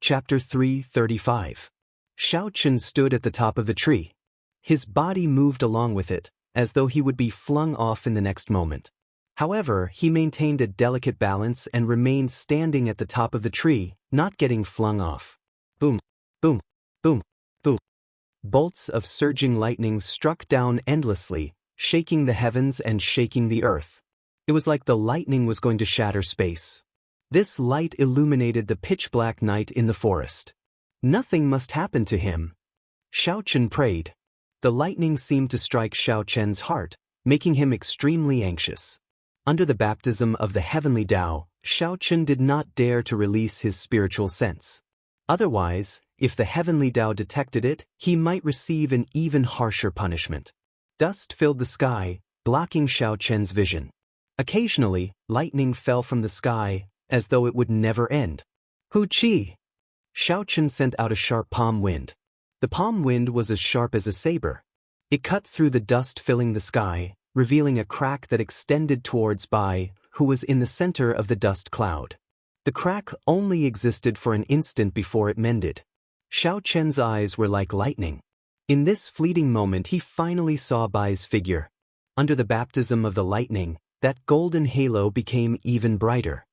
Chapter 335. Xiaochen stood at the top of the tree. His body moved along with it, as though he would be flung off in the next moment. However, he maintained a delicate balance and remained standing at the top of the tree, not getting flung off. Boom, boom, boom, boom. Bolts of surging lightning struck down endlessly, shaking the heavens and shaking the earth. It was like the lightning was going to shatter space. This light illuminated the pitch-black night in the forest. Nothing must happen to him. Xiaochen prayed. The lightning seemed to strike Xiaochen's heart, making him extremely anxious. Under the baptism of the heavenly Tao, Xiaochen did not dare to release his spiritual sense. Otherwise, if the heavenly Tao detected it, he might receive an even harsher punishment. Dust filled the sky, blocking Xiaochen's vision. Occasionally, lightning fell from the sky, as though it would never end. Hu Qi! Xiaochen sent out a sharp palm wind. The palm wind was as sharp as a saber. It cut through the dust filling the sky, revealing a crack that extended towards Bai, who was in the center of the dust cloud. The crack only existed for an instant before it mended. Xiaochen's eyes were like lightning. In this fleeting moment he finally saw Bai's figure. Under the baptism of the lightning, that golden halo became even brighter.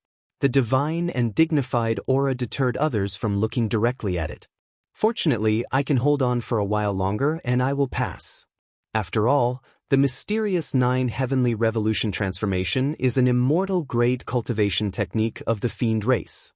The divine and dignified aura deterred others from looking directly at it. Fortunately, I can hold on for a while longer and I will pass. After all, the mysterious 9 heavenly revolution transformation is an immortal-grade cultivation technique of the fiend race.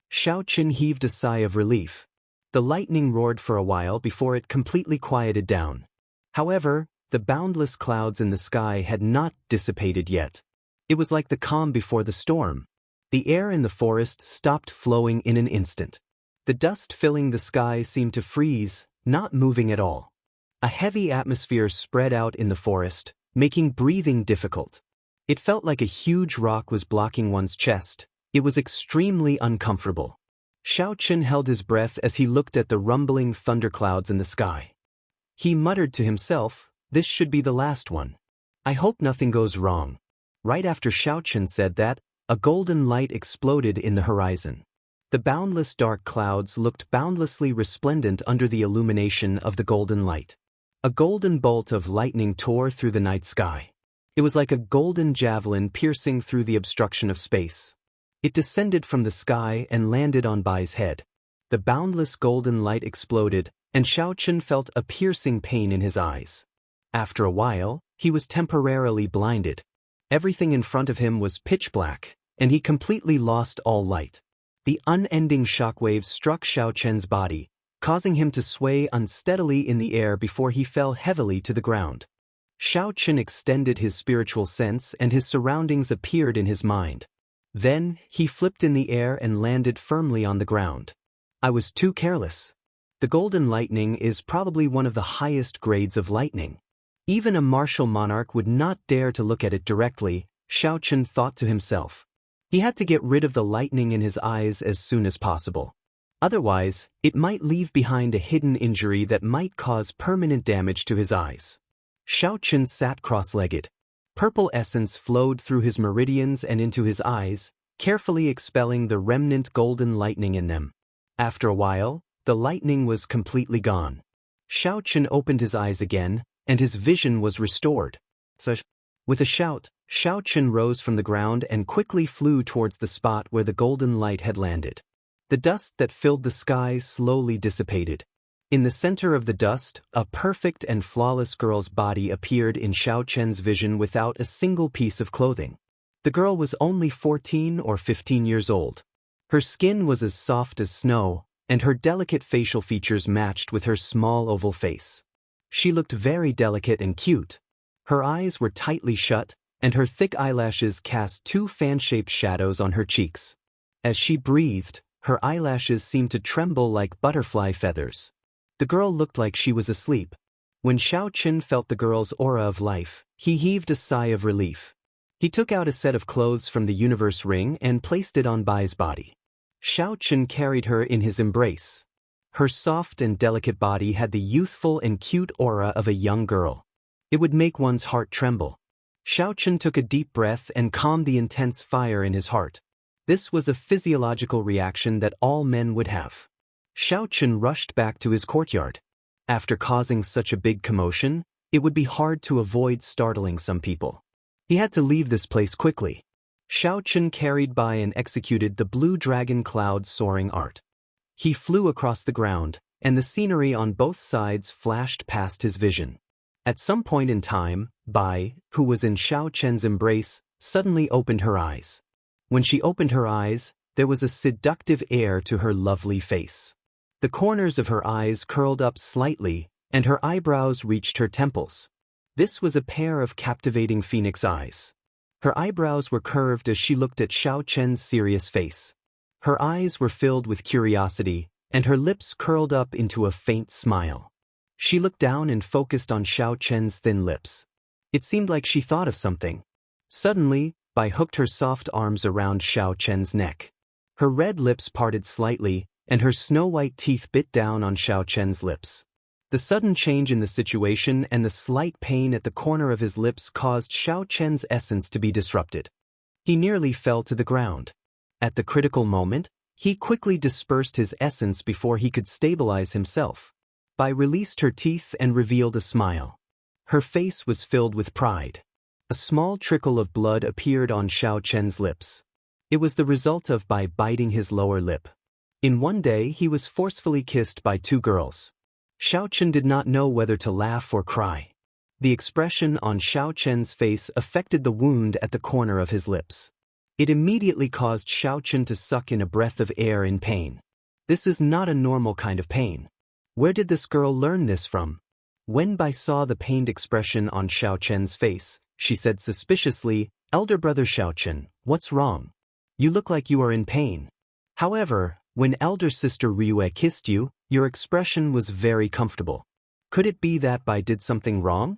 Xiaochen heaved a sigh of relief. The lightning roared for a while before it completely quieted down. However, the boundless clouds in the sky had not dissipated yet. It was like the calm before the storm. The air in the forest stopped flowing in an instant. The dust filling the sky seemed to freeze, not moving at all. A heavy atmosphere spread out in the forest, making breathing difficult. It felt like a huge rock was blocking one's chest. It was extremely uncomfortable. Xiaochen held his breath as he looked at the rumbling thunderclouds in the sky. He muttered to himself, "This should be the last one. I hope nothing goes wrong." Right after Xiaochen said that, a golden light exploded in the horizon. The boundless dark clouds looked boundlessly resplendent under the illumination of the golden light. A golden bolt of lightning tore through the night sky. It was like a golden javelin piercing through the obstruction of space. It descended from the sky and landed on Bai's head. The boundless golden light exploded, and Xiaochen felt a piercing pain in his eyes. After a while, he was temporarily blinded. Everything in front of him was pitch black, and he completely lost all light. The unending shockwaves struck Xiaochen's body, causing him to sway unsteadily in the air before he fell heavily to the ground. Xiaochen extended his spiritual sense and his surroundings appeared in his mind. Then, he flipped in the air and landed firmly on the ground. I was too careless. The golden lightning is probably one of the highest grades of lightning. Even a martial monarch would not dare to look at it directly, Xiaochen thought to himself. He had to get rid of the lightning in his eyes as soon as possible. Otherwise, it might leave behind a hidden injury that might cause permanent damage to his eyes. Xiaochen sat cross-legged. Purple essence flowed through his meridians and into his eyes, carefully expelling the remnant golden lightning in them. After a while, the lightning was completely gone. Xiaochen opened his eyes again, and his vision was restored. With a shout, Xiaochen rose from the ground and quickly flew towards the spot where the golden light had landed. The dust that filled the sky slowly dissipated. In the center of the dust, a perfect and flawless girl's body appeared in Xiaochen's vision without a single piece of clothing. The girl was only 14 or 15 years old. Her skin was as soft as snow, and her delicate facial features matched with her small oval face. She looked very delicate and cute. Her eyes were tightly shut, and her thick eyelashes cast 2 fan-shaped shadows on her cheeks. As she breathed, her eyelashes seemed to tremble like butterfly feathers. The girl looked like she was asleep. When Xiaochen felt the girl's aura of life, he heaved a sigh of relief. He took out a set of clothes from the universe ring and placed it on Bai's body. Xiaochen carried her in his embrace. Her soft and delicate body had the youthful and cute aura of a young girl. It would make one's heart tremble. Xiaochen took a deep breath and calmed the intense fire in his heart. This was a physiological reaction that all men would have. Xiao Chen rushed back to his courtyard. After causing such a big commotion, it would be hard to avoid startling some people. He had to leave this place quickly. Xiao Chen carried by and executed the blue dragon cloud soaring art. He flew across the ground, and the scenery on both sides flashed past his vision. At some point in time, Bai, who was in Xiao Chen's embrace, suddenly opened her eyes. When she opened her eyes, there was a seductive air to her lovely face. The corners of her eyes curled up slightly, and her eyebrows reached her temples. This was a pair of captivating phoenix eyes. Her eyebrows were curved as she looked at Xiao Chen's serious face. Her eyes were filled with curiosity, and her lips curled up into a faint smile. She looked down and focused on Xiao Chen's thin lips. It seemed like she thought of something. Suddenly, Bai hooked her soft arms around Xiao Chen's neck. Her red lips parted slightly, and her snow-white teeth bit down on Xiao Chen's lips. The sudden change in the situation and the slight pain at the corner of his lips caused Xiao Chen's essence to be disrupted. He nearly fell to the ground. At the critical moment, he quickly dispersed his essence before he could stabilize himself. Bai released her teeth and revealed a smile. Her face was filled with pride. A small trickle of blood appeared on Xiao Chen's lips. It was the result of Bai biting his lower lip. In one day, he was forcefully kissed by 2 girls. Xiao Chen did not know whether to laugh or cry. The expression on Xiao Chen's face affected the wound at the corner of his lips. It immediately caused Xiao Chen to suck in a breath of air in pain. This is not a normal kind of pain. Where did this girl learn this from? When Bai saw the pained expression on Xiao Chen's face, she said suspiciously, "Elder brother Xiao Chen, what's wrong? You look like you are in pain. However, when elder sister Ryue kissed you, your expression was very comfortable. Could it be that Bai did something wrong?"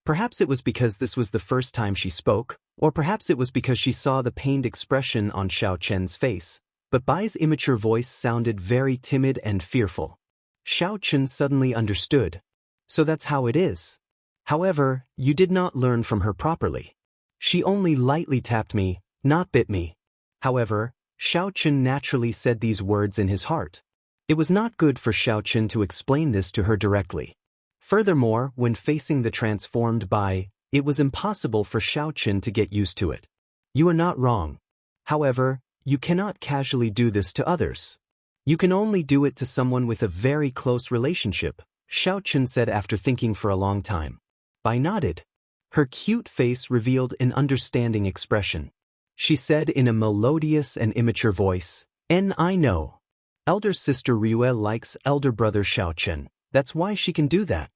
Perhaps it was because this was the first time she spoke, or perhaps it was because she saw the pained expression on Xiao Chen's face, but Bai's immature voice sounded very timid and fearful. Xiao Chen suddenly understood. So that's how it is. However, you did not learn from her properly. She only lightly tapped me, not bit me. However, Xiao Chen naturally said these words in his heart. It was not good for Xiao Chen to explain this to her directly. Furthermore, when facing the transformed Bai, it was impossible for Xiao Chen to get used to it. You are not wrong. However, you cannot casually do this to others. You can only do it to someone with a very close relationship, Xiao Chen said after thinking for a long time. Bai nodded. Her cute face revealed an understanding expression. She said in a melodious and immature voice, I know. Elder sister Ryue likes elder brother Xiao Chen, that's why she can do that.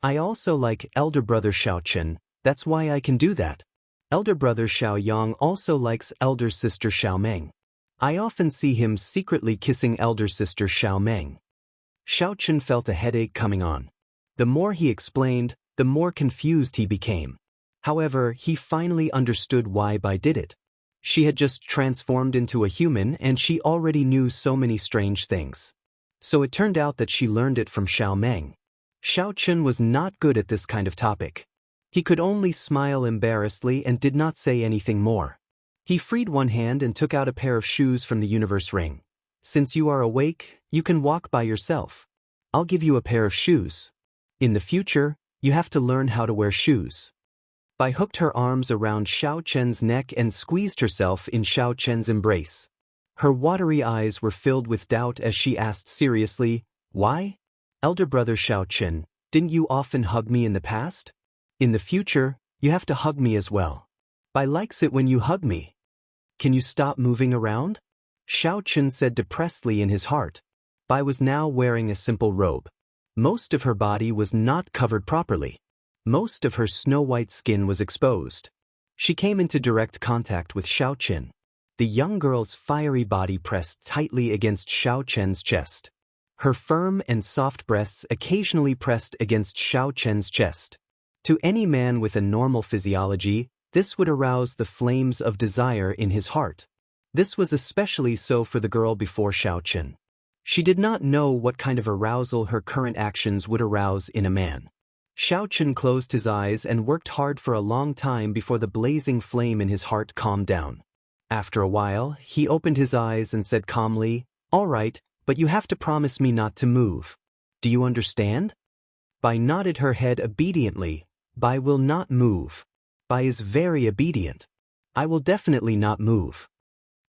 I also like elder brother Xiao Chen, that's why I can do that. Elder brother Xiao Yang also likes elder sister Xiao Meng. I often see him secretly kissing elder sister Xiao Meng. Xiao Chen felt a headache coming on. The more he explained, the more confused he became. However, he finally understood why Bai did it. She had just transformed into a human and she already knew so many strange things. So it turned out that she learned it from Xiao Meng. Xiao Chen was not good at this kind of topic. He could only smile embarrassedly and did not say anything more. He freed one hand and took out a pair of shoes from the universe ring. Since you are awake, you can walk by yourself. I'll give you a pair of shoes. In the future, you have to learn how to wear shoes. Bai hooked her arms around Xiao Chen's neck and squeezed herself in Xiao Chen's embrace. Her watery eyes were filled with doubt as she asked seriously, "Why? Elder brother Xiao Chen, didn't you often hug me in the past? In the future, you have to hug me as well. Bai likes it when you hug me. Can you stop moving around?" Xiao Chen said depressedly in his heart. Bai was now wearing a simple robe. Most of her body was not covered properly. Most of her snow-white skin was exposed. She came into direct contact with Xiao Chen. The young girl's fiery body pressed tightly against Xiao Chen's chest. Her firm and soft breasts occasionally pressed against Xiao Chen's chest. To any man with a normal physiology, this would arouse the flames of desire in his heart. This was especially so for the girl before Xiao Chen. She did not know what kind of arousal her current actions would arouse in a man. Xiao Chen closed his eyes and worked hard for a long time before the blazing flame in his heart calmed down. After a while, he opened his eyes and said calmly, "All right, but you have to promise me not to move. Do you understand? Bai nodded her head obediently. Bai will not move. Bai is very obedient. I will definitely not move.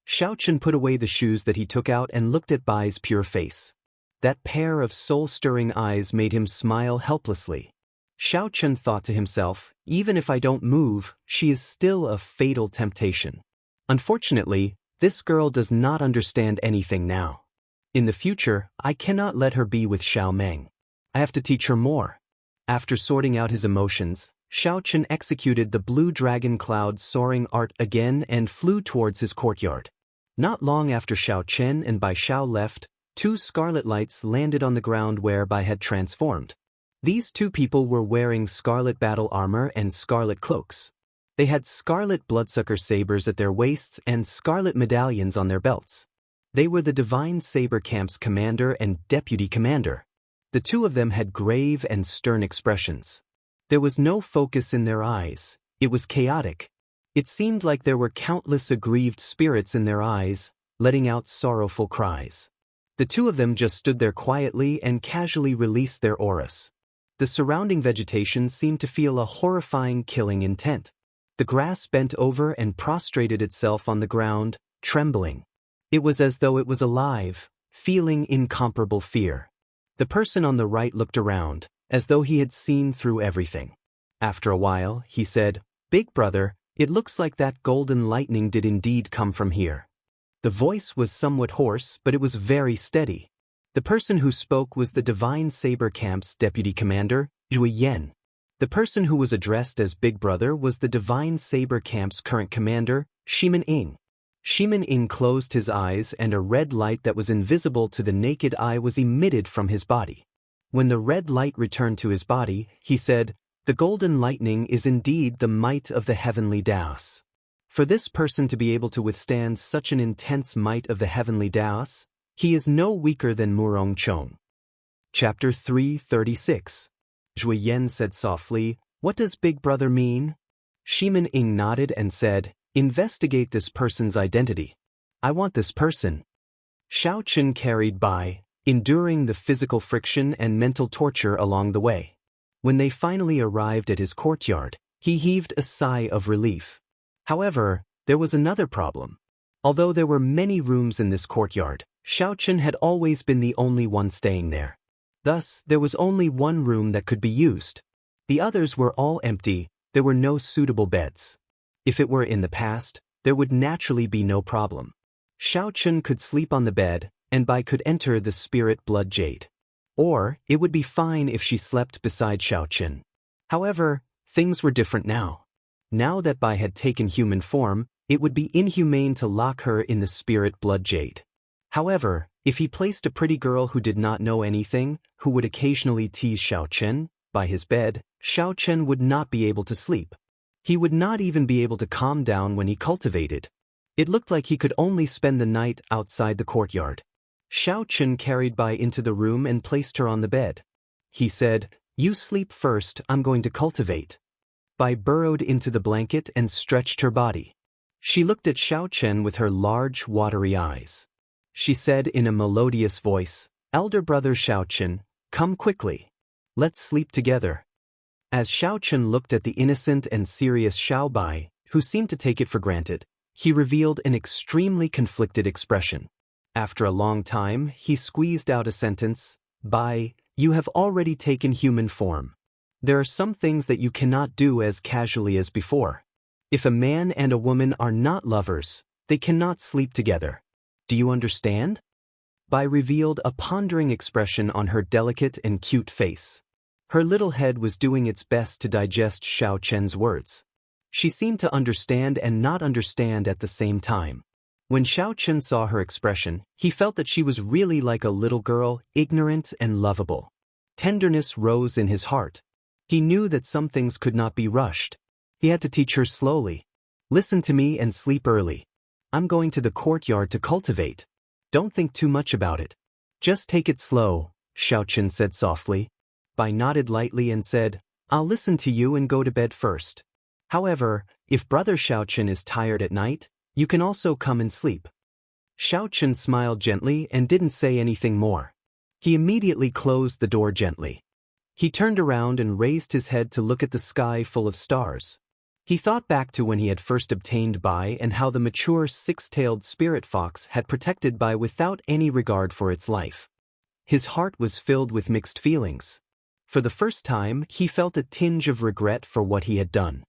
Xiaochen put away the shoes that he took out and looked at Bai's pure face. That pair of soul-stirring eyes made him smile helplessly. Xiaochen thought to himself, even if I don't move, she is still a fatal temptation. Unfortunately, this girl does not understand anything now. In the future, I cannot let her be with Xiao Meng. I have to teach her more. After sorting out his emotions, Xiaochen executed the blue dragon cloud soaring art again and flew towards his courtyard. Not long after Xiaochen and Bai Xiao left, 2 scarlet lights landed on the ground where Bai had transformed. These 2 people were wearing scarlet battle armor and scarlet cloaks. They had scarlet bloodsucker sabers at their waists and scarlet medallions on their belts. They were the Divine Saber Camp's commander and deputy commander. The 2 of them had grave and stern expressions. There was no focus in their eyes. It was chaotic. It seemed like there were countless aggrieved spirits in their eyes, letting out sorrowful cries. The 2 of them just stood there quietly and casually released their auras. The surrounding vegetation seemed to feel a horrifying killing intent. The grass bent over and prostrated itself on the ground, trembling. It was as though it was alive, feeling incomparable fear. The person on the right looked around, as though he had seen through everything. After a while, he said, "Big brother, it looks like that golden lightning did indeed come from here." The voice was somewhat hoarse, but it was very steady. The person who spoke was the Divine Saber Camp's deputy commander, Zhui Yan. The person who was addressed as Big Brother was the Divine Saber Camp's current commander, Shimin Ing. Shimin Ing closed his eyes and a red light that was invisible to the naked eye was emitted from his body. When the red light returned to his body, he said, "The golden lightning is indeed the might of the heavenly Daos." For this person to be able to withstand such an intense might of the heavenly Daos, he is no weaker than Murong Chong. Chapter 336. Zhui Yan said softly, "What does Big Brother mean?" Shimin Ing nodded and said, "Investigate this person's identity. I want this person." Xiaochen carried Bai, enduring the physical friction and mental torture along the way. When they finally arrived at his courtyard, he heaved a sigh of relief. However, there was another problem. Although there were many rooms in this courtyard, Xiaochen had always been the only one staying there. Thus, there was only one room that could be used. The others were all empty, there were no suitable beds. If it were in the past, there would naturally be no problem. Xiaochen could sleep on the bed, and Bai could enter the spirit blood jade. Or, it would be fine if she slept beside Xiaochen. However, things were different now. Now that Bai had taken human form, it would be inhumane to lock her in the spirit blood jade. However, if he placed a pretty girl who did not know anything, who would occasionally tease Xiaochen, by his bed, Xiaochen would not be able to sleep. He would not even be able to calm down when he cultivated. It looked like he could only spend the night outside the courtyard. Xiaochen carried Bai into the room and placed her on the bed. He said, "You sleep first, I'm going to cultivate." Bai burrowed into the blanket and stretched her body. She looked at Xiaochen with her large, watery eyes. She said in a melodious voice, "Elder brother Xiaochen, come quickly. Let's sleep together." As Xiaochen looked at the innocent and serious Xiao Bai, who seemed to take it for granted, he revealed an extremely conflicted expression. After a long time, he squeezed out a sentence, "Bai, you have already taken human form. There are some things that you cannot do as casually as before. If a man and a woman are not lovers, they cannot sleep together. Do you understand?" Bai revealed a pondering expression on her delicate and cute face. Her little head was doing its best to digest Xiaochen's words. She seemed to understand and not understand at the same time. When Xiaochen saw her expression, he felt that she was really like a little girl, ignorant and lovable. Tenderness rose in his heart. He knew that some things could not be rushed. He had to teach her slowly. "Listen to me and sleep early. I'm going to the courtyard to cultivate. Don't think too much about it. Just take it slow," Xiaochen said softly. Bai nodded lightly and said, "I'll listen to you and go to bed first. However, if brother Xiaochen is tired at night, you can also come and sleep." Xiao Chen smiled gently and didn't say anything more. He immediately closed the door gently. He turned around and raised his head to look at the sky full of stars. He thought back to when he had first obtained Bai and how the mature six-tailed spirit fox had protected Bai without any regard for its life. His heart was filled with mixed feelings. For the first time, he felt a tinge of regret for what he had done.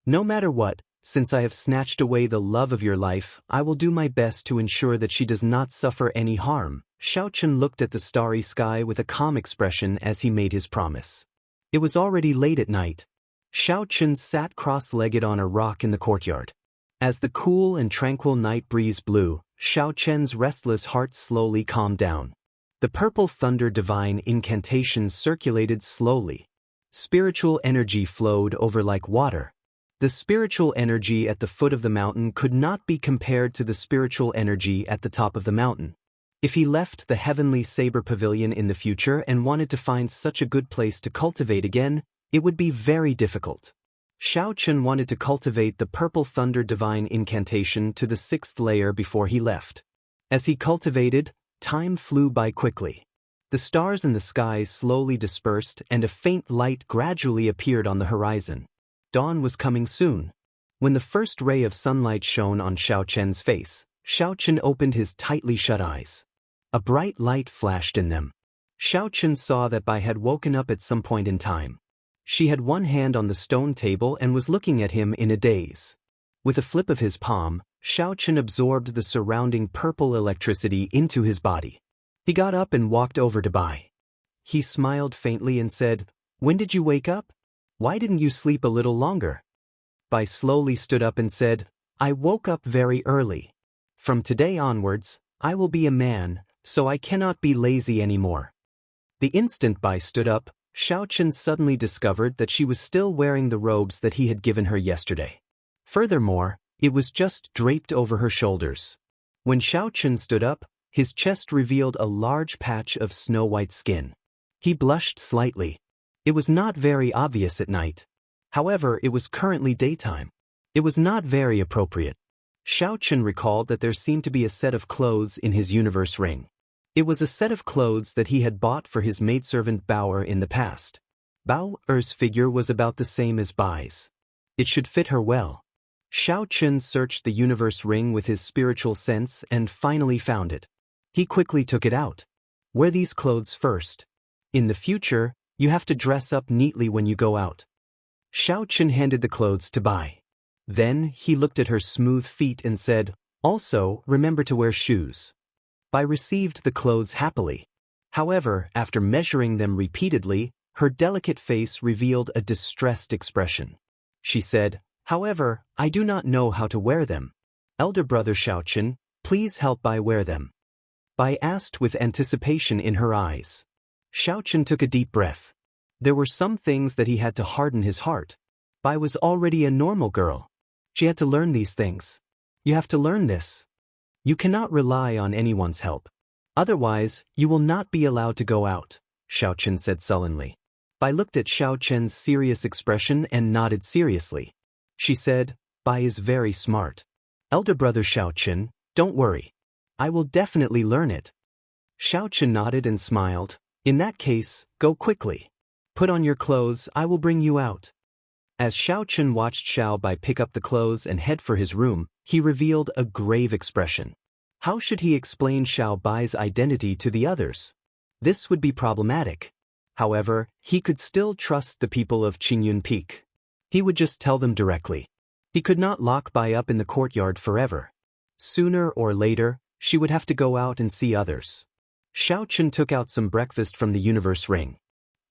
No matter what, since I have snatched away the love of your life, I will do my best to ensure that she does not suffer any harm. Xiao Chen looked at the starry sky with a calm expression as he made his promise. It was already late at night. Xiao Chen sat cross-legged on a rock in the courtyard. As the cool and tranquil night breeze blew, Xiao Chen's restless heart slowly calmed down. The purple thunder divine incantations circulated slowly. Spiritual energy flowed over like water. The spiritual energy at the foot of the mountain could not be compared to the spiritual energy at the top of the mountain. If he left the heavenly saber pavilion in the future and wanted to find such a good place to cultivate again, it would be very difficult. Xiao Chen wanted to cultivate the purple thunder divine incantation to the 6th layer before he left. As he cultivated, time flew by quickly. The stars in the sky slowly dispersed and a faint light gradually appeared on the horizon. Dawn was coming soon. When the first ray of sunlight shone on Xiao Chen's face, Xiao Chen opened his tightly shut eyes. A bright light flashed in them. Xiao Chen saw that Bai had woken up at some point in time. She had one hand on the stone table and was looking at him in a daze. With a flip of his palm, Xiao Chen absorbed the surrounding purple electricity into his body. He got up and walked over to Bai. He smiled faintly and said, "When did you wake up? Why didn't you sleep a little longer?" Bai slowly stood up and said, "I woke up very early. From today onwards, I will be a man, so I cannot be lazy anymore." The instant Bai stood up, Xiao Chen suddenly discovered that she was still wearing the robes that he had given her yesterday. Furthermore, it was just draped over her shoulders. When Xiao Chen stood up, his chest revealed a large patch of snow-white skin. He blushed slightly. It was not very obvious at night. However, it was currently daytime. It was not very appropriate. Xiao Chen recalled that there seemed to be a set of clothes in his universe ring. It was a set of clothes that he had bought for his maidservant Bao in the past. Bao's figure was about the same as Bai's. It should fit her well. Xiao Chen searched the universe ring with his spiritual sense and finally found it. He quickly took it out. Wear these clothes first. In the future, you have to dress up neatly when you go out. Xiao Chen handed the clothes to Bai. Then he looked at her smooth feet and said, "Also, remember to wear shoes." Bai received the clothes happily. However, after measuring them repeatedly, her delicate face revealed a distressed expression. She said, "However, I do not know how to wear them. Elder brother Xiao Chen, please help Bai wear them." Bai asked with anticipation in her eyes. Xiao Chen took a deep breath. There were some things that he had to harden his heart. Bai was already a normal girl. She had to learn these things. You have to learn this. You cannot rely on anyone's help. Otherwise, you will not be allowed to go out, Xiao Chen said sullenly. Bai looked at Xiao Chen's serious expression and nodded seriously. She said, "Bai is very smart. Elder brother Xiao Chen, don't worry. I will definitely learn it." Xiao Chen nodded and smiled. "In that case, go quickly. Put on your clothes, I will bring you out." As Xiao Chen watched Xiao Bai pick up the clothes and head for his room, he revealed a grave expression. How should he explain Xiao Bai's identity to the others? This would be problematic. However, he could still trust the people of Qingyun Peak. He would just tell them directly. He could not lock Bai up in the courtyard forever. Sooner or later, she would have to go out and see others. Xiao Chen took out some breakfast from the universe ring.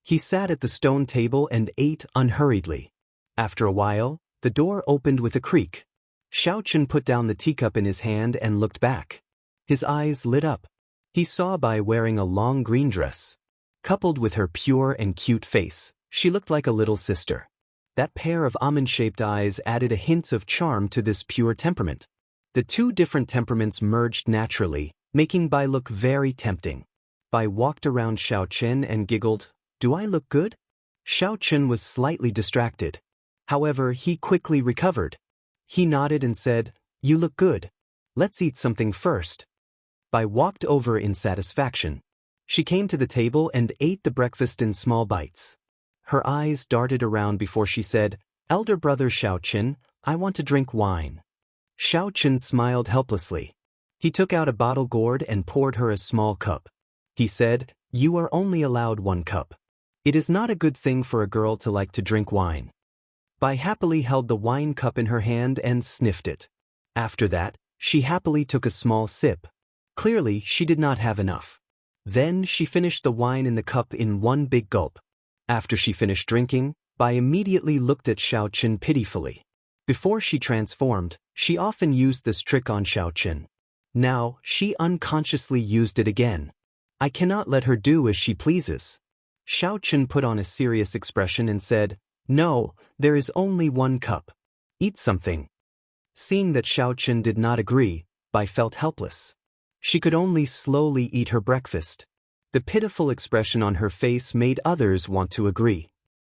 He sat at the stone table and ate unhurriedly. After a while, the door opened with a creak. Xiao Chen put down the teacup in his hand and looked back. His eyes lit up. He saw Bai wearing a long green dress. Coupled with her pure and cute face, she looked like a little sister. That pair of almond-shaped eyes added a hint of charm to this pure temperament. The two different temperaments merged naturally, making Bai look very tempting. Bai walked around Xiao Chen and giggled, "Do I look good?" Xiao Chen was slightly distracted. However, he quickly recovered. He nodded and said, "You look good. Let's eat something first." Bai walked over in satisfaction. She came to the table and ate the breakfast in small bites. Her eyes darted around before she said, "Elder brother Xiaoqin, I want to drink wine." Xiaoqin smiled helplessly. He took out a bottle gourd and poured her a small cup. He said, "You are only allowed 1 cup. It is not a good thing for a girl to like to drink wine." Bai happily held the wine cup in her hand and sniffed it. After that, she happily took a small sip. Clearly, she did not have enough. Then she finished the wine in the cup in 1 big gulp. After she finished drinking, Bai immediately looked at Xiaoqin pitifully. Before she transformed, she often used this trick on Xiaoqin. Now, she unconsciously used it again. I cannot let her do as she pleases. Xiaoqin put on a serious expression and said, "No, there is only 1 cup. Eat something." Seeing that Xiaoqin did not agree, Bai felt helpless. She could only slowly eat her breakfast. The pitiful expression on her face made others want to agree.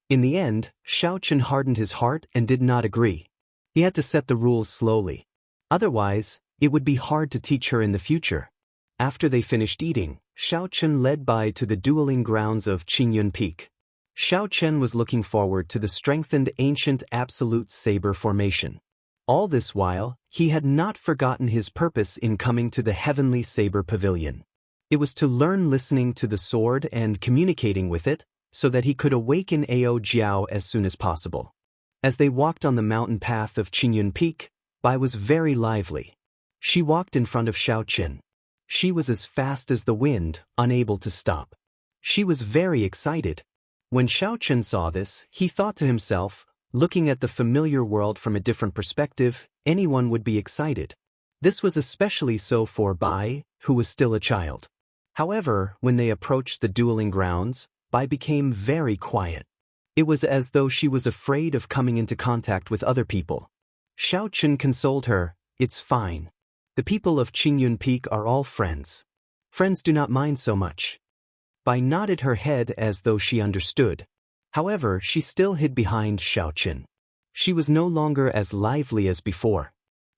In the end, Xiaoqin hardened his heart and did not agree. He had to set the rules slowly. Otherwise, it would be hard to teach her in the future. After they finished eating, Xiaoqin led Bai to the dueling grounds of Qingyun Peak. Xiaoqin was looking forward to the strengthened ancient absolute saber formation. All this while, he had not forgotten his purpose in coming to the Heavenly Saber Pavilion. It was to learn listening to the sword and communicating with it, so that he could awaken Ao Jiao as soon as possible. As they walked on the mountain path of Qingyun Peak, Bai was very lively. She walked in front of Xiaoqin. She was as fast as the wind, unable to stop. She was very excited. When Xiaoqin saw this, he thought to himself, looking at the familiar world from a different perspective, anyone would be excited. This was especially so for Bai, who was still a child. However, when they approached the dueling grounds, Bai became very quiet. It was as though she was afraid of coming into contact with other people. Xiaoqin consoled her, "It's fine. The people of Qingyun Peak are all friends. Friends do not mind so much." Bai nodded her head as though she understood. However, she still hid behind Xiaoqin. She was no longer as lively as before.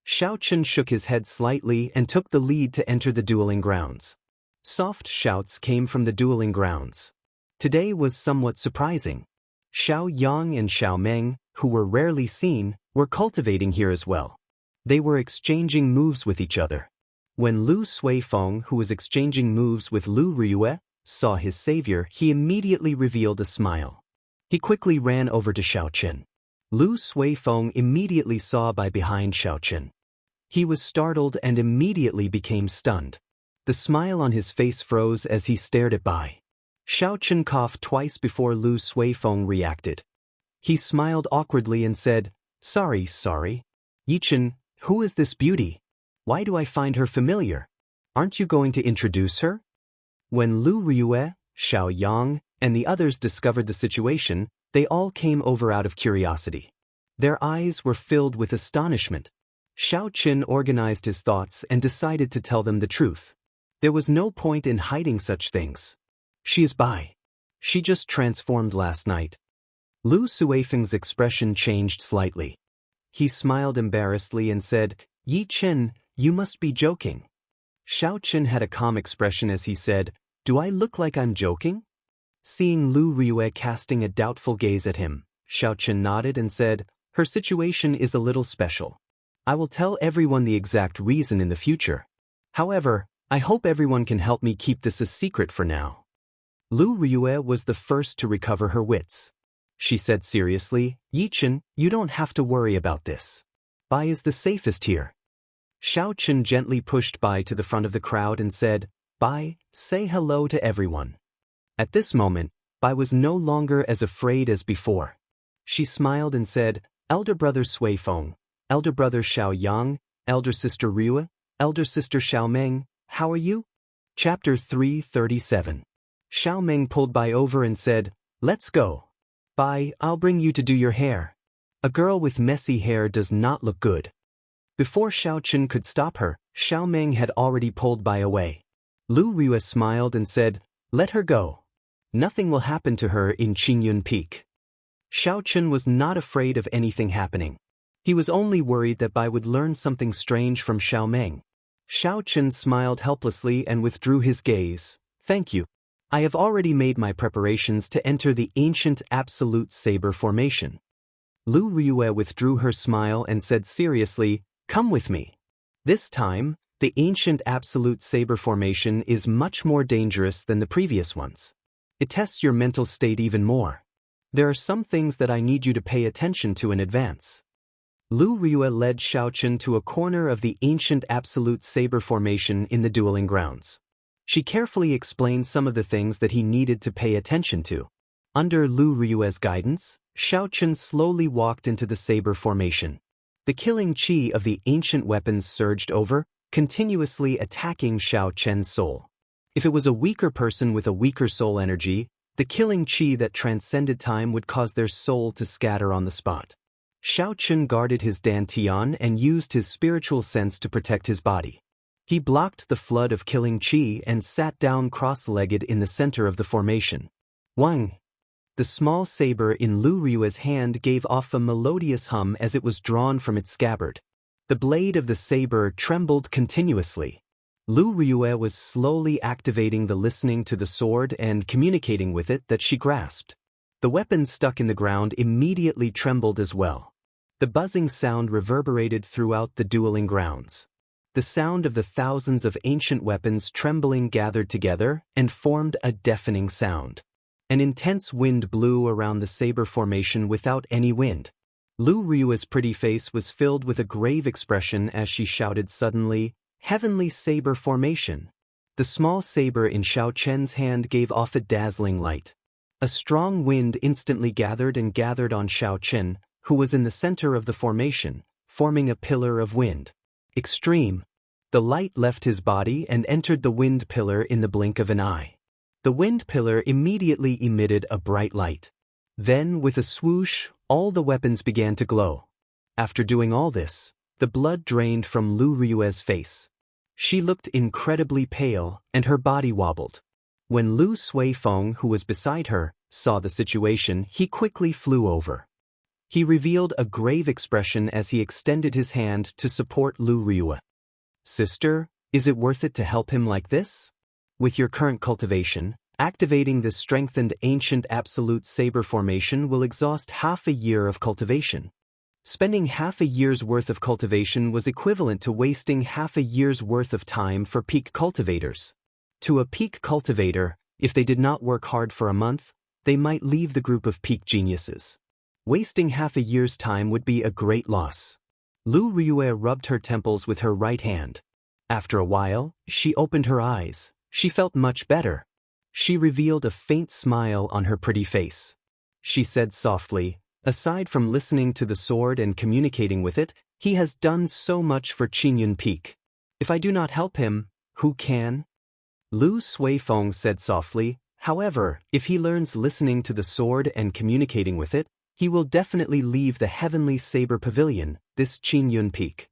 Xiaoqin shook his head slightly and took the lead to enter the dueling grounds. Soft shouts came from the dueling grounds. Today was somewhat surprising. Xiao Yang and Xiao Meng, who were rarely seen, were cultivating here as well. They were exchanging moves with each other. When Lu Suifeng, who was exchanging moves with Lu Riyue, saw his savior, he immediately revealed a smile. He quickly ran over to Xiaoqin. Lu Suifeng immediately saw Bai behind Xiaoqin. He was startled and immediately became stunned. The smile on his face froze as he stared at Bai. Xiaoqin coughed twice before Lu Suifeng reacted. He smiled awkwardly and said, Sorry. Yichen, who is this beauty? Why do I find her familiar? Aren't you going to introduce her?" When Lu Riyue, Xiao Yang, and the others discovered the situation, they all came over out of curiosity. Their eyes were filled with astonishment. Xiaoqin organized his thoughts and decided to tell them the truth. There was no point in hiding such things. "She is Bai. She just transformed last night." Lu Suifeng's expression changed slightly. He smiled embarrassedly and said, "Yi Chen, you must be joking." Xiaoqin had a calm expression as he said, "Do I look like I'm joking?" Seeing Lu Riyue casting a doubtful gaze at him, Xiaoqin nodded and said, "Her situation is a little special. I will tell everyone the exact reason in the future. However, I hope everyone can help me keep this a secret for now." Lu Riyue was the first to recover her wits. She said seriously, "Yichen, you don't have to worry about this. Bai is the safest here." Xiaoqin gently pushed Bai to the front of the crowd and said, "Bai, say hello to everyone." At this moment, Bai was no longer as afraid as before. She smiled and said, "Elder brother Suifeng, elder brother Xiao Yang, elder sister Riyue, elder sister Xiao Meng, how are you?" Chapter 337. Xiao Meng pulled Bai over and said, "Let's go. Bai, I'll bring you to do your hair. A girl with messy hair does not look good." Before Xiaoqin could stop her, Xiao Meng had already pulled Bai away. Lu Riyue smiled and said, "Let her go. Nothing will happen to her in Qingyun Peak." Xiaoqin was not afraid of anything happening. He was only worried that Bai would learn something strange from Xiao Meng. Xiao Chen smiled helplessly and withdrew his gaze. Thank you. I have already made my preparations to enter the ancient absolute saber formation. Lu Riyue withdrew her smile and said seriously, come with me. This time, the ancient absolute saber formation is much more dangerous than the previous ones. It tests your mental state even more. There are some things that I need you to pay attention to in advance. Lu Riyue led Xiao Chen to a corner of the ancient absolute saber formation in the dueling grounds. She carefully explained some of the things that he needed to pay attention to. Under Lu Riyue's guidance, Xiao Chen slowly walked into the saber formation. The killing qi of the ancient weapons surged over, continuously attacking Xiao Chen's soul. If it was a weaker person with a weaker soul energy, the killing qi that transcended time would cause their soul to scatter on the spot. Xiao Chen guarded his dantian and used his spiritual sense to protect his body. He blocked the flood of killing qi and sat down cross-legged in the center of the formation. Wang! The small saber in Lu Riyue's hand gave off a melodious hum as it was drawn from its scabbard. The blade of the saber trembled continuously. Lu Riyue was slowly activating the listening to the sword and communicating with it that she grasped. The weapon stuck in the ground immediately trembled as well. The buzzing sound reverberated throughout the dueling grounds. The sound of the thousands of ancient weapons trembling gathered together and formed a deafening sound. An intense wind blew around the saber formation without any wind. Lu Riyue's pretty face was filled with a grave expression as she shouted suddenly, "Heavenly saber formation!" The small saber in Xiao Chen's hand gave off a dazzling light. A strong wind instantly gathered on Xiao Chen, who was in the center of the formation, forming a pillar of wind. Extreme. The light left his body and entered the wind pillar in the blink of an eye. The wind pillar immediately emitted a bright light. Then, with a swoosh, all the weapons began to glow. After doing all this, the blood drained from Lu Riyue's face. She looked incredibly pale, and her body wobbled. When Lu Suifeng, who was beside her, saw the situation, he quickly flew over. He revealed a grave expression as he extended his hand to support Lu Riyue. Sister, is it worth it to help him like this? With your current cultivation, activating this strengthened ancient absolute saber formation will exhaust half a year of cultivation. Spending half a year's worth of cultivation was equivalent to wasting half a year's worth of time for peak cultivators. To a peak cultivator, if they did not work hard for a month, they might leave the group of peak geniuses. Wasting half a year's time would be a great loss. Lu Riyue rubbed her temples with her right hand. After a while, she opened her eyes. She felt much better. She revealed a faint smile on her pretty face. She said softly, aside from listening to the sword and communicating with it, he has done so much for Qingyun Peak. If I do not help him, who can? Lu Suifeng said softly, however, if he learns listening to the sword and communicating with it, he will definitely leave the Heavenly Saber Pavilion, this Qingyun Peak.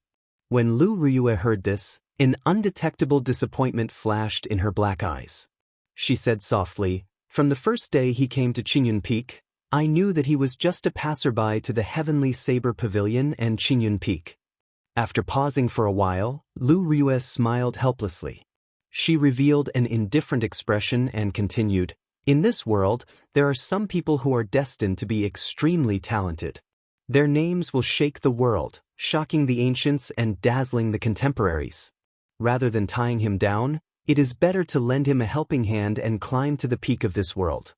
When Lu Riyue heard this, an undetectable disappointment flashed in her black eyes. She said softly, from the first day he came to Qingyun Peak, I knew that he was just a passerby to the Heavenly Saber Pavilion and Qingyun Peak. After pausing for a while, Lu Riyue smiled helplessly. She revealed an indifferent expression and continued, in this world, there are some people who are destined to be extremely talented. Their names will shake the world, shocking the ancients and dazzling the contemporaries. Rather than tying him down, it is better to lend him a helping hand and climb to the peak of this world.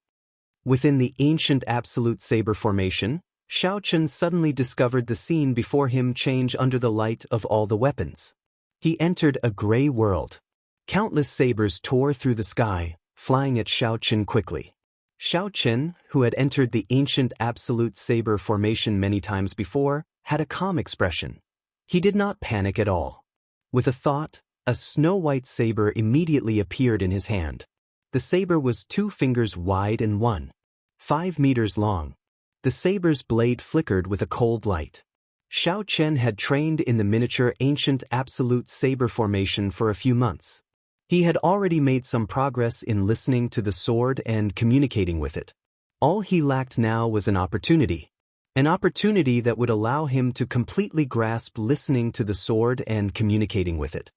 Within the ancient absolute saber formation, Xiao Chen suddenly discovered the scene before him change under the light of all the weapons. He entered a gray world. Countless sabers tore through the sky, flying at Xiao Chen quickly. Xiao Chen, who had entered the ancient absolute saber formation many times before, had a calm expression. He did not panic at all. With a thought, a snow-white saber immediately appeared in his hand. The saber was 2 fingers wide and 1.5 meters long. The saber's blade flickered with a cold light. Xiao Chen had trained in the miniature ancient absolute saber formation for a few months. He had already made some progress in listening to the sword and communicating with it. All he lacked now was an opportunity that would allow him to completely grasp listening to the sword and communicating with it.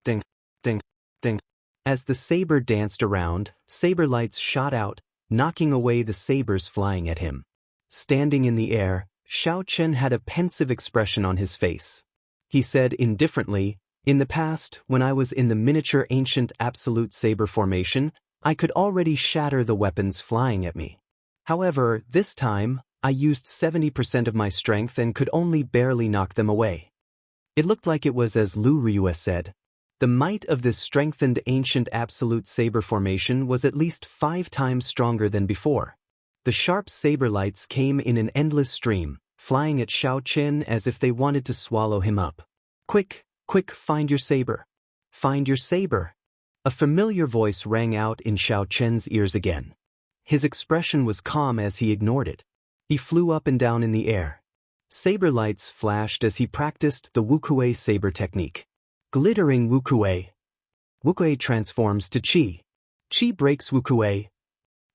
ding, ding, ding. As the saber danced around, saber lights shot out, knocking away the sabers flying at him. Standing in the air, Xianxia had a pensive expression on his face. He said indifferently, "In the past, when I was in the miniature ancient absolute saber formation, I could already shatter the weapons flying at me. However, this time, I used 70% of my strength and could only barely knock them away." It looked like it was as Lu Ryue said. The might of this strengthened ancient absolute saber formation was at least 5 times stronger than before. The sharp saber lights came in an endless stream, flying at Xianxia as if they wanted to swallow him up. "Quick, quick, find your saber. Find your saber." A familiar voice rang out in Xianxia's ears again. His expression was calm as he ignored it. He flew up and down in the air. Saber lights flashed as he practiced the Wuxia saber technique. Glittering Wuxia. Wuxia transforms to Qi. Qi breaks Wuxia.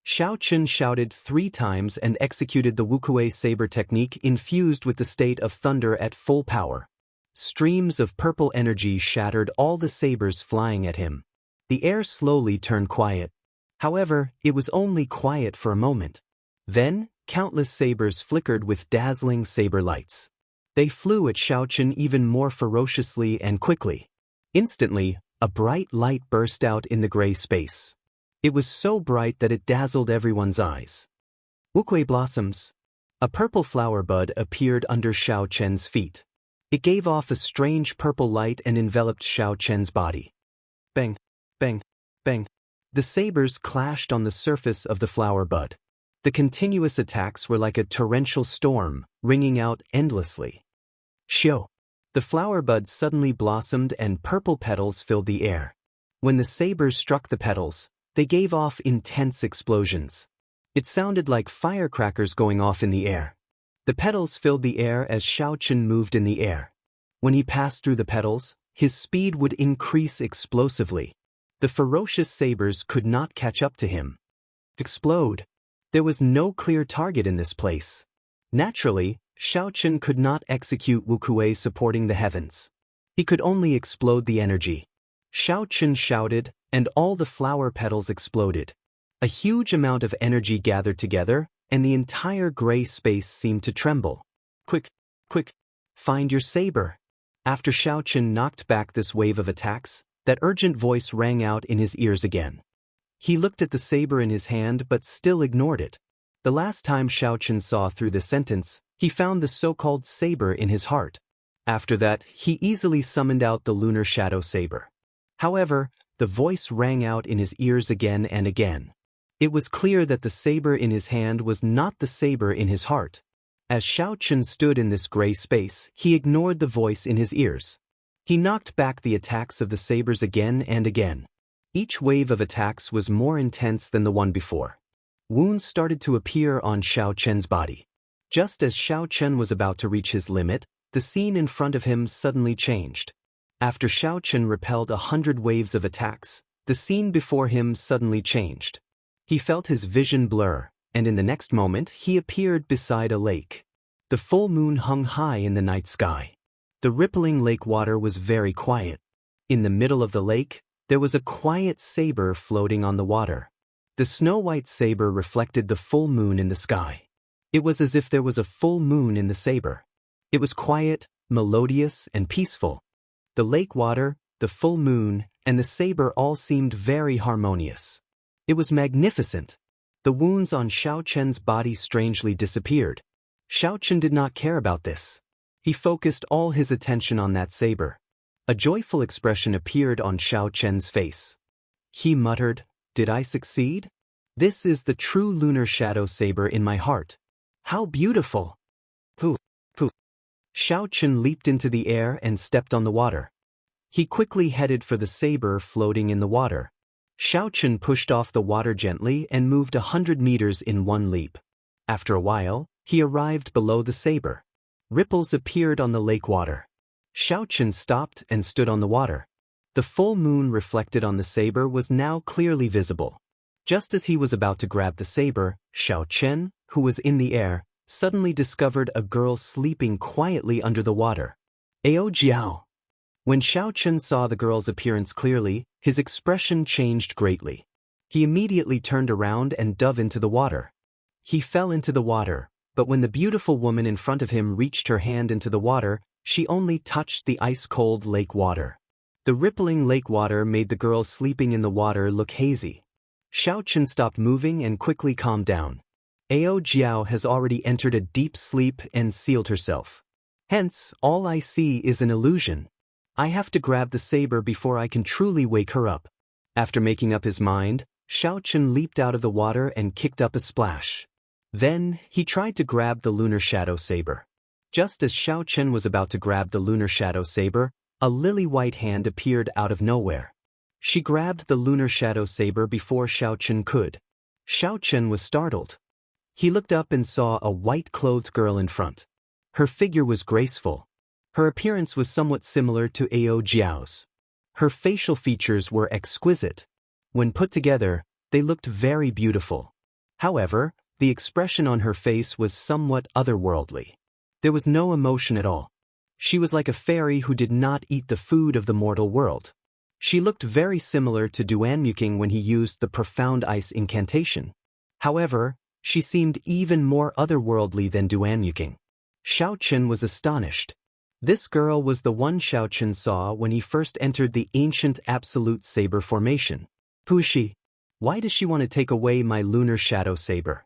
Xianxia shouted 3 times and executed the Wuxia saber technique infused with the state of thunder at full power. Streams of purple energy shattered all the sabers flying at him. The air slowly turned quiet. However, it was only quiet for a moment. Then, countless sabers flickered with dazzling saber lights. They flew at Xianxia even more ferociously and quickly. Instantly, a bright light burst out in the gray space. It was so bright that it dazzled everyone's eyes. Wuxia blossoms. A purple flower bud appeared under Xianxia's feet. It gave off a strange purple light and enveloped Xianxia's body. Bang, bang, bang. The sabers clashed on the surface of the flower bud. The continuous attacks were like a torrential storm, ringing out endlessly. Xiao. The flower bud suddenly blossomed and purple petals filled the air. When the sabers struck the petals, they gave off intense explosions. It sounded like firecrackers going off in the air. The petals filled the air as Xianxia moved in the air. When he passed through the petals, his speed would increase explosively. The ferocious sabers could not catch up to him. Explode. There was no clear target in this place. Naturally, Xianxia could not execute Wuxia supporting the heavens. He could only explode the energy. Xianxia shouted, and all the flower petals exploded. A huge amount of energy gathered together, and the entire gray space seemed to tremble. Quick, quick, find your saber. After Xianxia knocked back this wave of attacks, that urgent voice rang out in his ears again. He looked at the saber in his hand but still ignored it. The last time Xianxia saw through the sentence, he found the so-called saber in his heart. After that, he easily summoned out the lunar shadow saber. However, the voice rang out in his ears again and again. It was clear that the saber in his hand was not the saber in his heart. As Xianxia stood in this gray space, he ignored the voice in his ears. He knocked back the attacks of the sabers again and again. Each wave of attacks was more intense than the one before. Wounds started to appear on Xianxia's body. Just as Xianxia was about to reach his limit, the scene in front of him suddenly changed. After Xianxia repelled 100 waves of attacks, the scene before him suddenly changed. He felt his vision blur, and in the next moment he appeared beside a lake. The full moon hung high in the night sky. The rippling lake water was very quiet. In the middle of the lake, there was a quiet saber floating on the water. The snow-white saber reflected the full moon in the sky. It was as if there was a full moon in the saber. It was quiet, melodious, and peaceful. The lake water, the full moon, and the saber all seemed very harmonious. It was magnificent. The wounds on Xianxia's body strangely disappeared. Xianxia did not care about this. He focused all his attention on that saber. A joyful expression appeared on Xianxia's face. He muttered, "Did I succeed? This is the true lunar shadow saber in my heart. How beautiful!" Pooh, pooh. Xianxia leaped into the air and stepped on the water. He quickly headed for the saber floating in the water. Xianxia pushed off the water gently and moved 100 meters in one leap. After a while, he arrived below the saber. Ripples appeared on the lake water. Xianxia stopped and stood on the water. The full moon reflected on the saber was now clearly visible. Just as he was about to grab the saber, Xianxia, who was in the air, suddenly discovered a girl sleeping quietly under the water. "Ao Jiao." When Xiaochen saw the girl's appearance clearly, his expression changed greatly. He immediately turned around and dove into the water. He fell into the water, but when the beautiful woman in front of him reached her hand into the water, she only touched the ice-cold lake water. The rippling lake water made the girl sleeping in the water look hazy. Xiaochen stopped moving and quickly calmed down. Ao Jiao has already entered a deep sleep and sealed herself. Hence, all I see is an illusion. I have to grab the saber before I can truly wake her up. After making up his mind, Xiaochen leaped out of the water and kicked up a splash. Then, he tried to grab the lunar shadow saber. Just as Xiaochen was about to grab the lunar shadow saber, a lily-white hand appeared out of nowhere. She grabbed the lunar shadow saber before Xiaochen could. Xiaochen was startled. He looked up and saw a white-clothed girl in front. Her figure was graceful. Her appearance was somewhat similar to Ao Jiao's. Her facial features were exquisite. When put together, they looked very beautiful. However, the expression on her face was somewhat otherworldly. There was no emotion at all. She was like a fairy who did not eat the food of the mortal world. She looked very similar to Duanmuking when he used the profound ice incantation. However, she seemed even more otherworldly than Duanmuking. Xiaochen was astonished. This girl was the one Xiaochen saw when he first entered the ancient absolute saber formation. Who is she? Why does she want to take away my lunar shadow saber?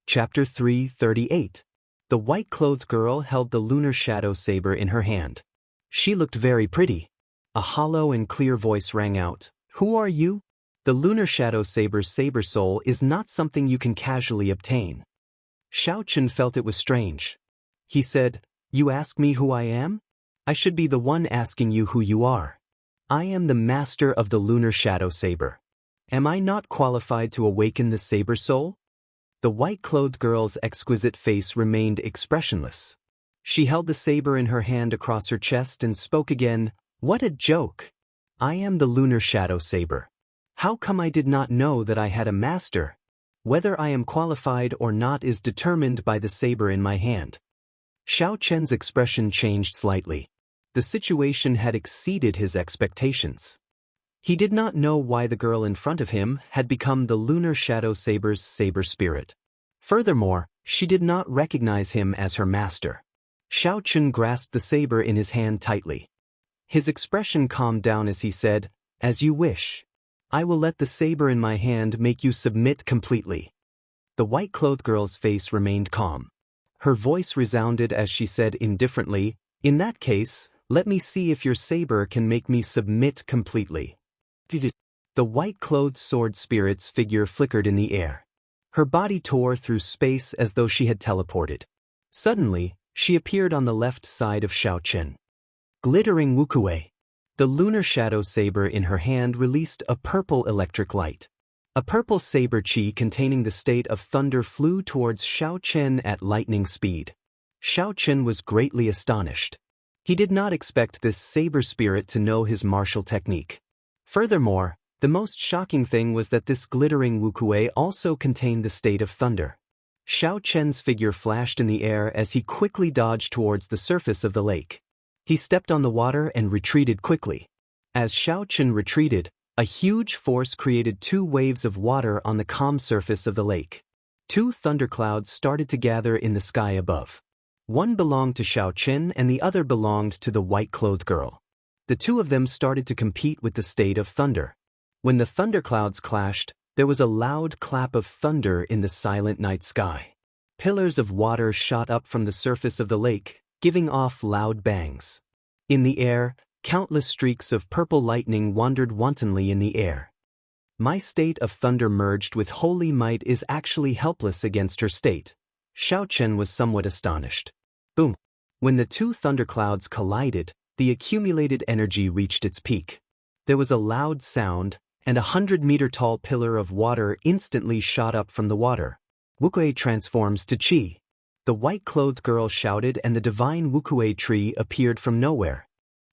Chapter 338. The white-clothed girl held the lunar shadow saber in her hand. She looked very pretty. A hollow and clear voice rang out. Who are you? The lunar shadow saber's saber soul is not something you can casually obtain. Xiaochen felt it was strange. He said, You ask me who I am? I should be the one asking you who you are. I am the master of the lunar shadow saber. Am I not qualified to awaken the saber soul? The white-clothed girl's exquisite face remained expressionless. She held the saber in her hand across her chest and spoke again. What a joke! I am the lunar shadow saber. How come I did not know that I had a master? Whether I am qualified or not is determined by the saber in my hand. Xiaochen's expression changed slightly. The situation had exceeded his expectations. He did not know why the girl in front of him had become the lunar shadow saber's saber spirit. Furthermore, she did not recognize him as her master. Xiaochen grasped the saber in his hand tightly. His expression calmed down as he said, As you wish. I will let the saber in my hand make you submit completely. The white-clothed girl's face remained calm. Her voice resounded as she said indifferently, In that case, let me see if your saber can make me submit completely. The white-clothed sword spirit's figure flickered in the air. Her body tore through space as though she had teleported. Suddenly, she appeared on the left side of Xiaochen. Glittering Wuxia. The lunar shadow saber in her hand released a purple electric light. A purple saber chi containing the state of thunder flew towards Xiaochen at lightning speed. Xiaochen was greatly astonished. He did not expect this saber spirit to know his martial technique. Furthermore, the most shocking thing was that this glittering Wuxia also contained the state of thunder. Xiaochen's figure flashed in the air as he quickly dodged towards the surface of the lake. He stepped on the water and retreated quickly. As Xiaochen retreated, a huge force created two waves of water on the calm surface of the lake. Two thunderclouds started to gather in the sky above. One belonged to Xiaochen and the other belonged to the white-clothed girl. The two of them started to compete with the state of thunder. When the thunderclouds clashed, there was a loud clap of thunder in the silent night sky. Pillars of water shot up from the surface of the lake, giving off loud bangs. In the air, countless streaks of purple lightning wandered wantonly in the air. My state of thunder merged with holy might is actually helpless against her state. Xiaochen was somewhat astonished. Boom! When the two thunderclouds collided, the accumulated energy reached its peak. There was a loud sound, and a 100-meter-tall pillar of water instantly shot up from the water. Wuxia transforms to Qi. The white-clothed girl shouted and the divine Wuxia tree appeared from nowhere.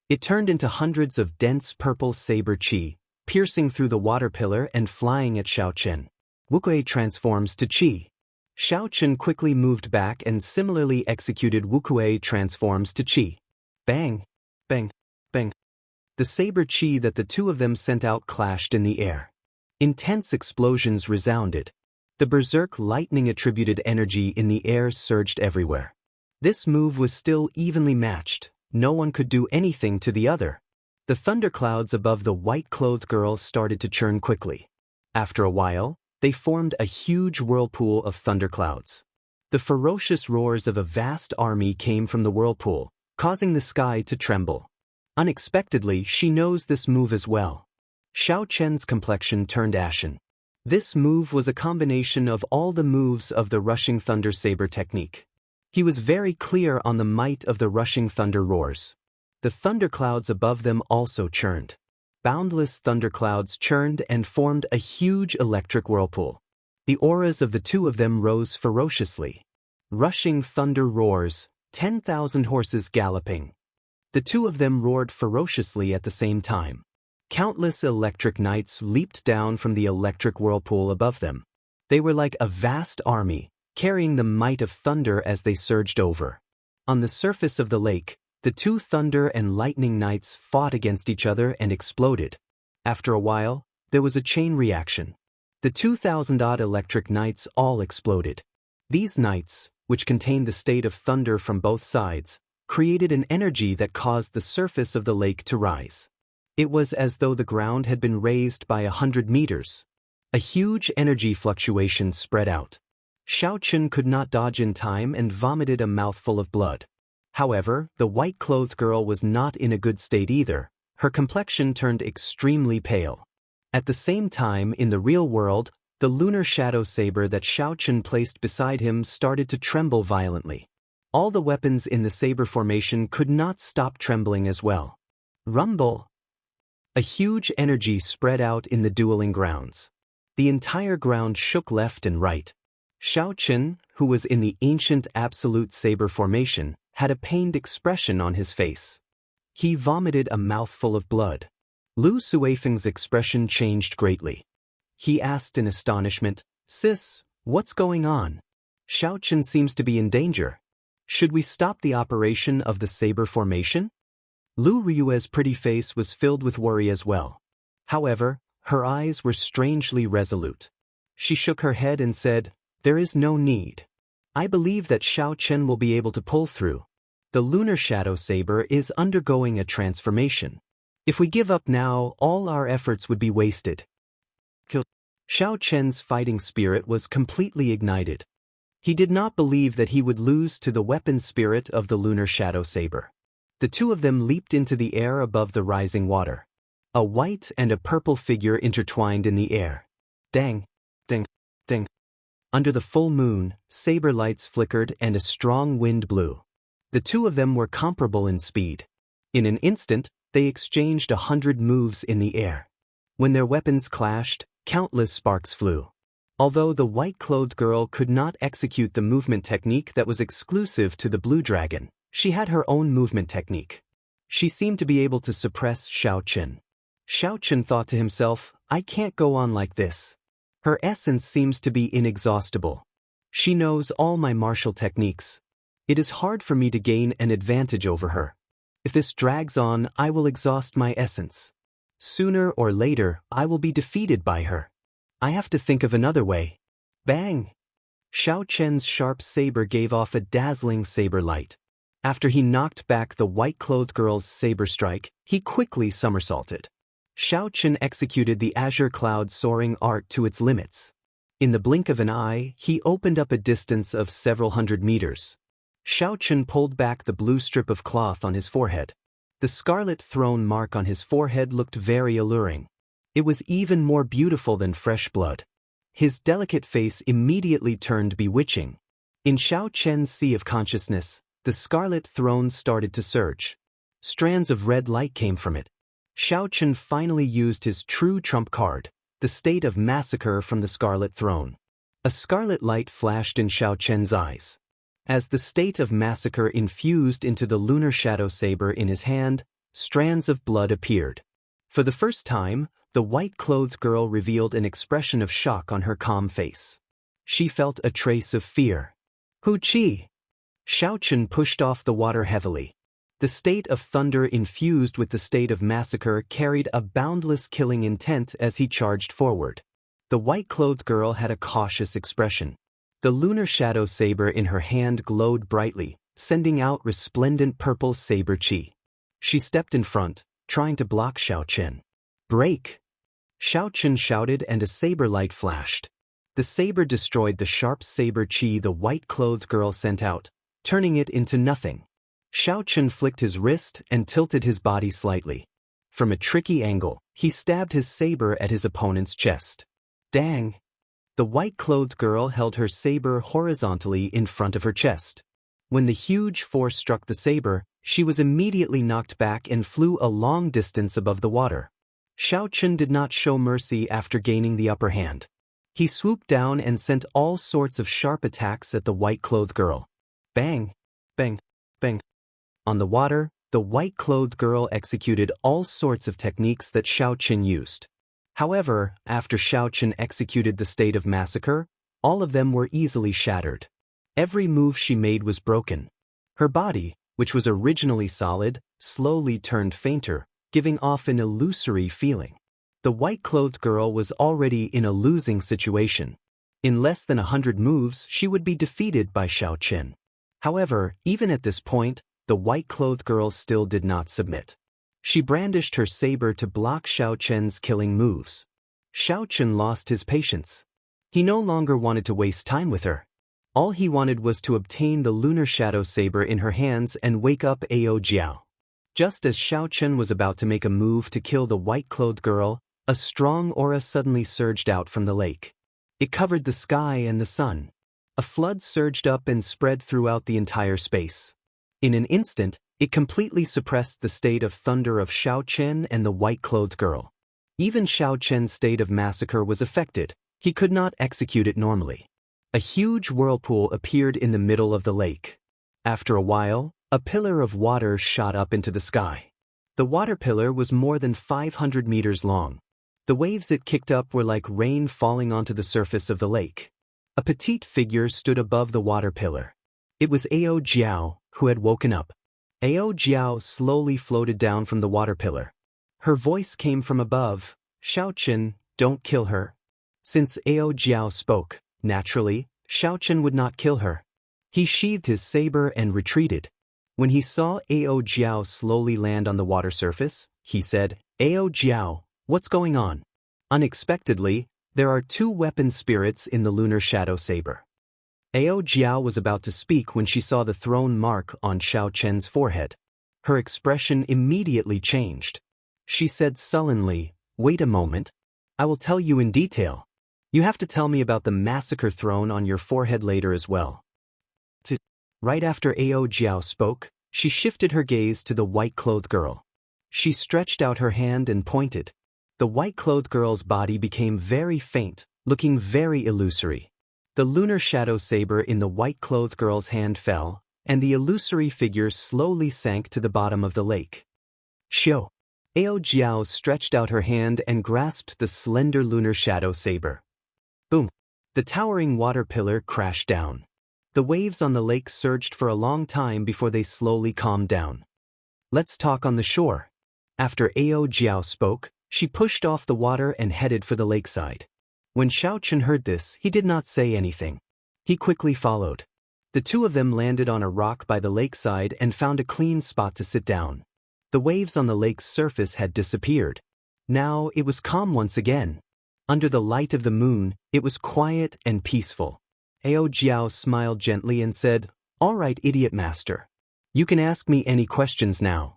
It turned into hundreds of dense purple saber Qi, piercing through the water pillar and flying at Xiaochen. Wuxia transforms to Qi. Xiaochen quickly moved back and similarly executed Wuxia transforms to Qi. Bang! Bang! Bang! The saber chi that the two of them sent out clashed in the air. Intense explosions resounded. The berserk lightning-attributed energy in the air surged everywhere. This move was still evenly matched. No one could do anything to the other. The thunderclouds above the white-clothed girls started to churn quickly. After a while, they formed a huge whirlpool of thunderclouds. The ferocious roars of a vast army came from the whirlpool, causing the sky to tremble. Unexpectedly, she knows this move as well. Xiao Chen's complexion turned ashen. This move was a combination of all the moves of the rushing thunder saber technique. He was very clear on the might of the rushing thunder roars. The thunderclouds above them also churned. Boundless thunderclouds churned and formed a huge electric whirlpool. The auras of the two of them rose ferociously. Rushing thunder roars, 10,000 horses galloping. The two of them roared ferociously at the same time. Countless electric knights leaped down from the electric whirlpool above them. They were like a vast army, carrying the might of thunder as they surged over. On the surface of the lake, the two thunder and lightning knights fought against each other and exploded. After a while, there was a chain reaction. The 2,000-odd electric knights all exploded. These knights, which contained the state of thunder from both sides, created an energy that caused the surface of the lake to rise. It was as though the ground had been raised by 100 meters. A huge energy fluctuation spread out. Xiao Chen could not dodge in time and vomited a mouthful of blood. However, the white-clothed girl was not in a good state either. Her complexion turned extremely pale. At the same time, in the real world, the lunar shadow saber that Xiao Chen placed beside him started to tremble violently. All the weapons in the saber formation could not stop trembling as well. Rumble! A huge energy spread out in the dueling grounds. The entire ground shook left and right. Xiao Chen, who was in the ancient absolute saber formation, had a pained expression on his face. He vomited a mouthful of blood. Lu Suifeng's expression changed greatly. He asked in astonishment, "Sis, what's going on? Xiao Chen seems to be in danger. Should we stop the operation of the saber formation?" Lu Ryue's pretty face was filled with worry as well. However, her eyes were strangely resolute. She shook her head and said, "There is no need. I believe that Xiao Chen will be able to pull through. The lunar shadow saber is undergoing a transformation. If we give up now, all our efforts would be wasted." Xiao Chen's fighting spirit was completely ignited. He did not believe that he would lose to the weapon spirit of the lunar shadow saber. The two of them leaped into the air above the rising water. A white and a purple figure intertwined in the air. Dang, ding, ding. Under the full moon, saber lights flickered and a strong wind blew. The two of them were comparable in speed. In an instant, they exchanged 100 moves in the air. When their weapons clashed, countless sparks flew. Although the white-clothed girl could not execute the movement technique that was exclusive to the blue dragon, she had her own movement technique. She seemed to be able to suppress Xiao Chen. Xiao Chen thought to himself, "I can't go on like this. Her essence seems to be inexhaustible. She knows all my martial techniques. It is hard for me to gain an advantage over her. If this drags on, I will exhaust my essence. Sooner or later, I will be defeated by her. I have to think of another way." Bang! Xiao Chen's sharp saber gave off a dazzling saber light. After he knocked back the white-clothed girl's saber strike, he quickly somersaulted. Xiao Chen executed the azure cloud soaring art to its limits. In the blink of an eye, he opened up a distance of several hundred meters. Xiao Chen pulled back the blue strip of cloth on his forehead. The scarlet throne mark on his forehead looked very alluring. It was even more beautiful than fresh blood. His delicate face immediately turned bewitching. In Xiao Chen's sea of consciousness, the scarlet throne started to surge. Strands of red light came from it. Xiao Chen finally used his true trump card, the state of massacre from the scarlet throne. A scarlet light flashed in Xiao Chen's eyes. As the state of massacre infused into the lunar shadow saber in his hand, strands of blood appeared. For the first time, the white-clothed girl revealed an expression of shock on her calm face. She felt a trace of fear. "Hu Qi!" Xiao Chen pushed off the water heavily. The state of thunder infused with the state of massacre carried a boundless killing intent as he charged forward. The white-clothed girl had a cautious expression. The lunar shadow saber in her hand glowed brightly, sending out resplendent purple saber chi. She stepped in front, trying to block Xiaochen. "Break!" Xiaochen shouted and a saber light flashed. The saber destroyed the sharp saber chi the white-clothed girl sent out, turning it into nothing. Xiaochen flicked his wrist and tilted his body slightly. From a tricky angle, he stabbed his saber at his opponent's chest. Dang! The white-clothed girl held her saber horizontally in front of her chest. When the huge force struck the saber, she was immediately knocked back and flew a long distance above the water. Xiaochen did not show mercy after gaining the upper hand. He swooped down and sent all sorts of sharp attacks at the white-clothed girl. Bang! Bang! Bang! On the water, the white-clothed girl executed all sorts of techniques that Xiaochen used. However, after Xiaochen executed the state of massacre, all of them were easily shattered. Every move she made was broken. Her body, which was originally solid, slowly turned fainter, giving off an illusory feeling. The white-clothed girl was already in a losing situation. In less than 100 moves, she would be defeated by Xiaochen. However, even at this point, the white-clothed girl still did not submit. She brandished her saber to block Xiaochen's killing moves. Xiaochen lost his patience. He no longer wanted to waste time with her. All he wanted was to obtain the lunar shadow saber in her hands and wake up Ao Jiao. Just as Xiaochen was about to make a move to kill the white-clothed girl, a strong aura suddenly surged out from the lake. It covered the sky and the sun. A flood surged up and spread throughout the entire space. In an instant, it completely suppressed the state of thunder of Xiaochen and the white-clothed girl. Even Xiaochen's state of massacre was affected. He could not execute it normally. A huge whirlpool appeared in the middle of the lake. After a while, a pillar of water shot up into the sky. The water pillar was more than 500 meters long. The waves it kicked up were like rain falling onto the surface of the lake. A petite figure stood above the water pillar. It was Ao Jiao, who had woken up. Ao Jiao slowly floated down from the water pillar. Her voice came from above. "Xiaochen, don't kill her." Since Ao Jiao spoke, naturally, Xiaochen would not kill her. He sheathed his saber and retreated. When he saw Ao Jiao slowly land on the water surface, he said, "Ao Jiao, what's going on?" Unexpectedly, there are 2 weapon spirits in the lunar shadow saber. Ao Jiao was about to speak when she saw the thrown mark on Xiaochen's forehead. Her expression immediately changed. She said sullenly, "Wait a moment. I will tell you in detail. You have to tell me about the massacre thrown on your forehead later as well." Right after Ao Jiao spoke, she shifted her gaze to the white-clothed girl. She stretched out her hand and pointed. The white-clothed girl's body became very faint, looking very illusory. The lunar shadow saber in the white-clothed girl's hand fell, and the illusory figure slowly sank to the bottom of the lake. Xiu. Ao Jiao stretched out her hand and grasped the slender lunar shadow saber. Boom. The towering water pillar crashed down. The waves on the lake surged for a long time before they slowly calmed down. "Let's talk on the shore." After Ao Jiao spoke, she pushed off the water and headed for the lakeside. When Xiaochen heard this, he did not say anything. He quickly followed. The 2 of them landed on a rock by the lakeside and found a clean spot to sit down. The waves on the lake's surface had disappeared. Now it was calm once again. Under the light of the moon, it was quiet and peaceful. Ao Jiao smiled gently and said, "All right, idiot master. You can ask me any questions now."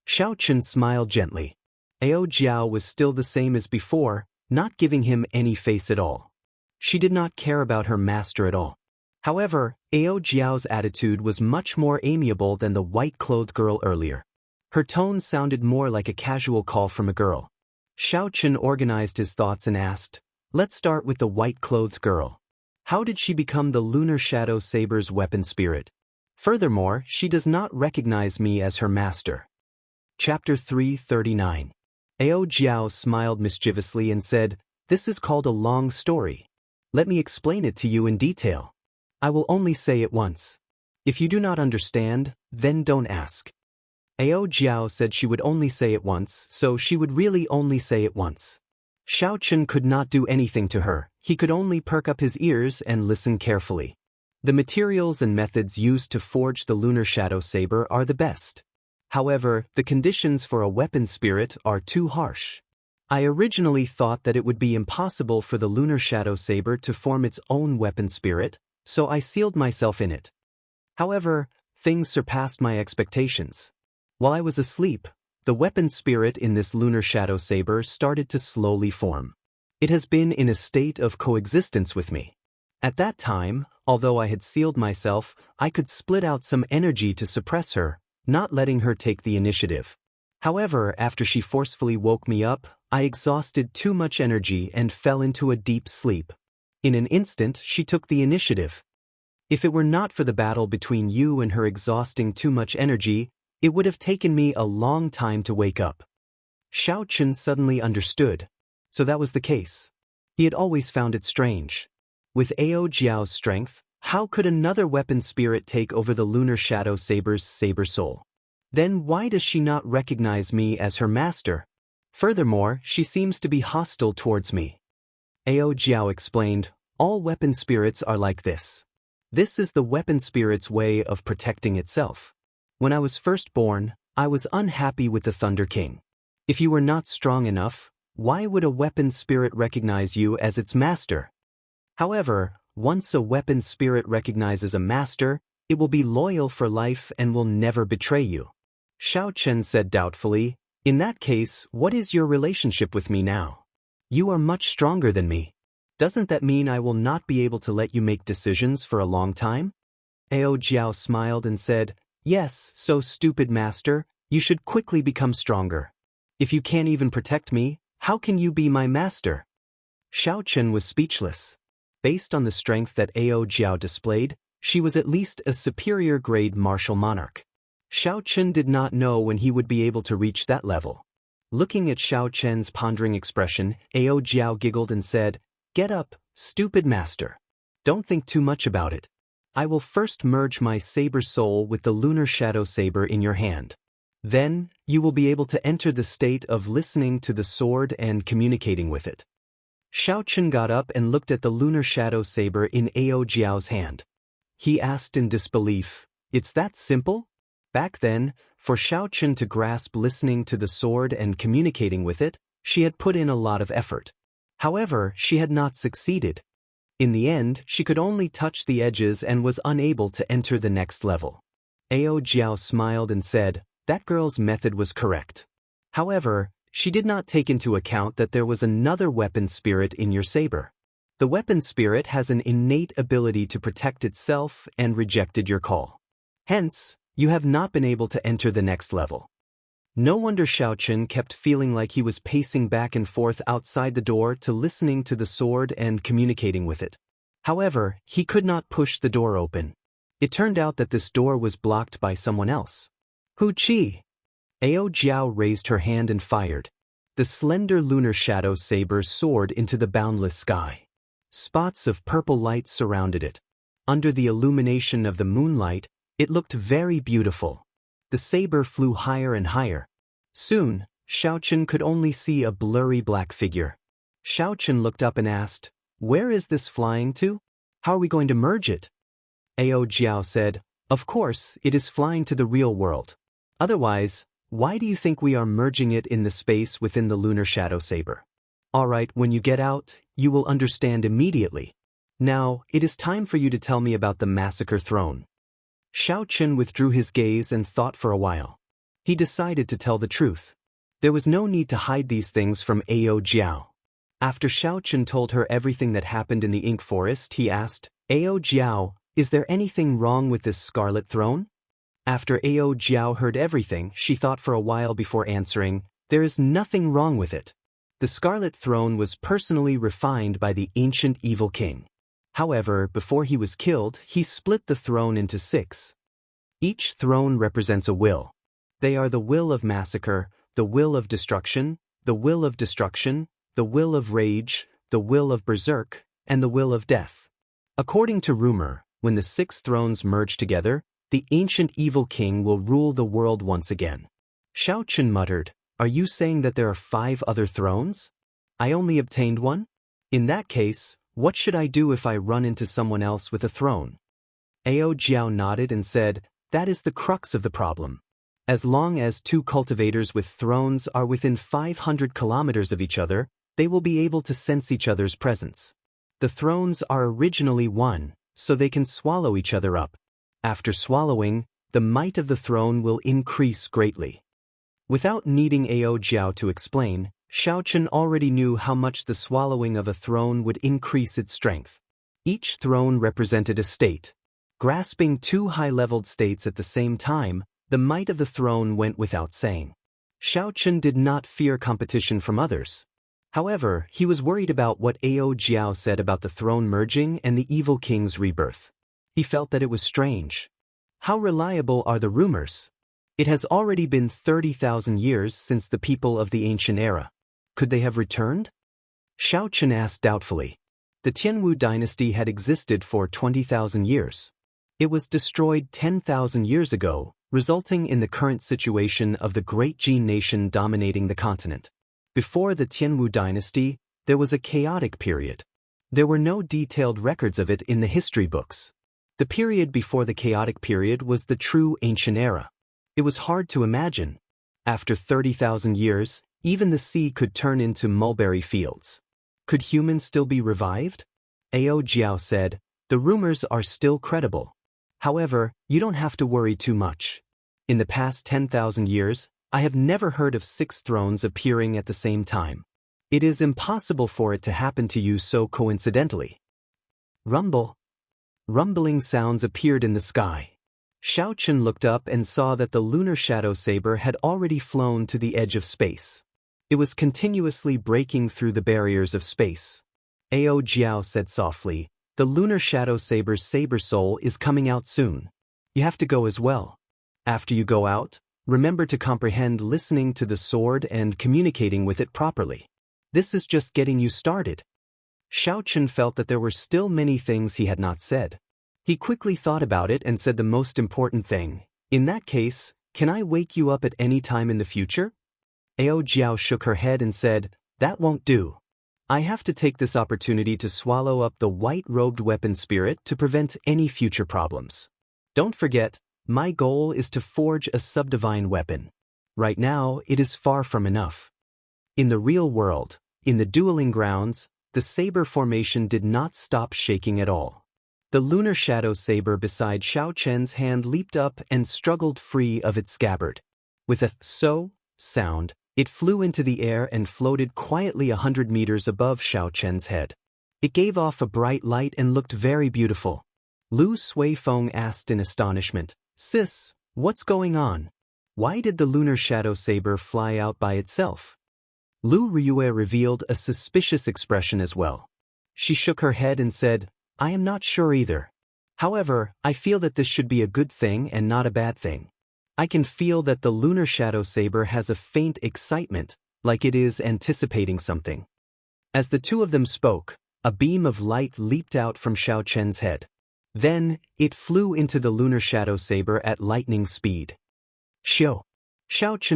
Xiaochen smiled gently. Ao Jiao was still the same as before, not giving him any face at all. She did not care about her master at all. However, Ao Jiao's attitude was much more amiable than the white-clothed girl earlier. Her tone sounded more like a casual call from a girl. Xiaochen organized his thoughts and asked, "Let's start with the white-clothed girl. How did she become the lunar shadow saber's weapon spirit? Furthermore, she does not recognize me as her master." Chapter 339. Ao Jiao smiled mischievously and said, "This is called a long story. Let me explain it to you in detail. I will only say it once. If you do not understand, then don't ask." Ao Jiao said she would only say it once, so she would really only say it once. Xiao Chen could not do anything to her, he could only perk up his ears and listen carefully. The materials and methods used to forge the lunar shadow saber are the best. However, the conditions for a weapon spirit are too harsh. I originally thought that it would be impossible for the lunar shadow saber to form its own weapon spirit, so I sealed myself in it. However, things surpassed my expectations. While I was asleep, the weapon spirit in this lunar shadow saber started to slowly form. It has been in a state of coexistence with me. At that time, although I had sealed myself, I could split out some energy to suppress her, not letting her take the initiative. However, after she forcefully woke me up, I exhausted too much energy and fell into a deep sleep. In an instant, she took the initiative. If it were not for the battle between you and her exhausting too much energy, it would have taken me a long time to wake up. Xiao Chen suddenly understood. So that was the case. He had always found it strange. With Ao Jiao's strength, how could another weapon spirit take over the lunar shadow saber's saber soul? Then why does she not recognize me as her master? Furthermore, she seems to be hostile towards me. Ao Jiao explained, all weapon spirits are like this. This is the weapon spirit's way of protecting itself. When I was first born, I was unhappy with the Thunder King. If you were not strong enough, why would a weapon spirit recognize you as its master? However, once a weapon spirit recognizes a master, it will be loyal for life and will never betray you. Xiao Chen said doubtfully, in that case, what is your relationship with me now? You are much stronger than me. Doesn't that mean I will not be able to let you make decisions for a long time? Ao Jiao smiled and said, yes, so stupid master, you should quickly become stronger. If you can't even protect me, how can you be my master? Xiao Chen was speechless. Based on the strength that Ao Jiao displayed, she was at least a superior grade martial monarch. Xiao Chen did not know when he would be able to reach that level. Looking at Xiao Chen's pondering expression, Ao Jiao giggled and said, get up, stupid master. Don't think too much about it. I will first merge my saber soul with the lunar shadow saber in your hand. Then, you will be able to enter the state of listening to the sword and communicating with it. Xiao Chen got up and looked at the lunar shadow saber in Ao Jiao's hand. He asked in disbelief, it's that simple? Back then, for Xiao Chen to grasp listening to the sword and communicating with it, she had put in a lot of effort. However, she had not succeeded. In the end, she could only touch the edges and was unable to enter the next level. Ao Jiao smiled and said, that girl's method was correct. However, she did not take into account that there was another weapon spirit in your saber. The weapon spirit has an innate ability to protect itself and rejected your call. Hence, you have not been able to enter the next level. No wonder Xiao Chen kept feeling like he was pacing back and forth outside the door to listening to the sword and communicating with it. However, he could not push the door open. It turned out that this door was blocked by someone else. Hu Qi! Ao Jiao raised her hand and fired. The slender lunar shadow saber soared into the boundless sky. Spots of purple light surrounded it. Under the illumination of the moonlight, it looked very beautiful. The saber flew higher and higher. Soon, Xiao Chen could only see a blurry black figure. Xiao Chen looked up and asked, where is this flying to? How are we going to merge it? Ao Jiao said, of course, it is flying to the real world. Otherwise, why do you think we are merging it in the space within the lunar shadow saber? Alright, when you get out, you will understand immediately. Now, it is time for you to tell me about the massacre throne. Xiao Chen withdrew his gaze and thought for a while. He decided to tell the truth. There was no need to hide these things from Ao Jiao. After Xiao Chen told her everything that happened in the ink forest, he asked, Ao Jiao, is there anything wrong with this scarlet throne? After Ao Jiao heard everything, she thought for a while before answering, there is nothing wrong with it. The scarlet throne was personally refined by the ancient evil king. However, before he was killed, he split the throne into 6. Each throne represents a will. They are the will of massacre, the will of destruction, the will of destruction, the will of rage, the will of berserk, and the will of death. According to rumor, when the 6 thrones merge together, the ancient evil king will rule the world once again. Xiao muttered, "Are you saying that there are 5 other thrones? I only obtained one? In that case, what should I do if I run into someone else with a throne?" Ao Jiao nodded and said, "That is the crux of the problem. As long as 2 cultivators with thrones are within 500 kilometers of each other, they will be able to sense each other's presence. The thrones are originally one, so they can swallow each other up. After swallowing, the might of the throne will increase greatly." Without needing Ao Jiao to explain, Xiao already knew how much the swallowing of a throne would increase its strength. Each throne represented a state. Grasping 2 high-leveled states at the same time, the might of the throne went without saying. Xiao did not fear competition from others. However, he was worried about what Ao Jiao said about the throne merging and the evil king's rebirth. He felt that it was strange. How reliable are the rumors? It has already been 30,000 years since the people of the ancient era. Could they have returned? Xiao asked doubtfully. The Tianwu dynasty had existed for 20,000 years. It was destroyed 10,000 years ago, resulting in the current situation of the Great Jin nation dominating the continent. Before the Tianwu dynasty, there was a chaotic period. There were no detailed records of it in the history books. The period before the chaotic period was the true ancient era. It was hard to imagine. After 30,000 years, even the sea could turn into mulberry fields. Could humans still be revived? Ao Jiao said, "The rumors are still credible. However, you don't have to worry too much. In the past 10,000 years, I have never heard of 6 thrones appearing at the same time. It is impossible for it to happen to you so coincidentally." Rumble. Rumbling sounds appeared in the sky. Xiao looked up and saw that the lunar shadow saber had already flown to the edge of space. It was continuously breaking through the barriers of space. Ao Jiao said softly, "The lunar shadow saber's saber soul is coming out soon. You have to go as well. After you go out, remember to comprehend listening to the sword and communicating with it properly. This is just getting you started." Xiao felt that there were still many things he had not said. He quickly thought about it and said the most important thing. "In that case, can I wake you up at any time in the future?" Ao Jiao shook her head and said, "That won't do. I have to take this opportunity to swallow up the white-robed weapon spirit to prevent any future problems. Don't forget, my goal is to forge a subdivine weapon. Right now, it is far from enough." In the real world, in the dueling grounds, the saber formation did not stop shaking at all. The lunar shadow saber beside Xiao hand leaped up and struggled free of its scabbard. With a "so" sound, it flew into the air and floated quietly 100 meters above Xiao head. It gave off a bright light and looked very beautiful. Lu Suifeng asked in astonishment, "Sis, what's going on? Why did the lunar shadow saber fly out by itself?" Lu Ryue revealed a suspicious expression as well. She shook her head and said, "I am not sure either. However, I feel that this should be a good thing and not a bad thing. I can feel that the lunar shadow saber has a faint excitement, like it is anticipating something." As the two of them spoke, a beam of light leaped out from Xiao head. Then, it flew into the lunar shadow saber at lightning speed. Xiao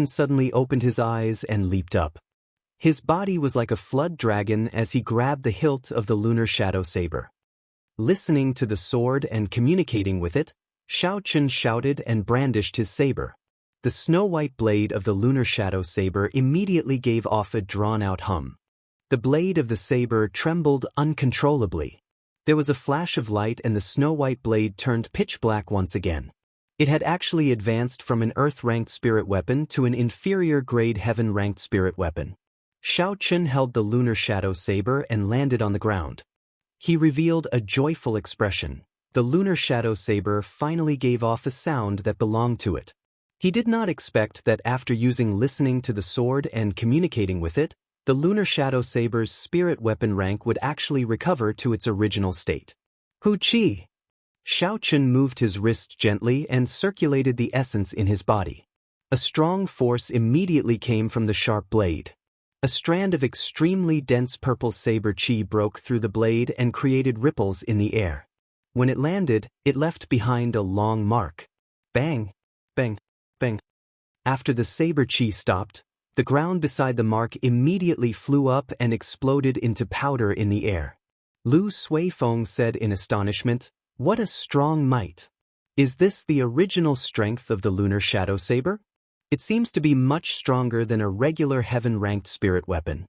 suddenly opened his eyes and leaped up. His body was like a flood dragon as he grabbed the hilt of the lunar shadow saber. Listening to the sword and communicating with it, Xiao shouted and brandished his saber. The snow-white blade of the lunar shadow saber immediately gave off a drawn-out hum. The blade of the saber trembled uncontrollably. There was a flash of light and the snow-white blade turned pitch black once again. It had actually advanced from an earth-ranked spirit weapon to an inferior-grade heaven-ranked spirit weapon. Xiao held the lunar shadow saber and landed on the ground. He revealed a joyful expression. The lunar shadow saber finally gave off a sound that belonged to it. He did not expect that after using listening to the sword and communicating with it, the lunar shadow saber's spirit weapon rank would actually recover to its original state. Hu Qi! Xiao moved his wrist gently and circulated the essence in his body. A strong force immediately came from the sharp blade. A strand of extremely dense purple saber qi broke through the blade and created ripples in the air. When it landed, it left behind a long mark. Bang! Bang! Bang! After the saber chi stopped, the ground beside the mark immediately flew up and exploded into powder in the air. Lu Suifeng said in astonishment, "What a strong might! Is this the original strength of the lunar shadow saber? It seems to be much stronger than a regular heaven-ranked spirit weapon."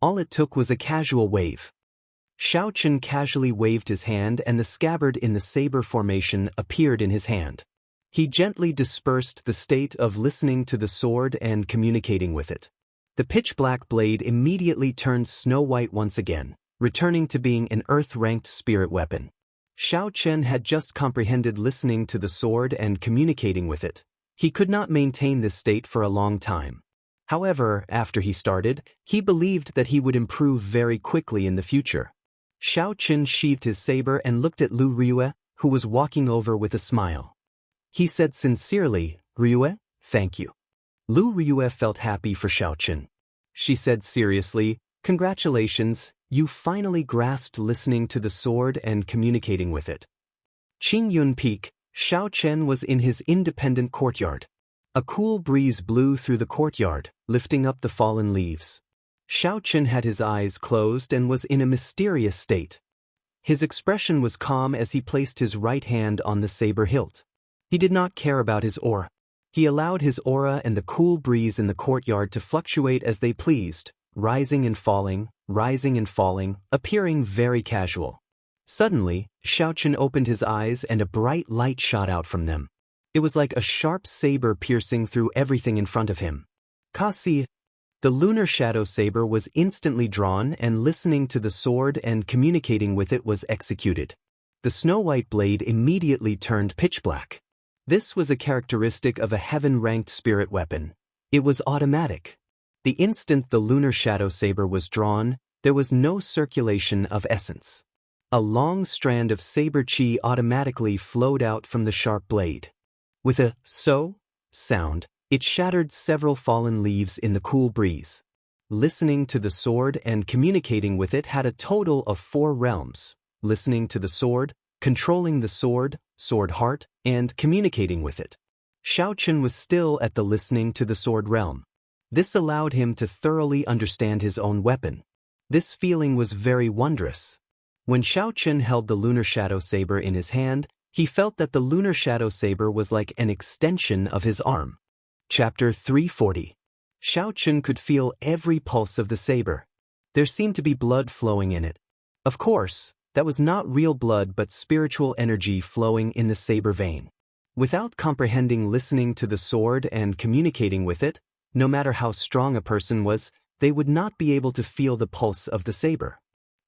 All it took was a casual wave. Xiaochen casually waved his hand and the scabbard in the saber formation appeared in his hand. He gently dispersed the state of listening to the sword and communicating with it. The pitch-black blade immediately turned snow-white once again, returning to being an earth-ranked spirit weapon. Xiaochen had just comprehended listening to the sword and communicating with it. He could not maintain this state for a long time. However, after he started, he believed that he would improve very quickly in the future. Xiaochen sheathed his saber and looked at Lu Ryue, who was walking over with a smile. He said sincerely, "Ryue, thank you." Lu Ryue felt happy for Xiaochen. She said seriously, "Congratulations, you finally grasped listening to the sword and communicating with it." Qingyun Peak, Xiaochen was in his independent courtyard. A cool breeze blew through the courtyard, lifting up the fallen leaves. Xiaochen had his eyes closed and was in a mysterious state. His expression was calm as he placed his right hand on the saber hilt. He did not care about his aura. He allowed his aura and the cool breeze in the courtyard to fluctuate as they pleased, rising and falling, appearing very casual. Suddenly, Xiaochen opened his eyes and a bright light shot out from them. It was like a sharp saber piercing through everything in front of him. Kasi. The lunar shadow saber was instantly drawn and listening to the sword and communicating with it was executed. The snow-white blade immediately turned pitch-black. This was a characteristic of a heaven-ranked spirit weapon. It was automatic. The instant the lunar shadow saber was drawn, there was no circulation of essence. A long strand of saber chi automatically flowed out from the sharp blade. With a "so" sound, it shattered several fallen leaves in the cool breeze. Listening to the sword and communicating with it had a total of 4 realms: listening to the sword, controlling the sword, sword heart, and communicating with it. Xiaochen was still at the listening to the sword realm. This allowed him to thoroughly understand his own weapon. This feeling was very wondrous. When Xiaochen held the lunar shadow saber in his hand, he felt that the lunar shadow saber was like an extension of his arm. Chapter 340. Xiaochen could feel every pulse of the saber. There seemed to be blood flowing in it. Of course, that was not real blood but spiritual energy flowing in the saber vein. Without comprehending listening to the sword and communicating with it, no matter how strong a person was, they would not be able to feel the pulse of the saber.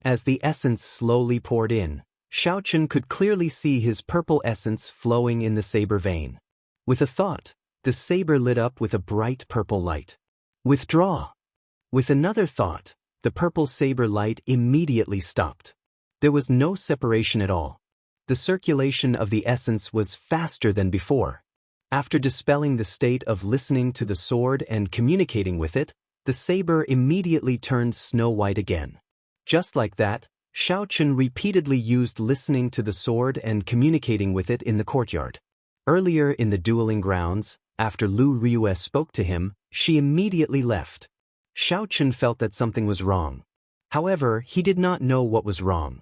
As the essence slowly poured in, Xiaochen could clearly see his purple essence flowing in the saber vein. With a thought, the saber lit up with a bright purple light. Withdraw! With another thought, the purple saber light immediately stopped. There was no separation at all. The circulation of the essence was faster than before. After dispelling the state of listening to the sword and communicating with it, the saber immediately turned snow-white again. Just like that, Xiaochen repeatedly used listening to the sword and communicating with it in the courtyard. Earlier in the dueling grounds, after Lu Ryue spoke to him, she immediately left. Xiaochen felt that something was wrong. However, he did not know what was wrong.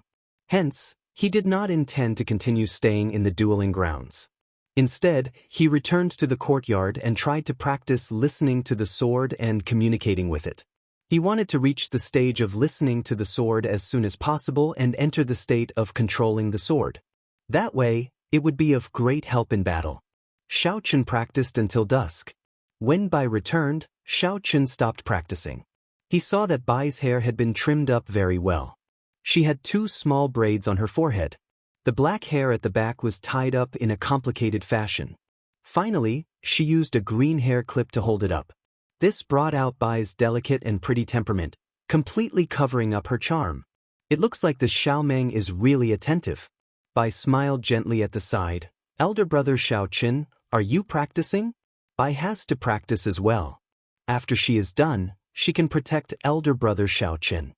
Hence, he did not intend to continue staying in the dueling grounds. Instead, he returned to the courtyard and tried to practice listening to the sword and communicating with it. He wanted to reach the stage of listening to the sword as soon as possible and enter the state of controlling the sword. That way, it would be of great help in battle. Xiaochen practiced until dusk. When Bai returned, Xiaochen stopped practicing. He saw that Bai's hair had been trimmed up very well. She had 2 small braids on her forehead. The black hair at the back was tied up in a complicated fashion. Finally, she used a green hair clip to hold it up. This brought out Bai's delicate and pretty temperament, completely covering up her charm. It looks like the Xiaomeng is really attentive. Bai smiled gently at the side. Elder brother Xiaochen, are you practicing? Bai has to practice as well. After she is done, she can protect elder brother Xiaochen.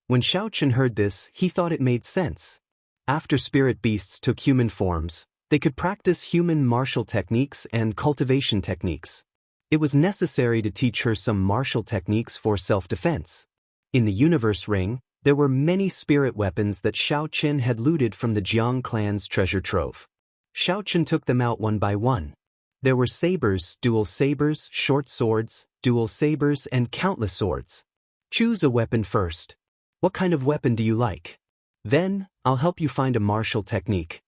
When Xiaochen heard this, he thought it made sense. After spirit beasts took human forms, they could practice human martial techniques and cultivation techniques. It was necessary to teach her some martial techniques for self-defense. In the Universe Ring, there were many spirit weapons that Xiaoqin had looted from the Jiang clan's treasure trove. Xiaoqin took them out one by one. There were sabers, dual sabers, short swords, dual sabers, and countless swords. Choose a weapon first. What kind of weapon do you like? Then, I'll help you find a martial technique.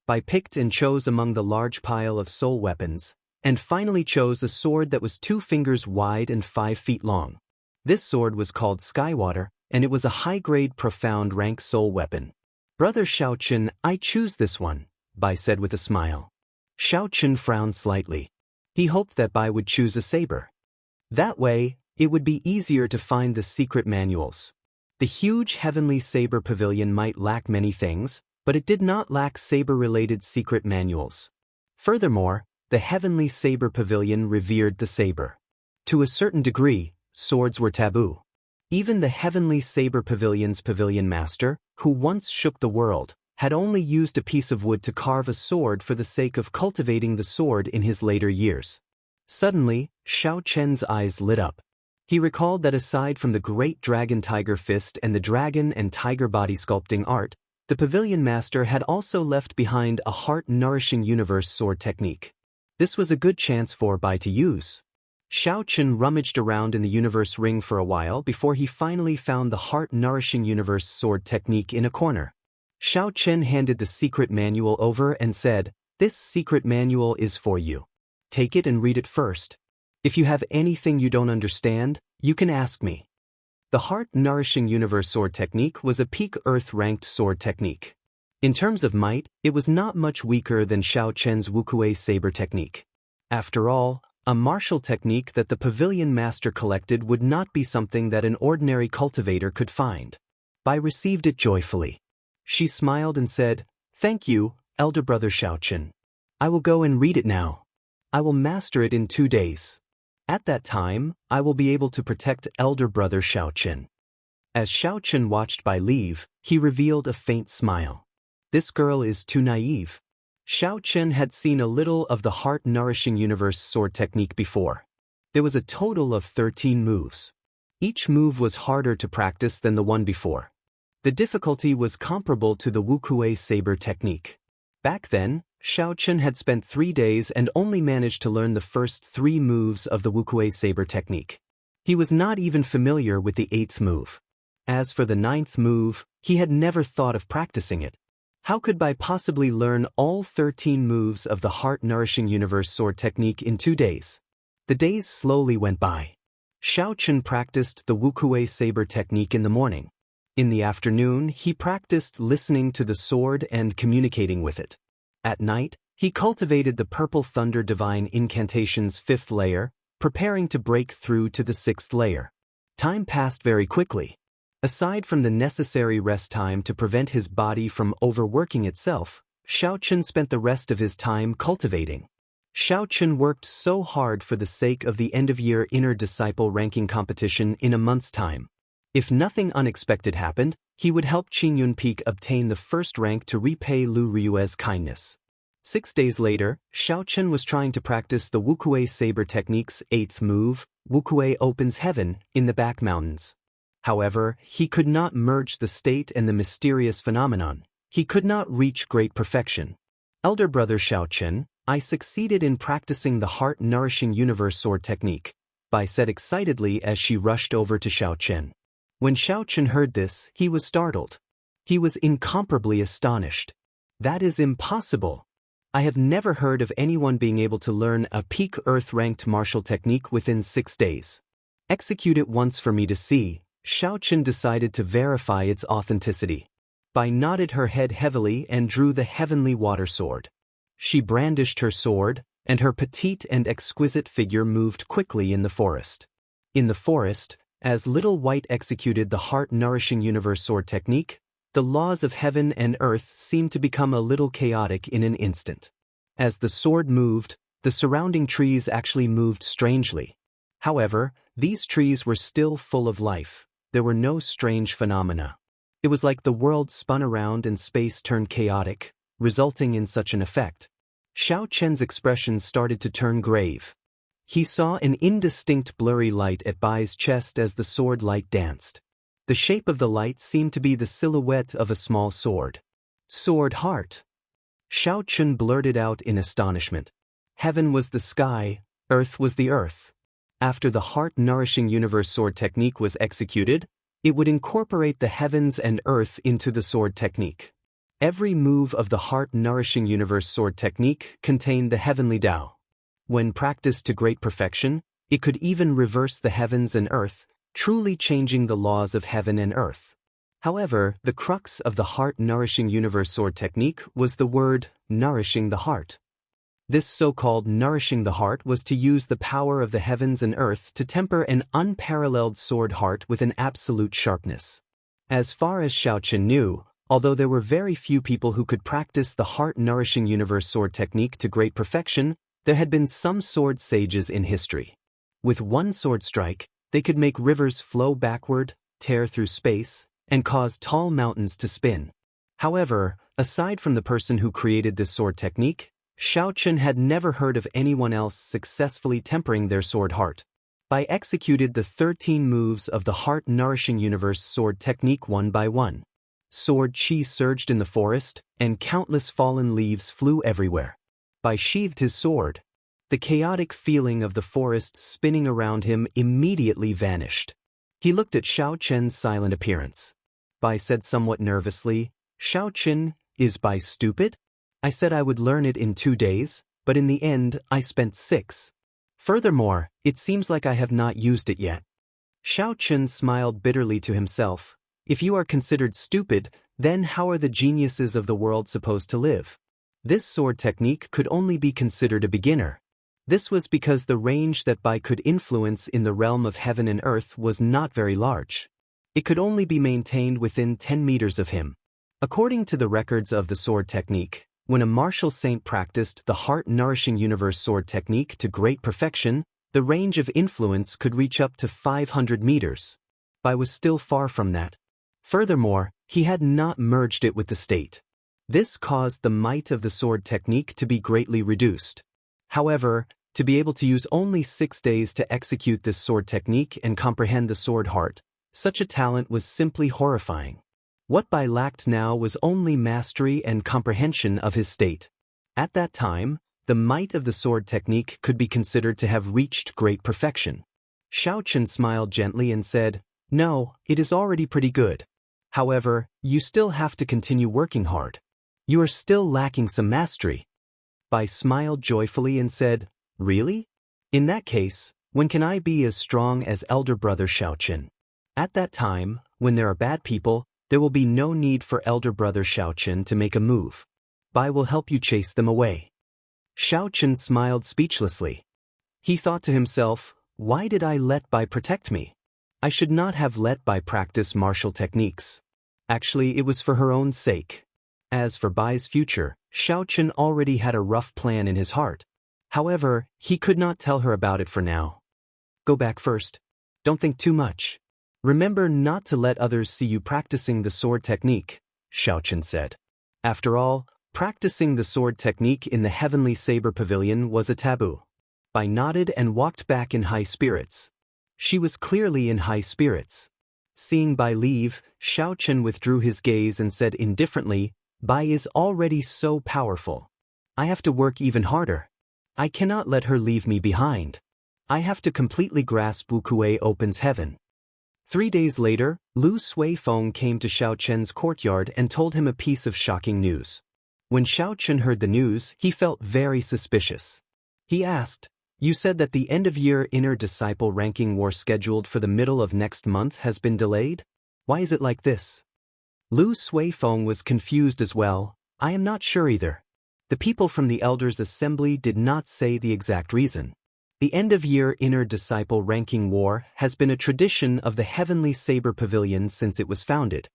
I picked and chose among the large pile of soul weapons, and finally chose a sword that was 2 fingers wide and 5 feet long. This sword was called Skywater, and it was a high-grade profound rank soul weapon. Brother Xiaoqin, I choose this one, Bai said with a smile. Xiaoqin frowned slightly. He hoped that Bai would choose a saber. That way, it would be easier to find the secret manuals. The huge heavenly saber pavilion might lack many things, but it did not lack saber-related secret manuals. Furthermore, the heavenly saber pavilion revered the saber. To a certain degree, swords were taboo. Even the heavenly saber pavilion's pavilion master, who once shook the world, had only used a piece of wood to carve a sword for the sake of cultivating the sword in his later years. Suddenly, Xiaoqian's eyes lit up. He recalled that aside from the great dragon tiger fist and the dragon and tiger body sculpting art, the pavilion master had also left behind a heart-nourishing universe sword technique. This was a good chance for Bai to use. Xiaoqin rummaged around in the universe ring for a while before he finally found the heart-nourishing universe sword technique in a corner. Xiaoqin handed the secret manual over and said, "This secret manual is for you. Take it and read it first. If you have anything you don't understand, you can ask me." The heart-nourishing universe sword technique was a peak earth-ranked sword technique. In terms of might, it was not much weaker than Xiaoqian's Wuxia saber technique. After all, a martial technique that the pavilion master collected would not be something that an ordinary cultivator could find. Bai received it joyfully. She smiled and said, "Thank you, elder brother Xiaoqin. I will go and read it now. I will master it in 2 days. At that time, I will be able to protect elder brother Xiaoqin." As Xiaoqin watched Bai leave, he revealed a faint smile. This girl is too naive. Xiaoqin had seen a little of the heart-nourishing universe sword technique before. There was a total of 13 moves. Each move was harder to practice than the one before. The difficulty was comparable to the Wuxia saber technique. Back then, Xiaoqin had spent 3 days and only managed to learn the first 3 moves of the Wuxia saber technique. He was not even familiar with the 8th move. As for the 9th move, he had never thought of practicing it. How could Bai possibly learn all 13 moves of the heart-nourishing universe sword technique in 2 days? The days slowly went by. Xiaoqin practiced the Wuxia saber technique in the morning. In the afternoon, he practiced listening to the sword and communicating with it. At night, he cultivated the Purple Thunder Divine Incantation's 5th layer, preparing to break through to the 6th layer. Time passed very quickly. Aside from the necessary rest time to prevent his body from overworking itself, Xiaoqin spent the rest of his time cultivating. Xiaoqin worked so hard for the sake of the end-of-year inner disciple ranking competition in a month's time. If nothing unexpected happened, he would help Qin Yunpeak obtain the first rank to repay Lu Ryue's kindness. 6 days later, Xiaoqin was trying to practice the Wuxia saber technique's 8th move, Wuxia Opens Heaven, in the back mountains. However, he could not merge the state and the mysterious phenomenon. He could not reach great perfection. Elder brother Xiaoqin, I succeeded in practicing the heart-nourishing universe sword technique, Bai said excitedly as she rushed over to Xiaoqin. When Xiaoqin heard this, he was startled. He was incomparably astonished. That is impossible. I have never heard of anyone being able to learn a peak earth-ranked martial technique within 6 days. Execute it once for me to see. Xiaoqin decided to verify its authenticity. Bai nodded her head heavily and drew the heavenly water sword. She brandished her sword, and her petite and exquisite figure moved quickly in the forest. In the forest, as Little White executed the heart-nourishing universe sword technique, the laws of heaven and earth seemed to become a little chaotic in an instant. As the sword moved, the surrounding trees actually moved strangely. However, these trees were still full of life. There were no strange phenomena. It was like the world spun around and space turned chaotic, resulting in such an effect. Xiaoqian's expression started to turn grave. He saw an indistinct blurry light at Bai's chest as the sword light danced. The shape of the light seemed to be the silhouette of a small sword. Sword heart. Xiaochun blurted out in astonishment. Heaven was the sky, earth was the earth. After the heart-nourishing universe sword technique was executed, it would incorporate the heavens and earth into the sword technique. Every move of the heart-nourishing universe sword technique contained the heavenly Tao. When practiced to great perfection, it could even reverse the heavens and earth, truly changing the laws of heaven and earth. However, the crux of the heart-nourishing universe sword technique was the word, nourishing the heart. This so-called nourishing the heart was to use the power of the heavens and earth to temper an unparalleled sword heart with an absolute sharpness. As far as Xiaochun knew, although there were very few people who could practice the heart-nourishing universe sword technique to great perfection, there had been some sword sages in history. With one sword strike, they could make rivers flow backward, tear through space, and cause tall mountains to spin. However, aside from the person who created this sword technique, Xiaochun had never heard of anyone else successfully tempering their sword heart. Bai executed the 13 moves of the heart-nourishing universe sword technique one by one. Sword chi surged in the forest, and countless fallen leaves flew everywhere. Bai sheathed his sword. The chaotic feeling of the forest spinning around him immediately vanished. He looked at Xiaochun's silent appearance. Bai said somewhat nervously, "Xiaochun, is Bai stupid? I said I would learn it in 2 days, but in the end I spent 6. Furthermore, it seems like I have not used it yet." Xiaochun smiled bitterly to himself. If you are considered stupid, then how are the geniuses of the world supposed to live? This sword technique could only be considered a beginner. This was because the range that Bai could influence in the realm of heaven and earth was not very large. It could only be maintained within 10 meters of him. According to the records of the sword technique, when a martial saint practiced the heart-nourishing universe sword technique to great perfection, the range of influence could reach up to 500 meters. Bai was still far from that. Furthermore, he had not merged it with the state. This caused the might of the sword technique to be greatly reduced. However, to be able to use only 6 days to execute this sword technique and comprehend the sword heart, such a talent was simply horrifying. What Bai lacked now was only mastery and comprehension of his state. At that time, the might of the sword technique could be considered to have reached great perfection. Xiaochun smiled gently and said, "No, it is already pretty good. However, you still have to continue working hard. You are still lacking some mastery." Bai smiled joyfully and said, "Really? In that case, when can I be as strong as elder brother Xiaochun?" At that time, when there are bad people, there will be no need for elder brother Xiaochun to make a move. Bai will help you chase them away. Xiaochun smiled speechlessly. He thought to himself, why did I let Bai protect me? I should not have let Bai practice martial techniques. Actually, it was for her own sake. As for Bai's future, Xiaochun already had a rough plan in his heart. However, he could not tell her about it for now. Go back first. Don't think too much. Remember not to let others see you practicing the sword technique, Xiaochun said. After all, practicing the sword technique in the heavenly saber pavilion was a taboo. Bai nodded and walked back in high spirits. She was clearly in high spirits. Seeing Bai leave, Xiaochun withdrew his gaze and said indifferently, "Bai is already so powerful. I have to work even harder. I cannot let her leave me behind. I have to completely grasp Wuxia opens heaven." 3 days later, Lu Suifeng came to Xiaochun's courtyard and told him a piece of shocking news. When Xiaochun heard the news, he felt very suspicious. He asked, "You said that the end-of-year inner disciple ranking war scheduled for the middle of next month has been delayed? Why is it like this?" Lu Suifeng was confused as well. "I am not sure either. The people from the Elders' Assembly did not say the exact reason. The end-of-year inner disciple ranking war has been a tradition of the Heavenly Saber Pavilion since it was founded.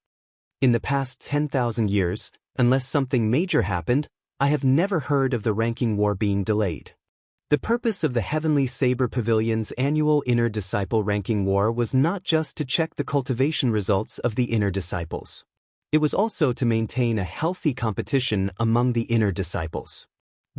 In the past 10,000 years, unless something major happened, I have never heard of the ranking war being delayed. The purpose of the Heavenly Saber Pavilion's annual inner disciple ranking war was not just to check the cultivation results of the inner disciples. It was also to maintain a healthy competition among the inner disciples.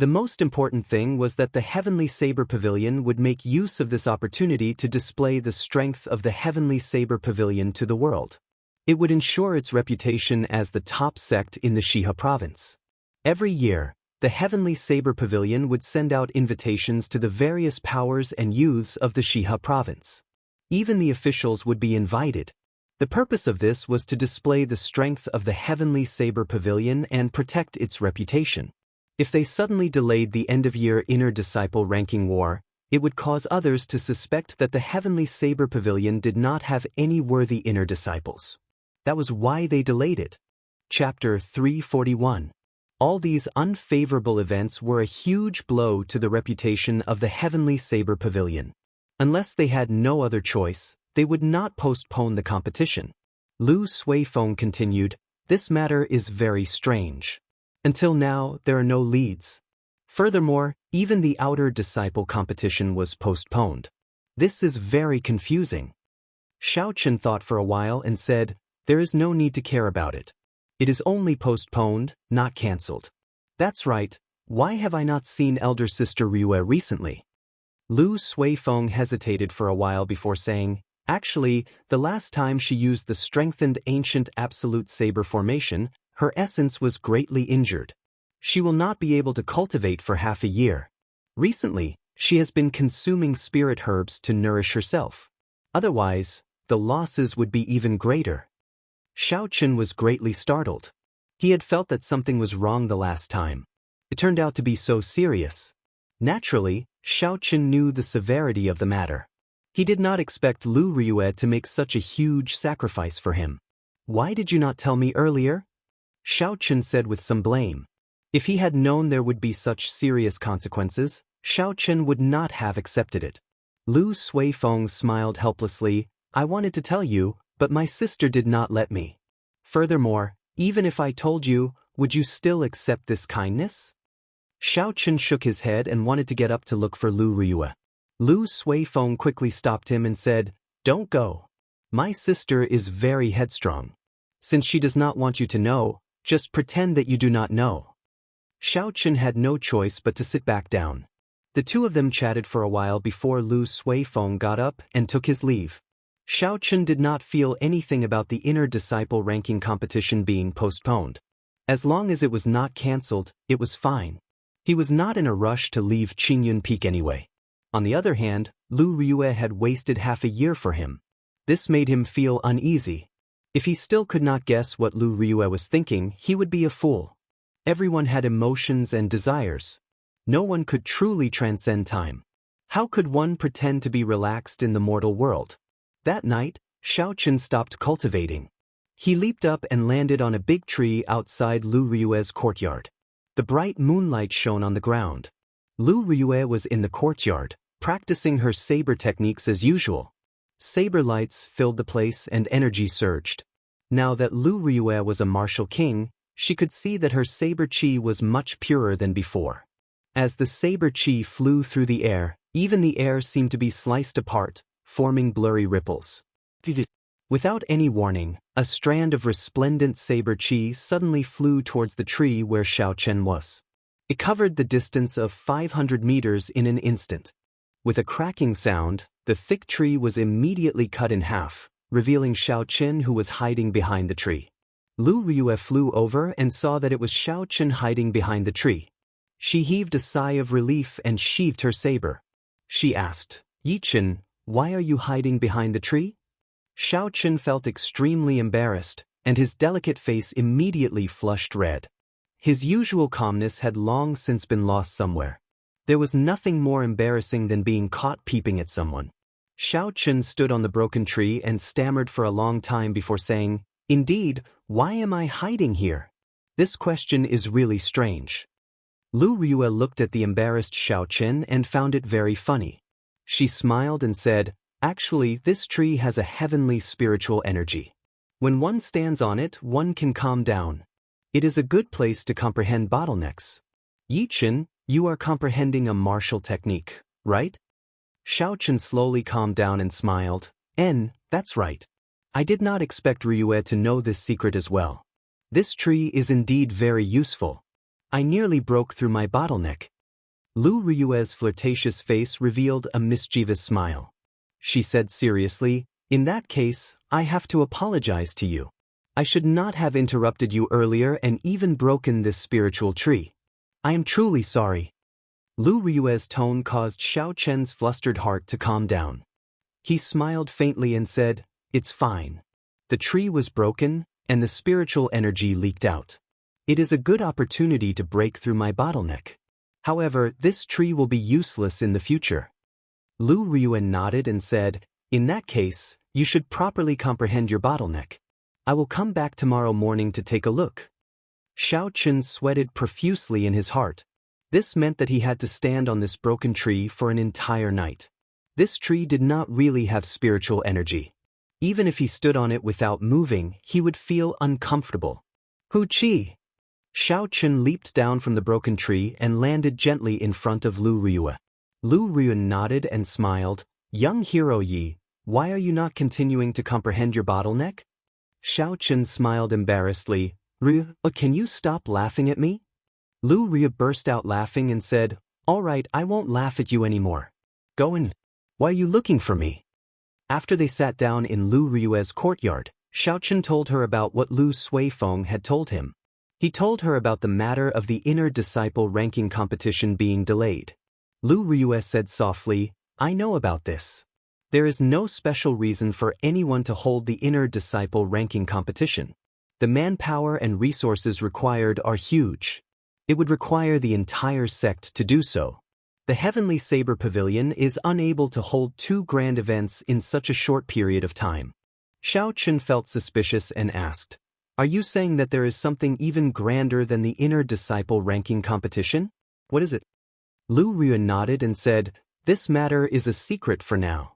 The most important thing was that the Heavenly Saber Pavilion would make use of this opportunity to display the strength of the Heavenly Saber Pavilion to the world. It would ensure its reputation as the top sect in the Xia province. Every year, the Heavenly Saber Pavilion would send out invitations to the various powers and youths of the Xia province. Even the officials would be invited. The purpose of this was to display the strength of the Heavenly Saber Pavilion and protect its reputation. If they suddenly delayed the end-of-year inner disciple ranking war, it would cause others to suspect that the Heavenly Saber Pavilion did not have any worthy inner disciples. That was why they delayed it. Chapter 341. All these unfavorable events were a huge blow to the reputation of the Heavenly Saber Pavilion. Unless they had no other choice, they would not postpone the competition. Lu Suifeng continued, "This matter is very strange. Until now, there are no leads. Furthermore, even the outer disciple competition was postponed. This is very confusing." Xiaochen thought for a while and said, "There is no need to care about it. It is only postponed, not cancelled." "That's right. Why have I not seen elder sister Ryue recently?" Lu Suifeng hesitated for a while before saying, "Actually, the last time she used the strengthened ancient absolute saber formation, her essence was greatly injured. She will not be able to cultivate for half a year. Recently, she has been consuming spirit herbs to nourish herself. Otherwise, the losses would be even greater." Xiaochen was greatly startled. He had felt that something was wrong the last time. It turned out to be so serious. Naturally, Xiaochen knew the severity of the matter. He did not expect Lu Ryue to make such a huge sacrifice for him. "Why did you not tell me earlier?" Xiaochen said with some blame. If he had known there would be such serious consequences, Xiaochen would not have accepted it. Lu Suifeng smiled helplessly. "I wanted to tell you, but my sister did not let me. Furthermore, even if I told you, would you still accept this kindness?" Xiaochen shook his head and wanted to get up to look for Lu Ryue. Lu Suifeng quickly stopped him and said, "Don't go. My sister is very headstrong. Since she does not want you to know, just pretend that you do not know." Xiaochen had no choice but to sit back down. The two of them chatted for a while before Lu Suifeng got up and took his leave. Xiaochen did not feel anything about the inner disciple ranking competition being postponed. As long as it was not cancelled, it was fine. He was not in a rush to leave Qingyun Peak anyway. On the other hand, Lu Ryue had wasted half a year for him. This made him feel uneasy. If he still could not guess what Lu Ryue was thinking, he would be a fool. Everyone had emotions and desires. No one could truly transcend time. How could one pretend to be relaxed in the mortal world? That night, Xiaochen stopped cultivating. He leaped up and landed on a big tree outside Lu Ryue's courtyard. The bright moonlight shone on the ground. Lu Ryue was in the courtyard, practicing her saber techniques as usual. Saber lights filled the place and energy surged. Now that Lu Ryue was a martial king, she could see that her saber chi was much purer than before. As the saber chi flew through the air, even the air seemed to be sliced apart, forming blurry ripples. Without any warning, a strand of resplendent saber chi suddenly flew towards the tree where Xiaochen was. It covered the distance of 500 meters in an instant. With a cracking sound, the thick tree was immediately cut in half, revealing Xiaochen who was hiding behind the tree. Lu Ryue flew over and saw that it was Xiaochen hiding behind the tree. She heaved a sigh of relief and sheathed her saber. She asked, "Yichen, why are you hiding behind the tree?" Xiaochen felt extremely embarrassed, and his delicate face immediately flushed red. His usual calmness had long since been lost somewhere. There was nothing more embarrassing than being caught peeping at someone. Xiaochen stood on the broken tree and stammered for a long time before saying, "Indeed, why am I hiding here? This question is really strange." Lu Ryue looked at the embarrassed Xiaochen and found it very funny. She smiled and said, "Actually, this tree has a heavenly spiritual energy. When one stands on it, one can calm down. It is a good place to comprehend bottlenecks. Yichen, you are comprehending a martial technique, right?" Xiaochen slowly calmed down and smiled. That's right. I did not expect Ryue to know this secret as well. This tree is indeed very useful. I nearly broke through my bottleneck. Lu Ryue's flirtatious face revealed a mischievous smile. She said seriously, in that case, I have to apologize to you. I should not have interrupted you earlier and even broken this spiritual tree. I am truly sorry. Lu Ryue's tone caused Xiao Chen's flustered heart to calm down. He smiled faintly and said, It's fine. The tree was broken, and the spiritual energy leaked out. It is a good opportunity to break through my bottleneck. However, this tree will be useless in the future. Lu Ryue nodded and said, In that case, you should properly comprehend your bottleneck. I will come back tomorrow morning to take a look. Xiao Chen sweated profusely in his heart. This meant that he had to stand on this broken tree for an entire night. This tree did not really have spiritual energy. Even if he stood on it without moving, he would feel uncomfortable. Hu Qi! Xiao Chen leaped down from the broken tree and landed gently in front of Lu Ryue. Lu Ryue nodded and smiled. Young hero Yi, why are you not continuing to comprehend your bottleneck? Xiao Chen smiled embarrassedly. Ryue, can you stop laughing at me? Lu Ryue burst out laughing and said, All right, I won't laugh at you anymore. Go in. Why are you looking for me? After they sat down in Lu Ryue's courtyard, Xiao Chen told her about what Lu Suifeng had told him. He told her about the matter of the inner disciple ranking competition being delayed. Lu Ryue said softly, I know about this. There is no special reason for anyone to hold the inner disciple ranking competition. The manpower and resources required are huge. It would require the entire sect to do so. The Heavenly Saber Pavilion is unable to hold 2 grand events in such a short period of time. Xiao Chen felt suspicious and asked, Are you saying that there is something even grander than the inner disciple ranking competition? What is it? Lu Ryue nodded and said, This matter is a secret for now.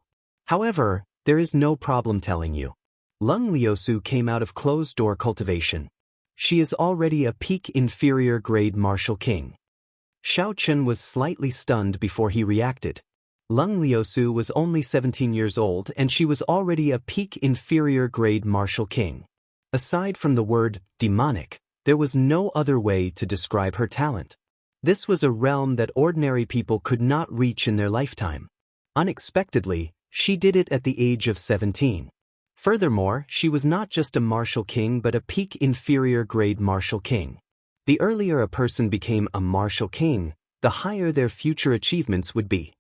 However, there is no problem telling you. Lung Liusu came out of closed-door cultivation. She is already a peak inferior grade martial king. Xiao Chen was slightly stunned before he reacted. Lung Liusu was only 17 years old and she was already a peak inferior grade martial king. Aside from the word demonic, there was no other way to describe her talent. This was a realm that ordinary people could not reach in their lifetime. Unexpectedly, she did it at the age of 17. Furthermore, she was not just a martial king but a peak inferior grade martial king. The earlier a person became a martial king, the higher their future achievements would be.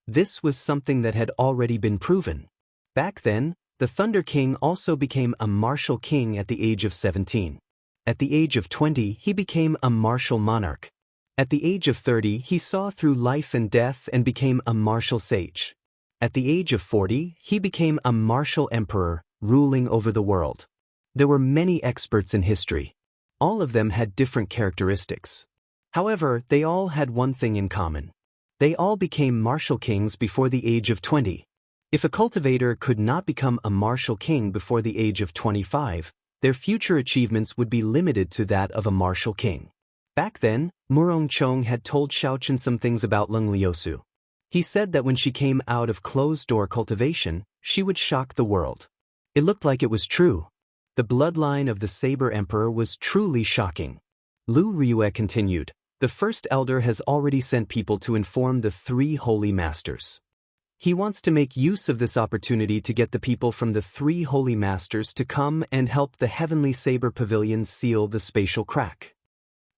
This was something that had already been proven. Back then, the Thunder King also became a martial king at the age of 17. At the age of 20, he became a martial monarch. At the age of 30, he saw through life and death and became a martial sage. At the age of 40, he became a martial emperor, ruling over the world. There were many experts in history. All of them had different characteristics. However, they all had one thing in common. They all became martial kings before the age of 20. If a cultivator could not become a martial king before the age of 25, their future achievements would be limited to that of a martial king. Back then, Murong Chong had told Xiao Chen some things about Lung Liusu. He said that when she came out of closed-door cultivation, she would shock the world. It looked like it was true. The bloodline of the Saber Emperor was truly shocking. Lu Ryue continued, The First Elder has already sent people to inform the 3 Holy Masters. He wants to make use of this opportunity to get the people from the 3 Holy Masters to come and help the Heavenly Saber Pavilion seal the spatial crack.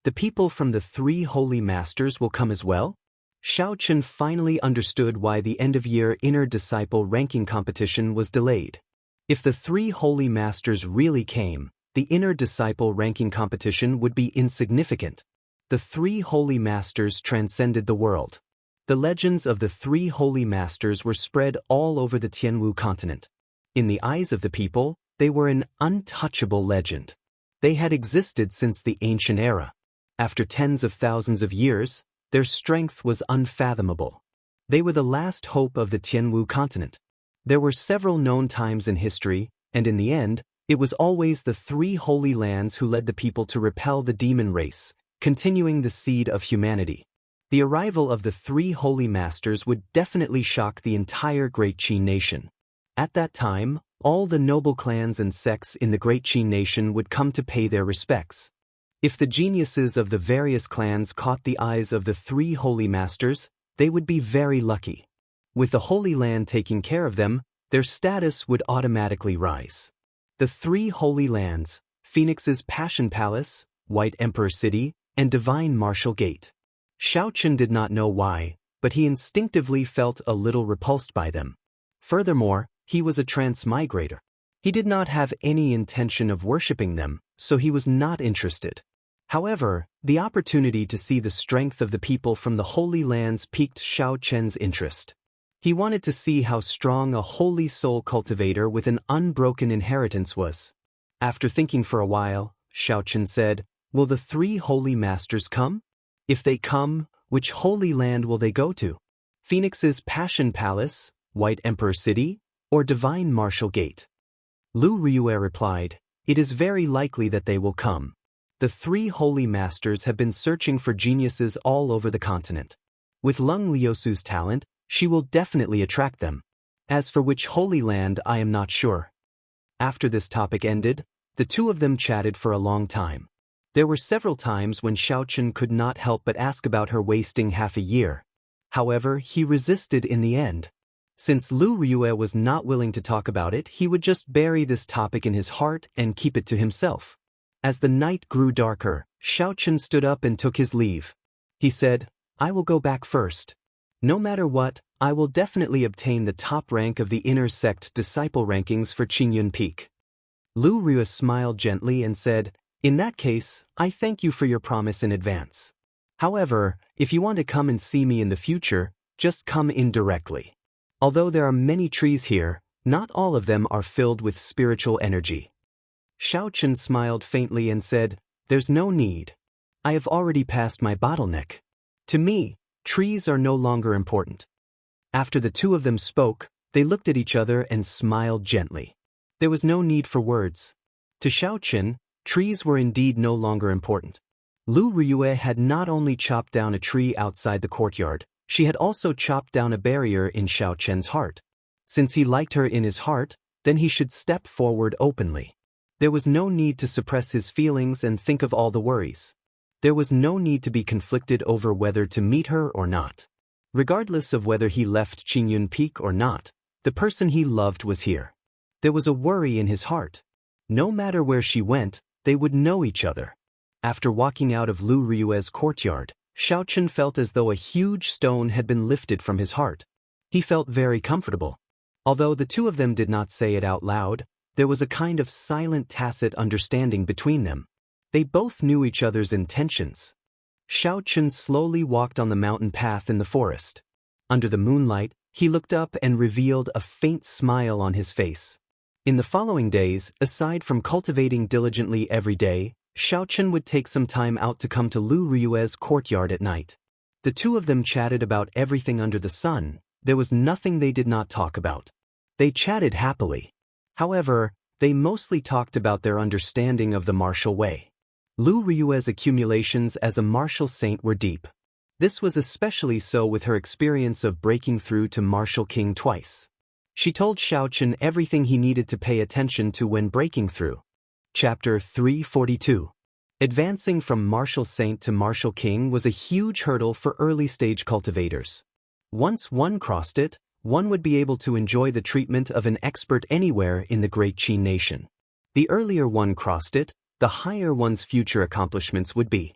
The people from the 3 Holy Masters will come as well? Xiao Chen finally understood why the end-of-year inner disciple ranking competition was delayed. If the 3 Holy Masters really came, the inner disciple ranking competition would be insignificant. The 3 Holy Masters transcended the world. The legends of the 3 Holy Masters were spread all over the Tianwu continent. In the eyes of the people, they were an untouchable legend. They had existed since the ancient era. After tens of thousands of years, their strength was unfathomable. They were the last hope of the Tianwu continent. There were several known times in history, and in the end, it was always the 3 Holy Lands who led the people to repel the demon race, continuing the seed of humanity. The arrival of the 3 Holy Masters would definitely shock the entire Great Qi nation. At that time, all the noble clans and sects in the Great Qi nation would come to pay their respects. If the geniuses of the various clans caught the eyes of the three holy masters, they would be very lucky. With the Holy Land taking care of them, their status would automatically rise. The three holy lands, Phoenix's Passion Palace, White Emperor City, and Divine Martial Gate. Xiaochen did not know why, but he instinctively felt a little repulsed by them. Furthermore, he was a transmigrator. He did not have any intention of worshipping them, so he was not interested. However, the opportunity to see the strength of the people from the Holy Lands piqued Xiaochen's interest. He wanted to see how strong a holy soul cultivator with an unbroken inheritance was. After thinking for a while, Xiaochen said, "Will the three holy masters come? If they come, which holy land will they go to? Phoenix's Passion Palace, White Emperor City, or Divine Martial Gate?" Lu Ryue replied, "It is very likely that they will come. The three holy masters have been searching for geniuses all over the continent. With Lung Liusu's talent, she will definitely attract them. As for which holy land, I am not sure." After this topic ended, the two of them chatted for a long time. There were several times when Xiaochen could not help but ask about her wasting half a year. However, he resisted in the end. Since Lu Ryue was not willing to talk about it, he would just bury this topic in his heart and keep it to himself. As the night grew darker, Xiaochen stood up and took his leave. He said, "I will go back first. No matter what, I will definitely obtain the top rank of the inner sect disciple rankings for Qingyun Peak." Lu Ryue smiled gently and said, "In that case, I thank you for your promise in advance. However, if you want to come and see me in the future, just come in directly. Although there are many trees here, not all of them are filled with spiritual energy." Xiaochen smiled faintly and said, "There's no need. I have already passed my bottleneck. To me, trees are no longer important." After the two of them spoke, they looked at each other and smiled gently. There was no need for words. To Xiaochen, trees were indeed no longer important. Lu Ryue had not only chopped down a tree outside the courtyard, she had also chopped down a barrier in Xiaochen's heart. Since he liked her in his heart, then he should step forward openly. There was no need to suppress his feelings and think of all the worries. There was no need to be conflicted over whether to meet her or not. Regardless of whether he left Qingyun Peak or not, the person he loved was here. There was a worry in his heart. No matter where she went, they would know each other. After walking out of Lu Ryue's courtyard, Xiaochen felt as though a huge stone had been lifted from his heart. He felt very comfortable. Although the two of them did not say it out loud, there was a kind of silent tacit understanding between them. They both knew each other's intentions. Xiaochen slowly walked on the mountain path in the forest. Under the moonlight, he looked up and revealed a faint smile on his face. In the following days, aside from cultivating diligently every day, Xiaochen would take some time out to come to Lu Ryue's courtyard at night. The two of them chatted about everything under the sun. There was nothing they did not talk about. They chatted happily. However, they mostly talked about their understanding of the martial way. Lu Ryue's accumulations as a martial saint were deep. This was especially so with her experience of breaking through to Martial King twice. She told Xiaochen everything he needed to pay attention to when breaking through. Chapter 342. Advancing from Martial Saint to Martial King was a huge hurdle for early-stage cultivators. Once one crossed it, one would be able to enjoy the treatment of an expert anywhere in the Great Qin nation. The earlier one crossed it, the higher one's future accomplishments would be.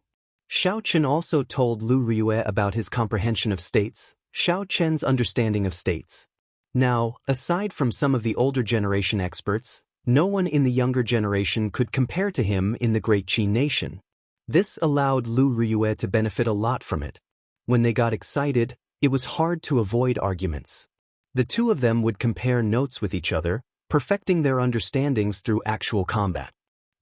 Xiaochen also told Lu Ryue about his comprehension of states, Xiaochen's understanding of states. Now, aside from some of the older generation experts, no one in the younger generation could compare to him in the Great Qin nation. This allowed Lu Ryue to benefit a lot from it. When they got excited, it was hard to avoid arguments. The two of them would compare notes with each other, perfecting their understandings through actual combat.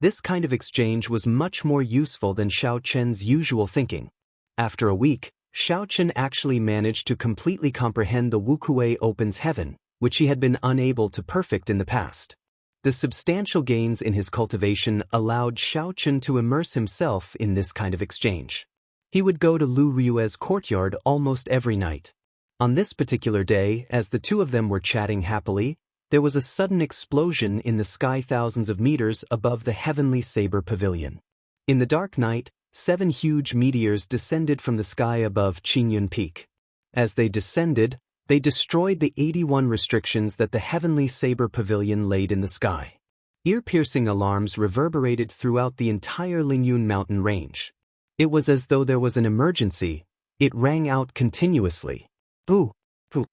This kind of exchange was much more useful than Xiaochen's usual thinking. After a week, Xiaochen actually managed to completely comprehend the Wukuei opens heaven, which he had been unable to perfect in the past. The substantial gains in his cultivation allowed Xiaochen to immerse himself in this kind of exchange. He would go to Lu Ryue's courtyard almost every night. On this particular day, as the two of them were chatting happily, there was a sudden explosion in the sky thousands of meters above the heavenly saber pavilion. In the dark night, 7 huge meteors descended from the sky above Qingyun Peak. As they descended, they destroyed the 81 restrictions that the heavenly saber pavilion laid in the sky. Ear-piercing alarms reverberated throughout the entire Lingyun mountain range. It was as though there was an emergency. It rang out continuously. Boo! Boo!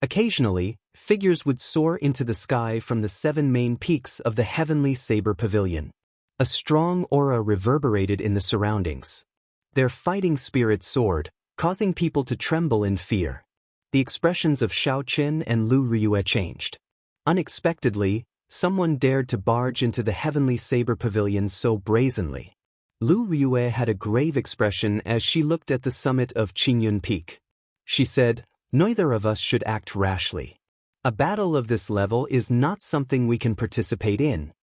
Occasionally, figures would soar into the sky from the 7 main peaks of the heavenly saber pavilion. A strong aura reverberated in the surroundings. Their fighting spirit soared, causing people to tremble in fear. The expressions of Xiaoqin and Lu Ryue changed. Unexpectedly, someone dared to barge into the heavenly saber pavilion so brazenly. Lu Ryue had a grave expression as she looked at the summit of Qingyun Peak. She said, "Neither of us should act rashly. A battle of this level is not something we can participate in."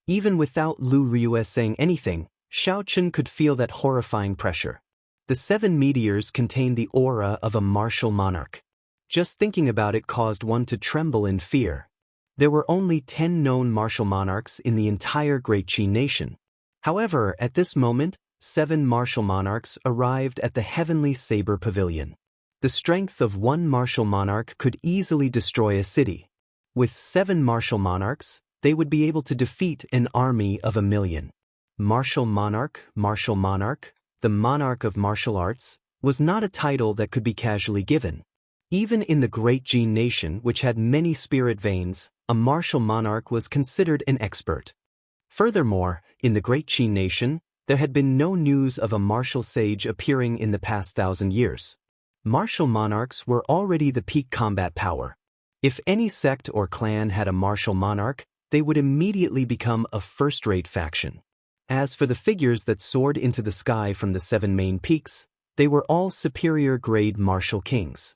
Even without Lu Ryue saying anything, Xiaoqin could feel that horrifying pressure. The 7 meteors contained the aura of a martial monarch. Just thinking about it caused one to tremble in fear. There were only 10 known martial monarchs in the entire Great Qi nation. However, at this moment, 7 martial monarchs arrived at the heavenly saber pavilion. The strength of one martial monarch could easily destroy a city. With 7 martial monarchs, they would be able to defeat an army of 1,000,000. Martial monarch, the monarch of martial arts, was not a title that could be casually given. Even in the Great Qi nation, which had many spirit veins, a martial monarch was considered an expert. Furthermore, in the Great Qi nation, there had been no news of a martial sage appearing in the past 1,000 years. Martial monarchs were already the peak combat power. If any sect or clan had a martial monarch, they would immediately become a first-rate faction. As for the figures that soared into the sky from the 7 main peaks, they were all superior-grade martial kings.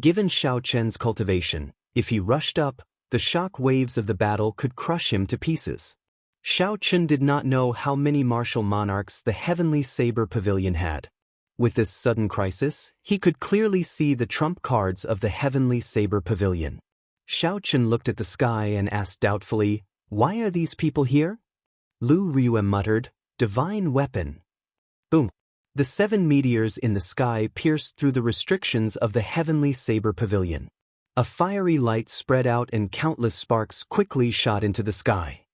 Given Xiaoqin's cultivation, if he rushed up, the shock waves of the battle could crush him to pieces. Xiaoqin did not know how many martial monarchs the heavenly saber pavilion had. With this sudden crisis, he could clearly see the trump cards of the heavenly saber pavilion. Xiaoqin looked at the sky and asked doubtfully, "Why are these people here?" Lu Ryue muttered, "Divine weapon." Boom! The 7 meteors in the sky pierced through the restrictions of the heavenly saber pavilion. A fiery light spread out and countless sparks quickly shot into the sky.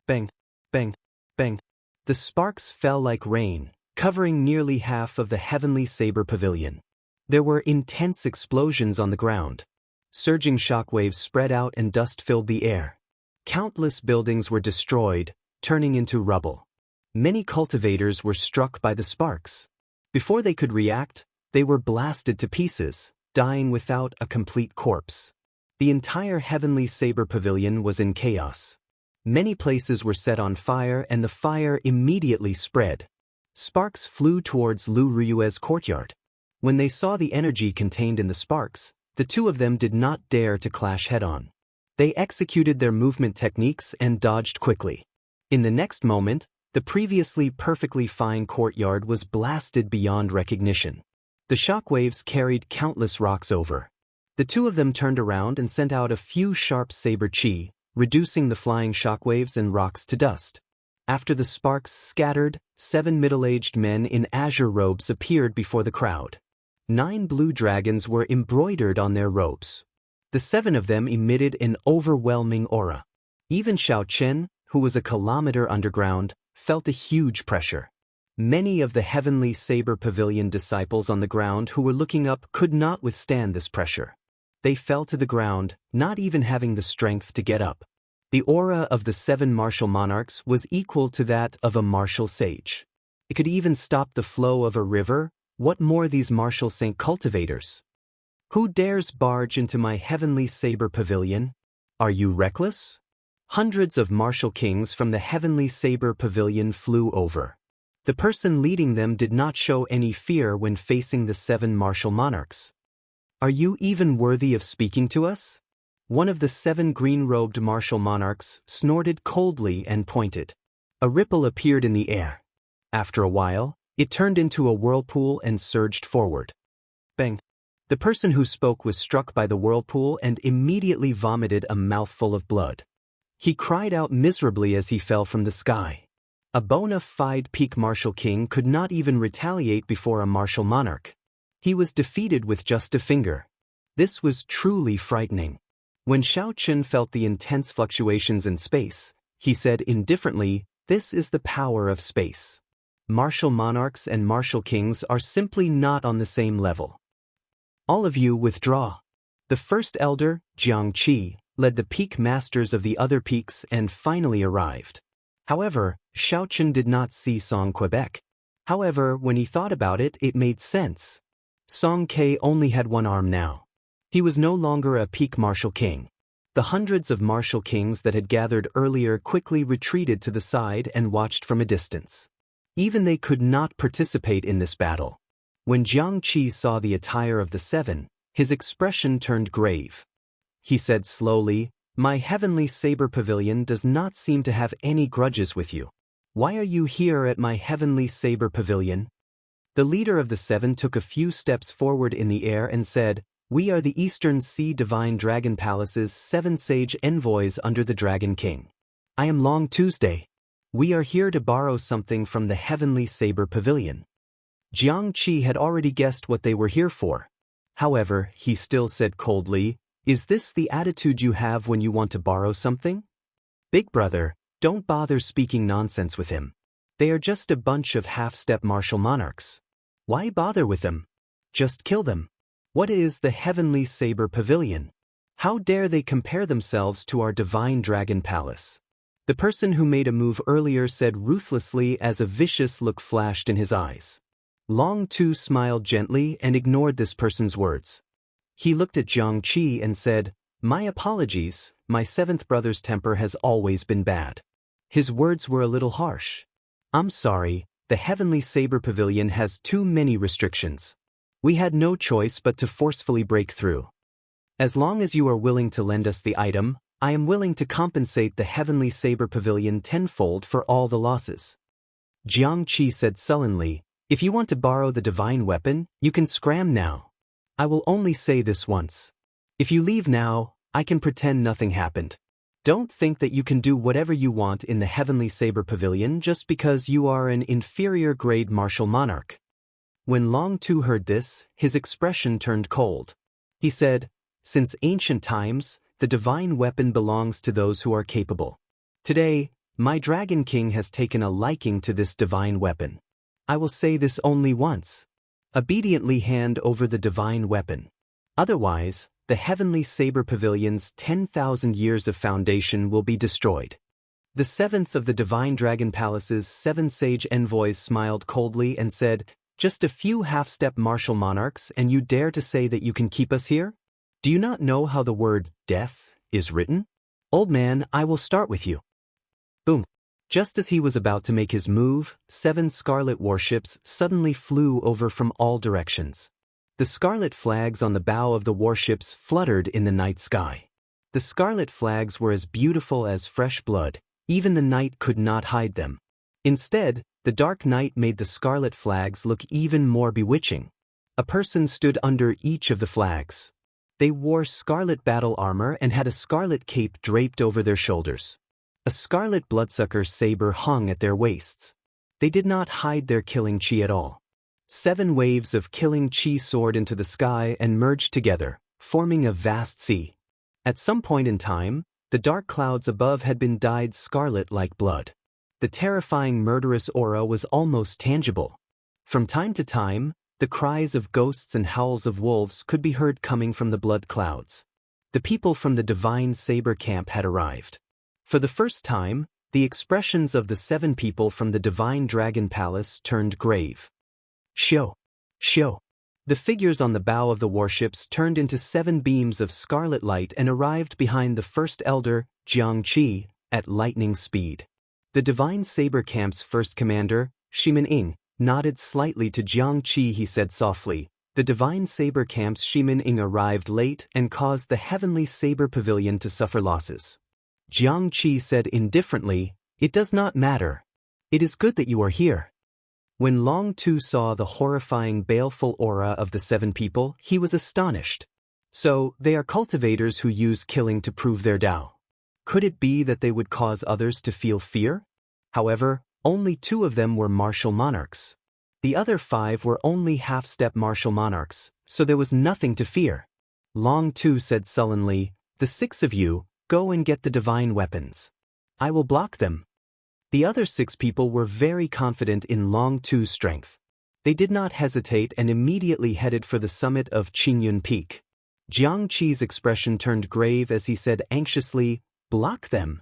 Bang! Bang! Bang! The sparks fell like rain, covering nearly half of the heavenly saber pavilion. There were intense explosions on the ground. Surging shockwaves spread out and dust filled the air. Countless buildings were destroyed, turning into rubble. Many cultivators were struck by the sparks. Before they could react, they were blasted to pieces, dying without a complete corpse. The entire heavenly saber pavilion was in chaos. Many places were set on fire and the fire immediately spread. Sparks flew towards Lu Ryue's courtyard. When they saw the energy contained in the sparks, the two of them did not dare to clash head-on. They executed their movement techniques and dodged quickly. In the next moment, the previously perfectly fine courtyard was blasted beyond recognition. The shockwaves carried countless rocks over. The two of them turned around and sent out a few sharp saber chi, reducing the flying shockwaves and rocks to dust. After the sparks scattered, 7 middle-aged men in azure robes appeared before the crowd. 9 blue dragons were embroidered on their robes. The 7 of them emitted an overwhelming aura. Even Xiaoqin, who was a kilometer underground, felt a huge pressure. Many of the heavenly saber pavilion disciples on the ground who were looking up could not withstand this pressure. They fell to the ground, not even having the strength to get up. The aura of the 7 martial monarchs was equal to that of a martial sage. It could even stop the flow of a river. What more these martial saint cultivators? Who dares barge into my heavenly saber pavilion? Are you reckless? Hundreds of martial kings from the heavenly saber pavilion flew over. The person leading them did not show any fear when facing the 7 martial monarchs. Are you even worthy of speaking to us? One of the 7 green-robed martial monarchs snorted coldly and pointed. A ripple appeared in the air. After a while, it turned into a whirlpool and surged forward. Bang! The person who spoke was struck by the whirlpool and immediately vomited a mouthful of blood. He cried out miserably as he fell from the sky. A bona fide peak martial king could not even retaliate before a martial monarch. He was defeated with just a finger. This was truly frightening. When Xiaoqun felt the intense fluctuations in space, he said indifferently, "This is the power of space. Martial monarchs and martial kings are simply not on the same level. All of you withdraw." The first elder, Xianxia, led the peak masters of the other peaks and finally arrived. However, Xiaoqun did not see Song Quebec. However, when he thought about it, it made sense. Song Ke only had one arm now. He was no longer a peak martial king. The hundreds of martial kings that had gathered earlier quickly retreated to the side and watched from a distance. Even they could not participate in this battle. When Jiangqi saw the attire of the seven, his expression turned grave. He said slowly, "My heavenly saber pavilion does not seem to have any grudges with you. Why are you here at my heavenly saber pavilion?" The leader of the seven took a few steps forward in the air and said, "We are the Eastern Sea Divine Dragon Palace's 7 sage envoys under the Dragon King. I am Long Tuesday. We are here to borrow something from the heavenly saber pavilion." Jiangqi had already guessed what they were here for. However, he still said coldly, "Is this the attitude you have when you want to borrow something? Big brother, don't bother speaking nonsense with him. They are just a bunch of half-step martial monarchs. Why bother with them? Just kill them. What is the heavenly saber pavilion? How dare they compare themselves to our divine dragon palace?" The person who made a move earlier said ruthlessly as a vicious look flashed in his eyes. Long Tu smiled gently and ignored this person's words. He looked at Jiangqi and said, "My apologies, my seventh brother's temper has always been bad." His words were a little harsh. "I'm sorry, the heavenly saber pavilion has too many restrictions. We had no choice but to forcefully break through. As long as you are willing to lend us the item, I am willing to compensate the heavenly saber pavilion tenfold for all the losses." Jiangqi said sullenly, "If you want to borrow the divine weapon, you can scram now. I will only say this once. If you leave now, I can pretend nothing happened. Don't think that you can do whatever you want in the heavenly saber pavilion just because you are an inferior grade martial monarch." When Long Tu heard this, his expression turned cold. He said, "Since ancient times, the divine weapon belongs to those who are capable. Today, my Dragon King has taken a liking to this divine weapon. I will say this only once. Obediently hand over the divine weapon. Otherwise, the heavenly saber pavilion's 10,000 years of foundation will be destroyed." The seventh of the divine dragon palace's 7 sage envoys smiled coldly and said, "Just a few half-step martial monarchs and you dare to say that you can keep us here? Do you not know how the word death is written? Old man, I will start with you." Boom. Just as he was about to make his move, 7 scarlet warships suddenly flew over from all directions. The scarlet flags on the bow of the warships fluttered in the night sky. The scarlet flags were as beautiful as fresh blood. Even the night could not hide them. Instead, the dark night made the scarlet flags look even more bewitching. A person stood under each of the flags. They wore scarlet battle armor and had a scarlet cape draped over their shoulders. A scarlet bloodsucker saber hung at their waists. They did not hide their killing chi at all. 7 waves of killing chi soared into the sky and merged together, forming a vast sea. At some point in time, the dark clouds above had been dyed scarlet like blood. The terrifying murderous aura was almost tangible. From time to time, the cries of ghosts and howls of wolves could be heard coming from the blood clouds. The people from the divine saber camp had arrived. For the first time, the expressions of the 7 people from the divine dragon palace turned grave. Shio! Shio! The figures on the bow of the warships turned into 7 beams of scarlet light and arrived behind the first elder, Jiangqi, at lightning speed. The divine saber camp's first commander, Shimin-ing, nodded slightly to Jiangqi. He said softly, "The divine saber camp's Shimin-ing arrived late and caused the heavenly saber pavilion to suffer losses." Jiangqi said indifferently, "It does not matter. It is good that you are here." When Long Tu saw the horrifying baleful aura of the 7 people, he was astonished. So, they are cultivators who use killing to prove their Tao. Could it be that they would cause others to feel fear? However, Only 2 of them were martial monarchs. The other 5 were only half-step martial monarchs, so there was nothing to fear. Long Tu said sullenly, "The 6 of you, go and get the divine weapons. I will block them." The other 6 people were very confident in Long Tu's strength. They did not hesitate and immediately headed for the summit of Qingyun Peak. Xianxia's expression turned grave as he said anxiously, "Block them."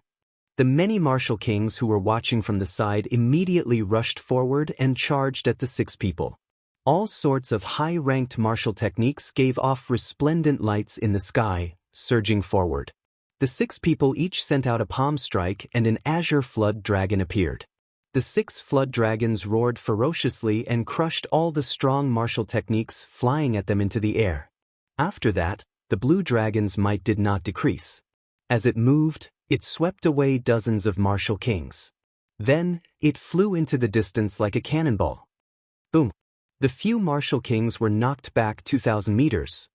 The many martial kings who were watching from the side immediately rushed forward and charged at the 6 people. All sorts of high-ranked martial techniques gave off resplendent lights in the sky, surging forward. The 6 people each sent out a palm strike and an azure flood dragon appeared. The 6 flood dragons roared ferociously and crushed all the strong martial techniques flying at them into the air. After that, the blue dragon's might did not decrease. As it moved, it swept away dozens of martial kings. Then, it flew into the distance like a cannonball. Boom! The few martial kings were knocked back 2,000 meters.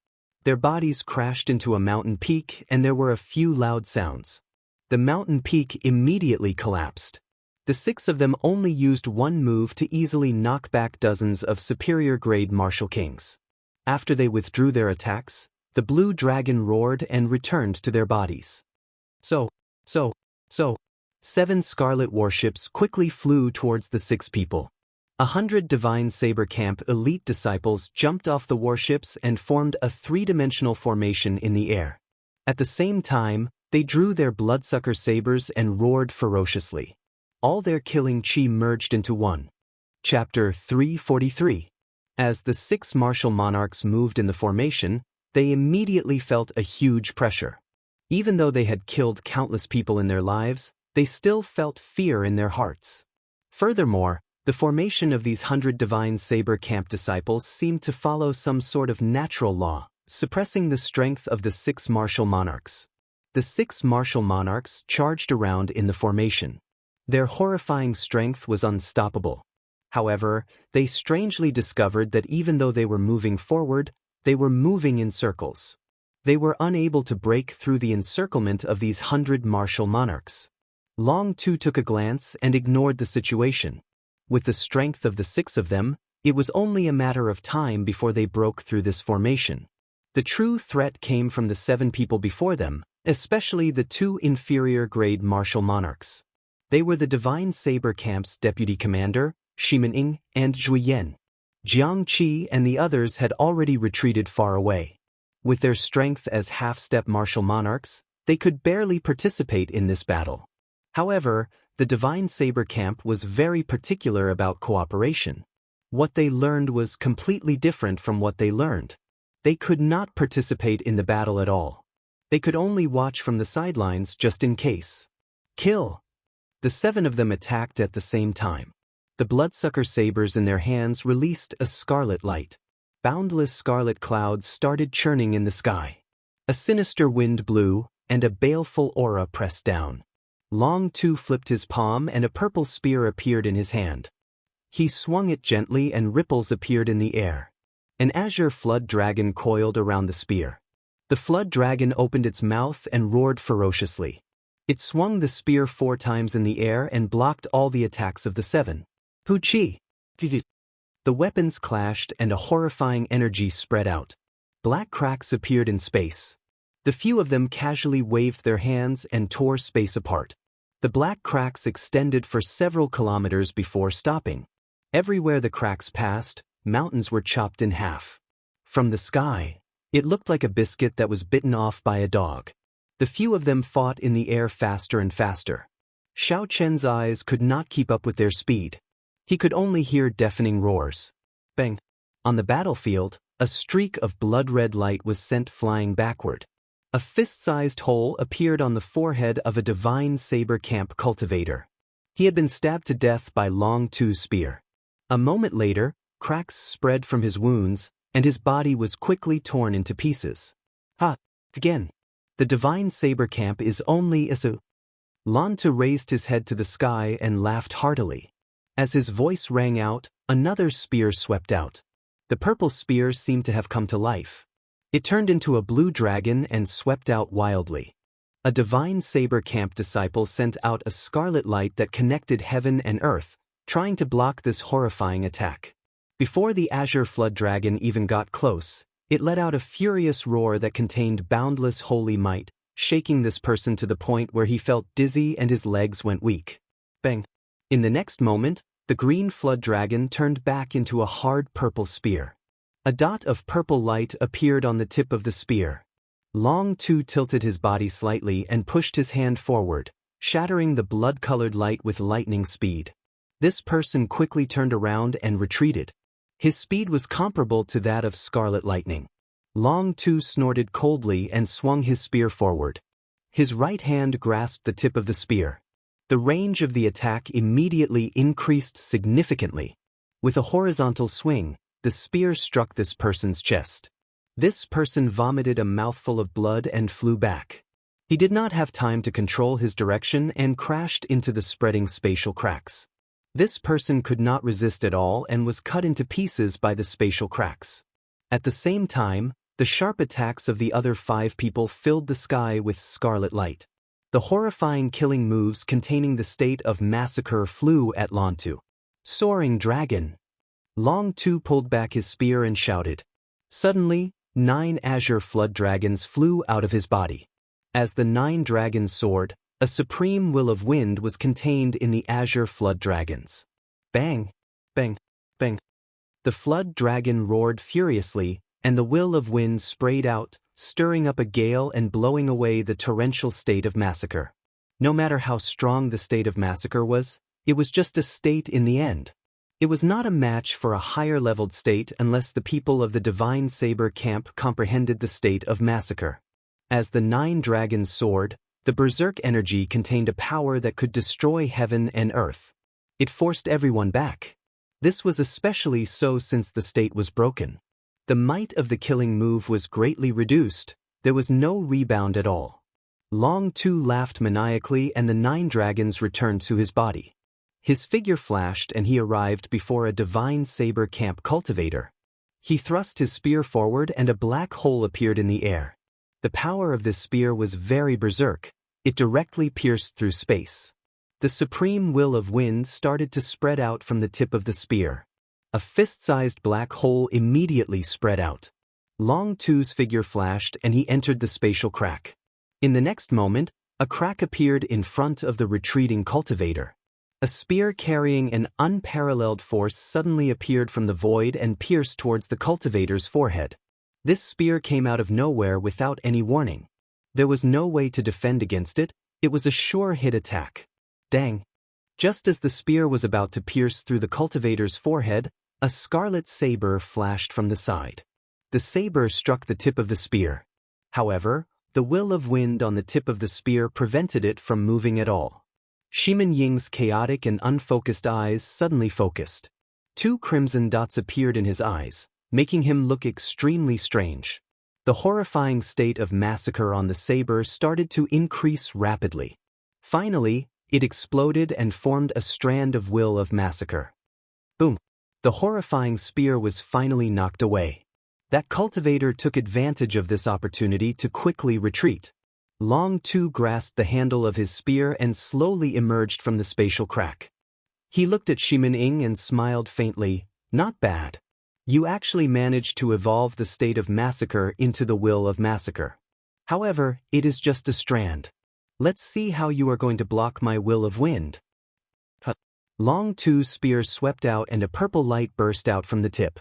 Their bodies crashed into a mountain peak and there were a few loud sounds. The mountain peak immediately collapsed. The 6 of them only used one move to easily knock back dozens of superior-grade martial kings. After they withdrew their attacks, the blue dragon roared and returned to their bodies. So. 7 scarlet warships quickly flew towards the 6 people. 100 Divine Saber Camp elite disciples jumped off the warships and formed a 3-dimensional formation in the air. At the same time, they drew their bloodsucker sabers and roared ferociously. All their killing chi merged into one. Chapter 343. As the 6 martial monarchs moved in the formation, they immediately felt a huge pressure. Even though they had killed countless people in their lives, they still felt fear in their hearts. Furthermore, the formation of these 100 Divine Saber Camp disciples seemed to follow some sort of natural law, suppressing the strength of the 6 martial monarchs. The 6 martial monarchs charged around in the formation. Their horrifying strength was unstoppable. However, they strangely discovered that even though they were moving forward, they were moving in circles. They were unable to break through the encirclement of these 100 martial monarchs. Long Tu took a glance and ignored the situation. With the strength of the 6 of them, it was only a matter of time before they broke through this formation. The true threat came from the 7 people before them, especially the 2 inferior-grade martial monarchs. They were the Divine Saber Camp's deputy commander, Shimening, and Zhuyen. Xianxia and the others had already retreated far away. With their strength as half-step martial monarchs, they could barely participate in this battle. However, the Divine Saber Camp was very particular about cooperation. What they learned was completely different from what they learned. They could not participate in the battle at all. They could only watch from the sidelines just in case. Kill! The 7 of them attacked at the same time. The bloodsucker sabers in their hands released a scarlet light. Boundless scarlet clouds started churning in the sky. A sinister wind blew, and a baleful aura pressed down. Long Tu flipped his palm and a purple spear appeared in his hand. He swung it gently and ripples appeared in the air. An azure flood dragon coiled around the spear. The flood dragon opened its mouth and roared ferociously. It swung the spear 4 times in the air and blocked all the attacks of the 7. Puchi! The weapons clashed and a horrifying energy spread out. Black cracks appeared in space. The few of them casually waved their hands and tore space apart. The black cracks extended for several kilometers before stopping. Everywhere the cracks passed, mountains were chopped in half. From the sky, it looked like a biscuit that was bitten off by a dog. The few of them fought in the air faster and faster. Xiao Chen's eyes could not keep up with their speed. He could only hear deafening roars. Bang! On the battlefield, a streak of blood-red light was sent flying backward. A fist-sized hole appeared on the forehead of a Divine Saber Camp cultivator. He had been stabbed to death by Long Tu's spear. A moment later, cracks spread from his wounds, and his body was quickly torn into pieces. Ha! Again! The Divine Saber Camp is only a... Long Tu raised his head to the sky and laughed heartily. As his voice rang out, another spear swept out. The purple spear seemed to have come to life. It turned into a blue dragon and swept out wildly. A divine saber camp disciple sent out a scarlet light that connected heaven and earth, trying to block this horrifying attack. Before the azure flood dragon even got close, it let out a furious roar that contained boundless holy might, shaking this person to the point where he felt dizzy and his legs went weak. Bang! In the next moment, the green flood dragon turned back into a hard purple spear. A dot of purple light appeared on the tip of the spear. Long Tu tilted his body slightly and pushed his hand forward, shattering the blood-colored light with lightning speed. This person quickly turned around and retreated. His speed was comparable to that of scarlet lightning. Long Tu snorted coldly and swung his spear forward. His right hand grasped the tip of the spear. The range of the attack immediately increased significantly. With a horizontal swing, the spear struck this person's chest. This person vomited a mouthful of blood and flew back. He did not have time to control his direction and crashed into the spreading spatial cracks. This person could not resist at all and was cut into pieces by the spatial cracks. At the same time, the sharp attacks of the other 5 people filled the sky with scarlet light. The horrifying killing moves containing the state of massacre flew at Long Tu. Soaring dragon! Long Tu pulled back his spear and shouted. Suddenly, 9 azure flood dragons flew out of his body. As the 9 dragons soared, a supreme will of wind was contained in the azure flood dragons. Bang! Bang! Bang! The flood dragon roared furiously, and the will of wind sprayed out, stirring up a gale and blowing away the torrential state of massacre. No matter how strong the state of massacre was, it was just a state in the end. It was not a match for a higher-leveled state unless the people of the Divine Saber camp comprehended the state of massacre. As the 9 dragons soared, the berserk energy contained a power that could destroy heaven and earth. It forced everyone back. This was especially so since the state was broken. The might of the killing move was greatly reduced. There was no rebound at all. Long Tu laughed maniacally and the 9 dragons returned to his body. His figure flashed and he arrived before a divine saber camp cultivator. He thrust his spear forward and a black hole appeared in the air. The power of this spear was very berserk. It directly pierced through space. The supreme will of wind started to spread out from the tip of the spear. A fist-sized black hole immediately spread out. Long Tu's figure flashed and he entered the spatial crack. In the next moment, a crack appeared in front of the retreating cultivator. A spear carrying an unparalleled force suddenly appeared from the void and pierced towards the cultivator's forehead. This spear came out of nowhere without any warning. There was no way to defend against it. It was a sure hit attack. Dang! Just as the spear was about to pierce through the cultivator's forehead, a scarlet saber flashed from the side. The saber struck the tip of the spear. However, the will of wind on the tip of the spear prevented it from moving at all. Shimin Ying's chaotic and unfocused eyes suddenly focused. 2 crimson dots appeared in his eyes, making him look extremely strange. The horrifying state of massacre on the saber started to increase rapidly. Finally, it exploded and formed a strand of will of massacre. Boom! The horrifying spear was finally knocked away. That cultivator took advantage of this opportunity to quickly retreat. Long Tu grasped the handle of his spear and slowly emerged from the spatial crack. He looked at Shimin Ying and smiled faintly. Not bad. You actually managed to evolve the state of massacre into the will of massacre. However, it is just a strand. Let's see how you are going to block my will of wind. Long Tu's spear swept out and a purple light burst out from the tip.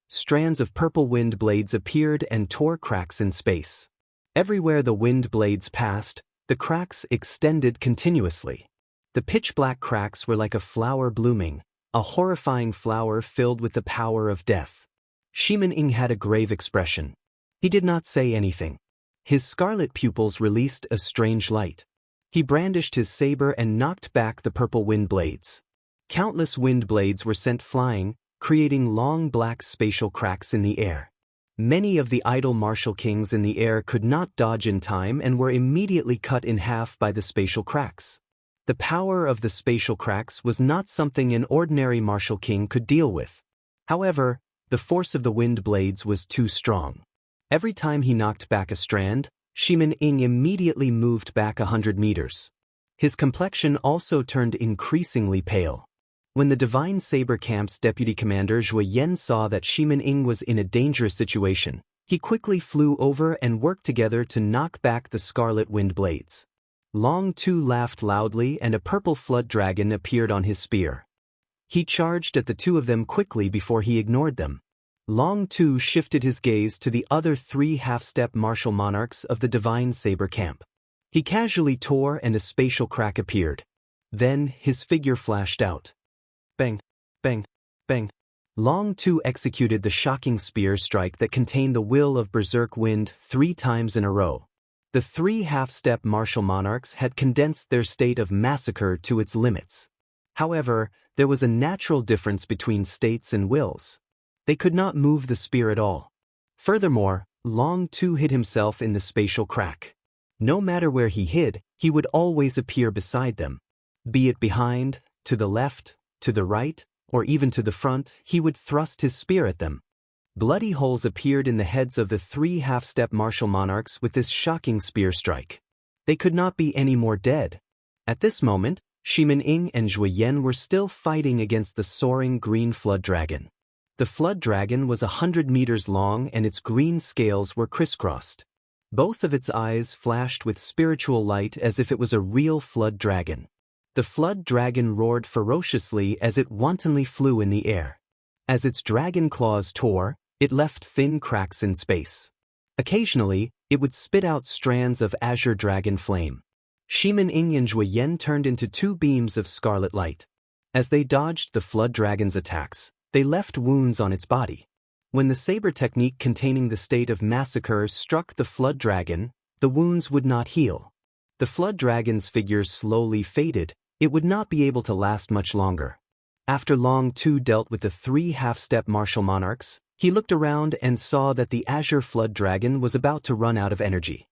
Strands of purple wind blades appeared and tore cracks in space. Everywhere the wind blades passed, the cracks extended continuously. The pitch-black cracks were like a flower blooming, a horrifying flower filled with the power of death. Shimin Ying had a grave expression. He did not say anything. His scarlet pupils released a strange light. He brandished his saber and knocked back the purple wind blades. Countless wind blades were sent flying, creating long black spatial cracks in the air. Many of the idle martial kings in the air could not dodge in time and were immediately cut in half by the spatial cracks. The power of the spatial cracks was not something an ordinary martial king could deal with. However, the force of the wind blades was too strong. Every time he knocked back a strand, Shimin Ing immediately moved back 100 meters. His complexion also turned increasingly pale. When the Divine Saber Camp's deputy commander Zhuo Yan saw that Shimin Ing was in a dangerous situation, he quickly flew over and worked together to knock back the scarlet wind blades. Long Tu laughed loudly and a purple flood dragon appeared on his spear. He charged at the two of them quickly before he ignored them. Long Tu shifted his gaze to the other 3 half-step martial monarchs of the Divine Saber Camp. He casually tore and a spatial crack appeared. Then his figure flashed out. Bang, bang, bang. Long Tu executed the shocking spear strike that contained the will of Berserk Wind 3 times in a row. The 3 half-step martial monarchs had condensed their state of massacre to its limits. However, there was a natural difference between states and wills. They could not move the spear at all. Furthermore, Long Tu hid himself in the spatial crack. No matter where he hid, he would always appear beside them. Be it behind, to the left, to the right, or even to the front, he would thrust his spear at them. Bloody holes appeared in the heads of the 3 half-step martial monarchs with this shocking spear strike. They could not be any more dead. At this moment, Shimin Ing and Zhuo Yan were still fighting against the soaring green flood dragon. The flood dragon was 100 meters long and its green scales were crisscrossed. Both of its eyes flashed with spiritual light as if it was a real flood dragon. The flood dragon roared ferociously as it wantonly flew in the air. As its dragon claws tore, it left thin cracks in space. Occasionally, it would spit out strands of azure dragon flame. Shimin Ing and Zhuo Yan turned into 2 beams of scarlet light. As they dodged the flood dragon's attacks, they left wounds on its body. When the saber technique containing the state of massacre struck the flood dragon, the wounds would not heal. The flood dragon's figure slowly faded. It would not be able to last much longer. After Long Tu dealt with the 3 half-step martial monarchs, he looked around and saw that the azure flood dragon was about to run out of energy.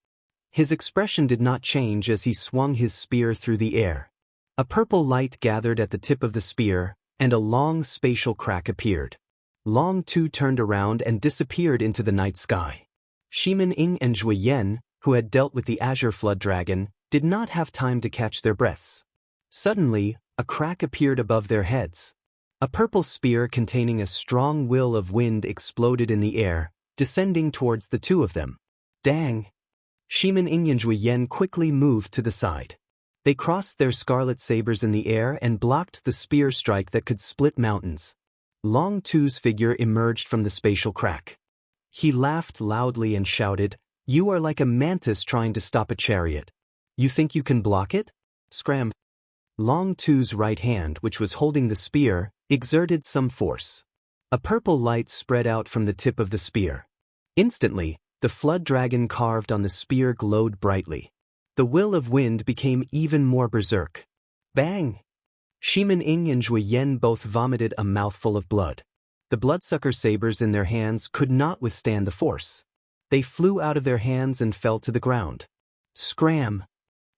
His expression did not change as he swung his spear through the air. A purple light gathered at the tip of the spear, and a long spatial crack appeared. Long Tu turned around and disappeared into the night sky. Shimin Ing and Zhuo Yan, who had dealt with the azure flood dragon, did not have time to catch their breaths. Suddenly, a crack appeared above their heads. A purple spear containing a strong will of wind exploded in the air, descending towards the 2 of them. Dang! Shimin Ing and Zhuo Yan quickly moved to the side. They crossed their scarlet sabers in the air and blocked the spear strike that could split mountains. Long Tu's figure emerged from the spatial crack. He laughed loudly and shouted, "You are like a mantis trying to stop a chariot. You think you can block it? Scram!" Long Tu's right hand, which was holding the spear, exerted some force. A purple light spread out from the tip of the spear. Instantly, the flood dragon carved on the spear glowed brightly. The will of wind became even more berserk. Bang! Shimin Ing and Zhuo Yan both vomited a mouthful of blood. The bloodsucker sabers in their hands could not withstand the force. They flew out of their hands and fell to the ground. Scram!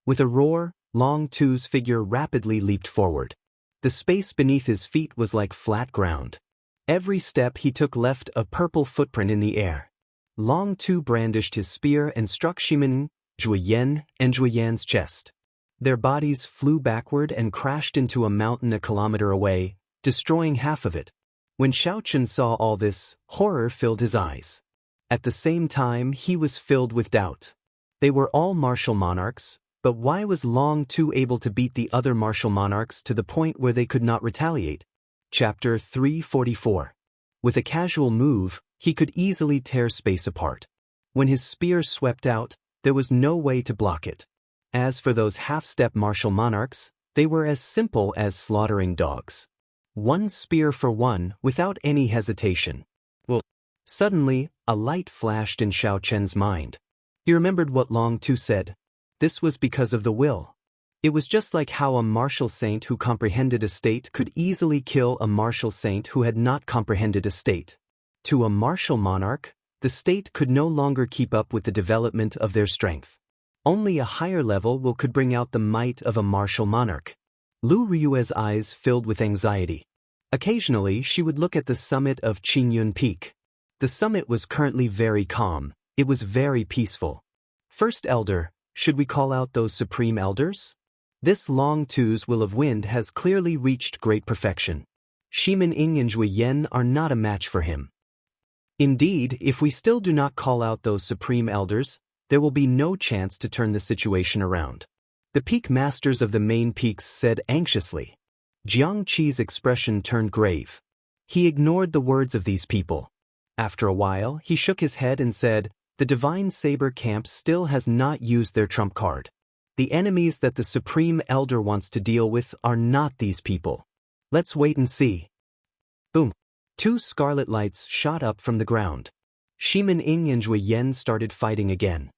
With a roar, Long Tu's figure rapidly leaped forward. The space beneath his feet was like flat ground. Every step he took left a purple footprint in the air. Long Tu brandished his spear and struck Shimin, Zhuo Yan, and Zhuo Yan's chest. Their bodies flew backward and crashed into a mountain a kilometer away, destroying half of it. When Xiaochen saw all this, horror filled his eyes. At the same time, he was filled with doubt. They were all martial monarchs, but why was Long Tu able to beat the other martial monarchs to the point where they could not retaliate? Chapter 344. With a casual move, he could easily tear space apart. When his spear swept out, there was no way to block it. As for those half-step martial monarchs, they were as simple as slaughtering dogs. 1 spear for 1, without any hesitation. Well, suddenly, a light flashed in Xiao Chen's mind. He remembered what Long Tu said. This was because of the will. It was just like how a martial saint who comprehended a state could easily kill a martial saint who had not comprehended a state. To a martial monarch, the state could no longer keep up with the development of their strength. Only a higher level could bring out the might of a martial monarch. Lu Ryue's eyes filled with anxiety. Occasionally, she would look at the summit of Qingyun Peak. The summit was currently very calm. It was very peaceful. First elder, should we call out those supreme elders? This Long Tu's will of wind has clearly reached great perfection. Shimin Ing and Zhui Yen are not a match for him. Indeed, if we still do not call out those supreme elders, there will be no chance to turn the situation around. The peak masters of the main peaks said anxiously. Jiang Qi's expression turned grave. He ignored the words of these people. After a while, he shook his head and said, "The Divine Saber camp still has not used their trump card. The enemies that the Supreme Elder wants to deal with are not these people. Let's wait and see." Boom. 2 scarlet lights shot up from the ground. Shimin Ing and Zhui Yen started fighting again.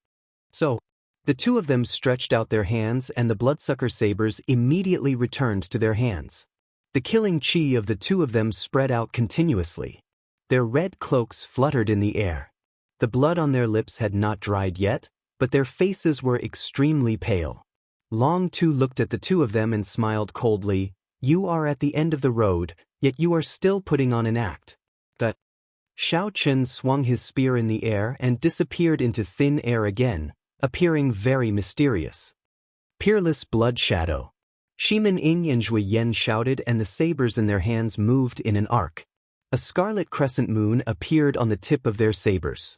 So, the 2 of them stretched out their hands and the bloodsucker sabers immediately returned to their hands. The killing chi of the 2 of them spread out continuously. Their red cloaks fluttered in the air. The blood on their lips had not dried yet, but their faces were extremely pale. Long Tu looked at the 2 of them and smiled coldly. "You are at the end of the road, yet you are still putting on an act." That Xiao Chen swung his spear in the air and disappeared into thin air again, appearing very mysterious. Peerless blood shadow. Shimin Ing and Zhui Yen shouted and the sabers in their hands moved in an arc. A scarlet crescent moon appeared on the tip of their sabers.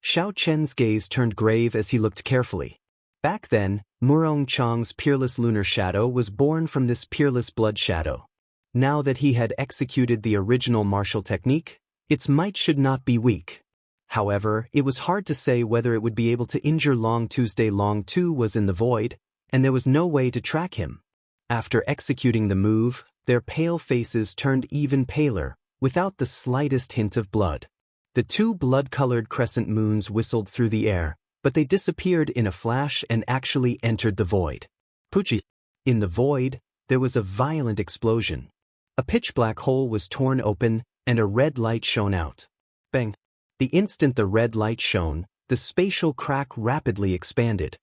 Xiao Chen's gaze turned grave as he looked carefully. Back then, Murong Chang's peerless lunar shadow was born from this peerless blood shadow. Now that he had executed the original martial technique, its might should not be weak. However, it was hard to say whether it would be able to injure Long Tuesday. Long Tu was in the void, and there was no way to track him. After executing the move, their pale faces turned even paler, without the slightest hint of blood. The 2 blood-colored crescent moons whistled through the air, but they disappeared in a flash and actually entered the void. Puchi. In the void, there was a violent explosion. A pitch-black hole was torn open, and a red light shone out. Bang! The instant the red light shone, the spatial crack rapidly expanded.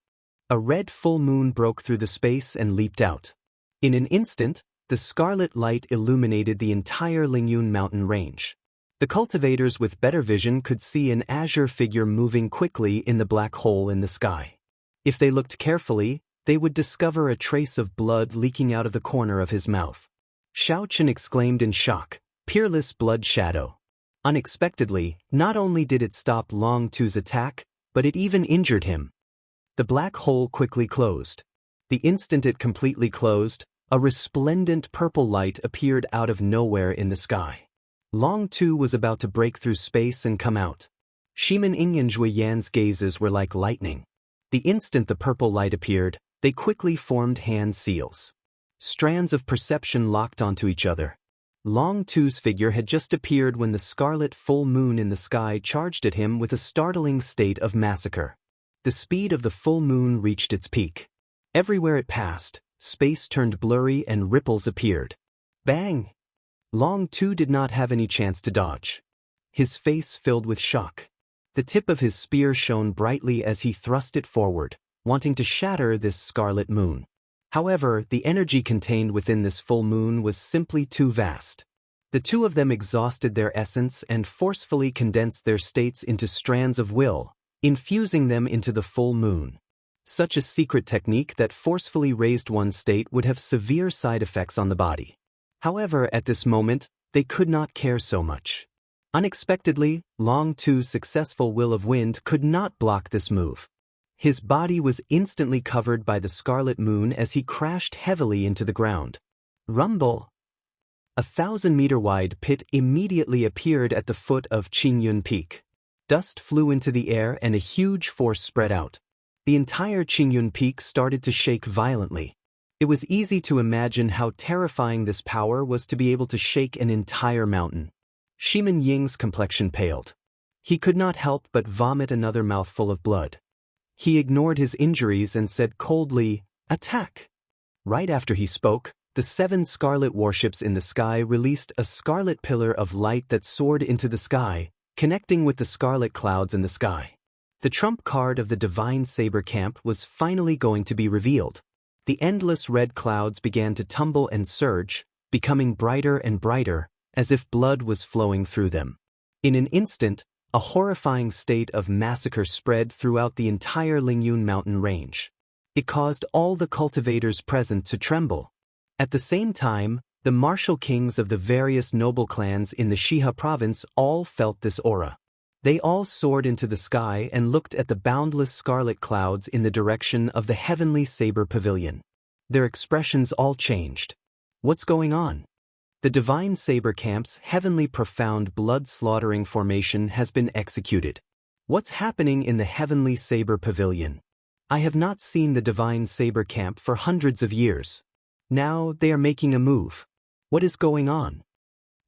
A red full moon broke through the space and leaped out. In an instant, the scarlet light illuminated the entire Lingyun mountain range. The cultivators with better vision could see an azure figure moving quickly in the black hole in the sky. If they looked carefully, they would discover a trace of blood leaking out of the corner of his mouth. Xiao Chen exclaimed in shock, "Peerless blood shadow." Unexpectedly, not only did it stop Long Tu's attack, but it even injured him. The black hole quickly closed. The instant it completely closed, a resplendent purple light appeared out of nowhere in the sky. Long Tu was about to break through space and come out. Shimin Ing and Zhui Yan's gazes were like lightning. The instant the purple light appeared, they quickly formed hand seals. Strands of perception locked onto each other. Long Tu's figure had just appeared when the scarlet full moon in the sky charged at him with a startling state of massacre. The speed of the full moon reached its peak. Everywhere it passed, space turned blurry and ripples appeared. Bang! Long Tu did not have any chance to dodge. His face filled with shock. The tip of his spear shone brightly as he thrust it forward, wanting to shatter this scarlet moon. However, the energy contained within this full moon was simply too vast. The 2 of them exhausted their essence and forcefully condensed their states into strands of will, infusing them into the full moon. Such a secret technique that forcefully raised one's state would have severe side effects on the body. However, at this moment, they could not care so much. Unexpectedly, Long Tu's successful will of wind could not block this move. His body was instantly covered by the scarlet moon as he crashed heavily into the ground. Rumble! A 1,000-meter-wide pit immediately appeared at the foot of Qingyun Peak. Dust flew into the air and a huge force spread out. The entire Qingyun Peak started to shake violently. It was easy to imagine how terrifying this power was to be able to shake an entire mountain. Shimin Ying's complexion paled. He could not help but vomit another mouthful of blood. He ignored his injuries and said coldly, "Attack!" Right after he spoke, the 7 scarlet warships in the sky released a scarlet pillar of light that soared into the sky, connecting with the scarlet clouds in the sky. The trump card of the Divine Saber camp was finally going to be revealed. The endless red clouds began to tumble and surge, becoming brighter and brighter, as if blood was flowing through them. In an instant, A horrifying state of massacre spread throughout the entire Lingyun mountain range. It caused all the cultivators present to tremble. At the same time, the martial kings of the various noble clans in the Shiha province all felt this aura. They all soared into the sky and looked at the boundless scarlet clouds in the direction of the heavenly saber pavilion. Their expressions all changed. What's going on? The divine saber camp's heavenly profound blood-slaughtering formation has been executed. What's happening in the heavenly saber pavilion? I have not seen the divine saber camp for hundreds of years. Now they are making a move. What is going on?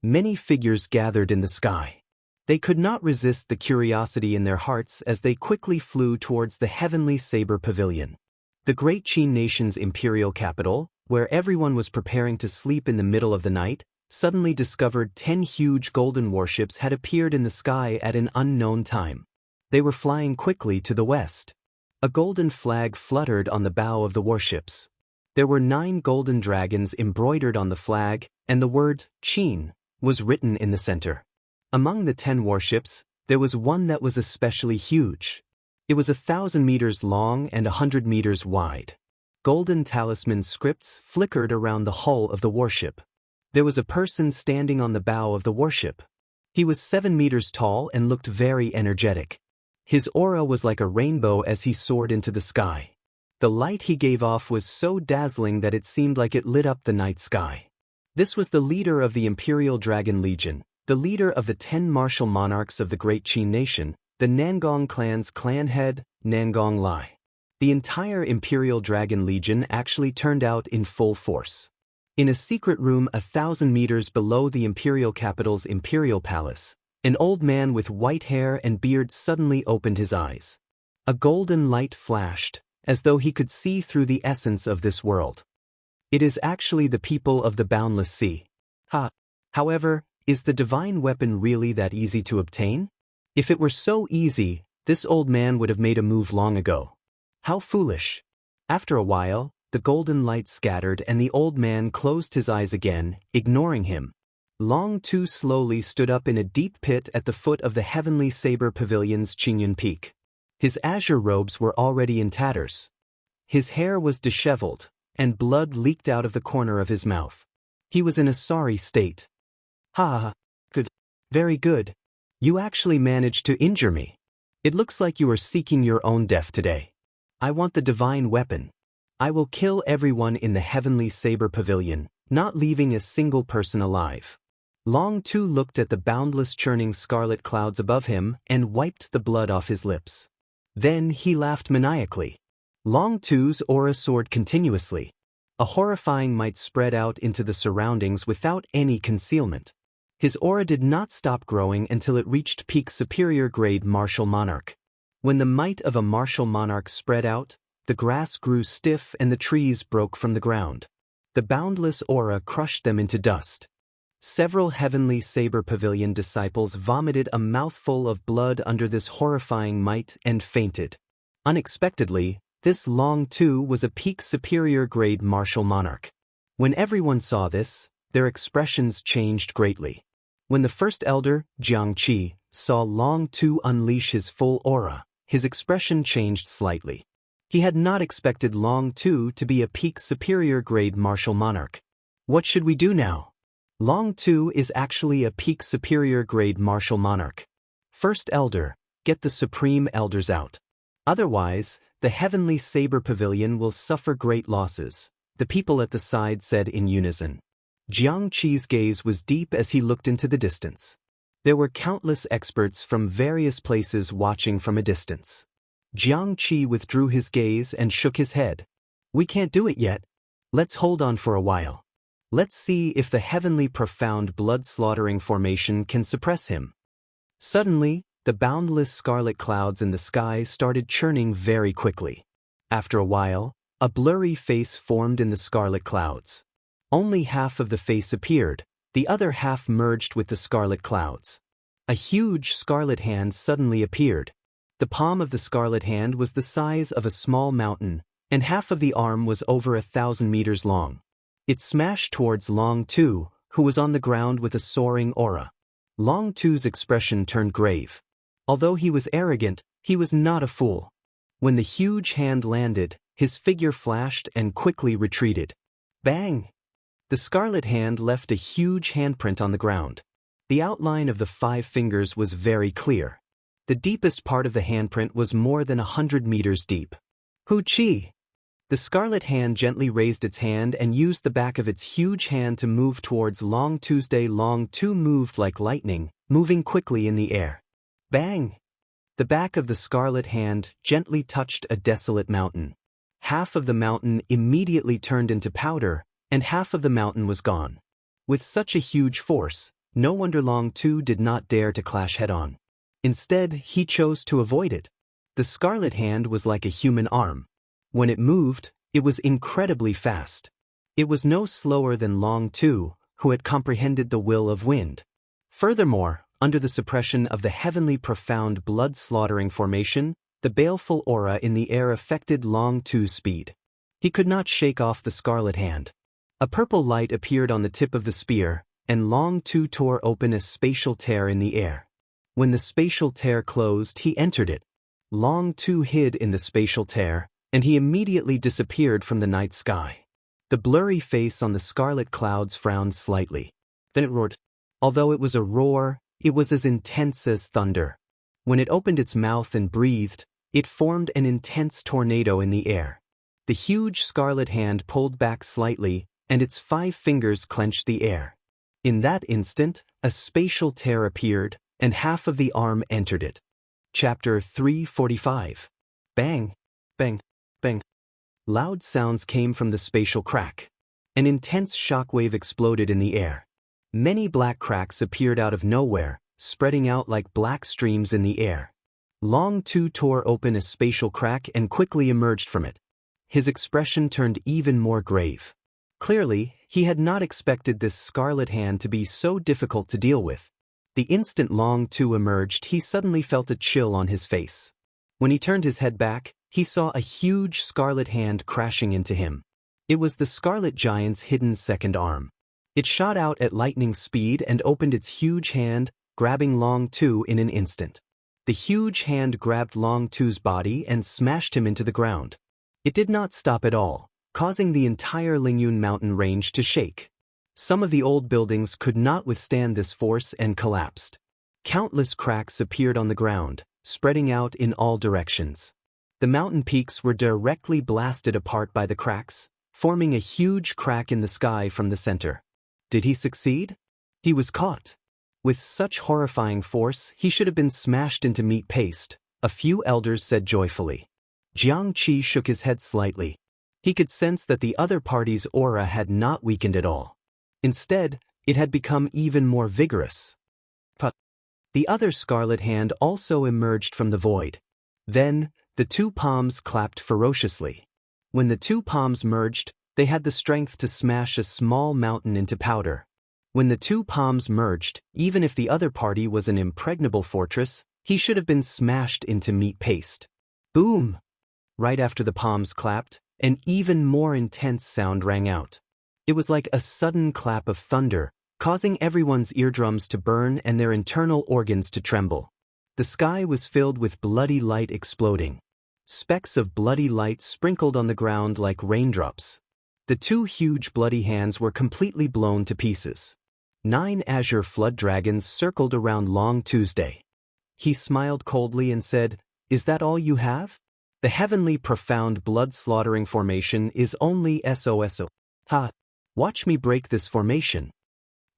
Many figures gathered in the sky. They could not resist the curiosity in their hearts as they quickly flew towards the heavenly saber pavilion. The great Qin nation's imperial capital, where everyone was preparing to sleep in the middle of the night, suddenly discovered 10 huge golden warships had appeared in the sky at an unknown time. They were flying quickly to the west. A golden flag fluttered on the bow of the warships. There were 9 golden dragons embroidered on the flag, and the word Qin was written in the center. Among the 10 warships, there was one that was especially huge. It was 1,000 meters long and 100 meters wide. Golden talisman scripts flickered around the hull of the warship. There was a person standing on the bow of the warship. He was 7 meters tall and looked very energetic. His aura was like a rainbow as he soared into the sky. The light he gave off was so dazzling that it seemed like it lit up the night sky. This was the leader of the Imperial Dragon Legion, the leader of the 10 martial monarchs of the Great Qin Nation, the Nangong clan's clan head, Nangong Lai. The entire Imperial Dragon Legion actually turned out in full force. In a secret room 1,000 meters below the imperial capital's imperial palace, an old man with white hair and beard suddenly opened his eyes. A golden light flashed, as though he could see through the essence of this world. It is actually the people of the boundless sea. However, is the divine weapon really that easy to obtain? If it were so easy, this old man would have made a move long ago. How foolish. After a while, the golden light scattered and the old man closed his eyes again, ignoring him. Long Tu slowly stood up in a deep pit at the foot of the heavenly saber pavilion's Qingyun Peak. His azure robes were already in tatters. His hair was disheveled, and blood leaked out of the corner of his mouth. He was in a sorry state. Good. Very good. You actually managed to injure me. It looks like you are seeking your own death today. I want the divine weapon. I will kill everyone in the heavenly saber pavilion, not leaving a single person alive. Long Tu looked at the boundless churning scarlet clouds above him and wiped the blood off his lips. Then he laughed maniacally. Long Tu's aura soared continuously. A horrifying might spread out into the surroundings without any concealment. His aura did not stop growing until it reached peak superior grade martial monarch. When the might of a martial monarch spread out, the grass grew stiff and the trees broke from the ground. The boundless aura crushed them into dust. Several heavenly saber pavilion disciples vomited a mouthful of blood under this horrifying might and fainted. Unexpectedly, this Long Tu was a peak superior grade martial monarch. When everyone saw this, their expressions changed greatly. When the first elder, Xianxia, saw Long Tu unleash his full aura, his expression changed slightly. He had not expected Long Tu to be a peak superior grade martial monarch. What should we do now? Long Tu is actually a peak superior grade martial monarch. First elder, get the supreme elders out. Otherwise, the heavenly saber pavilion will suffer great losses, the people at the side said in unison. Jiangqi's gaze was deep as he looked into the distance. There were countless experts from various places watching from a distance. Xianxia withdrew his gaze and shook his head. We can't do it yet. Let's hold on for a while. Let's see if the heavenly profound blood-slaughtering formation can suppress him. Suddenly, the boundless scarlet clouds in the sky started churning very quickly. After a while, a blurry face formed in the scarlet clouds. Only half of the face appeared, the other half merged with the scarlet clouds. A huge scarlet hand suddenly appeared. The palm of the scarlet hand was the size of a small mountain, and half of the arm was over 1,000 meters long. It smashed towards Long Tu, who was on the ground with a soaring aura. Long Tu's expression turned grave. Although he was arrogant, he was not a fool. When the huge hand landed, his figure flashed and quickly retreated. Bang! The scarlet hand left a huge handprint on the ground. The outline of the 5 fingers was very clear. The deepest part of the handprint was more than 100 meters deep. Wuxia! The scarlet hand gently raised its hand and used the back of its huge hand to move towards Long Tuesday. Long Tu moved like lightning, moving quickly in the air. Bang! The back of the scarlet hand gently touched a desolate mountain. Half of the mountain immediately turned into powder, and half of the mountain was gone. With such a huge force, no wonder Long Tu did not dare to clash head-on. Instead, he chose to avoid it. The scarlet hand was like a human arm. When it moved, it was incredibly fast. It was no slower than Long Tu, who had comprehended the will of wind. Furthermore, under the suppression of the heavenly profound blood-slaughtering formation, the baleful aura in the air affected Long Tu's speed. He could not shake off the scarlet hand. A purple light appeared on the tip of the spear, and Long Tu tore open a spatial tear in the air. When the spatial tear closed, he entered it. Long Tu hid in the spatial tear, and he immediately disappeared from the night sky. The blurry face on the scarlet clouds frowned slightly. Then it roared. Although it was a roar, it was as intense as thunder. When it opened its mouth and breathed, it formed an intense tornado in the air. The huge scarlet hand pulled back slightly, and its 5 fingers clenched the air. In that instant, a spatial tear appeared, and half of the arm entered it. Chapter 345. Bang! Bang! Bang! Loud sounds came from the spatial crack. An intense shockwave exploded in the air. Many black cracks appeared out of nowhere, spreading out like black streams in the air. Long Tu tore open a spatial crack and quickly emerged from it. His expression turned even more grave. Clearly, he had not expected this scarlet hand to be so difficult to deal with. The instant Long Tu emerged, he suddenly felt a chill on his face. When he turned his head back, he saw a huge scarlet hand crashing into him. It was the scarlet giant's hidden second arm. It shot out at lightning speed and opened its huge hand, grabbing Long Tu in an instant. The huge hand grabbed Long Tu's body and smashed him into the ground. It did not stop at all, causing the entire Lingyun mountain range to shake. Some of the old buildings could not withstand this force and collapsed. Countless cracks appeared on the ground, spreading out in all directions. The mountain peaks were directly blasted apart by the cracks, forming a huge crack in the sky from the center. Did he succeed? He was caught. With such horrifying force, he should have been smashed into meat paste, a few elders said joyfully. Xianxia shook his head slightly. He could sense that the other party's aura had not weakened at all. Instead, it had become even more vigorous. But the other scarlet hand also emerged from the void. Then, the 2 palms clapped ferociously. When the 2 palms merged, they had the strength to smash a small mountain into powder. When the 2 palms merged, even if the other party was an impregnable fortress, he should have been smashed into meat paste. Boom! Right after the palms clapped, an even more intense sound rang out. It was like a sudden clap of thunder, causing everyone's eardrums to burn and their internal organs to tremble. The sky was filled with bloody light exploding. Specks of bloody light sprinkled on the ground like raindrops. The 2 huge bloody hands were completely blown to pieces. 9 azure flood dragons circled around Long Tuesday. He smiled coldly and said, "Is that all you have? The heavenly profound blood-slaughtering formation is only SOSO. Ha! Watch me break this formation."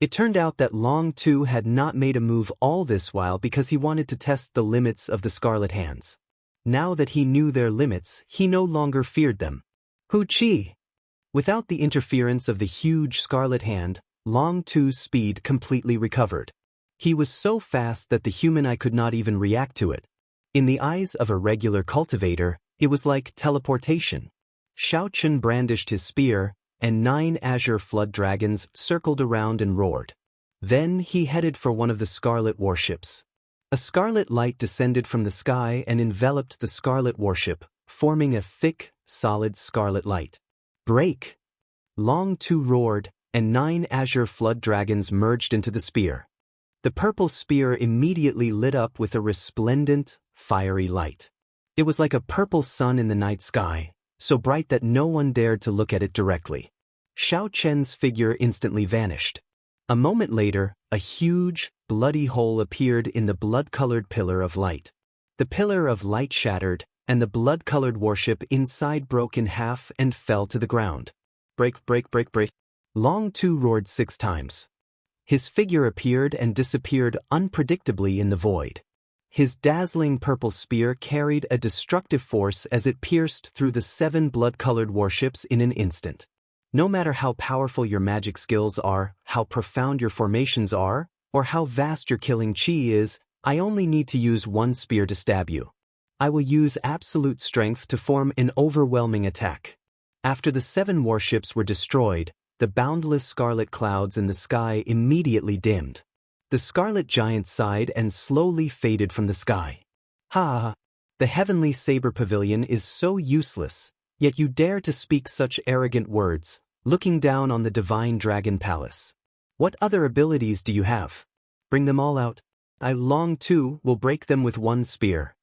It turned out that Long Tu had not made a move all this while because he wanted to test the limits of the Scarlet Hands. Now that he knew their limits, he no longer feared them. Wuxia! Without the interference of the huge Scarlet Hand, Long Tu's speed completely recovered. He was so fast that the human eye could not even react to it. In the eyes of a regular cultivator, it was like teleportation. Xianxia brandished his spear, and 9 azure flood dragons circled around and roared. Then he headed for one of the scarlet warships. A scarlet light descended from the sky and enveloped the scarlet warship, forming a thick, solid scarlet light. Break! Long Tu roared, and 9 azure flood dragons merged into the spear. The purple spear immediately lit up with a resplendent, fiery light. It was like a purple sun in the night sky, so bright that no one dared to look at it directly. Xiao Chen's figure instantly vanished. A moment later, a huge, bloody hole appeared in the blood-colored pillar of light. The pillar of light shattered, and the blood-colored warship inside broke in half and fell to the ground. Break, break, break, break. Long Tu roared 6 times. His figure appeared and disappeared unpredictably in the void. His dazzling purple spear carried a destructive force as it pierced through the 7 blood-colored warships in an instant. No matter how powerful your magic skills are, how profound your formations are, or how vast your killing chi is, I only need to use 1 spear to stab you. I will use absolute strength to form an overwhelming attack. After the 7 warships were destroyed, the boundless scarlet clouds in the sky immediately dimmed. The scarlet giant sighed and slowly faded from the sky. Ha ha! The heavenly saber pavilion is so useless, yet you dare to speak such arrogant words, looking down on the divine dragon palace. What other abilities do you have? Bring them all out. I Long Tu will break them with 1 spear.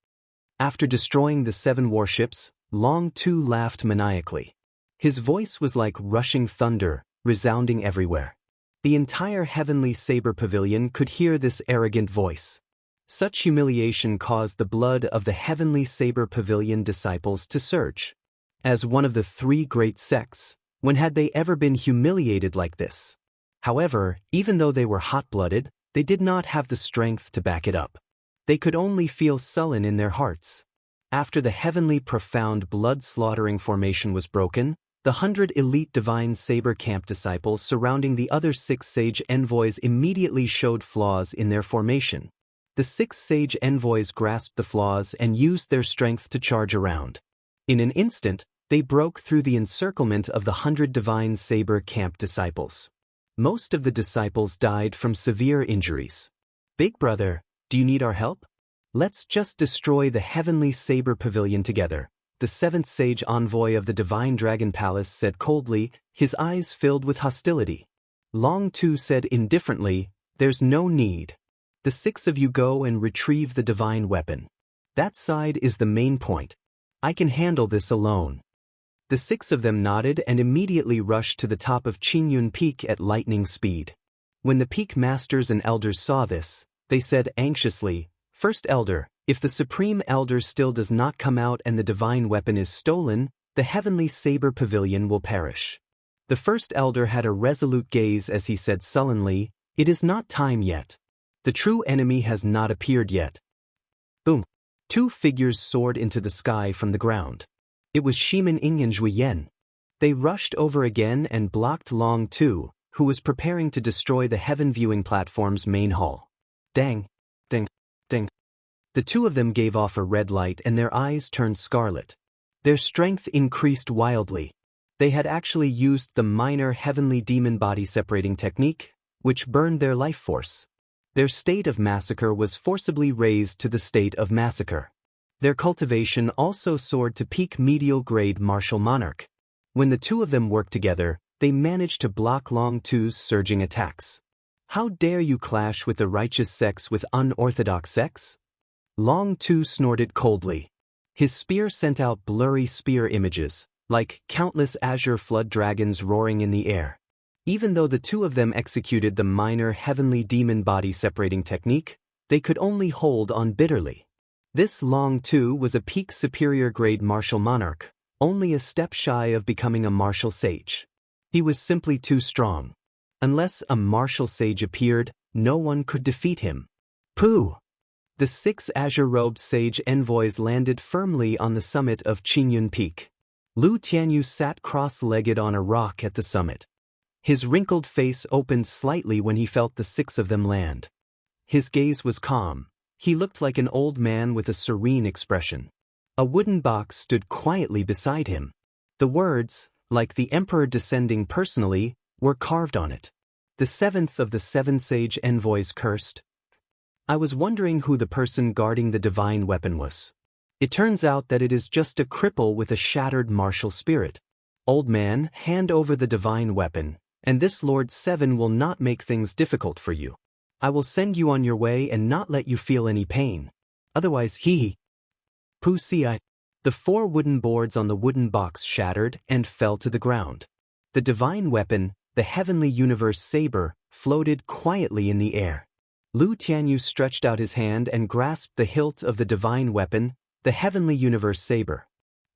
After destroying the 7 warships, Long Tu laughed maniacally. His voice was like rushing thunder, resounding everywhere. The entire heavenly saber pavilion could hear this arrogant voice. Such humiliation caused the blood of the heavenly saber pavilion disciples to surge. As one of the 3 great sects, when had they ever been humiliated like this? However, even though they were hot-blooded, they did not have the strength to back it up. They could only feel sullen in their hearts. After the heavenly profound blood-slaughtering formation was broken, the 100 elite divine saber camp disciples surrounding the other 6 sage envoys immediately showed flaws in their formation. The 6 sage envoys grasped the flaws and used their strength to charge around. In an instant, they broke through the encirclement of the 100 divine saber camp disciples. Most of the disciples died from severe injuries. Big brother, do you need our help? Let's just destroy the heavenly saber pavilion together, the 7th sage envoy of the divine dragon palace said coldly, his eyes filled with hostility. Long Tu said indifferently, there's no need. The 6 of you go and retrieve the divine weapon. That side is the main point. I can handle this alone. The 6 of them nodded and immediately rushed to the top of Qingyun Peak at lightning speed. When the peak masters and elders saw this, they said anxiously, First Elder, if the Supreme Elder still does not come out and the divine weapon is stolen, the heavenly saber pavilion will perish. The First Elder had a resolute gaze as he said sullenly, It is not time yet. The true enemy has not appeared yet. Boom! 2 figures soared into the sky from the ground. It was Shimin Ing and Zhui Yan. They rushed over again and blocked Long Tu, who was preparing to destroy the heaven viewing platform's main hall. Dang! Ding! Ding! The 2 of them gave off a red light and their eyes turned scarlet. Their strength increased wildly. They had actually used the minor heavenly demon body separating technique, which burned their life force. Their state of massacre was forcibly raised to the state of massacre. Their cultivation also soared to peak medial grade martial monarch. When the 2 of them worked together, they managed to block Long Tu's surging attacks. How dare you clash with the righteous sects with unorthodox sects? Long Tu snorted coldly. His spear sent out blurry spear images, like countless azure flood dragons roaring in the air. Even though the 2 of them executed the minor heavenly demon body separating technique, they could only hold on bitterly. This Long Tu was a peak superior grade martial monarch, only a step shy of becoming a martial sage. He was simply too strong. Unless a martial sage appeared, no one could defeat him. Pooh! The 6 azure-robed sage envoys landed firmly on the summit of Qingyun Peak. Lu Tianyu sat cross-legged on a rock at the summit. His wrinkled face opened slightly when he felt the 6 of them land. His gaze was calm. He looked like an old man with a serene expression. A wooden box stood quietly beside him. The words, like the emperor descending personally, were carved on it. The 7th of the 7 sage envoys cursed. I was wondering who the person guarding the divine weapon was. It turns out that it is just a cripple with a shattered martial spirit. Old man, hand over the divine weapon, and this Lord 7 will not make things difficult for you. I will send you on your way and not let you feel any pain. Otherwise, Wuxia. The 4 wooden boards on the wooden box shattered and fell to the ground. The divine weapon, the heavenly universe saber, floated quietly in the air. Lu Tianyu stretched out his hand and grasped the hilt of the divine weapon, the heavenly universe saber.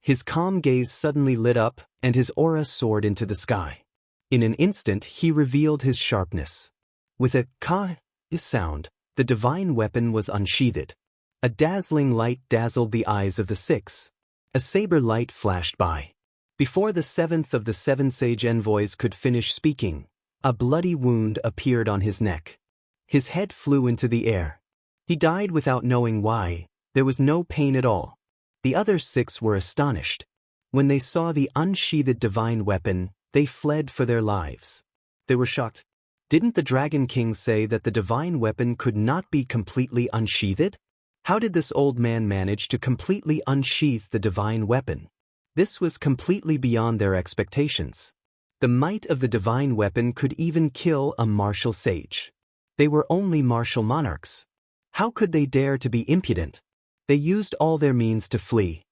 His calm gaze suddenly lit up, and his aura soared into the sky. In an instant he revealed his sharpness. With a ka sound, the divine weapon was unsheathed. A dazzling light dazzled the eyes of the 6. A saber light flashed by. Before the 7th of the 7 sage envoys could finish speaking, a bloody wound appeared on his neck. His head flew into the air. He died without knowing why. There was no pain at all. The other 6 were astonished. When they saw the unsheathed divine weapon, they fled for their lives. They were shocked. Didn't the Dragon King say that the divine weapon could not be completely unsheathed? How did this old man manage to completely unsheath the divine weapon? This was completely beyond their expectations. The might of the divine weapon could even kill a martial sage. They were only martial monarchs. How could they dare to be impudent? They used all their means to flee.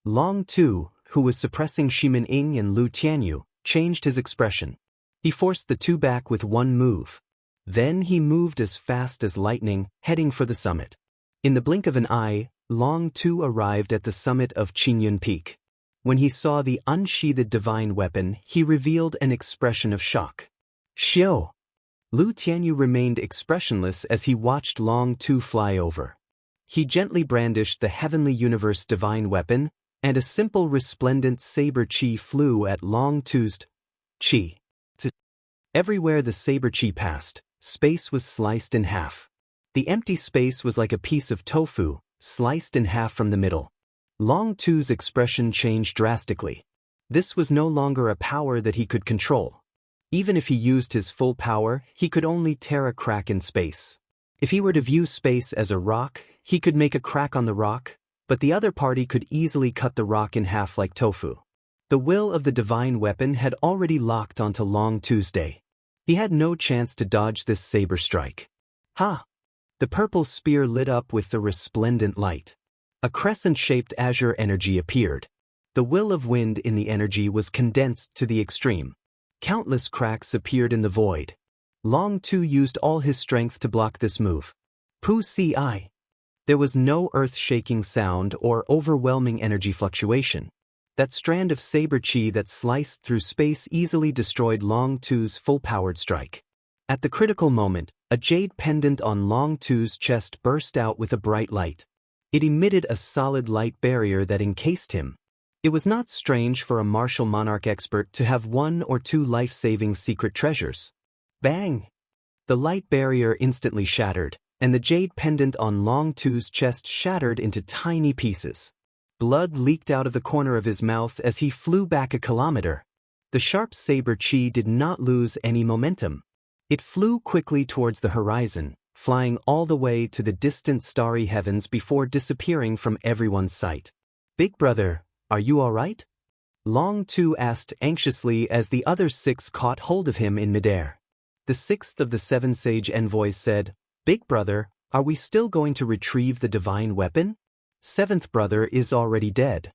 Long Tu, who was suppressing Shimin Ying and Lu Tianyu, changed his expression. He forced the 2 back with one move. Then he moved as fast as lightning, heading for the summit. In the blink of an eye, Long Tu arrived at the summit of Qingyun Peak. When he saw the unsheathed divine weapon, he revealed an expression of shock. Xiao! Lu Tianyu remained expressionless as he watched Long Tu fly over. He gently brandished the heavenly universe divine weapon, and a simple resplendent saber chi flew at Long Tu's chi. Everywhere the saber chi passed, space was sliced in half. The empty space was like a piece of tofu, sliced in half from the middle. Long Tu's expression changed drastically. This was no longer a power that he could control. Even if he used his full power, he could only tear a crack in space. If he were to view space as a rock, he could make a crack on the rock, but the other party could easily cut the rock in half like tofu. The will of the divine weapon had already locked onto Long Tuesday. He had no chance to dodge this saber strike. Ha! The purple spear lit up with the resplendent light. A crescent-shaped azure energy appeared. The will of wind in the energy was condensed to the extreme. Countless cracks appeared in the void. Long Tu used all his strength to block this move. Wuxia. There was no earth-shaking sound or overwhelming energy fluctuation. That strand of saber chi that sliced through space easily destroyed Long Tu's full-powered strike. At the critical moment, a jade pendant on Long Tu's chest burst out with a bright light. It emitted a solid light barrier that encased him. It was not strange for a martial monarch expert to have 1 or 2 life-saving secret treasures. Bang! The light barrier instantly shattered, and the jade pendant on Long Tu's chest shattered into tiny pieces. Blood leaked out of the corner of his mouth as he flew back a kilometer. The sharp saber chi did not lose any momentum. It flew quickly towards the horizon, flying all the way to the distant starry heavens before disappearing from everyone's sight. Big brother, are you all right? Long Tu asked anxiously as the other 6 caught hold of him in midair. The 6th of the 7 sage envoys said, Big brother, are we still going to retrieve the divine weapon? 7th brother is already dead.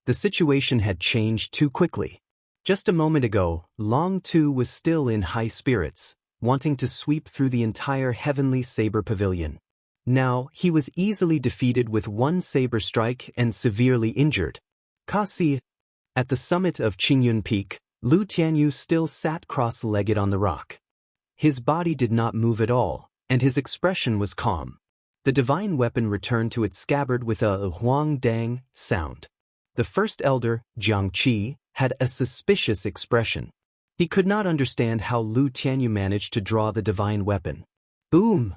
The situation had changed too quickly. Just a moment ago, Long Tu was still in high spirits, wanting to sweep through the entire heavenly saber pavilion. Now, he was easily defeated with 1 saber strike and severely injured. Kasi. At the summit of Qingyun Peak, Lu Tianyu still sat cross-legged on the rock. His body did not move at all, and his expression was calm. The divine weapon returned to its scabbard with a huang dang sound. The first elder, Xianxia, had a suspicious expression. He could not understand how Lu Tianyu managed to draw the divine weapon. Boom!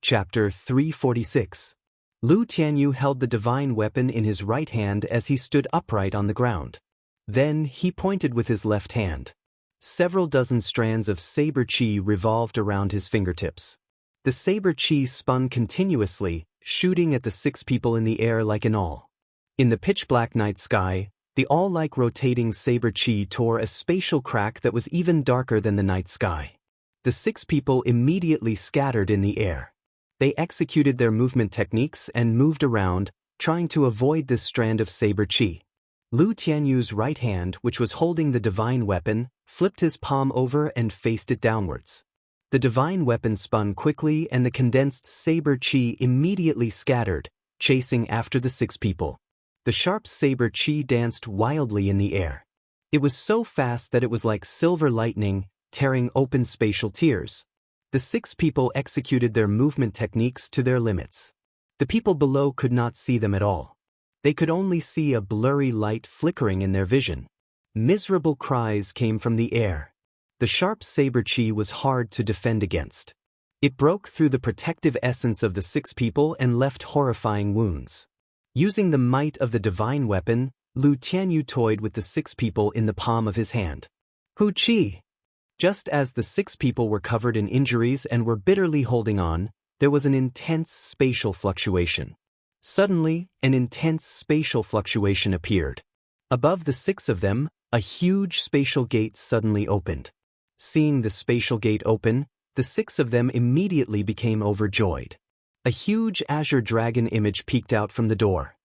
Chapter 346. Lu Tianyu held the divine weapon in his right hand as he stood upright on the ground. Then he pointed with his left hand. Several dozen strands of saber chi revolved around his fingertips. The saber chi spun continuously, shooting at the 6 people in the air like an awl. In the pitch-black night sky, the awl-like rotating saber chi tore a spatial crack that was even darker than the night sky. The 6 people immediately scattered in the air. They executed their movement techniques and moved around, trying to avoid this strand of saber chi. Lu Tianyu's right hand, which was holding the divine weapon, flipped his palm over and faced it downwards. The divine weapon spun quickly and the condensed saber chi immediately scattered, chasing after the 6 people. The sharp saber chi danced wildly in the air. It was so fast that it was like silver lightning, tearing open spatial tears. The 6 people executed their movement techniques to their limits. The people below could not see them at all. They could only see a blurry light flickering in their vision. Miserable cries came from the air. The sharp saber chi was hard to defend against. It broke through the protective essence of the 6 people and left horrifying wounds. Using the might of the divine weapon, Lu Tianyu toyed with the 6 people in the palm of his hand. Hu Chi! Just as the 6 people were covered in injuries and were bitterly holding on, there was an intense spatial fluctuation. Suddenly, an intense spatial fluctuation appeared. Above the 6 of them, a huge spatial gate suddenly opened. Seeing the spatial gate open, the 6 of them immediately became overjoyed. A huge azure dragon image peeked out from the door.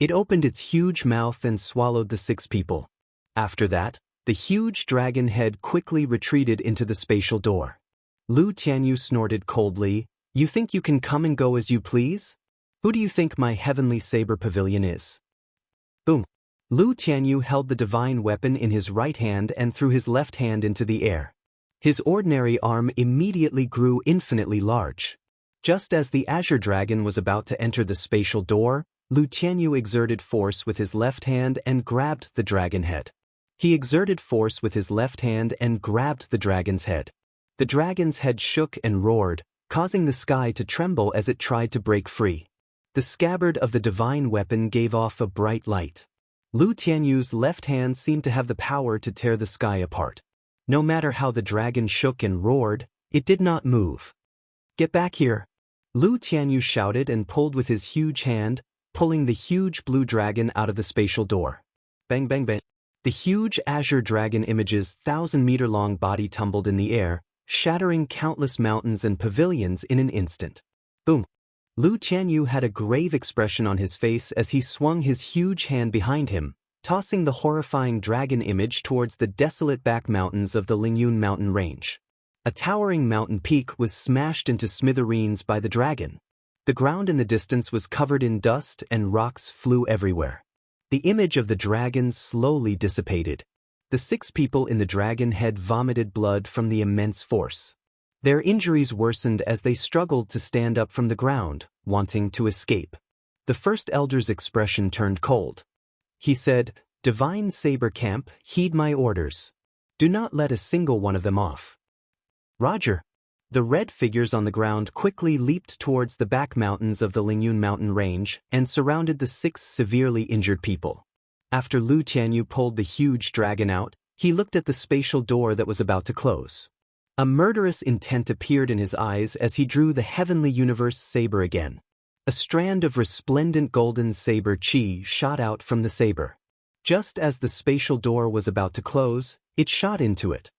It opened its huge mouth and swallowed the 6 people. After that, the huge dragon head quickly retreated into the spatial door. Lu Tianyu snorted coldly, "You think you can come and go as you please? Who do you think my heavenly saber pavilion is?" Boom! Lu Tianyu held the divine weapon in his right hand and threw his left hand into the air. His ordinary arm immediately grew infinitely large. Just as the azure dragon was about to enter the spatial door, Lu Tianyu exerted force with his left hand and grabbed the dragon head. He exerted force with his left hand and grabbed the dragon's head. The dragon's head shook and roared, causing the sky to tremble as it tried to break free. The scabbard of the divine weapon gave off a bright light. Lu Tianyu's left hand seemed to have the power to tear the sky apart. No matter how the dragon shook and roared, it did not move. "Get back here!" Lu Tianyu shouted and pulled with his huge hand, pulling the huge blue dragon out of the spatial door. Bang bang bang. The huge azure dragon image's 1,000-meter-long body tumbled in the air, shattering countless mountains and pavilions in an instant. Boom! Lu Tianyu had a grave expression on his face as he swung his huge hand behind him, tossing the horrifying dragon image towards the desolate back mountains of the Lingyun mountain range. A towering mountain peak was smashed into smithereens by the dragon. The ground in the distance was covered in dust and rocks flew everywhere. The image of the dragon slowly dissipated. The 6 people in the dragon head vomited blood from the immense force. Their injuries worsened as they struggled to stand up from the ground, wanting to escape. The first elder's expression turned cold. He said, "Divine Saber Camp, heed my orders. Do not let a single one of them off." "Roger." The red figures on the ground quickly leaped towards the back mountains of the Lingyun mountain range and surrounded the 6 severely injured people. After Lu Tianyu pulled the huge dragon out, he looked at the spatial door that was about to close. A murderous intent appeared in his eyes as he drew the heavenly universe saber again. A strand of resplendent golden saber chi shot out from the saber. Just as the spatial door was about to close, it shot into it.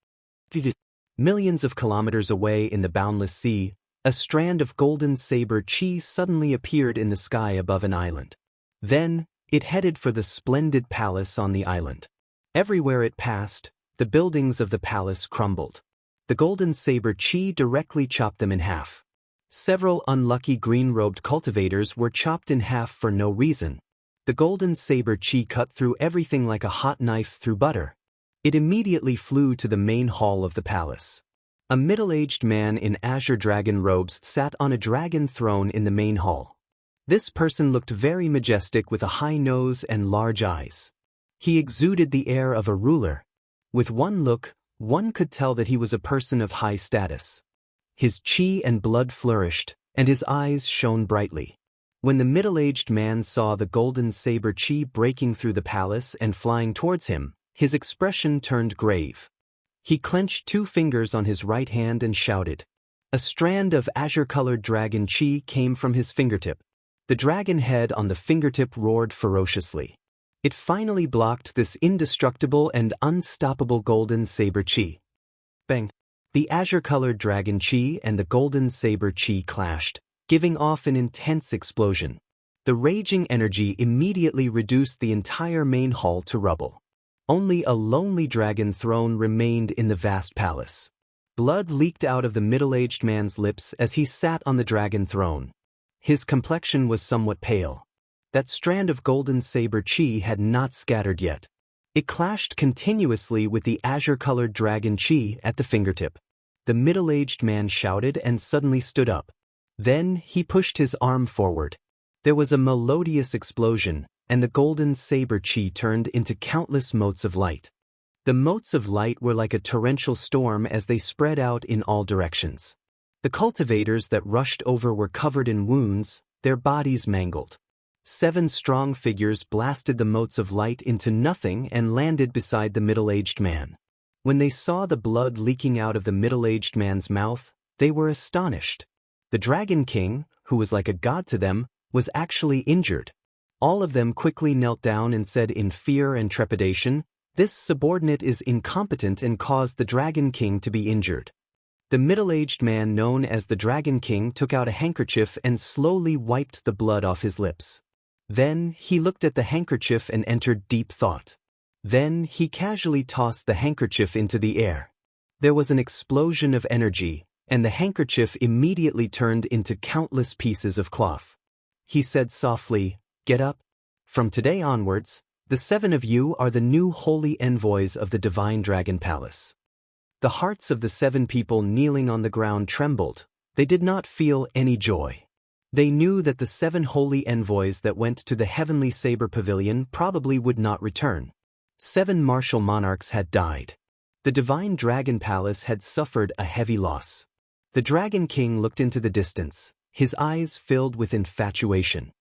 Millions of kilometers away in the boundless sea, a strand of golden saber chi suddenly appeared in the sky above an island. Then, it headed for the splendid palace on the island. Everywhere it passed, the buildings of the palace crumbled. The golden saber chi directly chopped them in half. Several unlucky green-robed cultivators were chopped in half for no reason. The golden saber chi cut through everything like a hot knife through butter. It immediately flew to the main hall of the palace. A middle-aged man in azure dragon robes sat on a dragon throne in the main hall. This person looked very majestic with a high nose and large eyes. He exuded the air of a ruler. With one look, one could tell that he was a person of high status. His chi and blood flourished, and his eyes shone brightly. When the middle-aged man saw the golden saber chi breaking through the palace and flying towards him, his expression turned grave. He clenched 2 fingers on his right hand and shouted. A strand of azure-colored dragon chi came from his fingertip. The dragon head on the fingertip roared ferociously. It finally blocked this indestructible and unstoppable golden saber chi. Bang! The azure-colored dragon chi and the golden saber chi clashed, giving off an intense explosion. The raging energy immediately reduced the entire main hall to rubble. Only a lonely dragon throne remained in the vast palace. Blood leaked out of the middle-aged man's lips as he sat on the dragon throne. His complexion was somewhat pale. That strand of golden saber chi had not scattered yet. It clashed continuously with the azure-colored dragon chi at the fingertip. The middle-aged man shouted and suddenly stood up. Then he pushed his arm forward. There was a melodious explosion, and the golden saber chi turned into countless motes of light. The motes of light were like a torrential storm as they spread out in all directions. The cultivators that rushed over were covered in wounds, their bodies mangled. 7 strong figures blasted the motes of light into nothing and landed beside the middle-aged man. When they saw the blood leaking out of the middle-aged man's mouth, they were astonished. The Dragon King, who was like a god to them, was actually injured. All of them quickly knelt down and said in fear and trepidation, "This subordinate is incompetent and caused the Dragon King to be injured." The middle-aged man known as the Dragon King took out a handkerchief and slowly wiped the blood off his lips. Then he looked at the handkerchief and entered deep thought. Then he casually tossed the handkerchief into the air. There was an explosion of energy, and the handkerchief immediately turned into countless pieces of cloth. He said softly, "Get up. From today onwards, the 7 of you are the new holy envoys of the Divine Dragon Palace." The hearts of the 7 people kneeling on the ground trembled. They did not feel any joy. They knew that the 7 holy envoys that went to the Heavenly Saber Pavilion probably would not return. 7 martial monarchs had died. The Divine Dragon Palace had suffered a heavy loss. The Dragon King looked into the distance, his eyes filled with infatuation.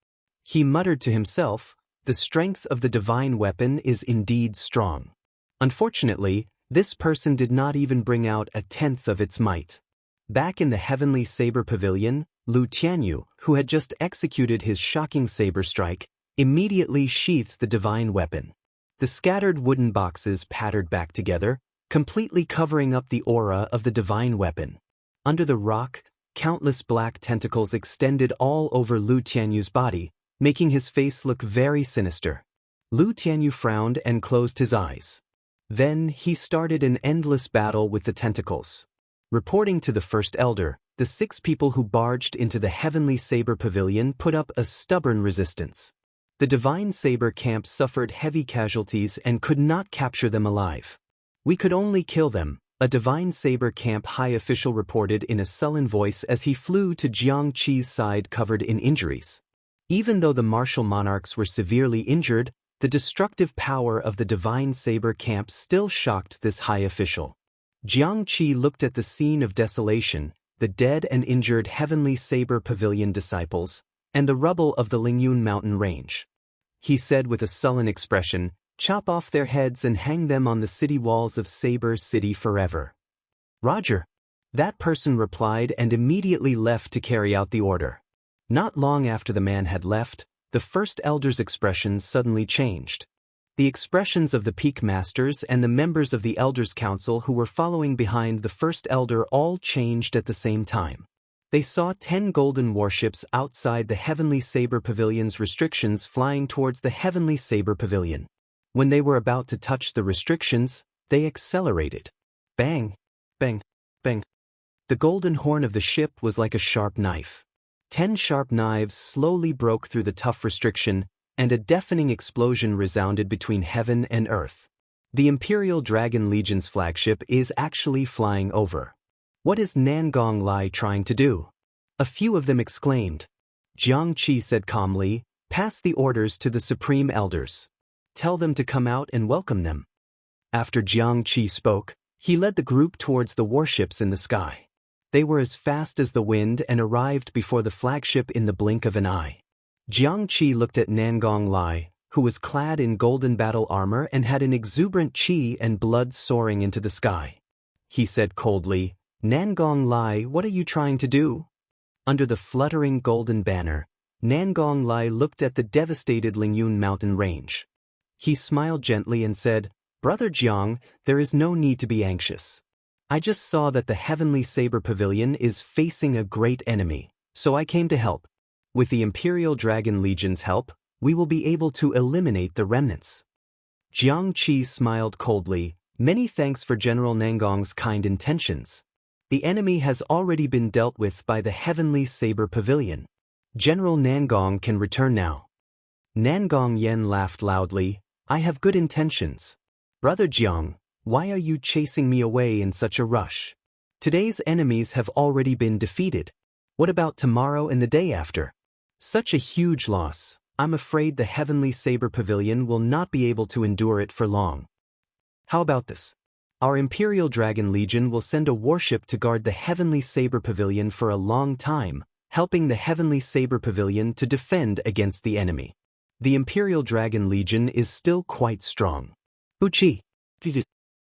He muttered to himself, "The strength of the divine weapon is indeed strong." Unfortunately, this person did not even bring out a tenth of its might. Back in the Heavenly Saber Pavilion, Lu Tianyu, who had just executed his shocking saber strike, immediately sheathed the divine weapon. The scattered wooden boxes pattered back together, completely covering up the aura of the divine weapon. Under the rock, countless black tentacles extended all over Lu Tianyu's body, making his face look very sinister. Lu Tianyu frowned and closed his eyes. Then he started an endless battle with the tentacles. Reporting to the First Elder, the 6 people who barged into the Heavenly Saber Pavilion put up a stubborn resistance. The Divine Saber camp suffered heavy casualties and could not capture them alive. "We could only kill them," a Divine Saber camp high official reported in a sullen voice as he flew to Xianxia's side covered in injuries. Even though the martial monarchs were severely injured, the destructive power of the Divine Saber camp still shocked this high official. Xianxia looked at the scene of desolation, the dead and injured Heavenly Saber Pavilion disciples, and the rubble of the Lingyun mountain range. He said with a sullen expression, "Chop off their heads and hang them on the city walls of Saber City forever." "Roger." That person replied and immediately left to carry out the order. Not long after the man had left, the First Elder's expressions suddenly changed. The expressions of the Peak Masters and the members of the Elders' Council who were following behind the First Elder all changed at the same time. They saw 10 golden warships outside the Heavenly Saber Pavilion's restrictions flying towards the Heavenly Saber Pavilion. When they were about to touch the restrictions, they accelerated. Bang! Bang! Bang! The golden horn of the ship was like a sharp knife. 10 sharp knives slowly broke through the tough restriction, and a deafening explosion resounded between heaven and earth. The Imperial Dragon Legion's flagship is actually flying over. What is Nangong Lai trying to do? A few of them exclaimed. Xianxia said calmly, "Pass the orders to the Supreme Elders. Tell them to come out and welcome them." After Xianxia spoke, he led the group towards the warships in the sky. They were as fast as the wind and arrived before the flagship in the blink of an eye. Xianxia looked at Nangong Lai, who was clad in golden battle armor and had an exuberant qi and blood soaring into the sky. He said coldly, "Nangong Lai, what are you trying to do?" Under the fluttering golden banner, Nangong Lai looked at the devastated Lingyun mountain range. He smiled gently and said, "Brother Jiang, there is no need to be anxious. I just saw that the Heavenly Saber Pavilion is facing a great enemy, so I came to help. With the Imperial Dragon Legion's help, we will be able to eliminate the remnants." Xianxia smiled coldly. "Many thanks for General Nangong's kind intentions. The enemy has already been dealt with by the Heavenly Saber Pavilion. General Nangong can return now." Nangong Yen laughed loudly. "I have good intentions. Brother Jiang, why are you chasing me away in such a rush? Today's enemies have already been defeated. What about tomorrow and the day after? Such a huge loss. I'm afraid the Heavenly Saber Pavilion will not be able to endure it for long. How about this? Our Imperial Dragon Legion will send a warship to guard the Heavenly Saber Pavilion for a long time, helping the Heavenly Saber Pavilion to defend against the enemy. The Imperial Dragon Legion is still quite strong." Uchi.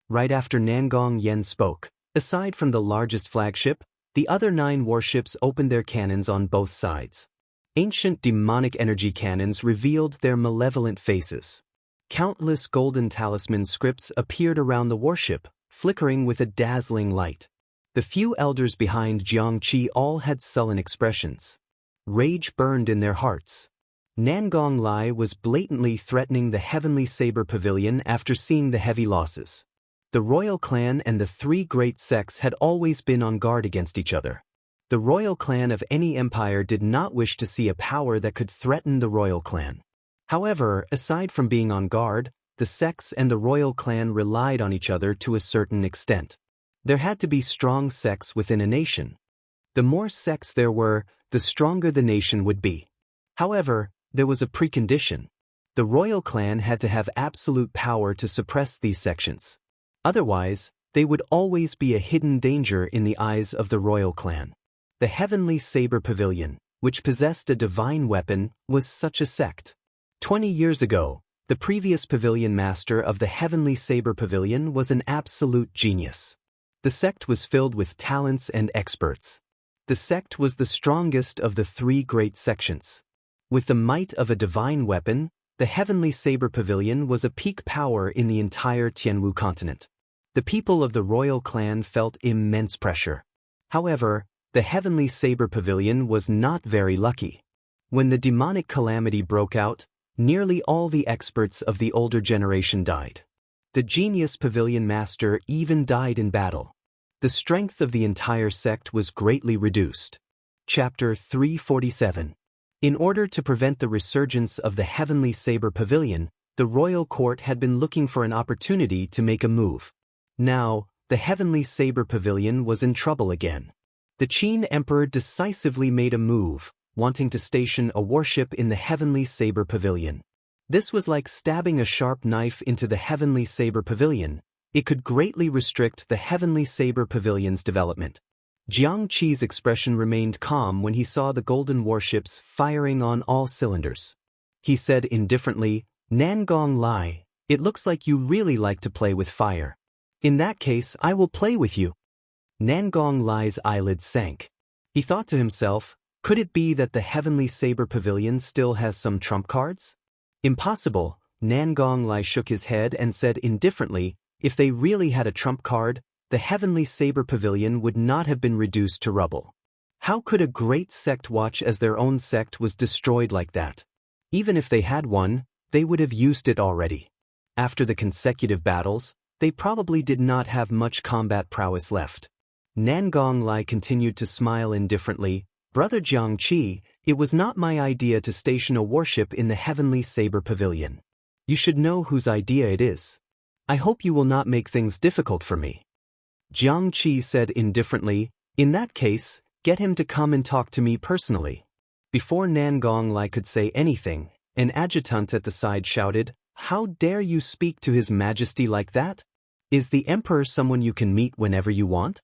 Right after Nangong Yen spoke, aside from the largest flagship, the other 9 warships opened their cannons on both sides. Ancient demonic energy cannons revealed their malevolent faces. Countless golden talisman scripts appeared around the warship, flickering with a dazzling light. The few elders behind Xianxia all had sullen expressions. Rage burned in their hearts. Nangong Lai was blatantly threatening the Heavenly Saber Pavilion after seeing the heavy losses. The royal clan and the 3 great sects had always been on guard against each other. The royal clan of any empire did not wish to see a power that could threaten the royal clan. However, aside from being on guard, the sects and the royal clan relied on each other to a certain extent. There had to be strong sects within a nation. The more sects there were, the stronger the nation would be. However, there was a precondition. The royal clan had to have absolute power to suppress these sections. Otherwise, they would always be a hidden danger in the eyes of the royal clan. The Heavenly Saber Pavilion, which possessed a divine weapon, was such a sect. 20 years ago, the previous pavilion master of the Heavenly Saber Pavilion was an absolute genius. The sect was filled with talents and experts. The sect was the strongest of the 3 great sections. With the might of a divine weapon, the Heavenly Saber Pavilion was a peak power in the entire Tianwu continent. The people of the royal clan felt immense pressure. However, the Heavenly Saber Pavilion was not very lucky. When the demonic calamity broke out, nearly all the experts of the older generation died. The genius pavilion master even died in battle. The strength of the entire sect was greatly reduced. Chapter 347. In order to prevent the resurgence of the Heavenly Saber Pavilion, the royal court had been looking for an opportunity to make a move. Now, the Heavenly Saber Pavilion was in trouble again. The Qin Emperor decisively made a move, wanting to station a warship in the Heavenly Saber Pavilion. This was like stabbing a sharp knife into the Heavenly Saber Pavilion. It could greatly restrict the Heavenly Saber Pavilion's development. Jiangqi's expression remained calm when he saw the golden warships firing on all cylinders. He said indifferently, "Nangong Lai, it looks like you really like to play with fire. In that case, I will play with you." Nangong Lai's eyelids sank. He thought to himself, could it be that the Heavenly Saber Pavilion still has some trump cards? Impossible. Nangong Lai shook his head and said indifferently, if they really had a trump card, the Heavenly Saber Pavilion would not have been reduced to rubble. How could a great sect watch as their own sect was destroyed like that? Even if they had one, they would have used it already. After the consecutive battles, they probably did not have much combat prowess left. Nangong Lai continued to smile indifferently. "Brother Jiangqi, it was not my idea to station a warship in the Heavenly Saber Pavilion. You should know whose idea it is. I hope you will not make things difficult for me." Jiangqi said indifferently, "In that case, get him to come and talk to me personally." Before Nangong Lai could say anything, an adjutant at the side shouted, "How dare you speak to His Majesty like that? Is the Emperor someone you can meet whenever you want?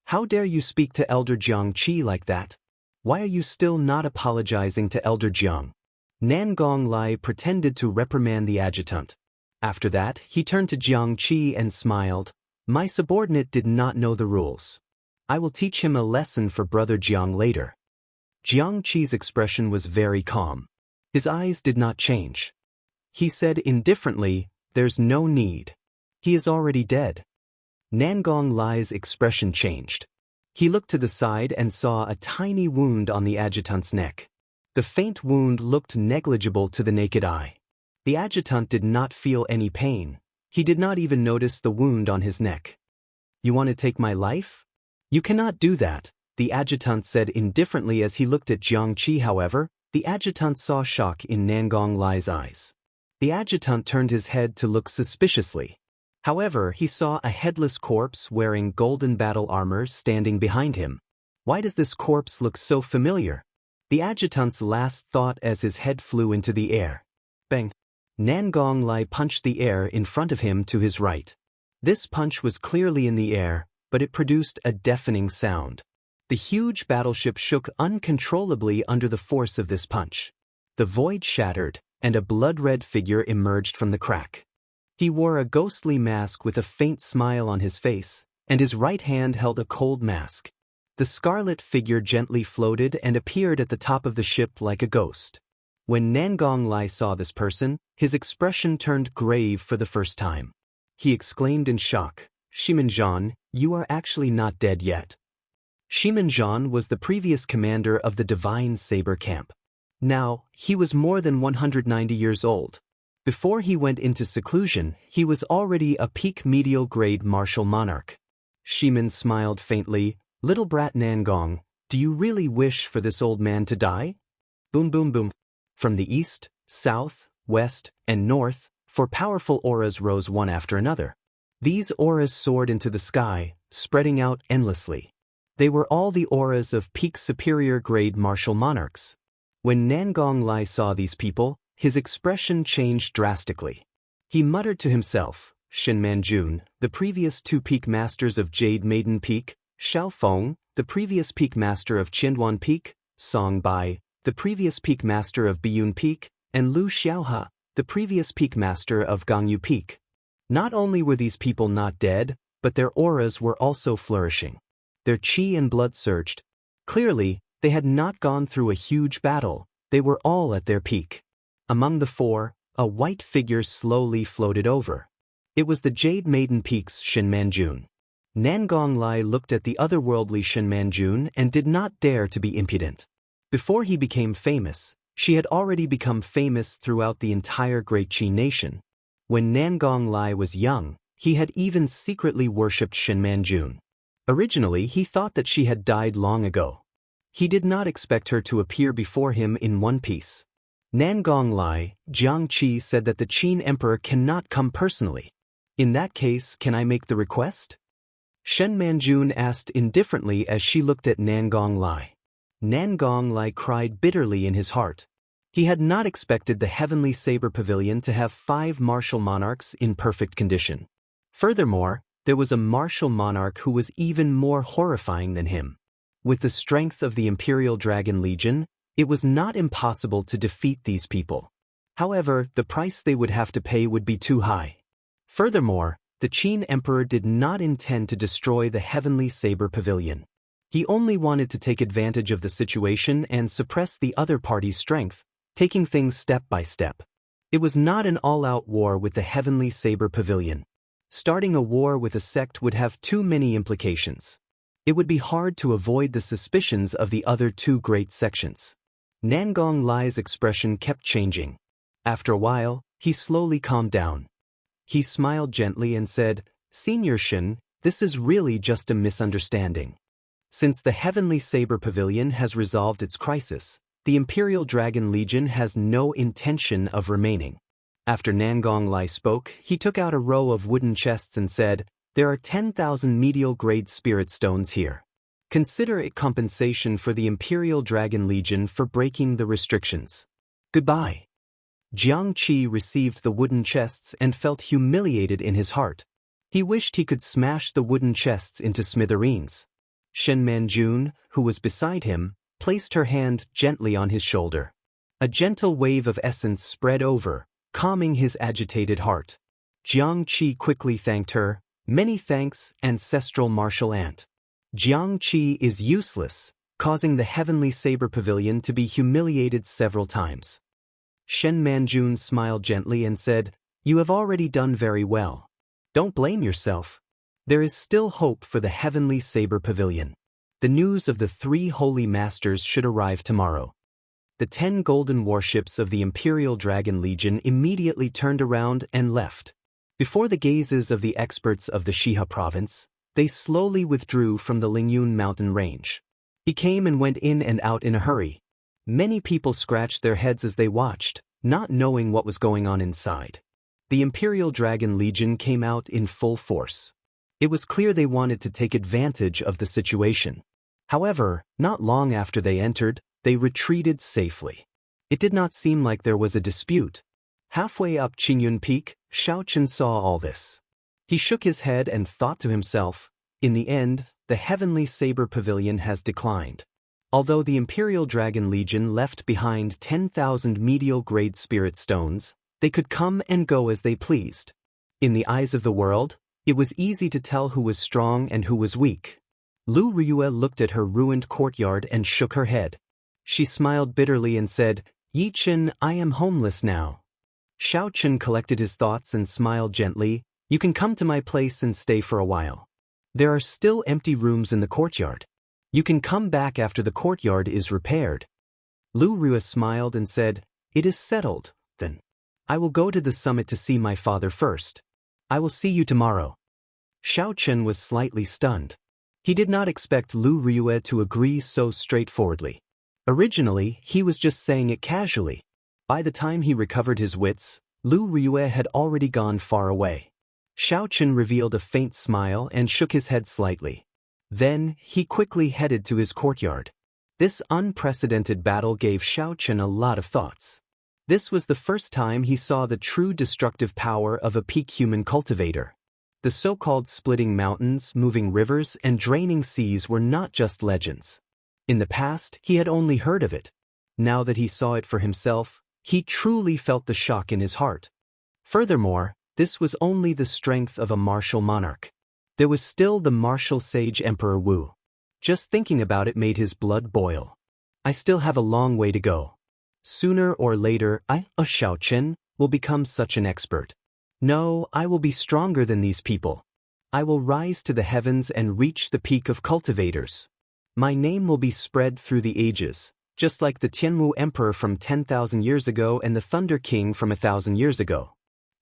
How dare you speak to Elder Jiangqi like that? Why are you still not apologizing to Elder Jiang?" Nangong Lai pretended to reprimand the adjutant. After that, he turned to Jiangqi and smiled. "My subordinate did not know the rules. I will teach him a lesson for Brother Jiang later." Jiangqi's expression was very calm. His eyes did not change. He said indifferently, "There's no need. He is already dead." Nangong Lai's expression changed. He looked to the side and saw a tiny wound on the adjutant's neck. The faint wound looked negligible to the naked eye. The adjutant did not feel any pain. He did not even notice the wound on his neck. "You want to take my life? You cannot do that," the adjutant said indifferently as he looked at Xianxia. However, the adjutant saw shock in Nangong Lai's eyes. The adjutant turned his head to look suspiciously. However, he saw a headless corpse wearing golden battle armor standing behind him. Why does this corpse look so familiar? The adjutant's last thought as his head flew into the air. Bang! Nangong Lai punched the air in front of him to his right. This punch was clearly in the air, but it produced a deafening sound. The huge battleship shook uncontrollably under the force of this punch. The void shattered, and a blood-red figure emerged from the crack. He wore a ghostly mask with a faint smile on his face, and his right hand held a cold mask. The scarlet figure gently floated and appeared at the top of the ship like a ghost. When Nangong Lai saw this person, his expression turned grave for the first time. He exclaimed in shock, "Xianxia, you are actually not dead yet." Xianxia was the previous commander of the Divine Saber Camp. Now, he was more than 190 years old. Before he went into seclusion, he was already a peak medial grade martial monarch. Xianxia smiled faintly. "Little brat Nangong, do you really wish for this old man to die?" Boom boom boom. From the east, south, west, and north, 4 powerful auras rose one after another. These auras soared into the sky, spreading out endlessly. They were all the auras of peak superior grade martial monarchs. When Nangong Lai saw these people, his expression changed drastically. He muttered to himself, "Xianxia, the previous 2 peak masters of Jade Maiden Peak, Xiaofeng, the previous peak master of Qianduan Peak, Song Bai, the previous peak master of Biyun Peak, and Lu Xiaohe, the previous peak master of Gangyu Peak." Not only were these people not dead, but their auras were also flourishing. Their qi and blood surged. Clearly, they had not gone through a huge battle. They were all at their peak. Among the 4, a white figure slowly floated over. It was the Jade Maiden Peak's Xianxia. Nangong Lai looked at the otherworldly Xianxia and did not dare to be impudent. Before he became famous, she had already become famous throughout the entire Great Qi nation. When Nangong Lai was young, he had even secretly worshipped Xianxia. Originally, he thought that she had died long ago. He did not expect her to appear before him in one piece. Nangong Lai, Xianxia said that the Qin Emperor cannot come personally. "In that case, can I make the request?" Xianxia asked indifferently as she looked at Nangong Lai. Nangong Lai cried bitterly in his heart. He had not expected the Heavenly Saber Pavilion to have 5 martial monarchs in perfect condition. Furthermore, there was a martial monarch who was even more horrifying than him. With the strength of the Imperial Dragon Legion, it was not impossible to defeat these people. However, the price they would have to pay would be too high. Furthermore, the Qin Emperor did not intend to destroy the Heavenly Saber Pavilion. He only wanted to take advantage of the situation and suppress the other party's strength, taking things step by step. It was not an all-out war with the Heavenly Saber Pavilion. Starting a war with a sect would have too many implications. It would be hard to avoid the suspicions of the other 2 great sections. Nangong Lai's expression kept changing. After a while, he slowly calmed down. He smiled gently and said, "Senior Shin, this is really just a misunderstanding. Since the Heavenly Saber Pavilion has resolved its crisis, the Imperial Dragon Legion has no intention of remaining." After Nangong Lai spoke, he took out a row of wooden chests and said, "There are 10,000 medial-grade spirit stones here. Consider it compensation for the Imperial Dragon Legion for breaking the restrictions. Goodbye." Xianxia received the wooden chests and felt humiliated in his heart. He wished he could smash the wooden chests into smithereens. Xianxia, who was beside him, placed her hand gently on his shoulder. A gentle wave of essence spread over, calming his agitated heart. Xianxia quickly thanked her. "Many thanks, ancestral martial aunt. Xianxia is useless, causing the Heavenly Saber Pavilion to be humiliated several times." Xianxia smiled gently and said, "You have already done very well. Don't blame yourself. There is still hope for the Heavenly Saber Pavilion. The news of the 3 holy masters should arrive tomorrow. The 10 golden warships of the Imperial Dragon Legion immediately turned around and left. Before the gazes of the experts of the Shiha province, they slowly withdrew from the Lingyun mountain range. He came and went in and out in a hurry. Many people scratched their heads as they watched, not knowing what was going on inside. The Imperial Dragon Legion came out in full force. It was clear they wanted to take advantage of the situation. However, not long after they entered, they retreated safely. It did not seem like there was a dispute. Halfway up Qingyun Peak, Xiaochen saw all this. He shook his head and thought to himself, in the end, the Heavenly Saber Pavilion has declined. Although the Imperial Dragon Legion left behind 10,000 medial-grade spirit stones, they could come and go as they pleased. In the eyes of the world, it was easy to tell who was strong and who was weak. Lu Ryue looked at her ruined courtyard and shook her head. She smiled bitterly and said, "Yichen, I am homeless now." Xiaochen collected his thoughts and smiled gently, "You can come to my place and stay for a while. There are still empty rooms in the courtyard. You can come back after the courtyard is repaired." Lu Ryue smiled and said, "It is settled, then. I will go to the summit to see my father first. I will see you tomorrow." Xiaochen was slightly stunned. He did not expect Lu Ryue to agree so straightforwardly. Originally, he was just saying it casually. By the time he recovered his wits, Lu Ryue had already gone far away. Xiaochen revealed a faint smile and shook his head slightly. Then, he quickly headed to his courtyard. This unprecedented battle gave Xiaochen a lot of thoughts. This was the first time he saw the true destructive power of a peak human cultivator. The so-called splitting mountains, moving rivers, and draining seas were not just legends. In the past, he had only heard of it. Now that he saw it for himself, he truly felt the shock in his heart. Furthermore, this was only the strength of a martial monarch. There was still the martial sage Emperor Wu. Just thinking about it made his blood boil. I still have a long way to go. Sooner or later, Xiaochen, will become such an expert. No, I will be stronger than these people. I will rise to the heavens and reach the peak of cultivators. My name will be spread through the ages, just like the Tianwu Emperor from 10,000 years ago and the Thunder King from 1,000 years ago.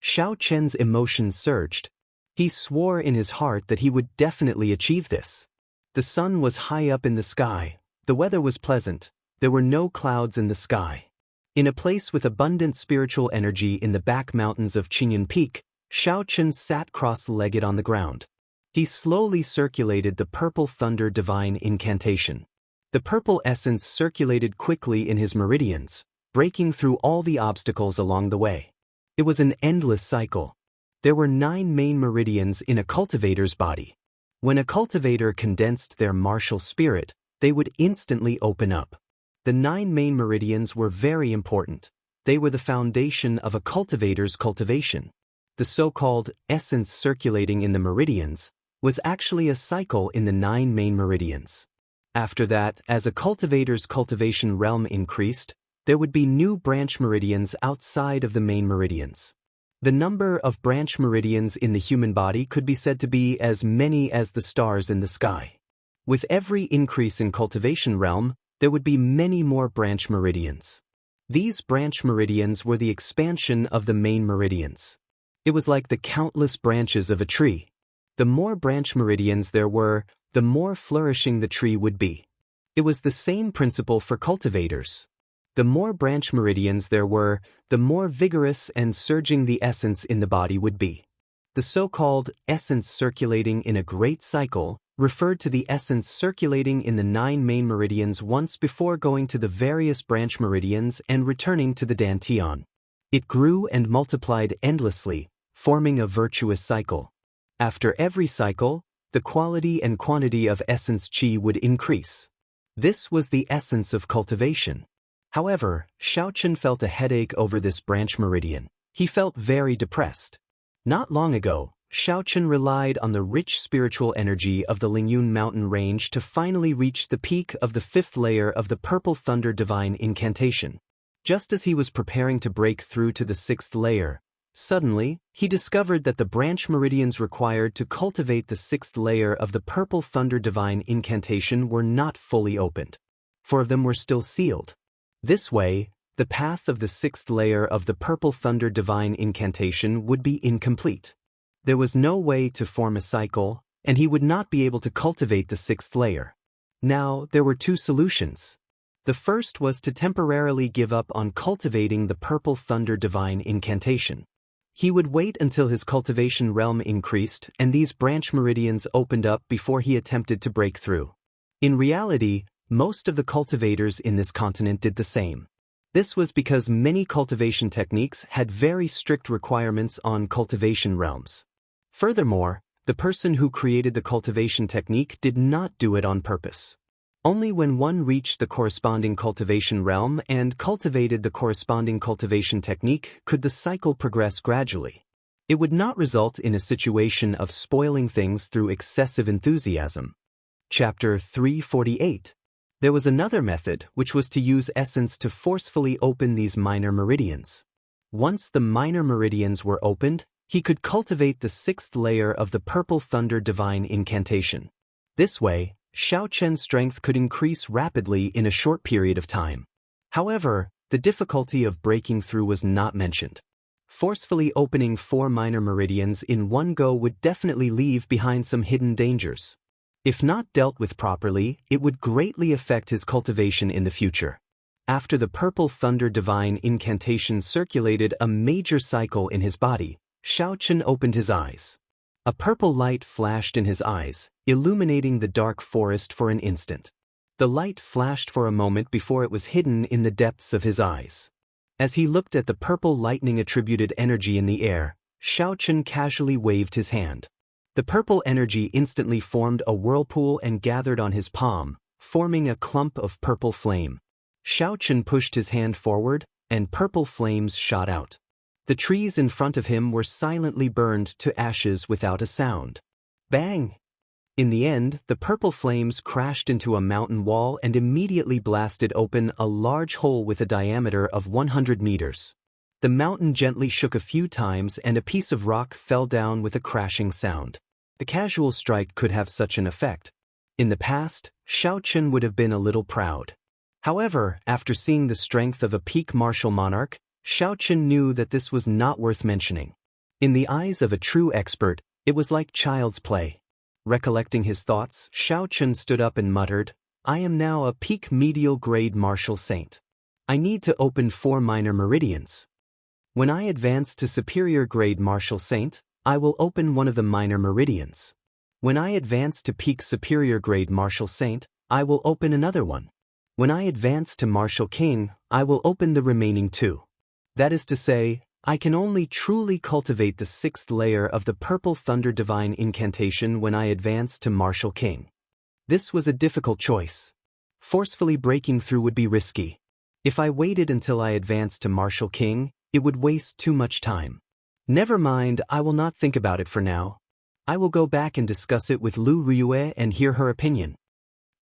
Xiaochen's emotions surged. He swore in his heart that he would definitely achieve this. The sun was high up in the sky, the weather was pleasant, there were no clouds in the sky. In a place with abundant spiritual energy in the back mountains of Qingyun Peak, Xiaochen sat cross-legged on the ground. He slowly circulated the purple thunder divine incantation. The purple essence circulated quickly in his meridians, breaking through all the obstacles along the way. It was an endless cycle. There were 9 main meridians in a cultivator's body. When a cultivator condensed their martial spirit, they would instantly open up. The 9 main meridians were very important. They were the foundation of a cultivator's cultivation. The so-called essence circulating in the meridians was actually a cycle in the 9 main meridians. After that, as a cultivator's cultivation realm increased, there would be new branch meridians outside of the main meridians. The number of branch meridians in the human body could be said to be as many as the stars in the sky. With every increase in cultivation realm, there would be many more branch meridians. These branch meridians were the expansion of the main meridians. It was like the countless branches of a tree. The more branch meridians there were, the more flourishing the tree would be. It was the same principle for cultivators. The more branch meridians there were, the more vigorous and surging the essence in the body would be. The so-called essence circulating in a great cycle referred to the essence circulating in the 9 main meridians once before going to the various branch meridians and returning to the dantian. It grew and multiplied endlessly, forming a virtuous cycle. After every cycle, the quality and quantity of essence qi would increase. This was the essence of cultivation. However, Xiaochen felt a headache over this branch meridian. He felt very depressed. Not long ago, Xiaochen relied on the rich spiritual energy of the Lingyun mountain range to finally reach the peak of the 5th layer of the Purple Thunder Divine Incantation. Just as he was preparing to break through to the 6th layer, Suddenly, he discovered that the branch meridians required to cultivate the sixth layer of the Purple Thunder Divine Incantation were not fully opened. 4 of them were still sealed. This way, the path of the sixth layer of the Purple Thunder Divine Incantation would be incomplete. There was no way to form a cycle, and he would not be able to cultivate the sixth layer. Now, there were 2 solutions. The first was to temporarily give up on cultivating the Purple Thunder Divine Incantation. He would wait until his cultivation realm increased and these branch meridians opened up before he attempted to break through. In reality, most of the cultivators in this continent did the same. This was because many cultivation techniques had very strict requirements on cultivation realms. Furthermore, the person who created the cultivation technique did not do it on purpose. Only when one reached the corresponding cultivation realm and cultivated the corresponding cultivation technique could the cycle progress gradually. It would not result in a situation of spoiling things through excessive enthusiasm. Chapter 348. There was another method, which was to use essence to forcefully open these minor meridians. Once the minor meridians were opened, he could cultivate the sixth layer of the Purple Thunder Divine Incantation. This way, Xiaoqian's strength could increase rapidly in a short period of time. However, the difficulty of breaking through was not mentioned. Forcefully opening 4 minor meridians in one go would definitely leave behind some hidden dangers. If not dealt with properly, it would greatly affect his cultivation in the future. After the Purple Thunder Divine Incantation circulated a major cycle in his body, Xiaoqian opened his eyes. A purple light flashed in his eyes, illuminating the dark forest for an instant. The light flashed for a moment before it was hidden in the depths of his eyes. As he looked at the purple lightning-attributed energy in the air, Xiaoqian casually waved his hand. The purple energy instantly formed a whirlpool and gathered on his palm, forming a clump of purple flame. Xiaoqian pushed his hand forward, and purple flames shot out. The trees in front of him were silently burned to ashes without a sound. Bang! In the end, the purple flames crashed into a mountain wall and immediately blasted open a large hole with a diameter of 100 meters. The mountain gently shook a few times and a piece of rock fell down with a crashing sound. The casual strike could have such an effect. In the past, Xiaoqian would have been a little proud. However, after seeing the strength of a peak martial monarch, Xiaoqian knew that this was not worth mentioning. In the eyes of a true expert, it was like child's play. Recollecting his thoughts, Xiaoqian stood up and muttered, "I am now a peak medial grade martial saint. I need to open 4 minor meridians. When I advance to superior grade martial saint, I will open one of the minor meridians. When I advance to peak superior grade martial saint, I will open another one. When I advance to martial king, I will open the remaining 2. That is to say, I can only truly cultivate the 6th layer of the Purple Thunder Divine Incantation when I advance to martial king." This was a difficult choice. Forcefully breaking through would be risky. If I waited until I advanced to martial king, it would waste too much time. Never mind, I will not think about it for now. I will go back and discuss it with Lu Riyue and hear her opinion.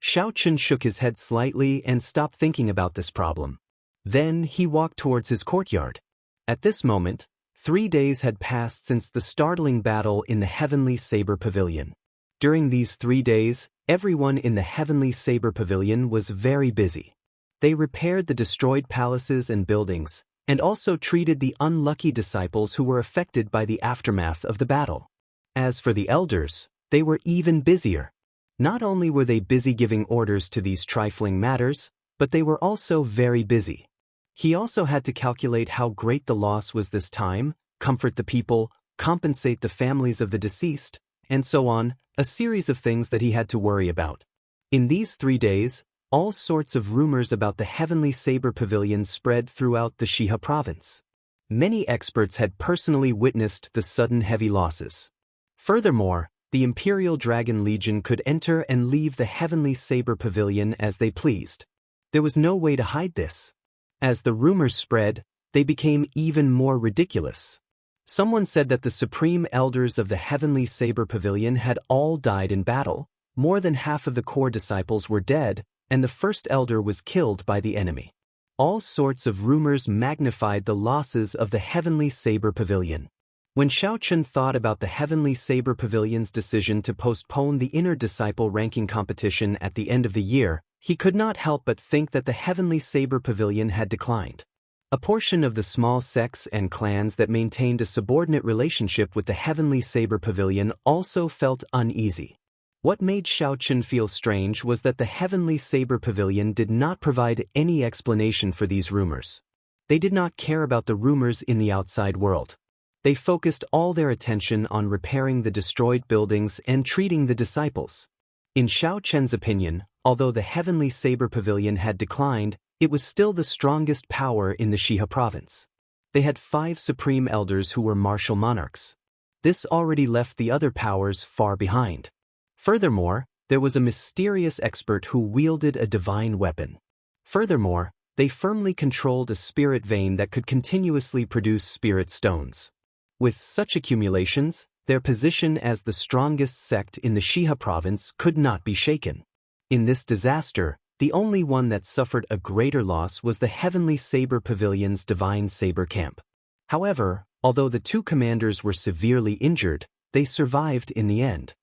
Xiaoqian shook his head slightly and stopped thinking about this problem. Then he walked towards his courtyard. At this moment, 3 days had passed since the startling battle in the Heavenly Saber Pavilion. During these 3 days, everyone in the Heavenly Saber Pavilion was very busy. They repaired the destroyed palaces and buildings, and also treated the unlucky disciples who were affected by the aftermath of the battle. As for the elders, they were even busier. Not only were they busy giving orders to these trifling matters, but they were also very busy. He also had to calculate how great the loss was this time, comfort the people, compensate the families of the deceased, and so on, a series of things that he had to worry about. In these 3 days, all sorts of rumors about the Heavenly Saber Pavilion spread throughout the Shiha province. Many experts had personally witnessed the sudden heavy losses. Furthermore, the Imperial Dragon Legion could enter and leave the Heavenly Saber Pavilion as they pleased. There was no way to hide this. As the rumors spread, they became even more ridiculous. Someone said that the supreme elders of the Heavenly Saber Pavilion had all died in battle, more than half of the core disciples were dead, and the first elder was killed by the enemy. All sorts of rumors magnified the losses of the Heavenly Saber Pavilion. When Xiaochen thought about the Heavenly Saber Pavilion's decision to postpone the Inner Disciple ranking competition at the end of the year, he could not help but think that the Heavenly Saber Pavilion had declined. A portion of the small sects and clans that maintained a subordinate relationship with the Heavenly Saber Pavilion also felt uneasy. What made Xiaochen feel strange was that the Heavenly Saber Pavilion did not provide any explanation for these rumors. They did not care about the rumors in the outside world. They focused all their attention on repairing the destroyed buildings and treating the disciples. In Xiaochen's opinion, although the Heavenly Saber Pavilion had declined, it was still the strongest power in the Xia province. They had 5 supreme elders who were martial monarchs. This already left the other powers far behind. Furthermore, there was a mysterious expert who wielded a divine weapon. Furthermore, they firmly controlled a spirit vein that could continuously produce spirit stones. With such accumulations, their position as the strongest sect in the Xia province could not be shaken. In this disaster, the only one that suffered a greater loss was the Heavenly Saber Pavilion's Divine Saber Camp. However, although the 2 commanders were severely injured, they survived in the end.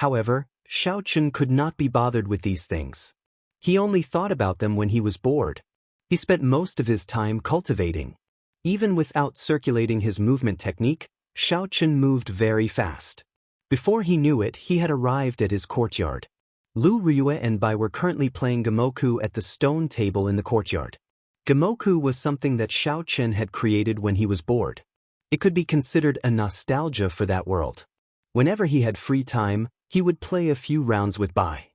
However, Xiaochen could not be bothered with these things. He only thought about them when he was bored. He spent most of his time cultivating. Even without circulating his movement technique, Xiaochen moved very fast. Before he knew it, he had arrived at his courtyard. Lu Riyue and Bai were currently playing Gamoku at the stone table in the courtyard. Gamoku was something that Xiaochen had created when he was bored. It could be considered a nostalgia for that world. Whenever he had free time, he would play a few rounds with Bai.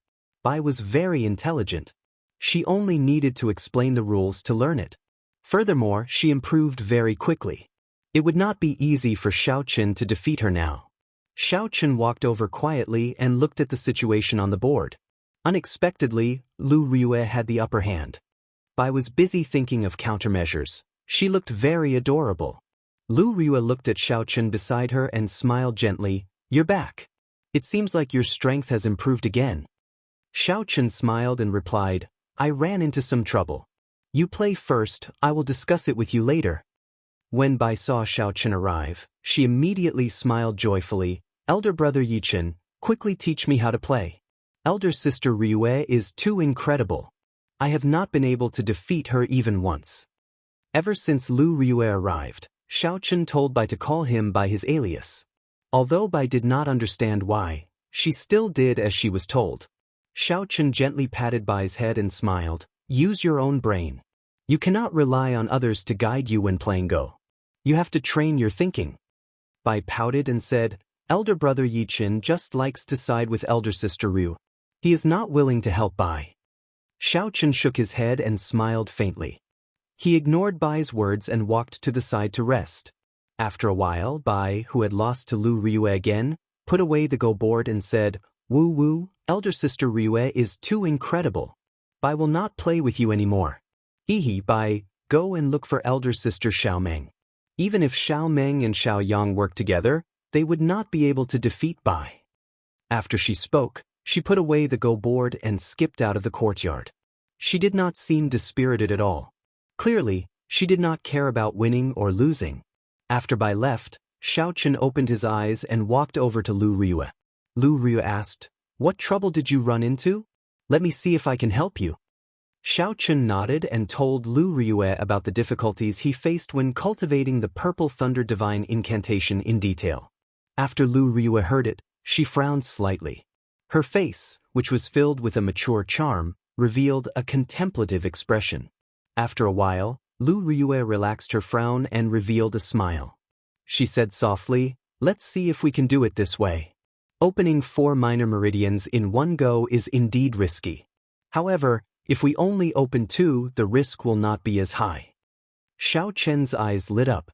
Bai was very intelligent. She only needed to explain the rules to learn it. Furthermore, she improved very quickly. It would not be easy for Xiaochen to defeat her now. Xiaochen walked over quietly and looked at the situation on the board. Unexpectedly, Lu Riyue had the upper hand. Bai was busy thinking of countermeasures. She looked very adorable. Lu Riyue looked at Xiaochen beside her and smiled gently. "You're back. It seems like your strength has improved again." Xiaochen smiled and replied, "I ran into some trouble. You play first, I will discuss it with you later." When Bai saw Xiaochen arrive, she immediately smiled joyfully. "Elder brother Yichen, quickly teach me how to play. Elder sister Riyue is too incredible. I have not been able to defeat her even once." Ever since Lu Riyue arrived, Xiaochen told Bai to call him by his alias. Although Bai did not understand why, she still did as she was told. Xiaochen gently patted Bai's head and smiled. "Use your own brain. You cannot rely on others to guide you when playing Go. You have to train your thinking." Bai pouted and said, "Elder brother Yichen just likes to side with elder sister Ryu. He is not willing to help Bai." Xiaochen shook his head and smiled faintly. He ignored Bai's words and walked to the side to rest. After a while, Bai, who had lost to Lu Riyue again, put away the Go board and said, "Woo woo, elder sister Riyue is too incredible. Bai will not play with you anymore. Hehe, Bai, go and look for elder sister Xiaomeng. Even if Xiaomeng and Xiaoyang worked together, they would not be able to defeat Bai." After she spoke, she put away the Go board and skipped out of the courtyard. She did not seem dispirited at all. Clearly, she did not care about winning or losing. After Bai left, Xiaochen opened his eyes and walked over to Lu Riyue. Lu Riyue asked, "What trouble did you run into? Let me see if I can help you." Xiaochen nodded and told Lu Riyue about the difficulties he faced when cultivating the Purple Thunder Divine Incantation in detail. After Lu Riyue heard it, she frowned slightly. Her face, which was filled with a mature charm, revealed a contemplative expression. After a while, Lu Riyue relaxed her frown and revealed a smile. She said softly, "Let's see if we can do it this way. Opening 4 minor meridians in one go is indeed risky. However, if we only open 2, the risk will not be as high." Xiaochen's eyes lit up.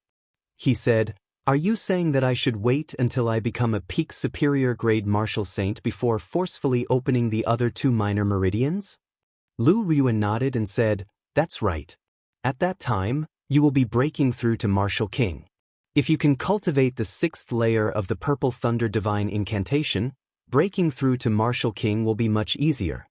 He said, "Are you saying that I should wait until I become a peak superior grade martial saint before forcefully opening the other 2 minor meridians?" Lu Riyue nodded and said, "That's right. At that time, you will be breaking through to Martial King. If you can cultivate the 6th layer of the Purple Thunder Divine Incantation, breaking through to Martial King will be much easier.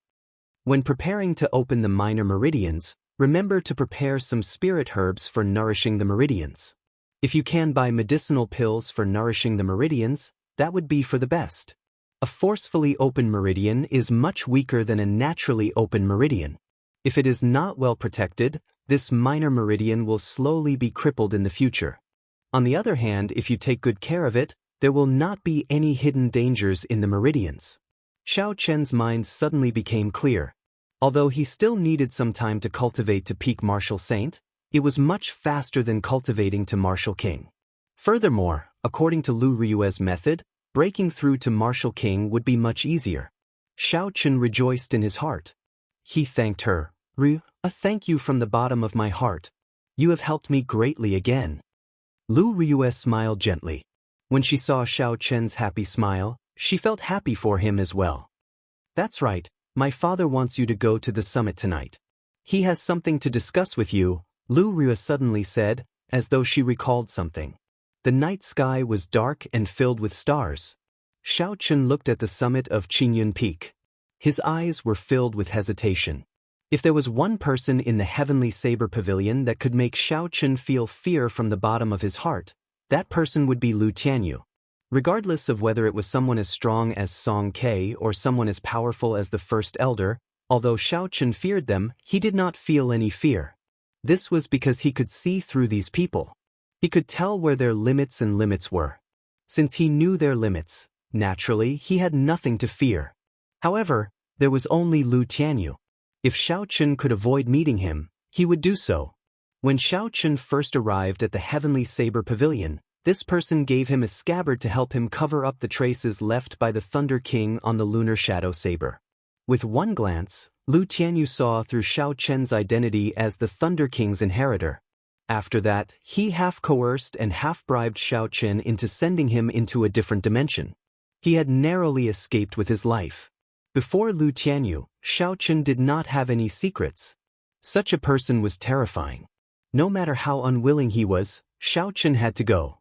When preparing to open the minor meridians, Remember to prepare some spirit herbs for nourishing the meridians. If you can buy medicinal pills for nourishing the meridians, that would be for the best. A forcefully open meridian is much weaker than a naturally open meridian. If it is not well protected, this minor meridian will slowly be crippled in the future. On the other hand, if you take good care of it, there will not be any hidden dangers in the meridians. Xiao Chen's mind suddenly became clear. Although he still needed some time to cultivate to peak martial saint, it was much faster than cultivating to martial king. Furthermore, according to Lu Ryue's method, breaking through to martial king would be much easier. Xiao Chen rejoiced in his heart. He thanked her. Ryu, a thank you from the bottom of my heart. You have helped me greatly again. Lu Ryue smiled gently. When she saw Xiao Chen's happy smile, she felt happy for him as well. That's right, my father wants you to go to the summit tonight. He has something to discuss with you, Lu Ryue suddenly said, as though she recalled something. The night sky was dark and filled with stars. Xiao Chen looked at the summit of Qingyun Peak. His eyes were filled with hesitation. If there was one person in the Heavenly Saber Pavilion that could make Xiao Chen feel fear from the bottom of his heart, that person would be Lu Tianyu. Regardless of whether it was someone as strong as Song Ke or someone as powerful as the First Elder, although Xiao Chen feared them, he did not feel any fear. This was because he could see through these people. He could tell where their limits and limits were. Since he knew their limits, naturally he had nothing to fear. However, there was only Lu Tianyu. If Xiao Chen could avoid meeting him, he would do so. When Xiao Chen first arrived at the Heavenly Saber Pavilion, this person gave him a scabbard to help him cover up the traces left by the Thunder King on the Lunar Shadow Saber. With one glance, Lu Tianyu saw through Xiao Chen's identity as the Thunder King's inheritor. After that, he half-coerced and half-bribed Xiao Chen into sending him into a different dimension. He had narrowly escaped with his life. Before Lu Tianyu, Xiao Chen did not have any secrets. Such a person was terrifying. No matter how unwilling he was, Xiao Chen had to go.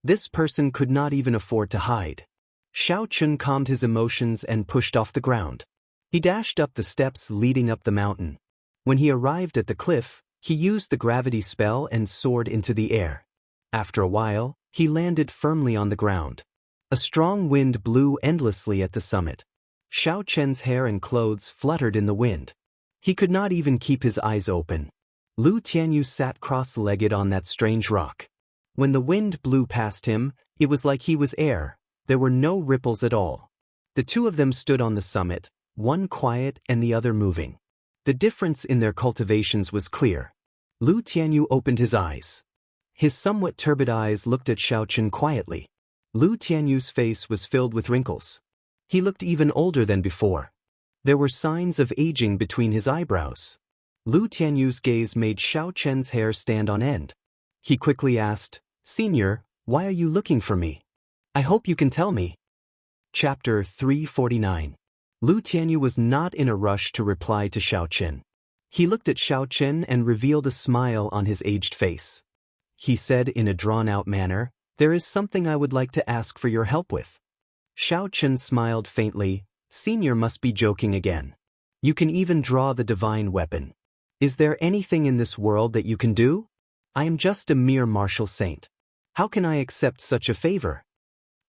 This person could not even afford to hide. Xiao Chen calmed his emotions and pushed off the ground. He dashed up the steps leading up the mountain. When he arrived at the cliff, he used the gravity spell and soared into the air. After a while, he landed firmly on the ground. A strong wind blew endlessly at the summit. Xiao Chen's hair and clothes fluttered in the wind. He could not even keep his eyes open. Lu Tianyu sat cross-legged on that strange rock. When the wind blew past him, it was like he was air. There were no ripples at all. The two of them stood on the summit, one quiet and the other moving. The difference in their cultivations was clear. Lu Tianyu opened his eyes. His somewhat turbid eyes looked at Xiao Chen quietly. Lu Tianyu's face was filled with wrinkles. He looked even older than before. There were signs of aging between his eyebrows. Lu Tianyu's gaze made Xiao Chen's hair stand on end. He quickly asked, "Senior, why are you looking for me? I hope you can tell me." Chapter 349. Lu Tianyu was not in a rush to reply to Xiao Chen. He looked at Xiao Chen and revealed a smile on his aged face. He said in a drawn-out manner, "There is something I would like to ask for your help with." Xiao Chen smiled faintly. "Senior must be joking again. You can even draw the divine weapon. Is there anything in this world that you can do? I am just a mere martial saint. How can I accept such a favor?"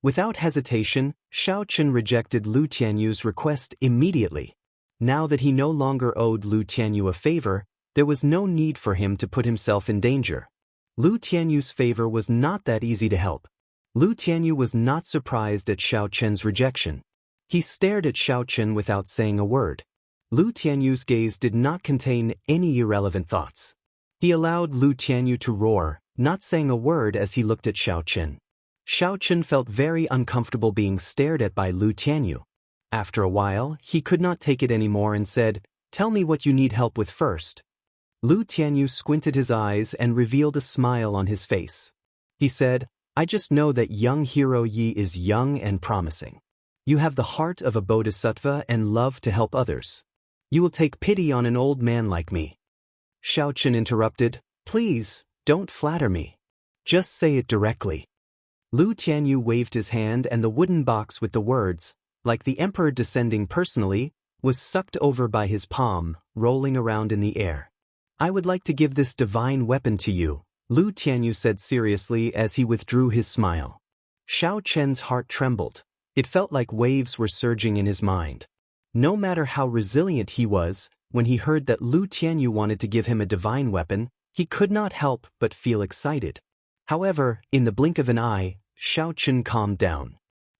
Without hesitation, Xiao Chen rejected Lu Tianyu's request immediately. Now that he no longer owed Lu Tianyu a favor, there was no need for him to put himself in danger. Lu Tianyu's favor was not that easy to help. Lu Tianyu was not surprised at Xiao Chen's rejection. He stared at Xiao Chen without saying a word. Lu Tianyu's gaze did not contain any irrelevant thoughts. He allowed Lu Tianyu to roar, not saying a word as he looked at Xiao Chen. Xiao Chen felt very uncomfortable being stared at by Lu Tianyu. After a while, he could not take it anymore and said, "Tell me what you need help with first." Lu Tianyu squinted his eyes and revealed a smile on his face. He said, "I just know that young hero Yi is young and promising. You have the heart of a bodhisattva and love to help others. You will take pity on an old man like me." Xiao Chen interrupted, "Please, don't flatter me. Just say it directly." Lu Tianyu waved his hand and the wooden box with the words, "Like the emperor descending personally," was sucked over by his palm, rolling around in the air. I would like to give this divine weapon to you, Lu Tianyu said seriously as he withdrew his smile. Xiao Chen's heart trembled. It felt like waves were surging in his mind. No matter how resilient he was, when he heard that Lu Tianyu wanted to give him a divine weapon, he could not help but feel excited. However, in the blink of an eye, Xiao Chen calmed down.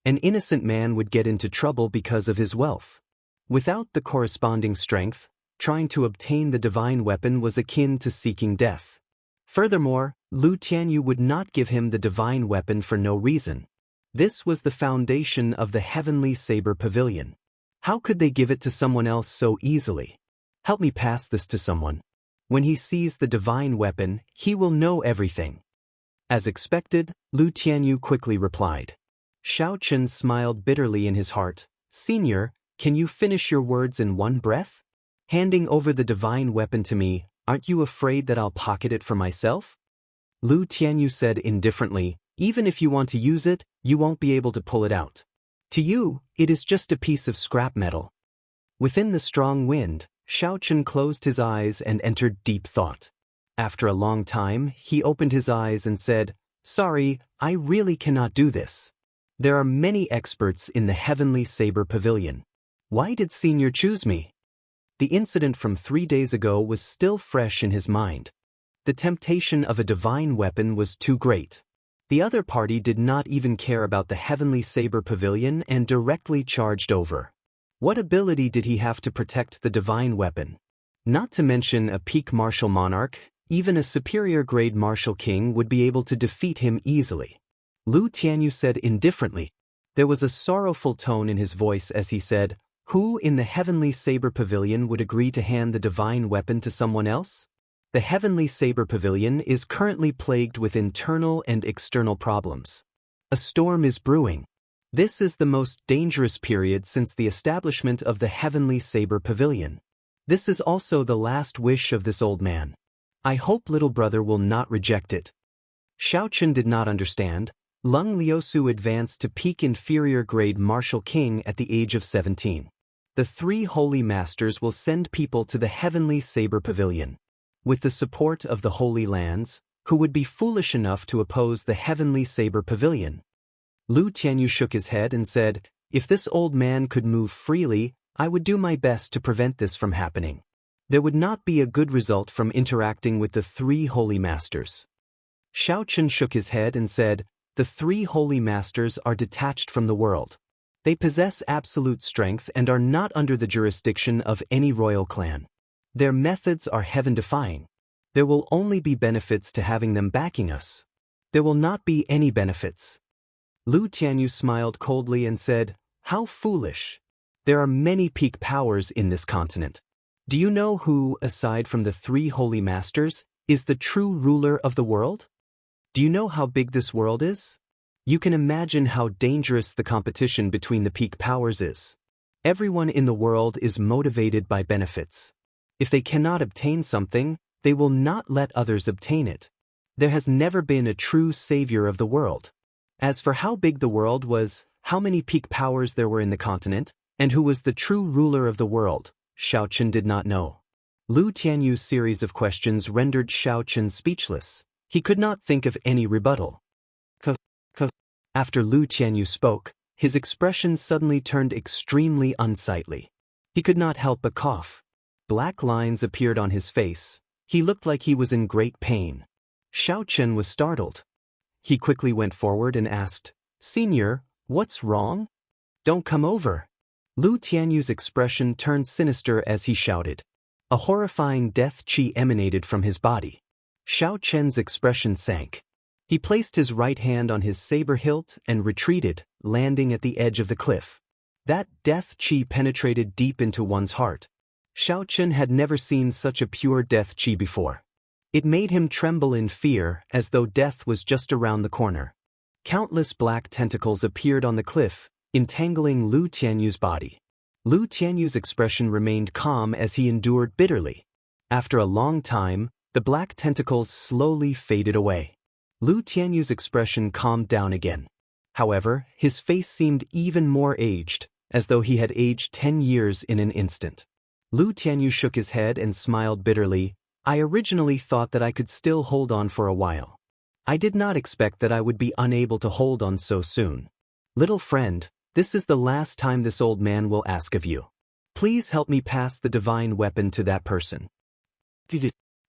An innocent man would get into trouble because of his wealth. Without the corresponding strength, trying to obtain the divine weapon was akin to seeking death. Furthermore, Lu Tianyu would not give him the divine weapon for no reason. This was the foundation of the Heavenly Saber Pavilion. How could they give it to someone else so easily? Help me pass this to someone. When he sees the divine weapon, he will know everything. As expected, Lu Tianyu quickly replied. Xiao Chen smiled bitterly in his heart. Senior, can you finish your words in one breath? Handing over the divine weapon to me, aren't you afraid that I'll pocket it for myself? Lu Tianyu said indifferently, even if you want to use it, you won't be able to pull it out. To you, it is just a piece of scrap metal. Within the strong wind, Xiao Chen closed his eyes and entered deep thought. After a long time, he opened his eyes and said, Sorry, I really cannot do this. There are many experts in the Heavenly Saber Pavilion. Why did Senior choose me? The incident from 3 days ago was still fresh in his mind. The temptation of a divine weapon was too great. The other party did not even care about the Heavenly Saber Pavilion and directly charged over. What ability did he have to protect the divine weapon? Not to mention a peak martial monarch, even a superior-grade martial king would be able to defeat him easily. Lu Tianyu said indifferently. There was a sorrowful tone in his voice as he said, Who in the Heavenly Saber Pavilion would agree to hand the divine weapon to someone else? The Heavenly Saber Pavilion is currently plagued with internal and external problems. A storm is brewing. This is the most dangerous period since the establishment of the Heavenly Saber Pavilion. This is also the last wish of this old man. I hope little brother will not reject it. Xiao Chen did not understand. Lung Liusu advanced to peak inferior grade martial king at the age of 17. The 3 holy masters will send people to the Heavenly Saber Pavilion. With the support of the Holy Lands, who would be foolish enough to oppose the Heavenly Saber Pavilion? Lu Tianyu shook his head and said, If this old man could move freely, I would do my best to prevent this from happening. There would not be a good result from interacting with the 3 holy masters. Xiao Chen shook his head and said, The 3 holy masters are detached from the world. They possess absolute strength and are not under the jurisdiction of any royal clan. Their methods are heaven-defying. There will only be benefits to having them backing us. There will not be any benefits. Lu Tianyu smiled coldly and said, How foolish. There are many peak powers in this continent. Do you know who, aside from the 3 holy masters, is the true ruler of the world? Do you know how big this world is? You can imagine how dangerous the competition between the peak powers is. Everyone in the world is motivated by benefits. If they cannot obtain something, they will not let others obtain it. There has never been a true savior of the world. As for how big the world was, how many peak powers there were in the continent, and who was the true ruler of the world, Xiao Chen did not know. Lu Tianyu's series of questions rendered Xiao Chen speechless. He could not think of any rebuttal. After Lu Tianyu spoke, his expression suddenly turned extremely unsightly. He could not help but cough. Black lines appeared on his face. He looked like he was in great pain. Xiao Chen was startled. He quickly went forward and asked, Senior, what's wrong? Don't come over. Lu Tianyu's expression turned sinister as he shouted. A horrifying death qi emanated from his body. Xiao Chen's expression sank. He placed his right hand on his saber hilt and retreated, landing at the edge of the cliff. That death qi penetrated deep into one's heart. Xiao Chen had never seen such a pure death qi before. It made him tremble in fear as though death was just around the corner. Countless black tentacles appeared on the cliff, entangling Lu Tianyu's body. Lu Tianyu's expression remained calm as he endured bitterly. After a long time, the black tentacles slowly faded away. Lu Tianyu's expression calmed down again. However, his face seemed even more aged, as though he had aged 10 years in an instant. Lu Tianyu shook his head and smiled bitterly. I originally thought that I could still hold on for a while. I did not expect that I would be unable to hold on so soon. Little friend, this is the last time this old man will ask of you. Please help me pass the divine weapon to that person.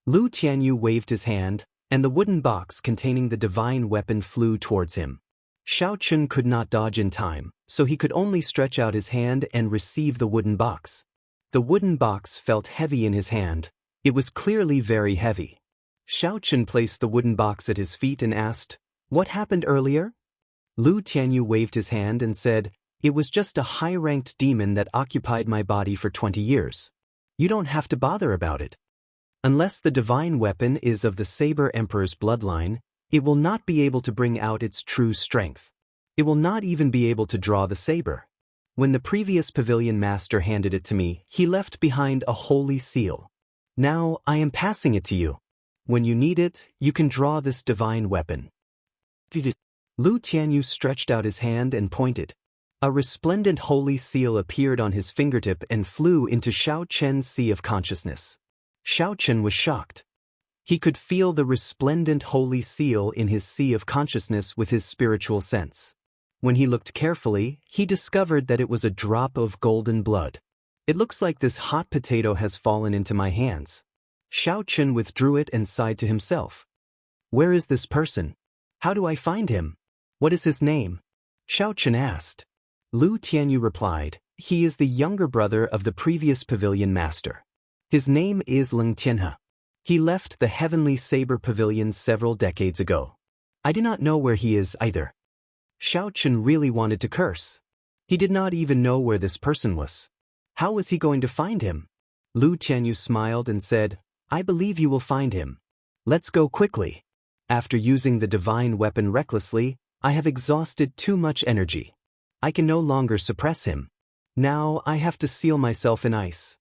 Lu Tianyu waved his hand, and the wooden box containing the divine weapon flew towards him. Xiao Chun could not dodge in time, so he could only stretch out his hand and receive the wooden box. The wooden box felt heavy in his hand. It was clearly very heavy. Xiao Chun placed the wooden box at his feet and asked, "What happened earlier?" Lu Tianyu waved his hand and said, "It was just a high-ranked demon that occupied my body for 20 years. You don't have to bother about it. Unless the divine weapon is of the Saber Emperor's bloodline, it will not be able to bring out its true strength. It will not even be able to draw the saber. When the previous pavilion master handed it to me, he left behind a holy seal. Now I am passing it to you. When you need it, you can draw this divine weapon." Lu Tianyu stretched out his hand and pointed. A resplendent holy seal appeared on his fingertip and flew into Xiao Chen's sea of consciousness. Xiao Chen was shocked. He could feel the resplendent holy seal in his sea of consciousness with his spiritual sense. When he looked carefully, he discovered that it was a drop of golden blood. "It looks like this hot potato has fallen into my hands." Xiao Chen withdrew it and sighed to himself. "Where is this person? How do I find him? What is his name?" Xiao Chen asked. Lu Tianyu replied, "He is the younger brother of the previous pavilion master. His name is Leng Tianhe. He left the Heavenly Saber Pavilion several decades ago. I do not know where he is either." Xiao Chen really wanted to curse. He did not even know where this person was. How was he going to find him? Lu Tianyu smiled and said, "I believe you will find him. Let's go quickly. After using the divine weapon recklessly, I have exhausted too much energy. I can no longer suppress him. Now I have to seal myself in ice."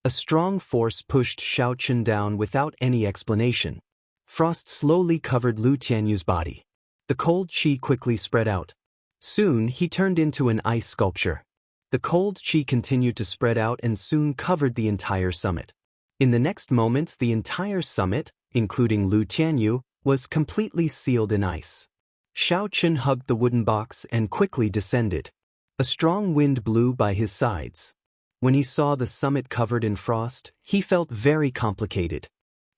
A strong force pushed Xiao Chen down without any explanation. Frost slowly covered Lu Tianyu's body. The cold qi quickly spread out. Soon he turned into an ice sculpture. The cold qi continued to spread out and soon covered the entire summit. In the next moment, the entire summit, including Lu Tianyu, was completely sealed in ice. Xiao Chen hugged the wooden box and quickly descended. A strong wind blew by his sides. When he saw the summit covered in frost, he felt very complicated.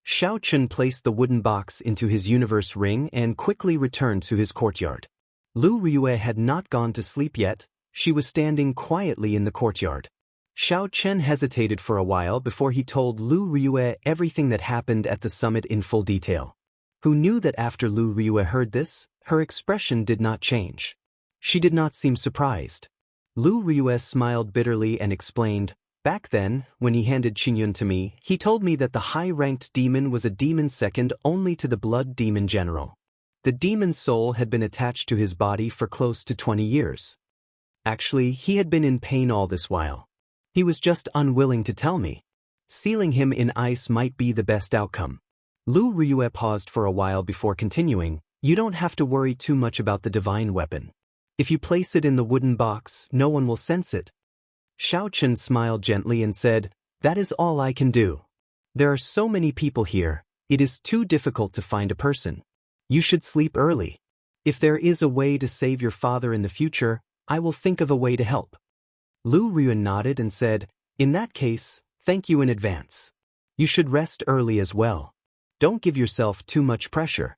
Xiao Chen placed the wooden box into his universe ring and quickly returned to his courtyard. Lu Riyue had not gone to sleep yet. She was standing quietly in the courtyard. Xiao Chen hesitated for a while before he told Lu Riyue everything that happened at the summit in full detail. Who knew that after Lu Riyue heard this, her expression did not change. She did not seem surprised. Lu Riyue smiled bitterly and explained, "Back then, when he handed Qingyun to me, he told me that the high-ranked demon was a demon second only to the blood demon general. The demon's soul had been attached to his body for close to 20 years. Actually, he had been in pain all this while. He was just unwilling to tell me. Sealing him in ice might be the best outcome." Lu Riyue paused for a while before continuing, "You don't have to worry too much about the divine weapon. If you place it in the wooden box, no one will sense it." Xiao Chen smiled gently and said, "That is all I can do. There are so many people here, it is too difficult to find a person. You should sleep early. If there is a way to save your father in the future, I will think of a way to help." Lu Riyue nodded and said, "In that case, thank you in advance. You should rest early as well. Don't give yourself too much pressure."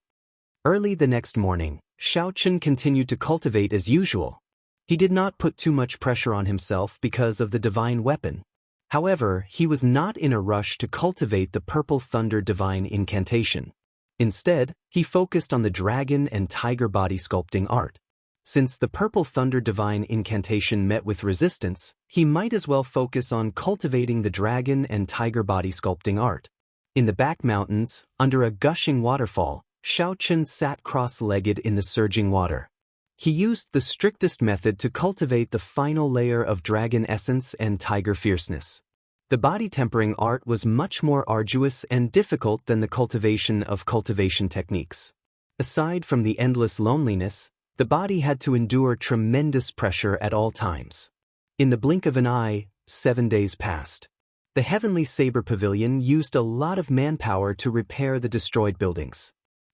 Early the next morning, Xiao Chen continued to cultivate as usual. He did not put too much pressure on himself because of the divine weapon. However, he was not in a rush to cultivate the Purple Thunder divine incantation. Instead, he focused on the dragon and tiger body sculpting art. Since the Purple Thunder divine incantation met with resistance, he might as well focus on cultivating the dragon and tiger body sculpting art. In the back mountains, under a gushing waterfall, Xiao Chen sat cross-legged in the surging water. He used the strictest method to cultivate the final layer of dragon essence and tiger fierceness. The body tempering art was much more arduous and difficult than the cultivation of cultivation techniques. Aside from the endless loneliness, the body had to endure tremendous pressure at all times. In the blink of an eye, 7 days passed. The Heavenly Saber Pavilion used a lot of manpower to repair the destroyed buildings.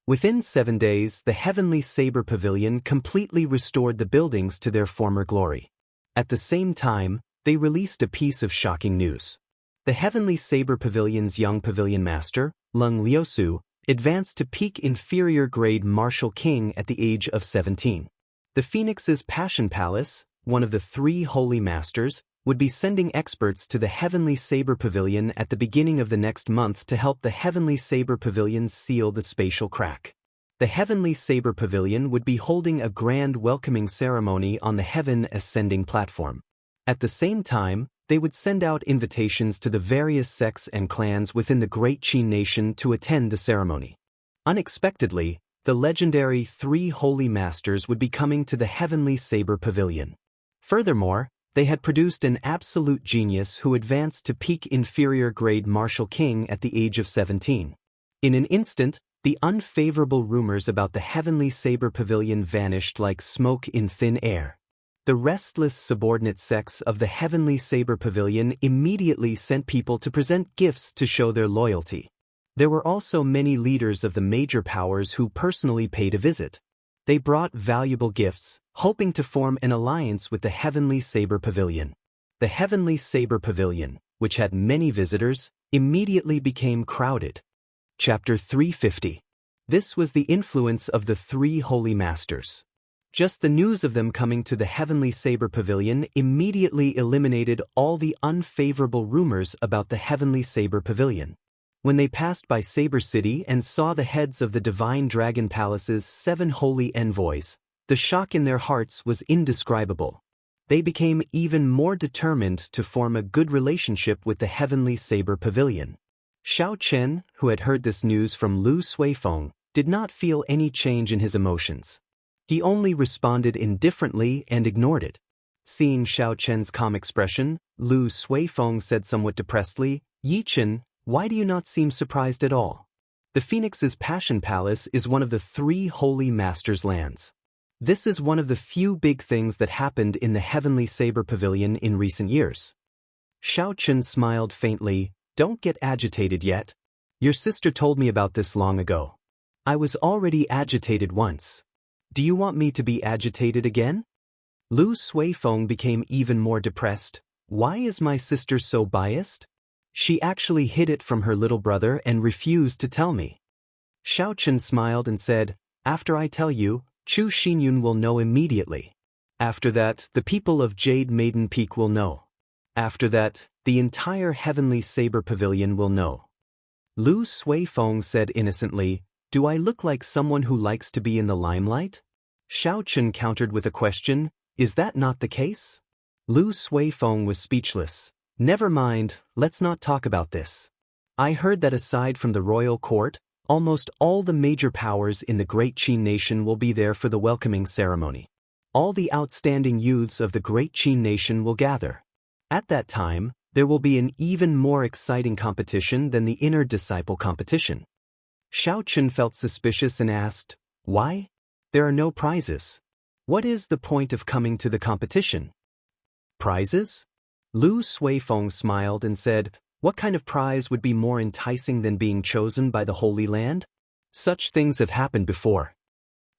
Within 7 days, the Heavenly Saber Pavilion completely restored the buildings to their former glory. At the same time, they released a piece of shocking news. The Heavenly Saber Pavilion's young pavilion master, Lung Liusu, advanced to peak inferior grade martial king at the age of 17. The Phoenix's Passion Palace, one of the 3 holy masters, would be sending experts to the Heavenly Saber Pavilion at the beginning of the next month to help the Heavenly Saber Pavilion seal the spatial crack. The Heavenly Saber Pavilion would be holding a grand welcoming ceremony on the Heaven Ascending platform. At the same time, they would send out invitations to the various sects and clans within the Great Qin Nation to attend the ceremony. Unexpectedly, the legendary 3 holy masters would be coming to the Heavenly Saber Pavilion. Furthermore, they had produced an absolute genius who advanced to peak inferior grade martial king at the age of 17. In an instant, the unfavorable rumors about the Heavenly Saber Pavilion vanished like smoke in thin air. The restless subordinate sects of the Heavenly Saber Pavilion immediately sent people to present gifts to show their loyalty. There were also many leaders of the major powers who personally paid a visit. They brought valuable gifts, hoping to form an alliance with the Heavenly Saber Pavilion. The Heavenly Saber Pavilion, which had many visitors, immediately became crowded. Chapter 350. This was the influence of the 3 holy masters. Just the news of them coming to the Heavenly Saber Pavilion immediately eliminated all the unfavorable rumors about the Heavenly Saber Pavilion. When they passed by Saber City and saw the heads of the Divine Dragon Palace's 7 holy envoys, the shock in their hearts was indescribable. They became even more determined to form a good relationship with the Heavenly Saber Pavilion. Xiao Chen, who had heard this news from Lu Suifeng, did not feel any change in his emotions. He only responded indifferently and ignored it. Seeing Xiao Chen's calm expression, Lu Suifeng said somewhat depressedly, "Yi Chen, why do you not seem surprised at all? The Phoenix's Passion Palace is one of the 3 holy masters' lands. This is one of the few big things that happened in the Heavenly Saber Pavilion in recent years." Xiao Chen smiled faintly. "Don't get agitated yet. Your sister told me about this long ago. I was already agitated once. Do you want me to be agitated again?" Lu Suifeng became even more depressed. "Why is my sister so biased? She actually hid it from her little brother and refused to tell me." Xiao Chen smiled and said, "After I tell you, Chu Xinyun will know immediately. After that, the people of Jade Maiden Peak will know. After that, the entire Heavenly Saber Pavilion will know." Lu Suifeng said innocently, "Do I look like someone who likes to be in the limelight?" Xiao Chen countered with a question, "Is that not the case?" Lu Suifeng was speechless. "Never mind, let's not talk about this. I heard that aside from the royal court, almost all the major powers in the Great Qin Nation will be there for the welcoming ceremony. All the outstanding youths of the Great Qin Nation will gather. At that time, there will be an even more exciting competition than the inner disciple competition." Xiao Chen felt suspicious and asked, "Why? There are no prizes. What is the point of coming to the competition?" "Prizes?" Lu Suifeng smiled and said, "What kind of prize would be more enticing than being chosen by the Holy Land? Such things have happened before.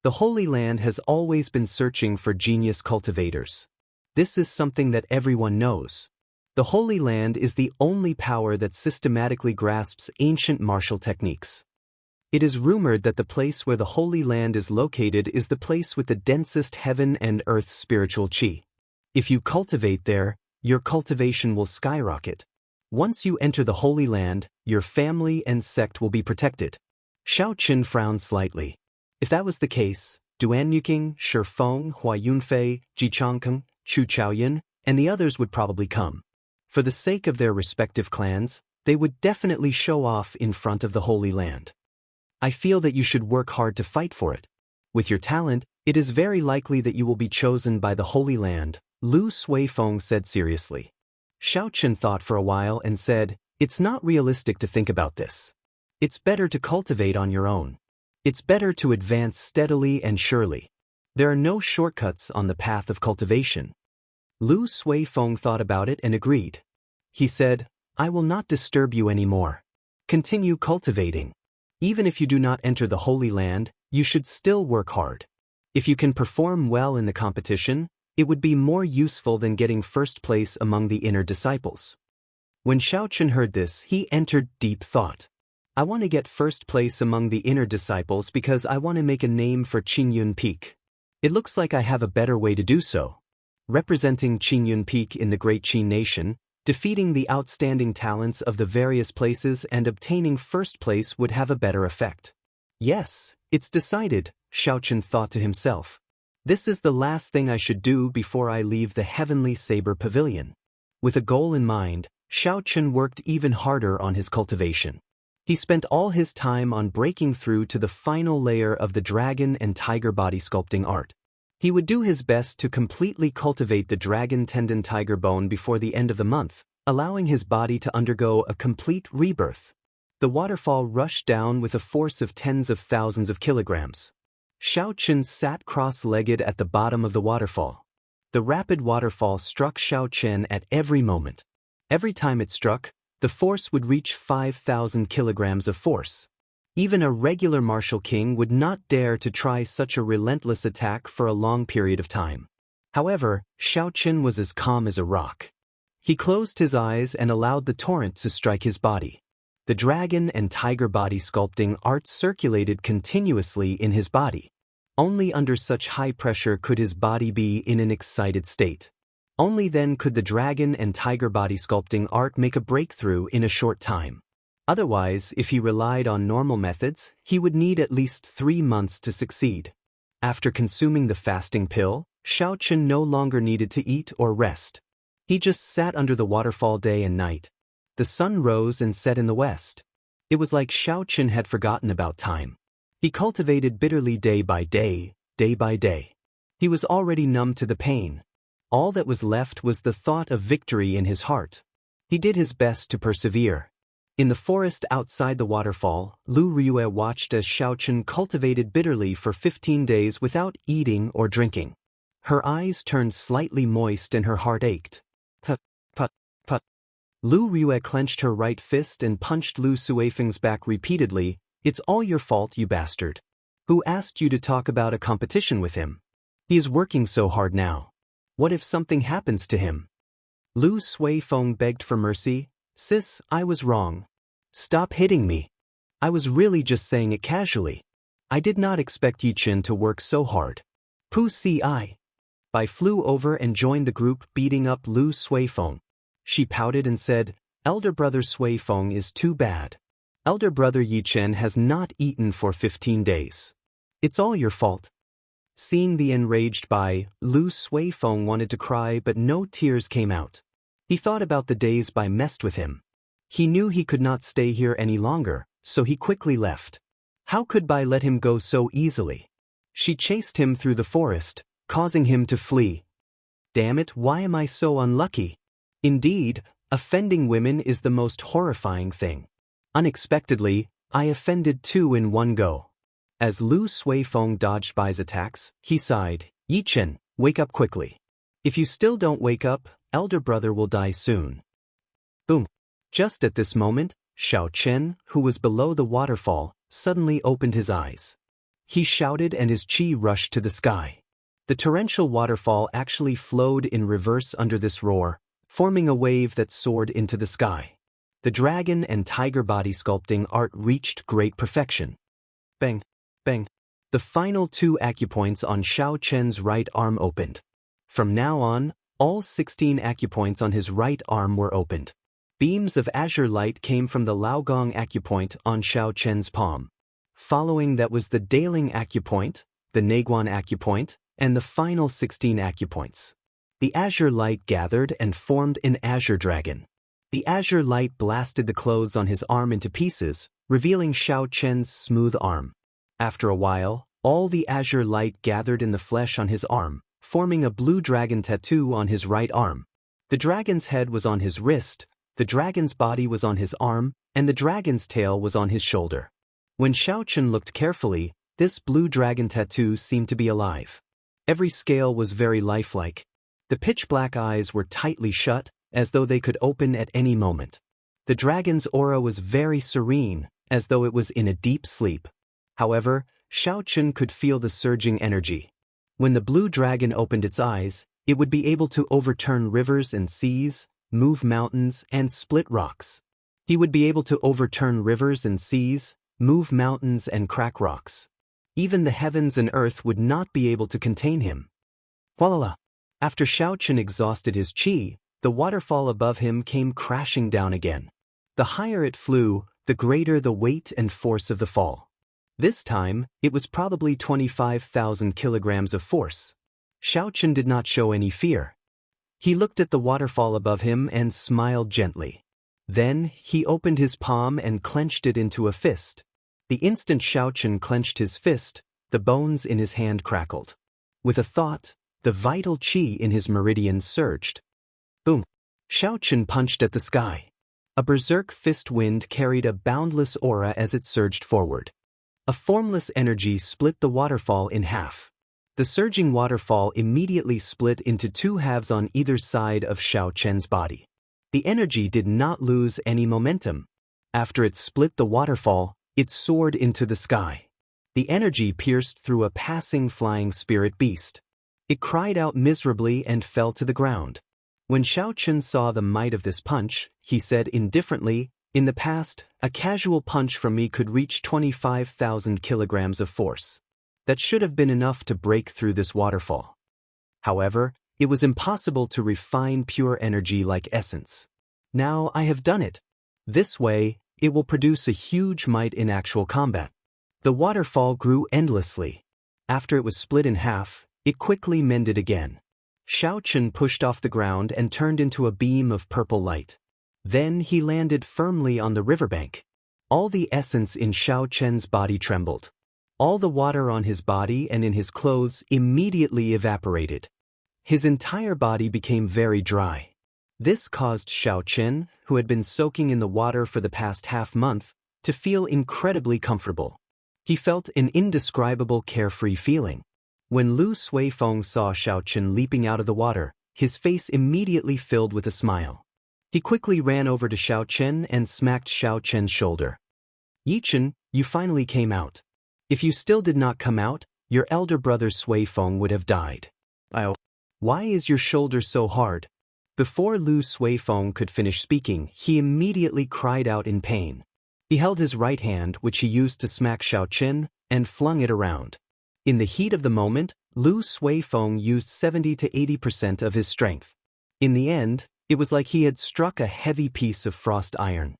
The Holy Land has always been searching for genius cultivators. This is something that everyone knows. The Holy Land is the only power that systematically grasps ancient martial techniques. It is rumored that the place where the Holy Land is located is the place with the densest heaven and earth spiritual qi. If you cultivate there, your cultivation will skyrocket. Once you enter the Holy Land, your family and sect will be protected." Xiao Chen frowned slightly. If that was the case, Duan Yuqing, Shi Feng, Hua Yunfei, Ji Changkeng, Chu Chaoyun, and the others would probably come. For the sake of their respective clans, they would definitely show off in front of the Holy Land. "I feel that you should work hard to fight for it. With your talent, it is very likely that you will be chosen by the Holy Land," Lu Suifeng said seriously. Xiao Chen thought for a while and said, "It's not realistic to think about this. It's better to cultivate on your own. It's better to advance steadily and surely. There are no shortcuts on the path of cultivation." Lu Suifeng thought about it and agreed. He said, I will not disturb you anymore. Continue cultivating. Even if you do not enter the Holy Land, you should still work hard. If you can perform well in the competition, it would be more useful than getting first place among the inner disciples. When Xiaochen heard this, he entered deep thought. I want to get first place among the inner disciples because I want to make a name for Qingyun Peak. It looks like I have a better way to do so. Representing Qingyun Peak in the Great Qin Nation, defeating the outstanding talents of the various places and obtaining first place would have a better effect. Yes, it's decided, Xiaochen thought to himself. This is the last thing I should do before I leave the Heavenly Saber Pavilion. With a goal in mind, Xiaochen worked even harder on his cultivation. He spent all his time on breaking through to the final layer of the dragon and tiger body sculpting art. He would do his best to completely cultivate the dragon tendon tiger bone before the end of the month, allowing his body to undergo a complete rebirth. The waterfall rushed down with a force of tens of thousands of kilograms. Xiaochen sat cross-legged at the bottom of the waterfall. The rapid waterfall struck Xiaochen at every moment. Every time it struck, the force would reach 5,000 kilograms of force. Even a regular martial king would not dare to try such a relentless attack for a long period of time. However, Xiaochen was as calm as a rock. He closed his eyes and allowed the torrent to strike his body. The dragon and tiger body sculpting art circulated continuously in his body. Only under such high pressure could his body be in an excited state. Only then could the dragon and tiger body sculpting art make a breakthrough in a short time. Otherwise, if he relied on normal methods, he would need at least 3 months to succeed. After consuming the fasting pill, Xiaochen no longer needed to eat or rest. He just sat under the waterfall day and night. The sun rose and set in the west. It was like Xiaochen had forgotten about time. He cultivated bitterly day by day, day by day. He was already numb to the pain. All that was left was the thought of victory in his heart. He did his best to persevere. In the forest outside the waterfall, Lu Riyue watched as Xiaochen cultivated bitterly for 15 days without eating or drinking. Her eyes turned slightly moist and her heart ached. Put, put, put. Lu Riyue clenched her right fist and punched Lu Suifeng's back repeatedly. It's all your fault, you bastard. Who asked you to talk about a competition with him? He is working so hard now. What if something happens to him? Lu Suifeng begged for mercy. Sis, I was wrong. Stop hitting me. I was really just saying it casually. I did not expect Yichen to work so hard. Pu Si. I flew over and joined the group beating up Lu Suifeng. She pouted and said, Elder brother Suifeng is too bad. Elder brother Yichen has not eaten for 15 days. It's all your fault. Seeing the enraged Bai, Lu Suifeng wanted to cry but no tears came out. He thought about the days Bai messed with him. He knew he could not stay here any longer, so he quickly left. How could Bai let him go so easily? She chased him through the forest, causing him to flee. Damn it, why am I so unlucky? Indeed, offending women is the most horrifying thing. Unexpectedly, I offended 2 in one go. As Lu Suifeng dodged Bai's attacks, he sighed, Yichen, wake up quickly. If you still don't wake up, elder brother will die soon. Boom. Just at this moment, Xiaochen, who was below the waterfall, suddenly opened his eyes. He shouted and his chi rushed to the sky. The torrential waterfall actually flowed in reverse under this roar, forming a wave that soared into the sky. The dragon and tiger body sculpting art reached great perfection. Bang, bang. The final 2 acupoints on Xiaochen's right arm opened. From now on, all 16 acupoints on his right arm were opened. Beams of azure light came from the Laogong acupoint on Xiaochen's palm. Following that was the Daling acupoint, the Neguan acupoint, and the final 16 acupoints. The azure light gathered and formed an azure dragon. The azure light blasted the clothes on his arm into pieces, revealing Xiaochen's smooth arm. After a while, all the azure light gathered in the flesh on his arm, forming a blue dragon tattoo on his right arm. The dragon's head was on his wrist, the dragon's body was on his arm, and the dragon's tail was on his shoulder. When Xiaochen looked carefully, this blue dragon tattoo seemed to be alive. Every scale was very lifelike. The pitch-black eyes were tightly shut, as though they could open at any moment. The dragon's aura was very serene, as though it was in a deep sleep. However, Xiaochen could feel the surging energy. When the blue dragon opened its eyes, it would be able to overturn rivers and seas, move mountains, and split rocks. He would be able to overturn rivers and seas, move mountains, and crack rocks. Even the heavens and earth would not be able to contain him. Voila! After Xiaochen exhausted his qi, the waterfall above him came crashing down again. The higher it flew, the greater the weight and force of the fall. This time, it was probably 25,000 kilograms of force. Xiaochen did not show any fear. He looked at the waterfall above him and smiled gently. Then, he opened his palm and clenched it into a fist. The instant Xiaochen clenched his fist, the bones in his hand crackled. With a thought, the vital qi in his meridians surged. Boom! Xiaochen punched at the sky. A berserk fist wind carried a boundless aura as it surged forward. A formless energy split the waterfall in half. The surging waterfall immediately split into two halves on either side of Xiaochen's body. The energy did not lose any momentum. After it split the waterfall, it soared into the sky. The energy pierced through a passing flying spirit beast. It cried out miserably and fell to the ground. When Xiaochen saw the might of this punch, he said indifferently, "In the past, a casual punch from me could reach 25,000 kilograms of force. That should have been enough to break through this waterfall. However, it was impossible to refine pure energy like essence. Now I have done it. This way, it will produce a huge might in actual combat." The waterfall grew endlessly. After it was split in half, it quickly mended again. Xiaochen pushed off the ground and turned into a beam of purple light. Then he landed firmly on the riverbank. All the essence in Xiaochen's body trembled. All the water on his body and in his clothes immediately evaporated. His entire body became very dry. This caused Xiaochen, who had been soaking in the water for the past half-month, to feel incredibly comfortable. He felt an indescribable carefree feeling. When Lu Suifeng saw Xiaochen leaping out of the water, his face immediately filled with a smile. He quickly ran over to Xiaochen and smacked Xiaochen's shoulder. "Yichen, you finally came out. If you still did not come out, your elder brother Suifeng would have died. Why is your shoulder so hard?" Before Lu Suifeng could finish speaking, he immediately cried out in pain. He held his right hand, which he used to smack Xiaochen, and flung it around. In the heat of the moment, Lu Suifeng used 70 to 80% of his strength. In the end, it was like he had struck a heavy piece of frost iron.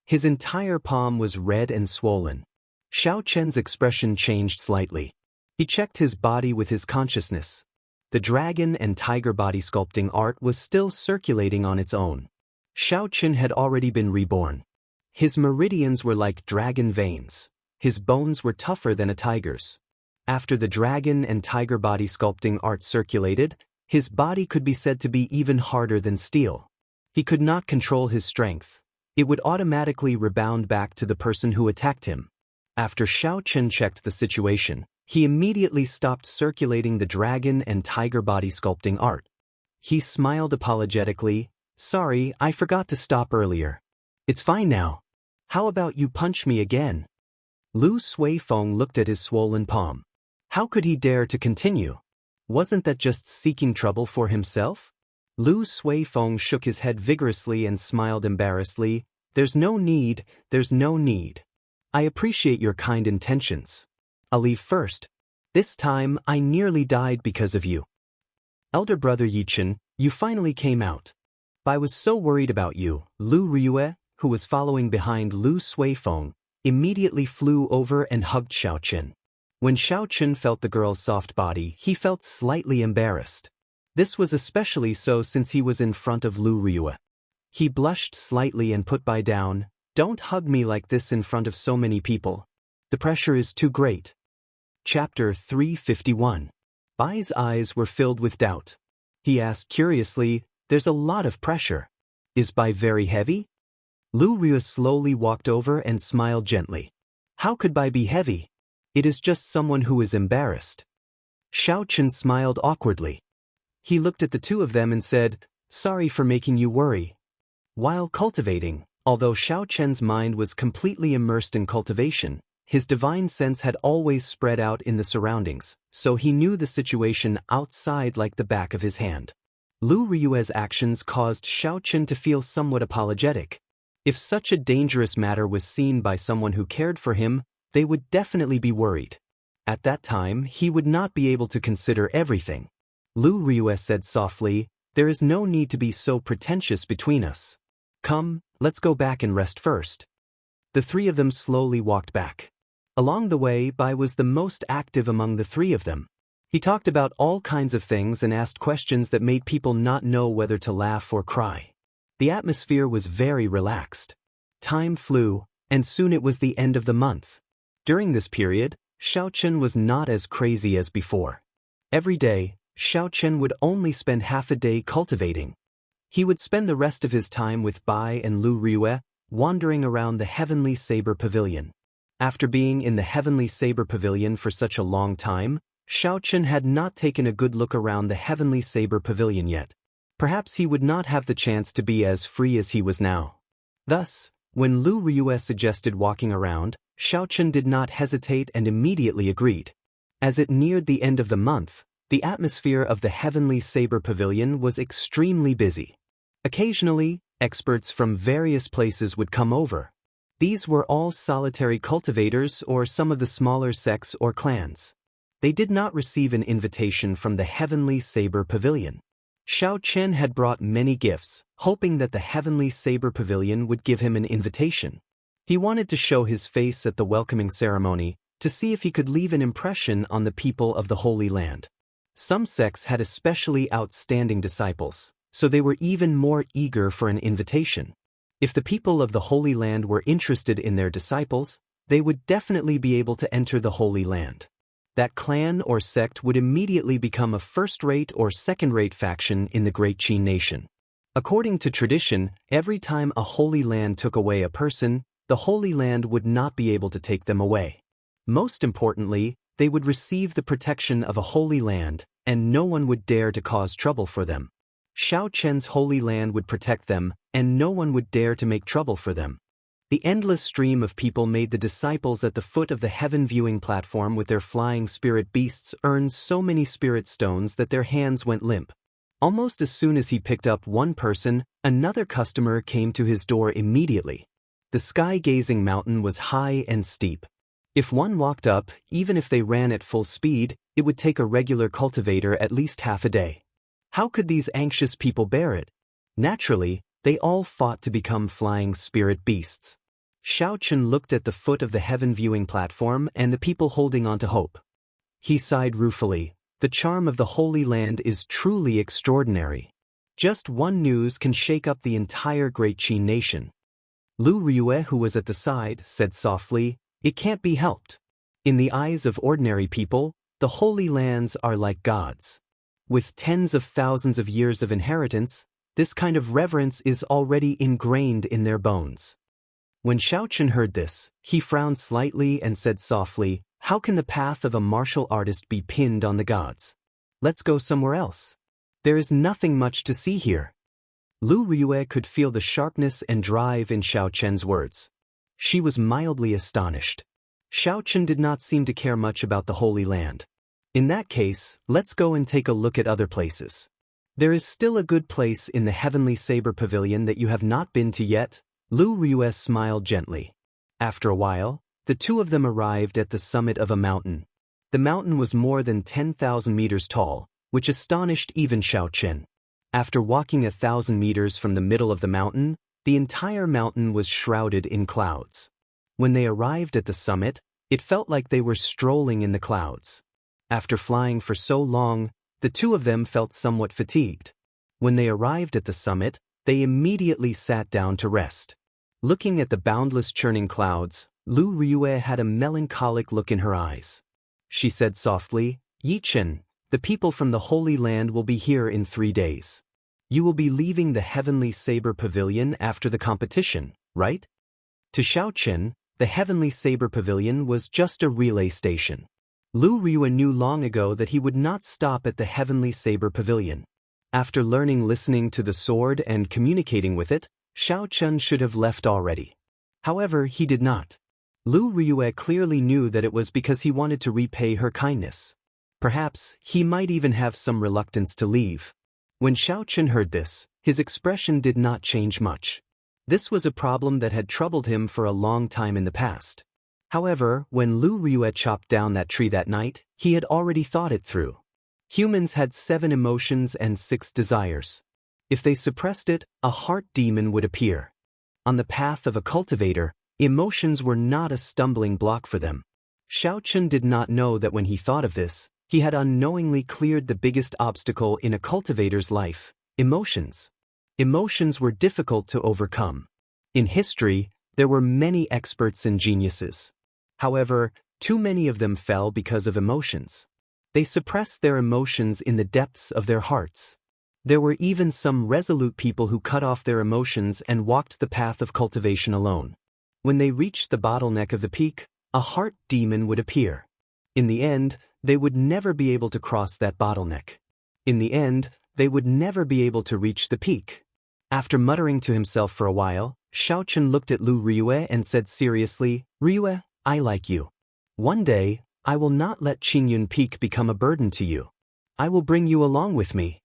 His entire palm was red and swollen. Xiaochen's expression changed slightly. He checked his body with his consciousness. The dragon and tiger body sculpting art was still circulating on its own. Xiaochen had already been reborn. His meridians were like dragon veins. His bones were tougher than a tiger's. After the dragon and tiger body sculpting art circulated, his body could be said to be even harder than steel. He could not control his strength. It would automatically rebound back to the person who attacked him. After Xiaochen checked the situation, he immediately stopped circulating the dragon and tiger body sculpting art. He smiled apologetically, "Sorry, I forgot to stop earlier. It's fine now. How about you punch me again?" Lu Suifeng looked at his swollen palm. How could he dare to continue? Wasn't that just seeking trouble for himself? Lu Suifeng shook his head vigorously and smiled embarrassedly. There's no need. I appreciate your kind intentions. I'll leave first. This time, I nearly died because of you. Elder brother Yichen, you finally came out. I was so worried about you." Lu Ryue, who was following behind Lu Suifeng, immediately flew over and hugged Xiaochen. When Xiaochen felt the girl's soft body, he felt slightly embarrassed. This was especially so since he was in front of Lu Ryue. He blushed slightly and put Bai down. "Don't hug me like this in front of so many people. The pressure is too great." Chapter 351. Bai's eyes were filled with doubt. He asked curiously, "There's a lot of pressure. Is Bai very heavy?" Lu Ryue slowly walked over and smiled gently. "How could Bai be heavy? It is just someone who is embarrassed." Xiaochen smiled awkwardly. He looked at the two of them and said, "Sorry for making you worry." While cultivating, Although Xiao Chen's mind was completely immersed in cultivation, his divine sense had always spread out in the surroundings, so he knew the situation outside like the back of his hand. Lu Ryue's actions caused Xiao Chen to feel somewhat apologetic. If such a dangerous matter was seen by someone who cared for him, they would definitely be worried. At that time, he would not be able to consider everything. Lu Ryue said softly, "There is no need to be so pretentious between us. Come, let's go back and rest first." The three of them slowly walked back. Along the way, Bai was the most active among the three of them. He talked about all kinds of things and asked questions that made people not know whether to laugh or cry. The atmosphere was very relaxed. Time flew, and soon it was the end of the month. During this period, Xiao Chen was not as crazy as before. Every day, Xiao Chen would only spend half a day cultivating. He would spend the rest of his time with Bai and Lu Ryue, wandering around the Heavenly Saber Pavilion. After being in the Heavenly Saber Pavilion for such a long time, Xiao Chen had not taken a good look around the Heavenly Saber Pavilion yet. Perhaps he would not have the chance to be as free as he was now. Thus, when Lu Ryue suggested walking around, Xiao Chen did not hesitate and immediately agreed. As it neared the end of the month, the atmosphere of the Heavenly Saber Pavilion was extremely busy. Occasionally, experts from various places would come over. These were all solitary cultivators or some of the smaller sects or clans. They did not receive an invitation from the Heavenly Saber Pavilion. Xiao Chen had brought many gifts, hoping that the Heavenly Saber Pavilion would give him an invitation. He wanted to show his face at the welcoming ceremony, to see if he could leave an impression on the people of the Holy Land. Some sects had especially outstanding disciples, so they were even more eager for an invitation. If the people of the Holy Land were interested in their disciples, they would definitely be able to enter the Holy Land. That clan or sect would immediately become a first-rate or second-rate faction in the Great Qin nation. According to tradition, every time a Holy Land took away a person, the Holy Land would not be able to take them away. Most importantly, they would receive the protection of a Holy Land, and no one would dare to cause trouble for them. Xiao Chen's Holy Land would protect them, and no one would dare to make trouble for them. The endless stream of people made the disciples at the foot of the heaven viewing platform with their flying spirit beasts earn so many spirit stones that their hands went limp. Almost as soon as he picked up one person, another customer came to his door immediately. The sky-gazing mountain was high and steep. If one walked up, even if they ran at full speed, it would take a regular cultivator at least half a day. How could these anxious people bear it? Naturally, they all fought to become flying spirit beasts. Xiao Chen looked at the foot of the heaven viewing platform and the people holding on to hope. He sighed ruefully. The charm of the Holy Land is truly extraordinary. Just one news can shake up the entire Great Qin nation. Lu Ryue, who was at the side, said softly, "It can't be helped. In the eyes of ordinary people, the Holy Lands are like gods. With tens of thousands of years of inheritance, this kind of reverence is already ingrained in their bones." When Xiao Chen heard this, he frowned slightly and said softly, "How can the path of a martial artist be pinned on the gods? Let's go somewhere else. There is nothing much to see here." Lu Ryue could feel the sharpness and drive in Xiao Chen's words. She was mildly astonished. Xiao Chen did not seem to care much about the Holy Land. In that case, let's go and take a look at other places. There is still a good place in the Heavenly Saber Pavilion that you have not been to yet. Lu Ryue smiled gently. After a while, the two of them arrived at the summit of a mountain. The mountain was more than 10,000 meters tall, which astonished even Xiao Chen. After walking 1,000 meters from the middle of the mountain, the entire mountain was shrouded in clouds. When they arrived at the summit, it felt like they were strolling in the clouds. After flying for so long, the two of them felt somewhat fatigued. When they arrived at the summit, they immediately sat down to rest. Looking at the boundless churning clouds, Lu Ryue had a melancholic look in her eyes. She said softly, "Yi Chen, the people from the Holy Land will be here in 3 days. You will be leaving the Heavenly Saber Pavilion after the competition, right?" To Xiao Chen, the Heavenly Saber Pavilion was just a relay station. Lu Ryue knew long ago that he would not stop at the Heavenly Saber Pavilion. After listening to the sword and communicating with it, Xiao Chun should have left already. However, he did not. Lu Riyue clearly knew that it was because he wanted to repay her kindness. Perhaps, he might even have some reluctance to leave. When Xiao Chun heard this, his expression did not change much. This was a problem that had troubled him for a long time in the past. However, when Lu Riyue chopped down that tree that night, he had already thought it through. Humans had 7 emotions and 6 desires. If they suppressed it, a heart demon would appear. On the path of a cultivator, emotions were not a stumbling block for them. Xiao Chun did not know that when he thought of this, he had unknowingly cleared the biggest obstacle in a cultivator's life: emotions. Emotions were difficult to overcome. In history, there were many experts and geniuses. However, too many of them fell because of emotions. They suppressed their emotions in the depths of their hearts. There were even some resolute people who cut off their emotions and walked the path of cultivation alone. When they reached the bottleneck of the peak, a heart demon would appear. In the end, they would never be able to cross that bottleneck. In the end, they would never be able to reach the peak. After muttering to himself for a while, Xiao Chun looked at Lu Riyue and said seriously, "Riyue, I like you. One day, I will not let Qingyun Peak become a burden to you. I will bring you along with me."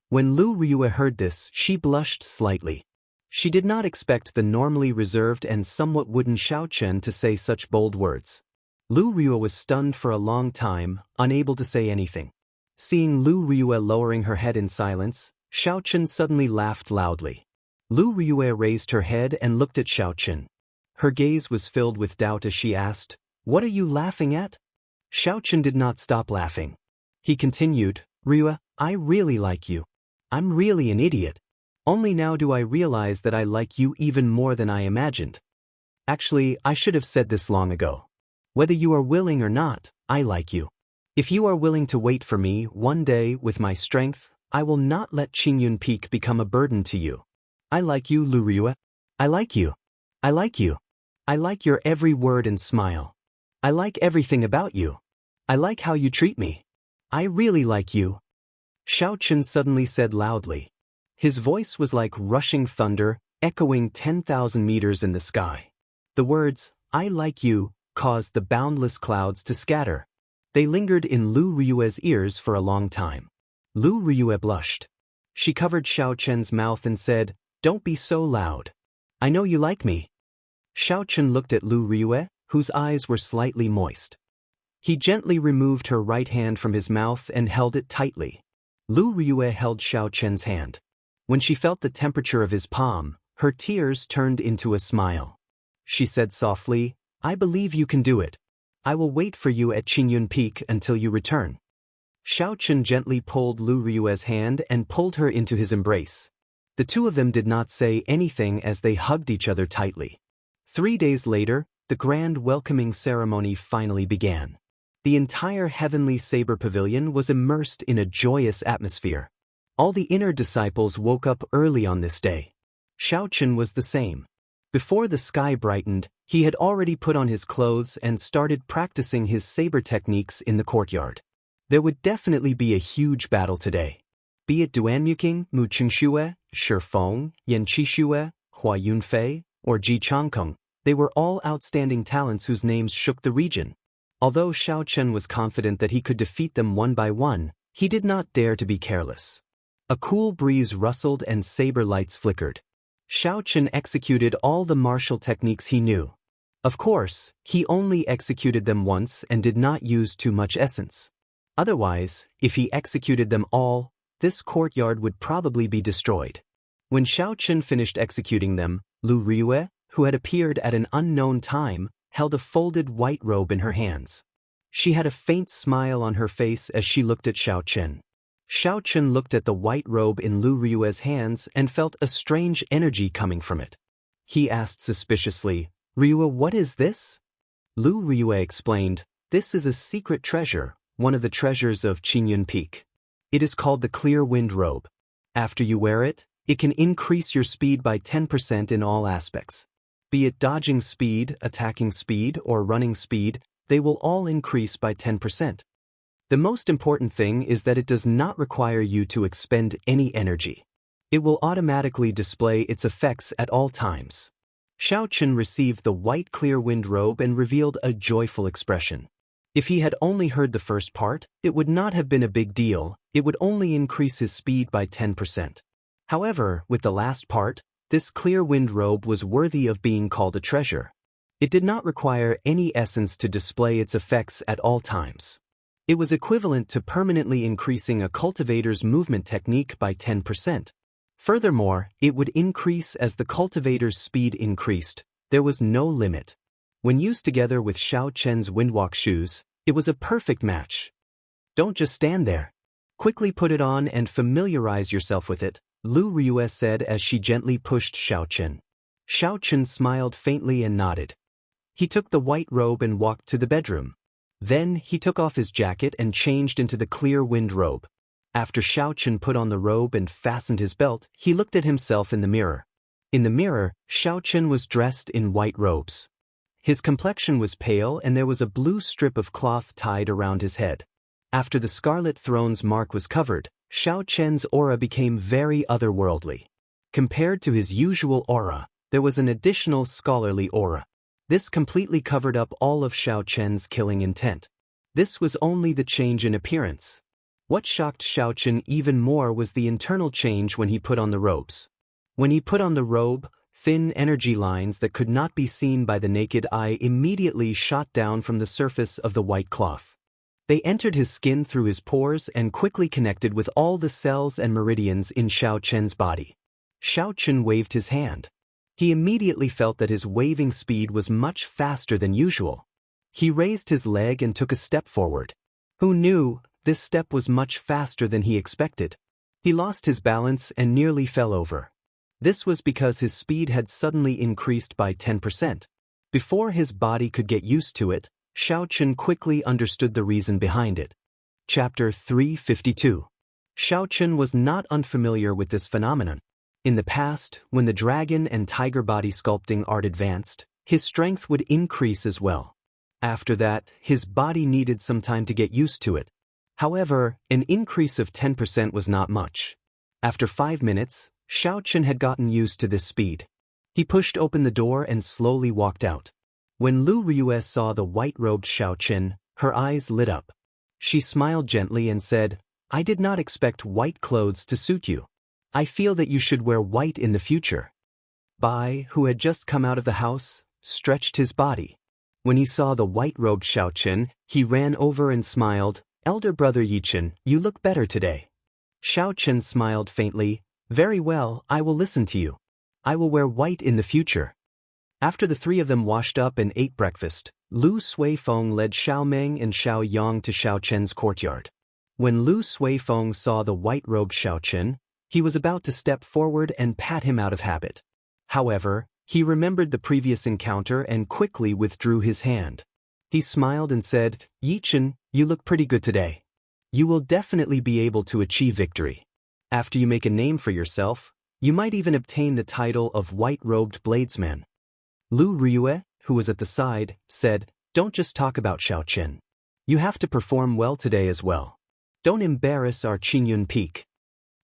When Lu Riyue heard this, she blushed slightly. She did not expect the normally reserved and somewhat wooden Xiao Chun to say such bold words. Lu Riyue was stunned for a long time, unable to say anything. Seeing Lu Riyue lowering her head in silence, Xiao Chun suddenly laughed loudly. Lu Riyue raised her head and looked at Xiao Chun. Her gaze was filled with doubt as she asked, "What are you laughing at?" Xiao Chun did not stop laughing. He continued, "Riyue, I really like you. I'm really an idiot. Only now do I realize that I like you even more than I imagined. Actually, I should have said this long ago. Whether you are willing or not, I like you. If you are willing to wait for me, one day, with my strength, I will not let Qingyun Peak become a burden to you. I like you, Lu Riyue. I like you. I like you. I like your every word and smile. I like everything about you. I like how you treat me. I really like you." Xiao Chun suddenly said loudly. His voice was like rushing thunder, echoing 10,000 meters in the sky. The words, "I like you," caused the boundless clouds to scatter. They lingered in Lu Riyue's ears for a long time. Lu Riyue blushed. She covered Xiao Chun's mouth and said, "Don't be so loud. I know you like me." Xiao Chun looked at Lu Riyue, whose eyes were slightly moist. He gently removed her right hand from his mouth and held it tightly. Lu Riyue held Xiao Chun's hand. When she felt the temperature of his palm, her tears turned into a smile. She said softly, "I believe you can do it. I will wait for you at Qingyun Peak until you return." Xiao Chun gently pulled Lu Riyue's hand and pulled her into his embrace. The two of them did not say anything as they hugged each other tightly. 3 days later, the grand welcoming ceremony finally began. The entire Heavenly Saber Pavilion was immersed in a joyous atmosphere. All the inner disciples woke up early on this day. Xiao Chun was the same. Before the sky brightened, he had already put on his clothes and started practicing his saber techniques in the courtyard. There would definitely be a huge battle today. Be it Duanmuking, Mu Qingxue, Shifeng, Yan Qixue, Hua Yunfei, or Ji Changkeng, they were all outstanding talents whose names shook the region. Although Xiao Chun was confident that he could defeat them one by one, he did not dare to be careless. A cool breeze rustled and saber lights flickered. Xiao Chun executed all the martial techniques he knew. Of course, he only executed them once and did not use too much essence. Otherwise, if he executed them all, this courtyard would probably be destroyed. When Xiao Chun finished executing them, Lu Riyue, who had appeared at an unknown time, held a folded white robe in her hands. She had a faint smile on her face as she looked at Xiao Chun. Xiao Chun looked at the white robe in Lu Riyue's hands and felt a strange energy coming from it. He asked suspiciously, "Riyue, what is this?" Lu Riyue explained, "This is a secret treasure, one of the treasures of Qingyun Peak. It is called the Clear Wind Robe. After you wear it, it can increase your speed by 10% in all aspects. Be it dodging speed, attacking speed, or running speed, they will all increase by 10%. The most important thing is that it does not require you to expend any energy. It will automatically display its effects at all times. Xiaochen received the white clear wind robe and revealed a joyful expression. If he had only heard the first part, it would not have been a big deal, it would only increase his speed by 10%. However, with the last part, this clear wind robe was worthy of being called a treasure. It did not require any essence to display its effects at all times. It was equivalent to permanently increasing a cultivator's movement technique by 10%. Furthermore, it would increase as the cultivator's speed increased. There was no limit. When used together with Xiaochen's windwalk shoes, it was a perfect match. Don't just stand there. Quickly put it on and familiarize yourself with it, Lu Riyue said as she gently pushed Xiaochen. Xiaochen smiled faintly and nodded. He took the white robe and walked to the bedroom. Then he took off his jacket and changed into the clear wind robe. After Xiaochen put on the robe and fastened his belt, he looked at himself in the mirror. In the mirror, Xiaochen was dressed in white robes. His complexion was pale and there was a blue strip of cloth tied around his head. After the Scarlet Throne's mark was covered, Xiaochen's aura became very otherworldly. Compared to his usual aura, there was an additional scholarly aura. This completely covered up all of Xiaochen's killing intent. This was only the change in appearance. What shocked Xiaochen even more was the internal change when he put on the robes. When he put on the robe, thin energy lines that could not be seen by the naked eye immediately shot down from the surface of the white cloth. They entered his skin through his pores and quickly connected with all the cells and meridians in Xiaochen's body. Xiaochen waved his hand. He immediately felt that his waving speed was much faster than usual. He raised his leg and took a step forward. Who knew, this step was much faster than he expected. He lost his balance and nearly fell over. This was because his speed had suddenly increased by 10%. Before his body could get used to it, Xiaochen quickly understood the reason behind it. Chapter 352. Xiaochen was not unfamiliar with this phenomenon. In the past, when the dragon and tiger body sculpting art advanced, his strength would increase as well. After that, his body needed some time to get used to it. However, an increase of 10% was not much. After 5 minutes, Xiaochen had gotten used to this speed. He pushed open the door and slowly walked out. When Lu Riyue saw the white-robed Xiaochen, her eyes lit up. She smiled gently and said, "I did not expect white clothes to suit you. I feel that you should wear white in the future." Bai, who had just come out of the house, stretched his body. When he saw the white-robed Xiaochen, he ran over and smiled, "Elder brother Yichen, you look better today." Xiaochen smiled faintly, "Very well, I will listen to you. I will wear white in the future." After the three of them washed up and ate breakfast, Lu Suifeng led Xiaomeng and Xiao Yang to Xiaochen's courtyard. When Lu Suifeng saw the white-robed Xiaochen, he was about to step forward and pat him out of habit. However, he remembered the previous encounter and quickly withdrew his hand. He smiled and said, "Yichen, you look pretty good today. You will definitely be able to achieve victory. After you make a name for yourself, you might even obtain the title of white-robed bladesman." Lu Riyue, who was at the side, said, "Don't just talk about Xiaochen. You have to perform well today as well. Don't embarrass our Qingyun Peak."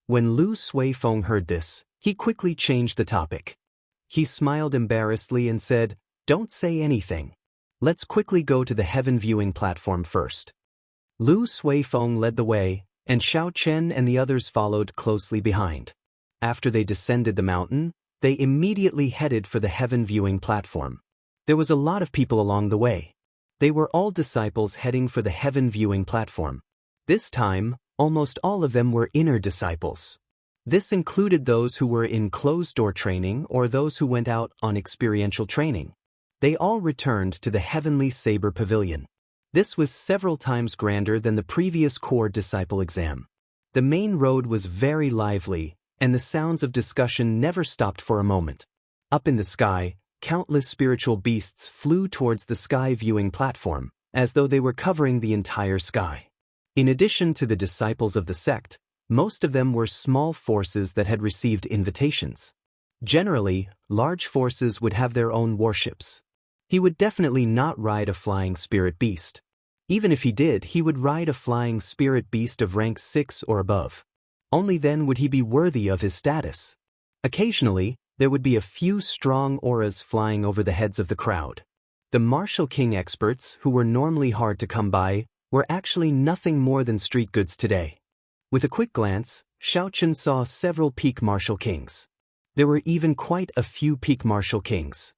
When Lu Suifeng heard this, he quickly changed the topic. He smiled embarrassedly and said, "Don't say anything. Let's quickly go to the heaven viewing platform first." Lu Suifeng led the way, and Xiaochen and the others followed closely behind. After they descended the mountain, they immediately headed for the heaven viewing platform. There was a lot of people along the way. They were all disciples heading for the heaven viewing platform. This time, almost all of them were inner disciples. This included those who were in closed-door training or those who went out on experiential training. They all returned to the Heavenly Saber Pavilion. This was several times grander than the previous core disciple exam. The main road was very lively, and the sounds of discussion never stopped for a moment. Up in the sky, countless spiritual beasts flew towards the sky viewing platform, as though they were covering the entire sky. In addition to the disciples of the sect, most of them were small forces that had received invitations. Generally, large forces would have their own warships. He would definitely not ride a flying spirit beast. Even if he did, he would ride a flying spirit beast of rank 6 or above. Only then would he be worthy of his status. Occasionally, there would be a few strong auras flying over the heads of the crowd. The martial king experts, who were normally hard to come by, were actually nothing more than street goods today. With a quick glance, Xiaochen saw several peak martial kings. There were even quite a few peak martial kings.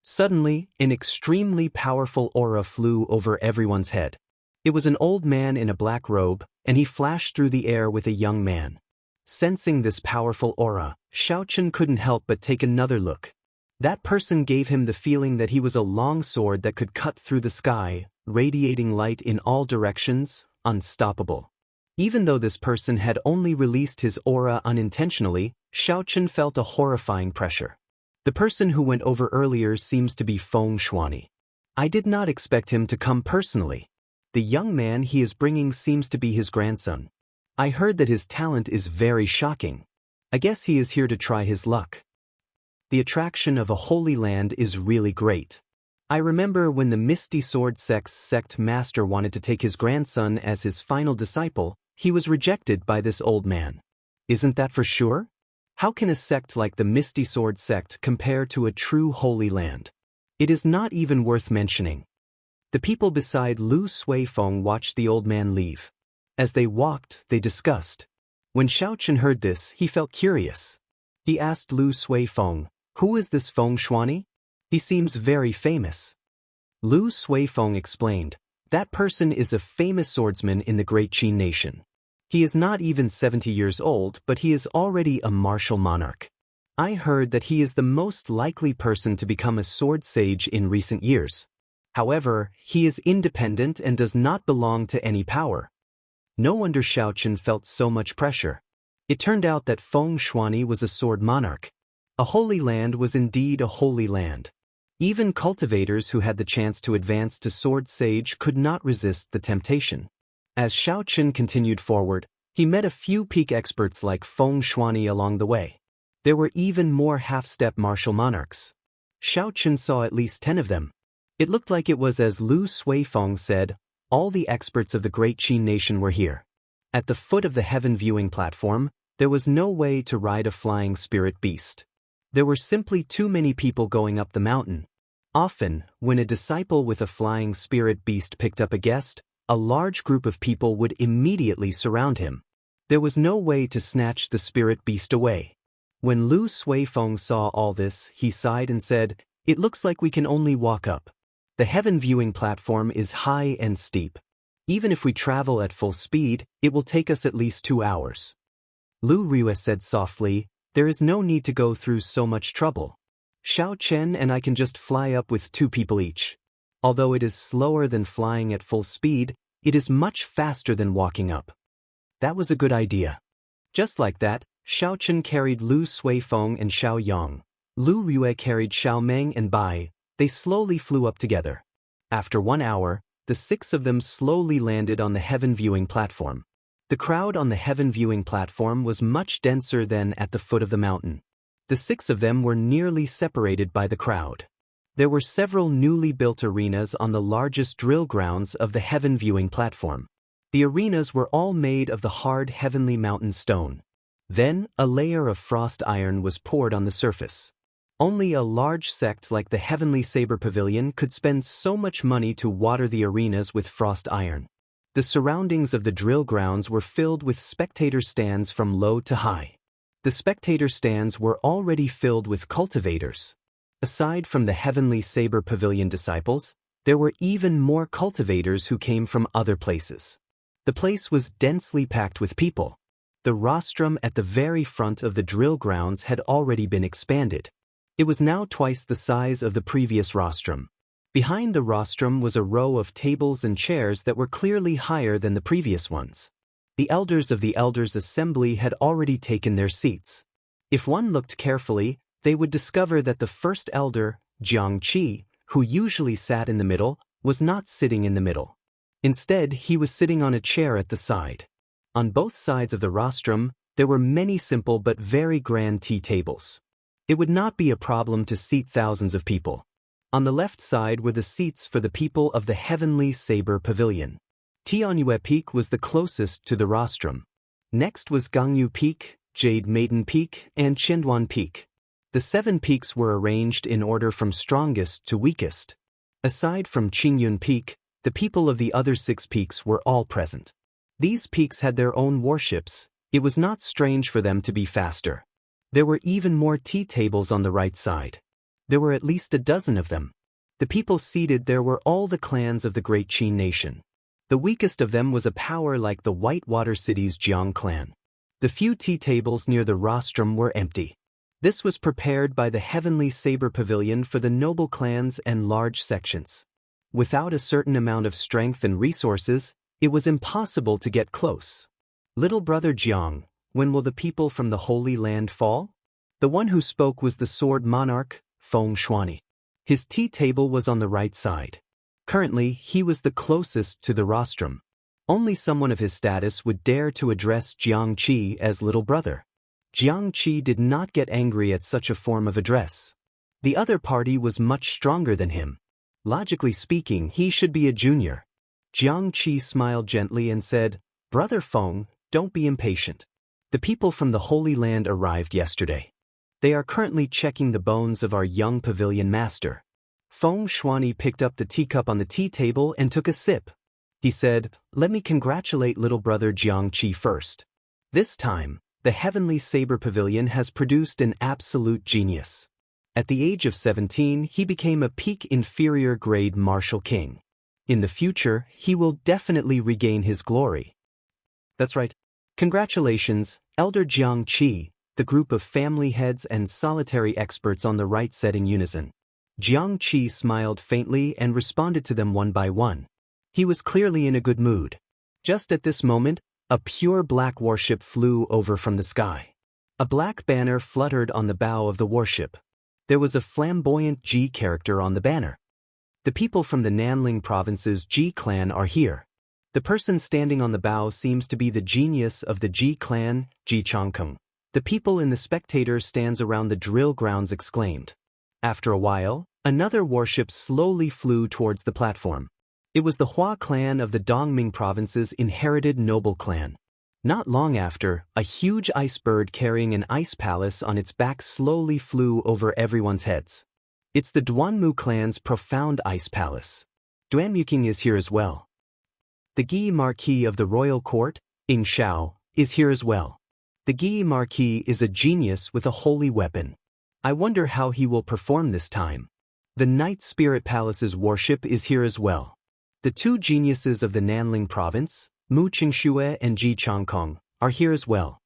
Suddenly, an extremely powerful aura flew over everyone's head. It was an old man in a black robe, and he flashed through the air with a young man. Sensing this powerful aura, Xiaochen couldn't help but take another look. That person gave him the feeling that he was a long sword that could cut through the sky, radiating light in all directions, unstoppable. Even though this person had only released his aura unintentionally, Xiaochen felt a horrifying pressure. The person who went over earlier seems to be Feng Shuani. I did not expect him to come personally. The young man he is bringing seems to be his grandson. I heard that his talent is very shocking. I guess he is here to try his luck. The attraction of a holy land is really great. I remember when the Misty Sword Sects sect master wanted to take his grandson as his final disciple, he was rejected by this old man. Isn't that for sure? How can a sect like the Misty Sword sect compare to a true holy land? It is not even worth mentioning. The people beside Lu Suifeng watched the old man leave. As they walked, they discussed. When Xiaochen heard this, he felt curious. He asked Lu Suifeng, "Who is this Feng Shuani? He seems very famous." Lu Suifeng explained, "That person is a famous swordsman in the Great Qin nation. He is not even 70 years old, but he is already a martial monarch. I heard that he is the most likely person to become a sword sage in recent years. However, he is independent and does not belong to any power." No wonder Xiaochen felt so much pressure. It turned out that Feng Shuani was a sword monarch. A holy land was indeed a holy land. Even cultivators who had the chance to advance to sword sage could not resist the temptation. As Xiaochen continued forward, he met a few peak experts like Feng Shuani along the way. There were even more half-step martial monarchs. Xiaochen saw at least 10 of them. It looked like it was as Lu Suifeng said, all the experts of the Great Qin nation were here. At the foot of the heaven viewing platform, there was no way to ride a flying spirit beast. There were simply too many people going up the mountain. Often, when a disciple with a flying spirit beast picked up a guest, a large group of people would immediately surround him. There was no way to snatch the spirit beast away. When Lu Suifeng saw all this, he sighed and said, "It looks like we can only walk up. The heaven viewing platform is high and steep. Even if we travel at full speed, it will take us at least 2 hours." Lu Rue said softly, "There is no need to go through so much trouble. Xiaochen and I can just fly up with 2 people each. Although it is slower than flying at full speed, it is much faster than walking up." That was a good idea. Just like that, Xiaochen carried Lu Suifeng and Xiao Yang. Lu Rue carried Xiao Meng and Bai. They slowly flew up together. After 1 hour, the 6 of them slowly landed on the heaven viewing platform. The crowd on the heaven viewing platform was much denser than at the foot of the mountain. The 6 of them were nearly separated by the crowd. There were several newly built arenas on the largest drill grounds of the heaven viewing platform. The arenas were all made of the hard heavenly mountain stone. Then, a layer of frost iron was poured on the surface. Only a large sect like the Heavenly Saber Pavilion could spend so much money to water the arenas with frost iron. The surroundings of the drill grounds were filled with spectator stands from low to high. The spectator stands were already filled with cultivators. Aside from the Heavenly Saber Pavilion disciples, there were even more cultivators who came from other places. The place was densely packed with people. The rostrum at the very front of the drill grounds had already been expanded. It was now twice the size of the previous rostrum. Behind the rostrum was a row of tables and chairs that were clearly higher than the previous ones. The elders of the Elders' Assembly had already taken their seats. If one looked carefully, they would discover that the first elder, Xianxia, who usually sat in the middle, was not sitting in the middle. Instead, he was sitting on a chair at the side. On both sides of the rostrum, there were many simple but very grand tea tables. It would not be a problem to seat thousands of people. On the left side were the seats for the people of the Heavenly Saber Pavilion. Tianyue Peak was the closest to the rostrum. Next was Gangyu Peak, Jade Maiden Peak, and Qianduan Peak. The 7 peaks were arranged in order from strongest to weakest. Aside from Qingyun Peak, the people of the other 6 peaks were all present. These peaks had their own warships. It was not strange for them to be faster. There were even more tea tables on the right side. There were at least a dozen of them. The people seated there were all the clans of the great Qin nation. The weakest of them was a power like the Whitewater City's Jiang clan. The few tea tables near the rostrum were empty. This was prepared by the Heavenly Saber Pavilion for the noble clans and large sections. Without a certain amount of strength and resources, it was impossible to get close. Little brother Jiang, when will the people from the Holy Land fall? The one who spoke was the sword monarch, Feng Shuani. His tea table was on the right side. Currently, he was the closest to the rostrum. Only someone of his status would dare to address Jiang Qi as little brother. Jiang Qi did not get angry at such a form of address. The other party was much stronger than him. Logically speaking, he should be a junior. Jiang Qi smiled gently and said, "Brother Feng, don't be impatient. The people from the Holy Land arrived yesterday. They are currently checking the bones of our young pavilion master." Feng Shuani picked up the teacup on the tea table and took a sip. He said, "Let me congratulate little brother Jiang Qi first. This time, the Heavenly Saber Pavilion has produced an absolute genius. At the age of 17, he became a peak inferior grade martial king. In the future, he will definitely regain his glory." That's right. Congratulations, Elder Jiang Qi, the group of family heads and solitary experts on the right said in unison. Jiang Qi smiled faintly and responded to them one by one. He was clearly in a good mood. Just at this moment, a pure black warship flew over from the sky. A black banner fluttered on the bow of the warship. There was a flamboyant Ji character on the banner. "The people from the Nanling province's Ji clan are here." The person standing on the bow seems to be the genius of the Ji clan, Ji Changkeng. The people in the spectators stands around the drill grounds exclaimed. After a while, another warship slowly flew towards the platform. It was the Hua clan of the Dongming province's inherited noble clan. Not long after, a huge ice bird carrying an ice palace on its back slowly flew over everyone's heads. It's the Duanmu clan's profound ice palace. Duanmuking is here as well. The Gi Marquis of the royal court, Ing Shao, is here as well. The Gi Marquis is a genius with a holy weapon. I wonder how he will perform this time. The Night Spirit Palace's warship is here as well. The 2 geniuses of the Nanling province, Mu Qingxue and Ji Changkong, are here as well.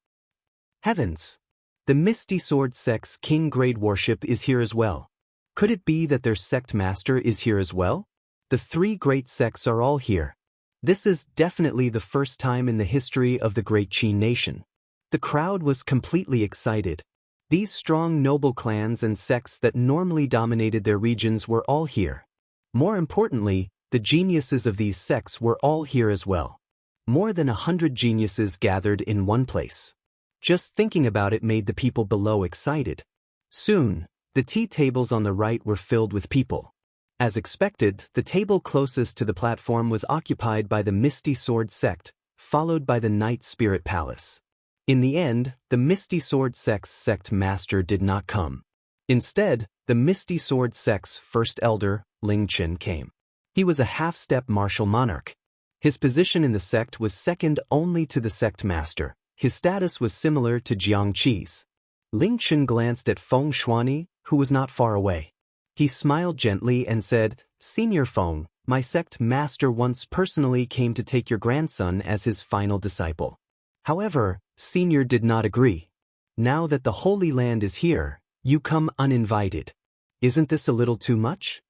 Heavens! The Misty Sword sect's King Grade warship is here as well. Could it be that their sect master is here as well? The 3 great sects are all here. This is definitely the first time in the history of the great Qin nation. The crowd was completely excited. These strong noble clans and sects that normally dominated their regions were all here. More importantly, the geniuses of these sects were all here as well. More than 100 geniuses gathered in one place. Just thinking about it made the people below excited. Soon, the tea tables on the right were filled with people. As expected, the table closest to the platform was occupied by the Misty Sword sect, followed by the Night Spirit Palace. In the end, the Misty Sword sect's sect master did not come. Instead, the Misty Sword sect's first elder, Ling Chen, came. He was a half-step martial monarch. His position in the sect was second only to the sect master. His status was similar to Jiang Qi's. Ling Chen glanced at Feng Shuani, who was not far away. He smiled gently and said, "Senior Feng, my sect master once personally came to take your grandson as his final disciple. However, Senior did not agree. Now that the Holy Land is here, you come uninvited. Isn't this a little too much?"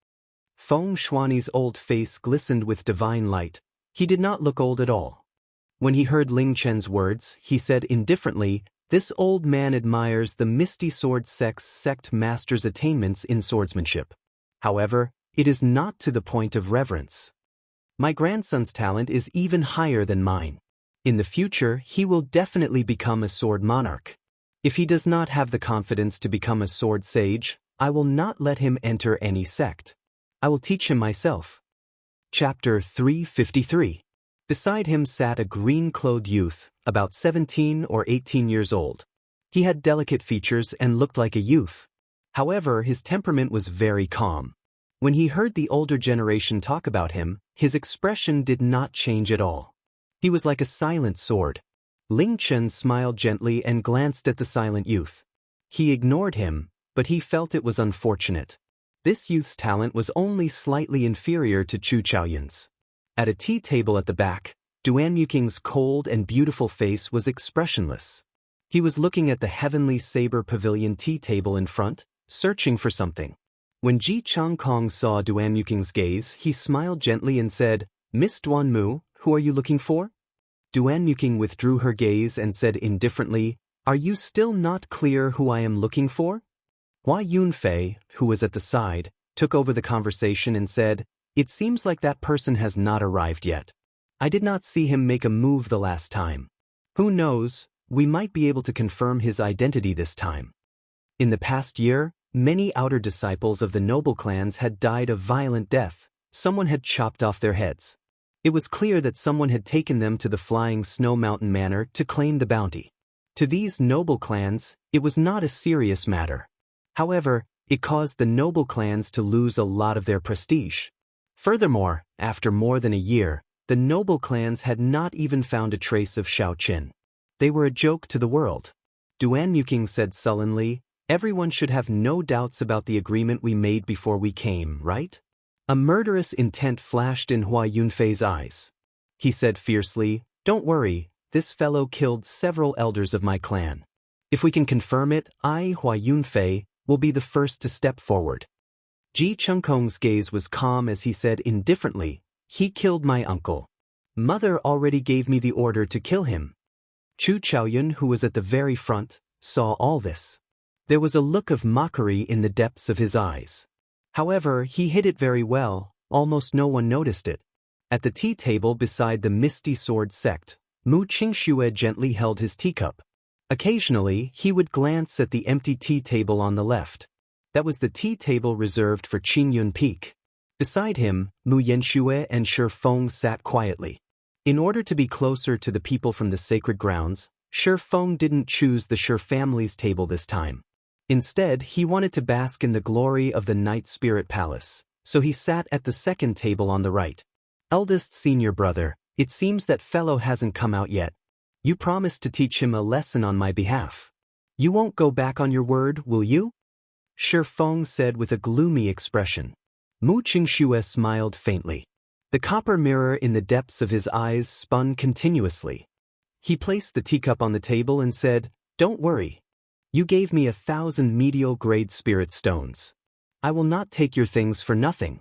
Feng Shuani's old face glistened with divine light. He did not look old at all. When he heard Ling Chen's words, he said indifferently, "This old man admires the Misty Sword sect's sect master's attainments in swordsmanship. However, it is not to the point of reverence. My grandson's talent is even higher than mine. In the future, he will definitely become a sword monarch. If he does not have the confidence to become a sword sage, I will not let him enter any sect. I will teach him myself." Chapter 353. Beside him sat a green-clothed youth, about 17 or 18 years old. He had delicate features and looked like a youth. However, his temperament was very calm. When he heard the older generation talk about him, his expression did not change at all. He was like a silent sword. Ling Chen smiled gently and glanced at the silent youth. He ignored him, but he felt it was unfortunate. This youth's talent was only slightly inferior to Chu Chaoyun's. At a tea table at the back, Duan Yuking's cold and beautiful face was expressionless. He was looking at the heavenly saber pavilion tea table in front, searching for something. When Ji Changkong saw Duan Yuking's gaze, he smiled gently and said, "Miss Duanmu, who are you looking for?" Duan Yuking withdrew her gaze and said indifferently, "Are you still not clear who I am looking for?" Hua Yunfei, who was at the side, took over the conversation and said, "It seems like that person has not arrived yet. I did not see him make a move the last time. Who knows, we might be able to confirm his identity this time." In the past year, many outer disciples of the noble clans had died a violent death. Someone had chopped off their heads. It was clear that someone had taken them to the Flying Snow Mountain Manor to claim the bounty. To these noble clans, it was not a serious matter. However, it caused the noble clans to lose a lot of their prestige. Furthermore, after more than a year, the noble clans had not even found a trace of Xiao Qin. They were a joke to the world. Duan Yuking said sullenly, "Everyone should have no doubts about the agreement we made before we came, right?" A murderous intent flashed in Hua Yunfei's eyes. He said fiercely, "Don't worry, this fellow killed several elders of my clan. If we can confirm it, I, Hua Yunfei, will be the first to step forward." Ji Chengkong's gaze was calm as he said indifferently, "He killed my uncle. Mother already gave me the order to kill him." Chu Chaoyun, who was at the very front, saw all this. There was a look of mockery in the depths of his eyes. However, he hid it very well, almost no one noticed it. At the tea table beside the Misty Sword sect, Mu Qingxue gently held his teacup. Occasionally, he would glance at the empty tea table on the left. That was the tea table reserved for Qingyun Peak. Beside him, Mu Yanxue and Shi Feng sat quietly. In order to be closer to the people from the sacred grounds, Shi Feng didn't choose the Shi family's table this time. Instead, he wanted to bask in the glory of the Night Spirit Palace, so he sat at the second table on the right. "Eldest senior brother, it seems that fellow hasn't come out yet. You promised to teach him a lesson on my behalf. You won't go back on your word, will you?" Shi Feng said with a gloomy expression. Mu Qingxue smiled faintly. The copper mirror in the depths of his eyes spun continuously. He placed the teacup on the table and said, "Don't worry. You gave me 1,000 medial-grade spirit stones. I will not take your things for nothing."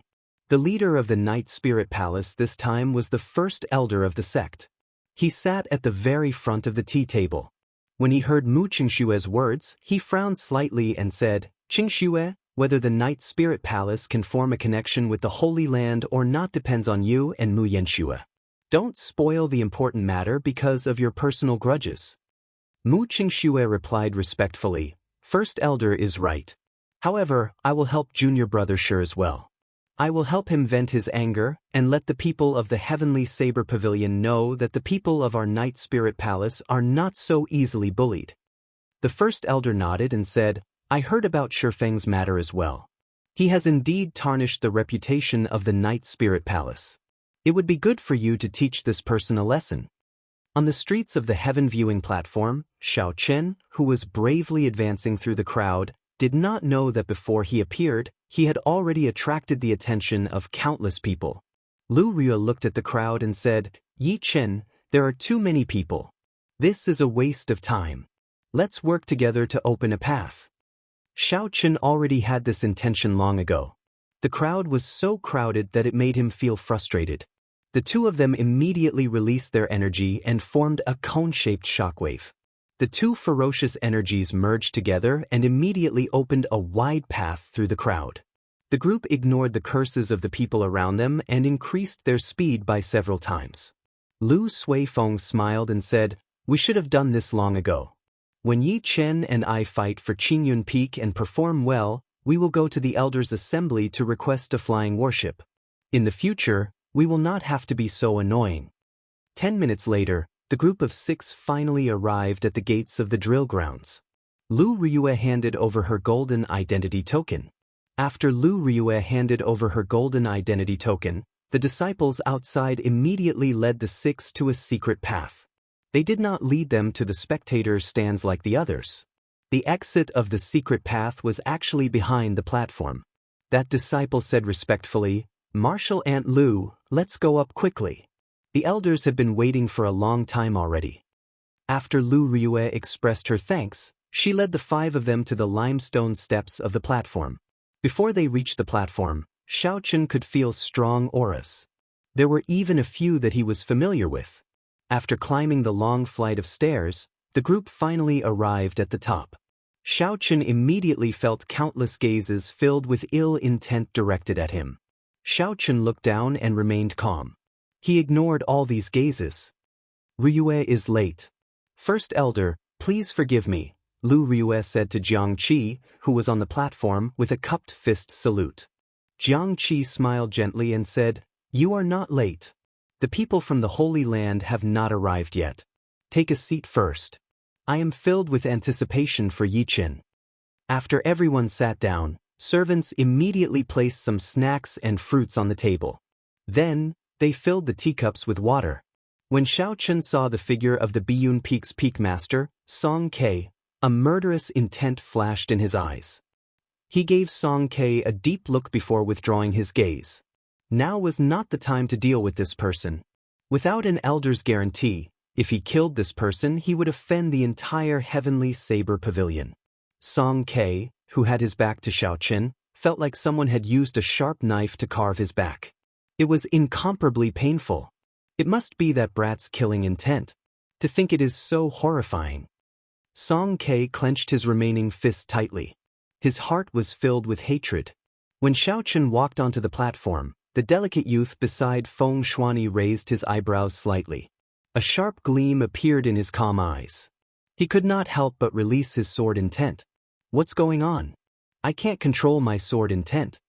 The leader of the Night Spirit Palace this time was the first elder of the sect. He sat at the very front of the tea table. When he heard Mu Qingxue's words, he frowned slightly and said, "Qingxue, whether the Night Spirit Palace can form a connection with the Holy Land or not depends on you and Mu Yanxue. Don't spoil the important matter because of your personal grudges." Mu Qingxue replied respectfully, "First elder is right. However, I will help junior brother Shi as well. I will help him vent his anger and let the people of the Heavenly Saber Pavilion know that the people of our Night Spirit Palace are not so easily bullied." The first elder nodded and said, "I heard about Shi Feng's matter as well. He has indeed tarnished the reputation of the Night Spirit Palace. It would be good for you to teach this person a lesson." On the streets of the Heaven Viewing Platform, Xiao Chen, who was bravely advancing through the crowd, did not know that before he appeared, he had already attracted the attention of countless people. Lu Rue looked at the crowd and said, "Yi Chen, there are too many people. This is a waste of time. Let's work together to open a path." Xiao Chen already had this intention long ago. The crowd was so crowded that it made him feel frustrated. The two of them immediately released their energy and formed a cone-shaped shockwave. The two ferocious energies merged together and immediately opened a wide path through the crowd. The group ignored the curses of the people around them and increased their speed by several times. Lu Suifeng smiled and said, "We should have done this long ago. When Yi Chen and I fight for Qingyun Peak and perform well, we will go to the Elders' Assembly to request a flying warship. In the future, we will not have to be so annoying." 10 minutes later, the group of 6 finally arrived at the gates of the drill grounds. Lu Ryue handed over her golden identity token. After Lu Ryue handed over her golden identity token, the disciples outside immediately led the 6 to a secret path. They did not lead them to the spectator stands like the others. The exit of the secret path was actually behind the platform. That disciple said respectfully, "Marshal Aunt Lu, let's go up quickly." The elders had been waiting for a long time already. After Lu Ryue expressed her thanks, she led the 5 of them to the limestone steps of the platform. Before they reached the platform, Xiaochen could feel strong auras. There were even a few that he was familiar with. After climbing the long flight of stairs, the group finally arrived at the top. Xiaochen immediately felt countless gazes filled with ill intent directed at him. Xiaochen looked down and remained calm. He ignored all these gazes. "Ryue is late. First Elder, please forgive me," Lu Ryue said to Xianxia, who was on the platform, with a cupped fist salute. Xianxia smiled gently and said, "You are not late. The people from the Holy Land have not arrived yet. Take a seat first. I am filled with anticipation for Yiqin." After everyone sat down, servants immediately placed some snacks and fruits on the table. Then, they filled the teacups with water. When Xiaochen saw the figure of the Biyun Peak's peak master, Song Ke, a murderous intent flashed in his eyes. He gave Song Ke a deep look before withdrawing his gaze. Now was not the time to deal with this person. Without an elder's guarantee, if he killed this person he would offend the entire Heavenly Saber Pavilion. Song Ke, who had his back to Xiaochen, felt like someone had used a sharp knife to carve his back. It was incomparably painful. It must be that brat's killing intent. To think it is so horrifying. Song Ke clenched his remaining fist tightly. His heart was filled with hatred. When Xiaochen walked onto the platform, the delicate youth beside Feng Shuani raised his eyebrows slightly. A sharp gleam appeared in his calm eyes. He could not help but release his sword intent. "What's going on? I can't control my sword intent."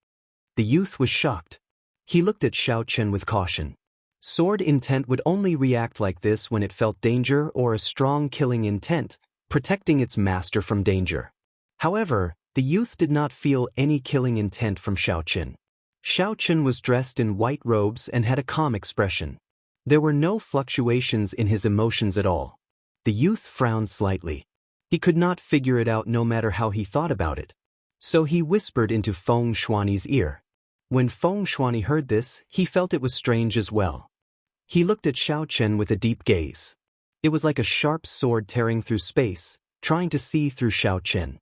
The youth was shocked. He looked at Xiaochen with caution. Sword intent would only react like this when it felt danger or a strong killing intent, protecting its master from danger. However, the youth did not feel any killing intent from Xiaochen. Xiaochen was dressed in white robes and had a calm expression. There were no fluctuations in his emotions at all. The youth frowned slightly. He could not figure it out no matter how he thought about it. So he whispered into Feng Shuani's ear. When Feng Shuani heard this, he felt it was strange as well. He looked at Xiaochen with a deep gaze. It was like a sharp sword tearing through space, trying to see through Xiaochen.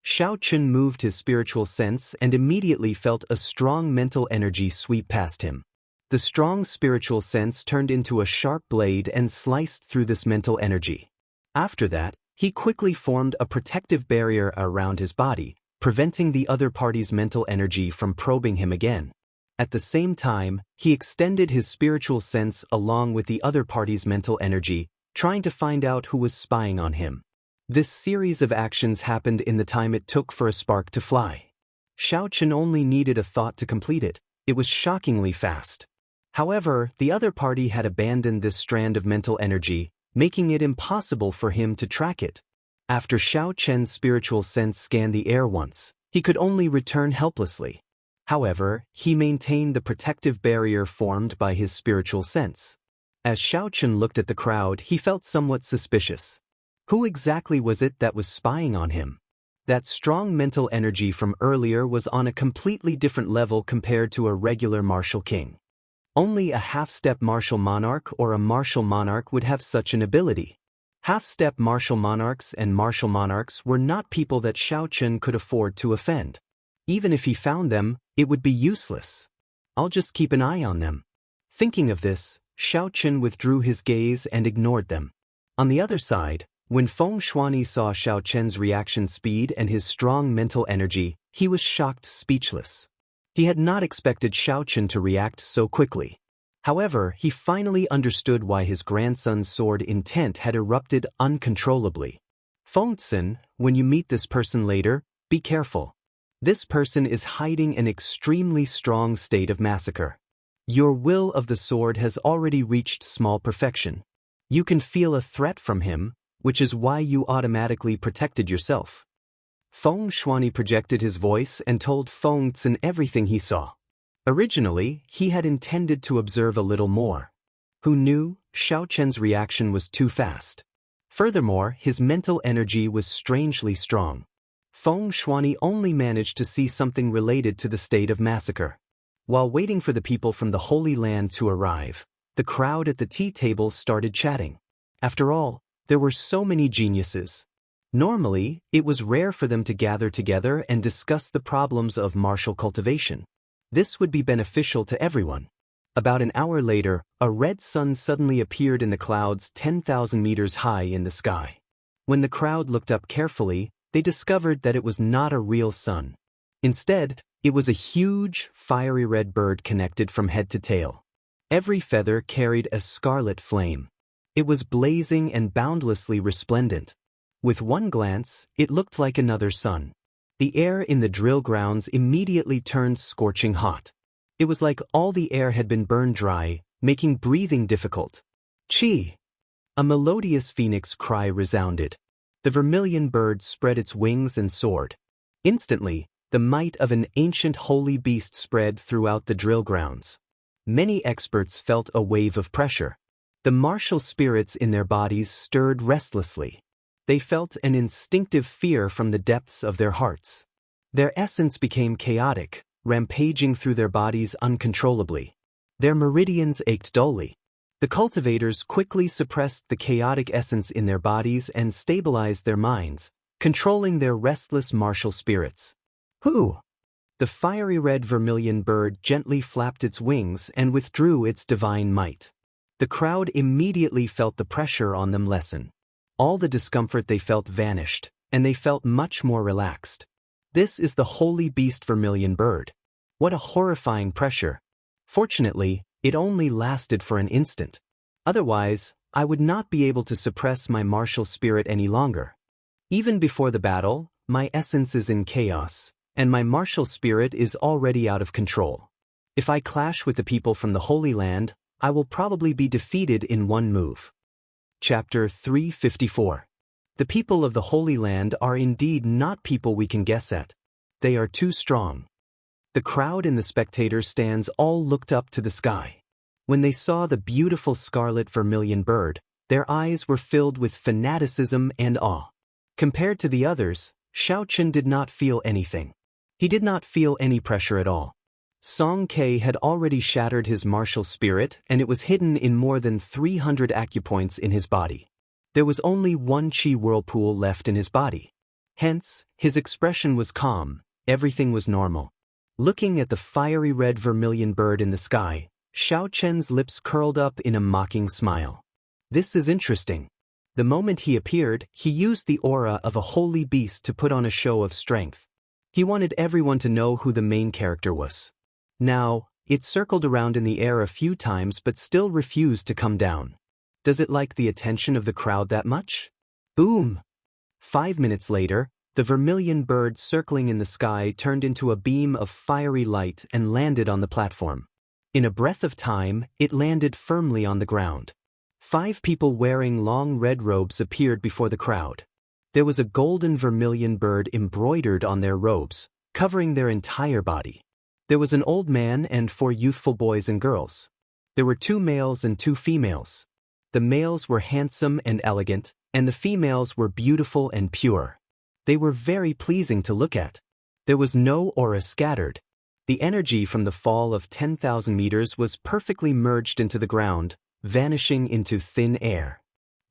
Xiaochen moved his spiritual sense and immediately felt a strong mental energy sweep past him. The strong spiritual sense turned into a sharp blade and sliced through this mental energy. After that, he quickly formed a protective barrier around his body, preventing the other party's mental energy from probing him again. At the same time, he extended his spiritual sense along with the other party's mental energy, trying to find out who was spying on him. This series of actions happened in the time it took for a spark to fly. Xiaochen only needed a thought to complete it. It was shockingly fast. However, the other party had abandoned this strand of mental energy, making it impossible for him to track it. After Xiaochen's spiritual sense scanned the air once, he could only return helplessly. However, he maintained the protective barrier formed by his spiritual sense. As Xiaochen looked at the crowd, he felt somewhat suspicious. Who exactly was it that was spying on him? That strong mental energy from earlier was on a completely different level compared to a regular martial king. Only a half-step martial monarch or a martial monarch would have such an ability. Half-step martial monarchs and martial monarchs were not people that Xiaochen could afford to offend. Even if he found them, it would be useless. I'll just keep an eye on them. Thinking of this, Xiaochen withdrew his gaze and ignored them. On the other side, when Feng Shuani saw Xiaochen's reaction speed and his strong mental energy, he was shocked speechless. He had not expected Xiaochen to react so quickly. However, he finally understood why his grandson's sword intent had erupted uncontrollably. Fengtsen, when you meet this person later, be careful. This person is hiding an extremely strong state of massacre. Your will of the sword has already reached small perfection. You can feel a threat from him, which is why you automatically protected yourself. Feng Shuani projected his voice and told Feng Zhen everything he saw. Originally, he had intended to observe a little more. Who knew, Xiao Chen's reaction was too fast. Furthermore, his mental energy was strangely strong. Feng Shuani only managed to see something related to the state of massacre. While waiting for the people from the Holy Land to arrive, the crowd at the tea table started chatting. After all, there were so many geniuses. Normally, it was rare for them to gather together and discuss the problems of martial cultivation. This would be beneficial to everyone. About an hour later, a red sun suddenly appeared in the clouds 10,000 meters high in the sky. When the crowd looked up carefully, they discovered that it was not a real sun. Instead, it was a huge, fiery red bird connected from head to tail. Every feather carried a scarlet flame. It was blazing and boundlessly resplendent. With one glance, it looked like another sun. The air in the drill grounds immediately turned scorching hot. It was like all the air had been burned dry, making breathing difficult. Chi! A melodious phoenix cry resounded. The vermilion bird spread its wings and soared. Instantly, the might of an ancient holy beast spread throughout the drill grounds. Many experts felt a wave of pressure. The martial spirits in their bodies stirred restlessly. They felt an instinctive fear from the depths of their hearts. Their essence became chaotic, rampaging through their bodies uncontrollably. Their meridians ached dully. The cultivators quickly suppressed the chaotic essence in their bodies and stabilized their minds, controlling their restless martial spirits. Who? The fiery red vermilion bird gently flapped its wings and withdrew its divine might. The crowd immediately felt the pressure on them lessen. All the discomfort they felt vanished, and they felt much more relaxed. This is the holy beast vermilion bird. What a horrifying pressure. Fortunately, it only lasted for an instant. Otherwise, I would not be able to suppress my martial spirit any longer. Even before the battle, my essence is in chaos, and my martial spirit is already out of control. If I clash with the people from the Holy Land, I will probably be defeated in one move. Chapter 354. The people of the Holy Land are indeed not people we can guess at. They are too strong. The crowd in the spectator stands all looked up to the sky. When they saw the beautiful scarlet vermilion bird, their eyes were filled with fanaticism and awe. Compared to the others, Xiao Chen did not feel anything. He did not feel any pressure at all. Song Ke had already shattered his martial spirit, and it was hidden in more than 300 acupoints in his body. There was only one chi whirlpool left in his body. Hence, his expression was calm, everything was normal. Looking at the fiery red vermilion bird in the sky, Xiao Chen's lips curled up in a mocking smile. This is interesting. The moment he appeared, he used the aura of a holy beast to put on a show of strength. He wanted everyone to know who the main character was. Now, it circled around in the air a few times but still refused to come down. Does it like the attention of the crowd that much? Boom! 5 minutes later, the vermilion bird circling in the sky turned into a beam of fiery light and landed on the platform. In a breath of time, it landed firmly on the ground. 5 people wearing long red robes appeared before the crowd. There was a golden vermilion bird embroidered on their robes, covering their entire body. There was an old man and 4 youthful boys and girls. There were 2 males and 2 females. The males were handsome and elegant, and the females were beautiful and pure. They were very pleasing to look at. There was no aura scattered. The energy from the fall of 10,000 meters was perfectly merged into the ground, vanishing into thin air.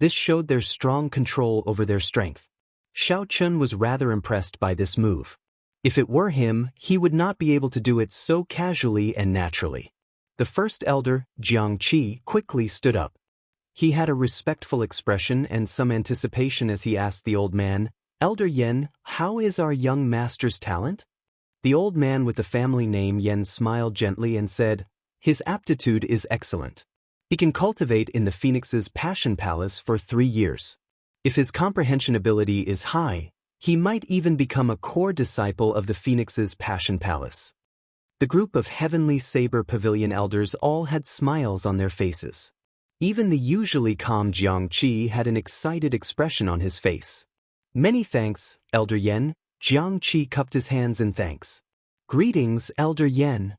This showed their strong control over their strength. Xiao Chen was rather impressed by this move. If it were him, he would not be able to do it so casually and naturally. The first elder, Xianxia, quickly stood up. He had a respectful expression and some anticipation as he asked the old man, "Elder Yen, how is our young master's talent?" The old man with the family name Yen smiled gently and said, "His aptitude is excellent. He can cultivate in the Phoenix's Passion Palace for 3 years. If his comprehension ability is high, he might even become a core disciple of the Phoenix's Passion Palace." The group of Heavenly Saber Pavilion elders all had smiles on their faces. Even the usually calm Xianxia had an excited expression on his face. "Many thanks, Elder Yen." Xianxia cupped his hands in thanks. "Greetings, Elder Yen."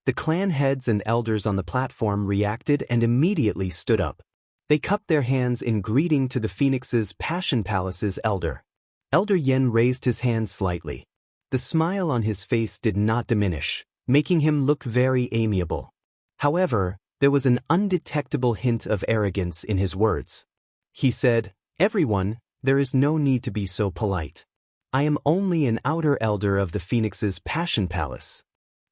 The clan heads and elders on the platform reacted and immediately stood up. They cupped their hands in greeting to the Phoenix's Passion Palace's elder. Elder Yen raised his hand slightly. The smile on his face did not diminish, making him look very amiable. However, there was an undetectable hint of arrogance in his words. He said, "Everyone, there is no need to be so polite. I am only an outer elder of the Phoenix's Passion Palace."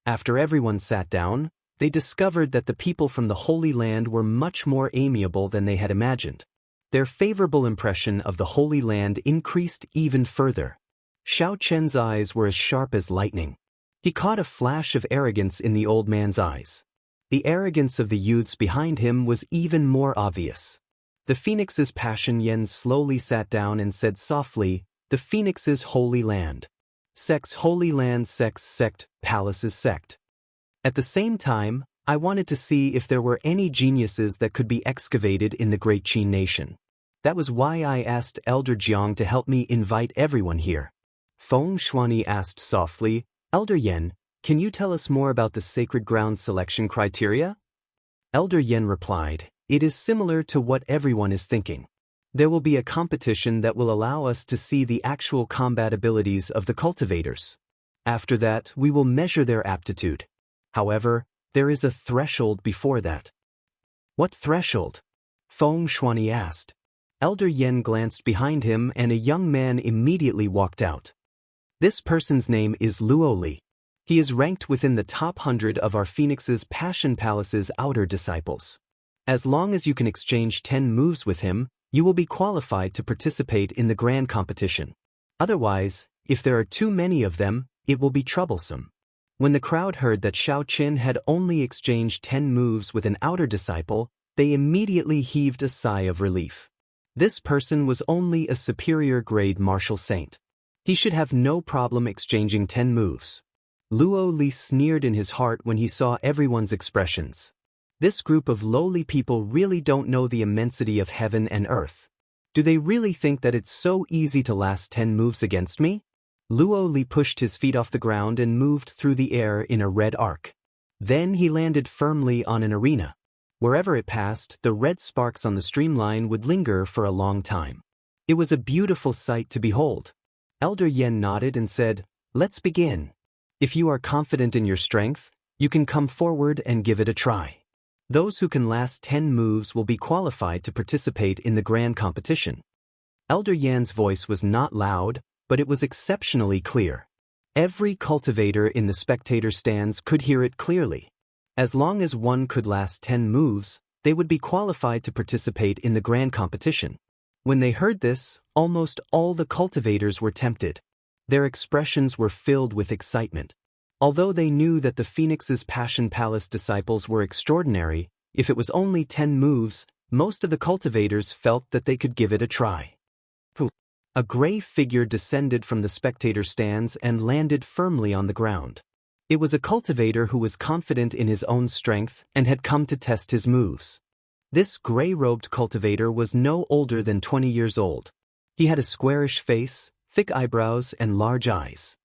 After everyone sat down, they discovered that the people from the Holy Land were much more amiable than they had imagined. Their favorable impression of the Holy Land increased even further. Xiaochen's eyes were as sharp as lightning. He caught a flash of arrogance in the old man's eyes. The arrogance of the youths behind him was even more obvious. The Phoenix's Passion Yen slowly sat down and said softly, "The Phoenix's Holy Land. Sects Holy Land, sects sect, palaces sect." At the same time, I wanted to see if there were any geniuses that could be excavated in the Great Qin Nation. That was why I asked Elder Jiang to help me invite everyone here. Feng Shuani asked softly, "Elder Yen, can you tell us more about the sacred ground selection criteria?" Elder Yen replied, "It is similar to what everyone is thinking. There will be a competition that will allow us to see the actual combat abilities of the cultivators. After that, we will measure their aptitude. However, there is a threshold before that." "What threshold?" Feng Shuani asked. Elder Yen glanced behind him and a young man immediately walked out. This person's name is Luo Li. He is ranked within the top 100 of our Phoenix's Passion Palace's outer disciples. As long as you can exchange 10 moves with him, you will be qualified to participate in the grand competition. Otherwise, if there are too many of them, it will be troublesome. When the crowd heard that Xiao Qin had only exchanged 10 moves with an outer disciple, they immediately heaved a sigh of relief. This person was only a superior grade martial saint. He should have no problem exchanging 10 moves. Luo Li sneered in his heart when he saw everyone's expressions. This group of lowly people really don't know the immensity of heaven and earth. Do they really think that it's so easy to last 10 moves against me? Luo Li pushed his feet off the ground and moved through the air in a red arc. Then he landed firmly on an arena. Wherever it passed, the red sparks on the streamline would linger for a long time. It was a beautiful sight to behold. Elder Yen nodded and said, "Let's begin. If you are confident in your strength, you can come forward and give it a try. Those who can last 10 moves will be qualified to participate in the grand competition." Elder Yan's voice was not loud, but it was exceptionally clear. Every cultivator in the spectator stands could hear it clearly. As long as one could last 10 moves, they would be qualified to participate in the grand competition. When they heard this, almost all the cultivators were tempted. Their expressions were filled with excitement. Although they knew that the Phoenix's Passion Palace disciples were extraordinary, if it was only 10 moves, most of the cultivators felt that they could give it a try. A gray figure descended from the spectator stands and landed firmly on the ground. It was a cultivator who was confident in his own strength and had come to test his moves. This gray-robed cultivator was no older than 20 years old. He had a squarish face, thick eyebrows, and large eyes.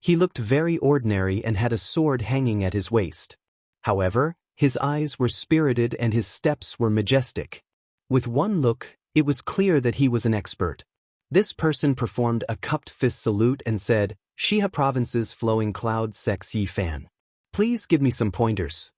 He looked very ordinary and had a sword hanging at his waist. However, his eyes were spirited and his steps were majestic. With one look, it was clear that he was an expert. This person performed a cupped fist salute and said, "Xia Province's Flowing Cloud Sects Yi Fan. Please give me some pointers."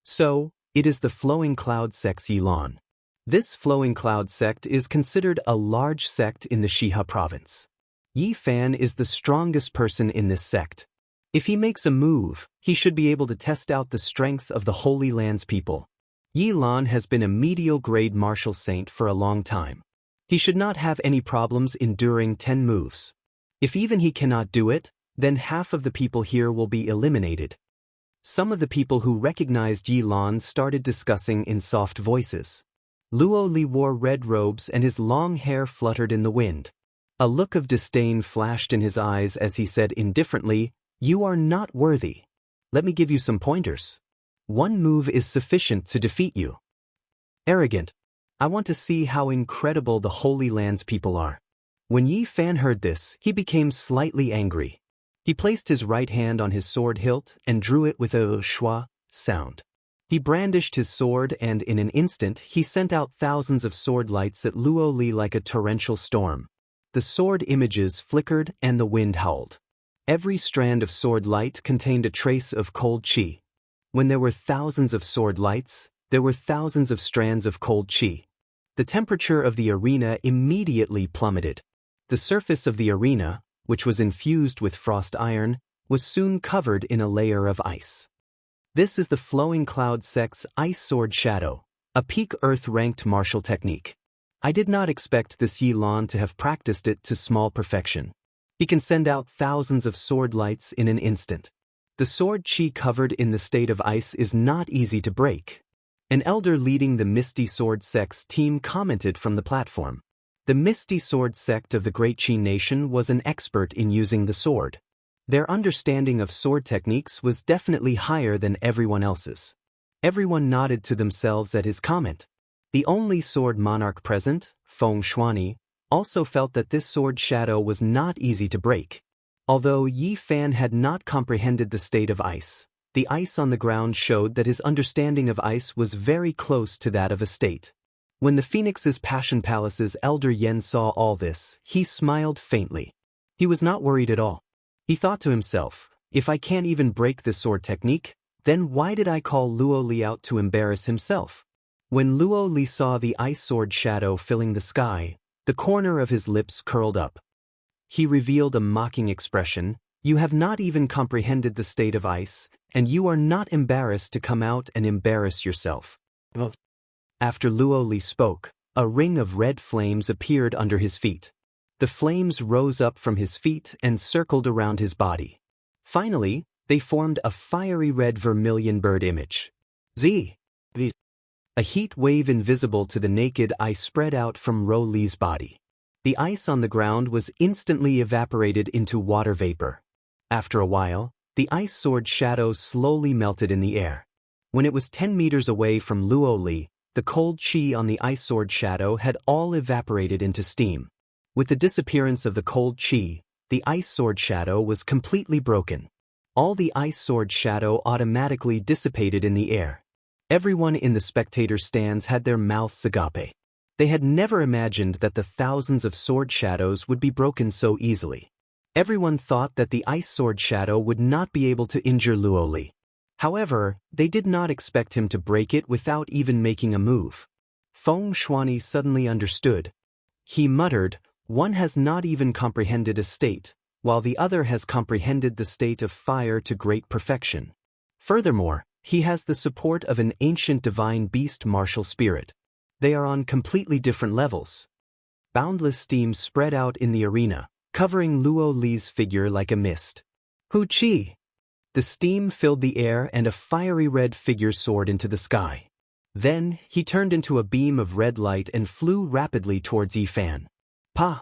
So, it is the Flowing Cloud Sects Yi Lan. This Flowing Cloud sect is considered a large sect in the Xia Province. Yi Fan is the strongest person in this sect. If he makes a move, he should be able to test out the strength of the Holy Land's people. Yi Lan has been a medial grade martial saint for a long time. He should not have any problems enduring 10 moves. If even he cannot do it, then half of the people here will be eliminated. Some of the people who recognized Yi Lan started discussing in soft voices. Luo Li wore red robes and his long hair fluttered in the wind. A look of disdain flashed in his eyes as he said indifferently, "You are not worthy. Let me give you some pointers. One move is sufficient to defeat you." Arrogant. I want to see how incredible the Holy Land's people are. When Yi Fan heard this, he became slightly angry. He placed his right hand on his sword hilt and drew it with a schwa sound. He brandished his sword and in an instant he sent out thousands of sword lights at Luo Li like a torrential storm. The sword images flickered and the wind howled. Every strand of sword light contained a trace of cold qi. When there were thousands of sword lights, there were thousands of strands of cold qi. The temperature of the arena immediately plummeted. The surface of the arena, which was infused with frost iron, was soon covered in a layer of ice. This is the Flowing Cloud sect's Ice Sword Shadow, a peak Earth-ranked martial technique. I did not expect this Yi Lan to have practiced it to small perfection. He can send out thousands of sword lights in an instant. The sword qi covered in the state of ice is not easy to break. An elder leading the Misty Sword sect's team commented from the platform. The Misty Sword sect of the Great Qi Nation was an expert in using the sword. Their understanding of sword techniques was definitely higher than everyone else's. Everyone nodded to themselves at his comment. The only sword monarch present, Feng Shuani, also felt that this sword shadow was not easy to break. Although Yi Fan had not comprehended the state of ice, the ice on the ground showed that his understanding of ice was very close to that of a state. When the Phoenix's Passion Palace's elder Yen saw all this, he smiled faintly. He was not worried at all. He thought to himself, if I can't even break this sword technique, then why did I call Luo Li out to embarrass himself? When Luo Li saw the ice sword shadow filling the sky, the corner of his lips curled up. He revealed a mocking expression. You have not even comprehended the state of ice, and you are not embarrassed to come out and embarrass yourself. After Luo Li spoke, a ring of red flames appeared under his feet. The flames rose up from his feet and circled around his body. Finally, they formed a fiery red vermilion bird image. A heat wave invisible to the naked eye spread out from Ro Li's body. The ice on the ground was instantly evaporated into water vapor. After a while, the ice sword shadow slowly melted in the air. When it was 10 meters away from Luo Li, the cold qi on the ice sword shadow had all evaporated into steam. With the disappearance of the cold qi, the ice sword shadow was completely broken. All the ice sword shadow automatically dissipated in the air. Everyone in the spectator stands had their mouths agape. They had never imagined that the thousands of sword shadows would be broken so easily. Everyone thought that the ice sword shadow would not be able to injure Luo Li. However, they did not expect him to break it without even making a move. Feng Shuani suddenly understood. He muttered, one has not even comprehended a state, while the other has comprehended the state of fire to great perfection. Furthermore, he has the support of an ancient divine beast martial spirit. They are on completely different levels. Boundless steam spread out in the arena, covering Luo Li's figure like a mist. Hu Qi! The steam filled the air and a fiery red figure soared into the sky. Then, he turned into a beam of red light and flew rapidly towards Yi Fan. Pa!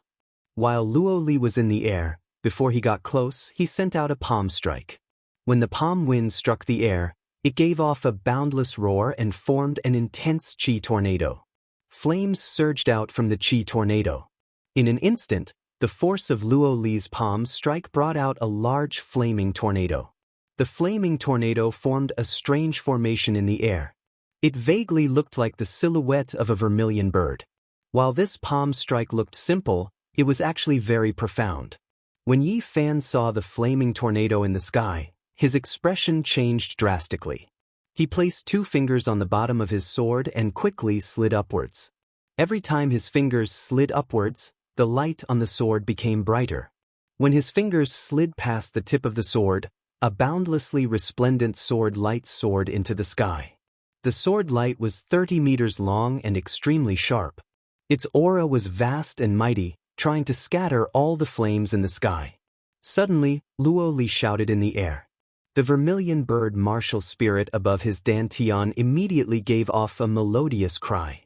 While Luo Li was in the air, before he got close, he sent out a palm strike. When the palm wind struck the air, it gave off a boundless roar and formed an intense qi tornado. Flames surged out from the qi tornado. In an instant, the force of Luo Li's palm strike brought out a large flaming tornado. The flaming tornado formed a strange formation in the air. It vaguely looked like the silhouette of a vermilion bird. While this palm strike looked simple, it was actually very profound. When Yi Fan saw the flaming tornado in the sky, his expression changed drastically. He placed 2 fingers on the bottom of his sword and quickly slid upwards. Every time his fingers slid upwards, the light on the sword became brighter. When his fingers slid past the tip of the sword, a boundlessly resplendent sword light soared into the sky. The sword light was 30 meters long and extremely sharp. Its aura was vast and mighty, trying to scatter all the flames in the sky. Suddenly, Luo Li shouted in the air. The vermilion bird martial spirit above his dantian immediately gave off a melodious cry.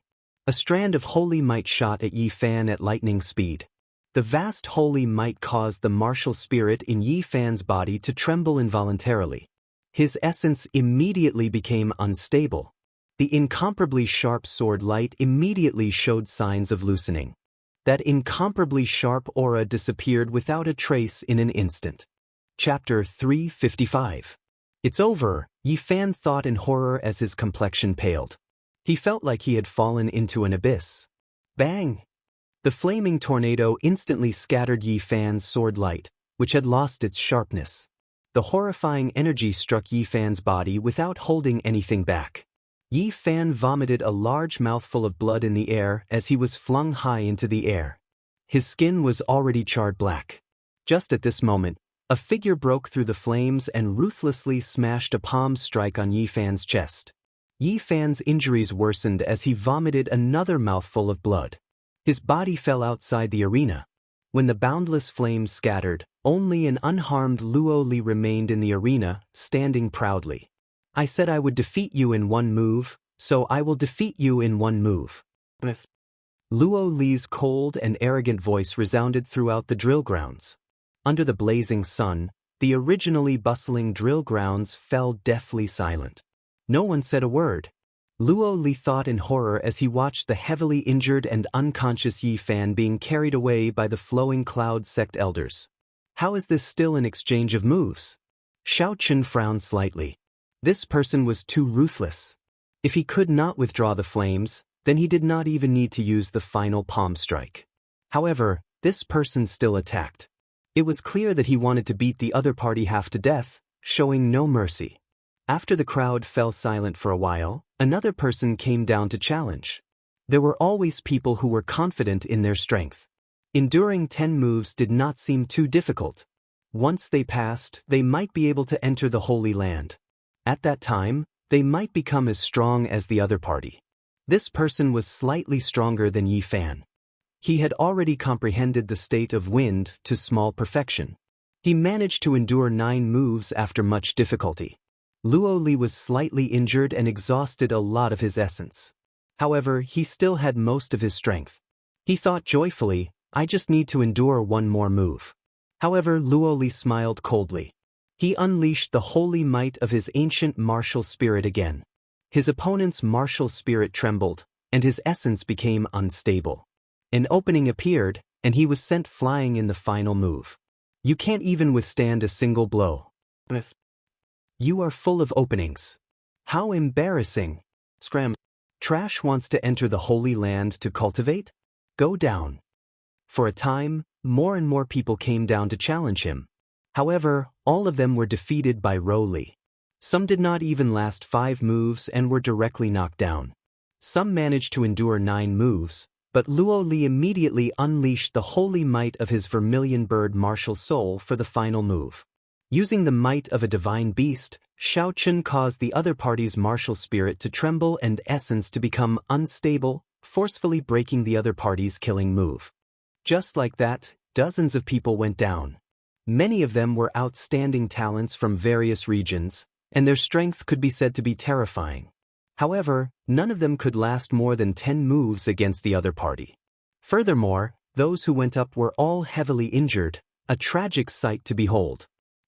A strand of holy might shot at Yi Fan at lightning speed. The vast holy might caused the martial spirit in Yi Fan's body to tremble involuntarily. His essence immediately became unstable. The incomparably sharp sword light immediately showed signs of loosening. That incomparably sharp aura disappeared without a trace in an instant. Chapter 355. It's over, Yi Fan thought in horror as his complexion paled. He felt like he had fallen into an abyss. Bang! The flaming tornado instantly scattered Yi Fan's sword light, which had lost its sharpness. The horrifying energy struck Yi Fan's body without holding anything back. Yi Fan vomited a large mouthful of blood in the air as he was flung high into the air. His skin was already charred black. Just at this moment, a figure broke through the flames and ruthlessly smashed a palm strike on Yi Fan's chest. Yi Fan's injuries worsened as he vomited another mouthful of blood. His body fell outside the arena. When the boundless flames scattered, only an unharmed Luo Li remained in the arena, standing proudly. I said I would defeat you in one move, so I will defeat you in one move. Luo Li's cold and arrogant voice resounded throughout the drill grounds. Under the blazing sun, the originally bustling drill grounds fell deathly silent. No one said a word. Luo Li thought in horror as he watched the heavily injured and unconscious Yi Fan being carried away by the flowing cloud sect elders. How is this still an exchange of moves? Xianxia frowned slightly. This person was too ruthless. If he could not withdraw the flames, then he did not even need to use the final palm strike. However, this person still attacked. It was clear that he wanted to beat the other party half to death, showing no mercy. After the crowd fell silent for a while, another person came down to challenge. There were always people who were confident in their strength. Enduring 10 moves did not seem too difficult. Once they passed, they might be able to enter the Holy Land. At that time, they might become as strong as the other party. This person was slightly stronger than Yi Fan. He had already comprehended the state of wind to small perfection. He managed to endure 9 moves after much difficulty. Luo Li was slightly injured and exhausted a lot of his essence. However, he still had most of his strength. He thought joyfully, I just need to endure one more move. However, Luo Li smiled coldly. He unleashed the holy might of his ancient martial spirit again. His opponent's martial spirit trembled, and his essence became unstable. An opening appeared, and he was sent flying in the final move. You can't even withstand a single blow. You are full of openings. How embarrassing. Scram. Trash wants to enter the Holy Land to cultivate? Go down. For a time, more and more people came down to challenge him. However, all of them were defeated by Ro Li. Some did not even last 5 moves and were directly knocked down. Some managed to endure 9 moves, but Luo Li immediately unleashed the holy might of his vermilion bird martial soul for the final move. Using the might of a divine beast, Xianxia caused the other party's martial spirit to tremble and essence to become unstable, forcefully breaking the other party's killing move. Just like that, dozens of people went down. Many of them were outstanding talents from various regions, and their strength could be said to be terrifying. However, none of them could last more than 10 moves against the other party. Furthermore, those who went up were all heavily injured, a tragic sight to behold.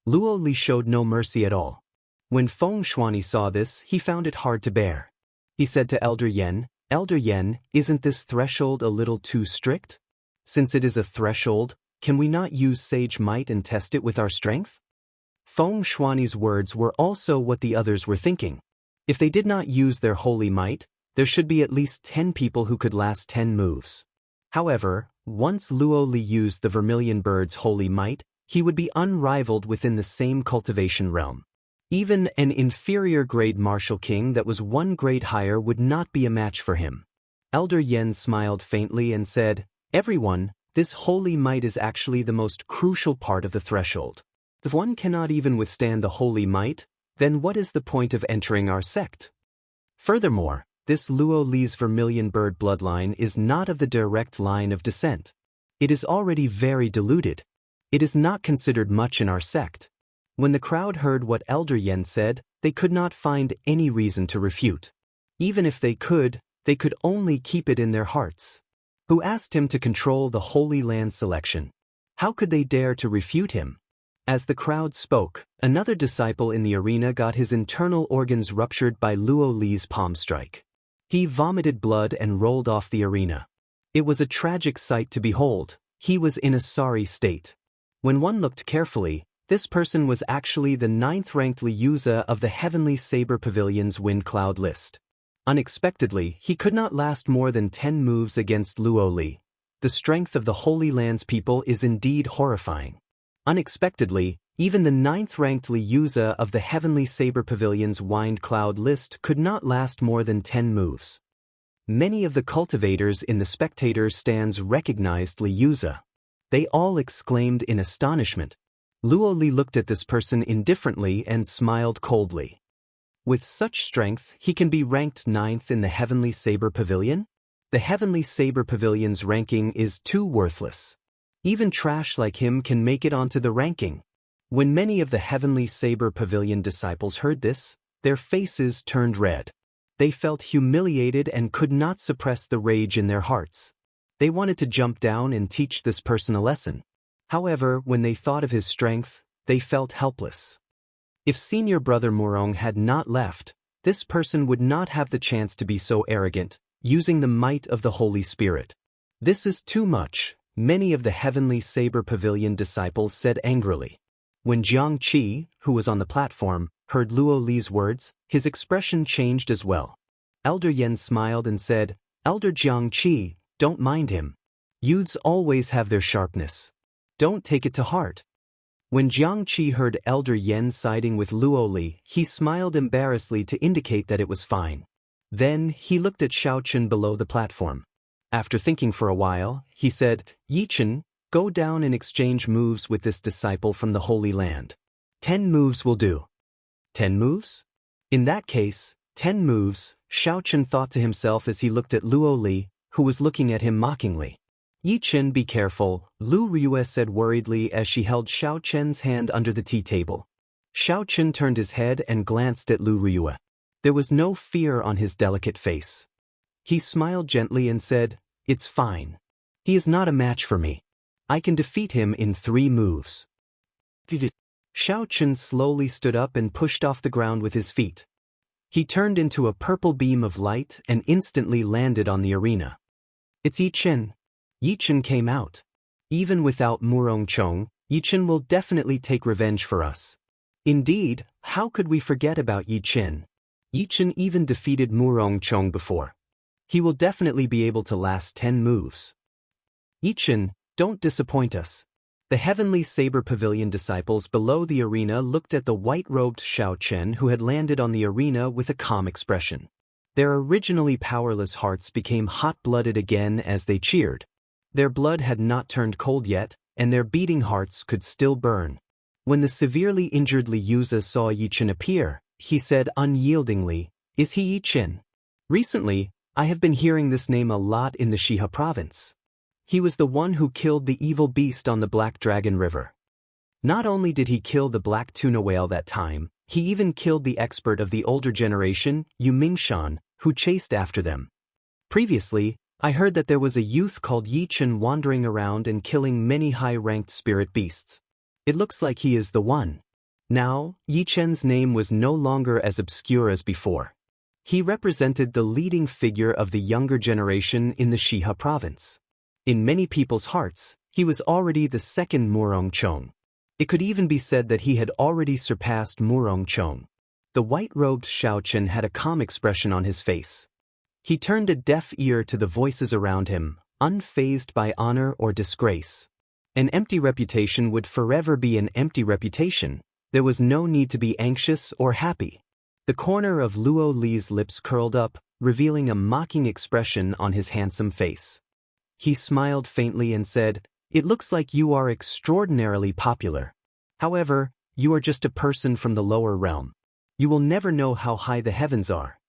Luo Li showed no mercy at all. When Feng Shuani saw this, he found it hard to bear. He said to Elder Yen, Elder Yen, isn't this threshold a little too strict? Since it is a threshold, can we not use sage might and test it with our strength? Feng Shuani's words were also what the others were thinking. If they did not use their holy might, there should be at least 10 people who could last 10 moves. However, once Luo Li used the vermilion bird's holy might, he would be unrivaled within the same cultivation realm. Even an inferior grade martial king that was 1 grade higher would not be a match for him. Elder Yen smiled faintly and said, Everyone, this holy might is actually the most crucial part of the threshold. If one cannot even withstand the holy might, then what is the point of entering our sect? Furthermore, this Luo Li's vermilion bird bloodline is not of the direct line of descent. It is already very diluted. It is not considered much in our sect. When the crowd heard what Elder Yen said, they could not find any reason to refute. Even if they could only keep it in their hearts. Who asked him to control the Holy Land selection? How could they dare to refute him? As the crowd spoke, another disciple in the arena got his internal organs ruptured by Luo Li's palm strike. He vomited blood and rolled off the arena. It was a tragic sight to behold. He was in a sorry state. When one looked carefully, this person was actually the 9th-ranked Liuza of the Heavenly Saber Pavilion's Wind Cloud list. Unexpectedly, he could not last more than 10 moves against Luo Li. The strength of the Holy Land's people is indeed horrifying. Unexpectedly, even the 9th-ranked Liuza of the Heavenly Saber Pavilion's Wind Cloud list could not last more than 10 moves. Many of the cultivators in the spectators' stands recognized Liuza. They all exclaimed in astonishment. Luo Li looked at this person indifferently and smiled coldly. With such strength, he can be ranked 9th in the Heavenly Saber Pavilion? The Heavenly Saber Pavilion's ranking is too worthless. Even trash like him can make it onto the ranking. When many of the Heavenly Saber Pavilion disciples heard this, their faces turned red. They felt humiliated and could not suppress the rage in their hearts. They wanted to jump down and teach this person a lesson. However, when they thought of his strength, they felt helpless. If senior brother Murong had not left, this person would not have the chance to be so arrogant, using the might of the Holy Spirit. This is too much, many of the Heavenly Saber Pavilion disciples said angrily. When Xianxia, who was on the platform, heard Luo Li's words, his expression changed as well. Elder Yen smiled and said, "Elder Xianxia, don't mind him. Youths always have their sharpness. Don't take it to heart." When Xianxia heard Elder Yen siding with Luo Li, he smiled embarrassedly to indicate that it was fine. Then, he looked at Xiaochen below the platform. After thinking for a while, he said, "Yichen, go down and exchange moves with this disciple from the Holy Land. 10 moves will do." 10 moves? In that case, 10 moves, Xiaochen thought to himself as he looked at Luo Li, who was looking at him mockingly. "Yichen, be careful," Lu Riyue said worriedly as she held Xiaochen's hand under the tea table. Xiaochen turned his head and glanced at Lu Riyue. There was no fear on his delicate face. He smiled gently and said, "It's fine. He is not a match for me. I can defeat him in 3 moves." Xiaochen slowly stood up and pushed off the ground with his feet. He turned into a purple beam of light and instantly landed on the arena. "It's Yichen." Yichen came out. "Even without Murong Chong, Yichen will definitely take revenge for us." Indeed, how could we forget about Yichen? Yichen even defeated Murong Chong before. He will definitely be able to last 10 moves. "Yichen, don't disappoint us." The Heavenly Saber Pavilion disciples below the arena looked at the white-robed Xiaochen who had landed on the arena with a calm expression. Their originally powerless hearts became hot-blooded again as they cheered. Their blood had not turned cold yet, and their beating hearts could still burn. When the severely injured Liuza saw Yichen appear, he said unyieldingly, "Is he Yichen? Recently, I have been hearing this name a lot in the Shiha province. He was the one who killed the evil beast on the Black Dragon River. Not only did he kill the black tuna whale that time, he even killed the expert of the older generation, Yu Mingshan, who chased after them. Previously, I heard that there was a youth called Yichen wandering around and killing many high-ranked spirit beasts. It looks like he is the one." Now, Yichen's name was no longer as obscure as before. He represented the leading figure of the younger generation in the Shiha province. In many people's hearts, he was already the second Murong Chong. It could even be said that he had already surpassed Murong Chong. The white-robed Xiaochen had a calm expression on his face. He turned a deaf ear to the voices around him, unfazed by honor or disgrace. An empty reputation would forever be an empty reputation. There was no need to be anxious or happy. The corner of Luo Li's lips curled up, revealing a mocking expression on his handsome face. He smiled faintly and said, "It looks like you are extraordinarily popular. However, you are just a person from the lower realm. You will never know how high the heavens are.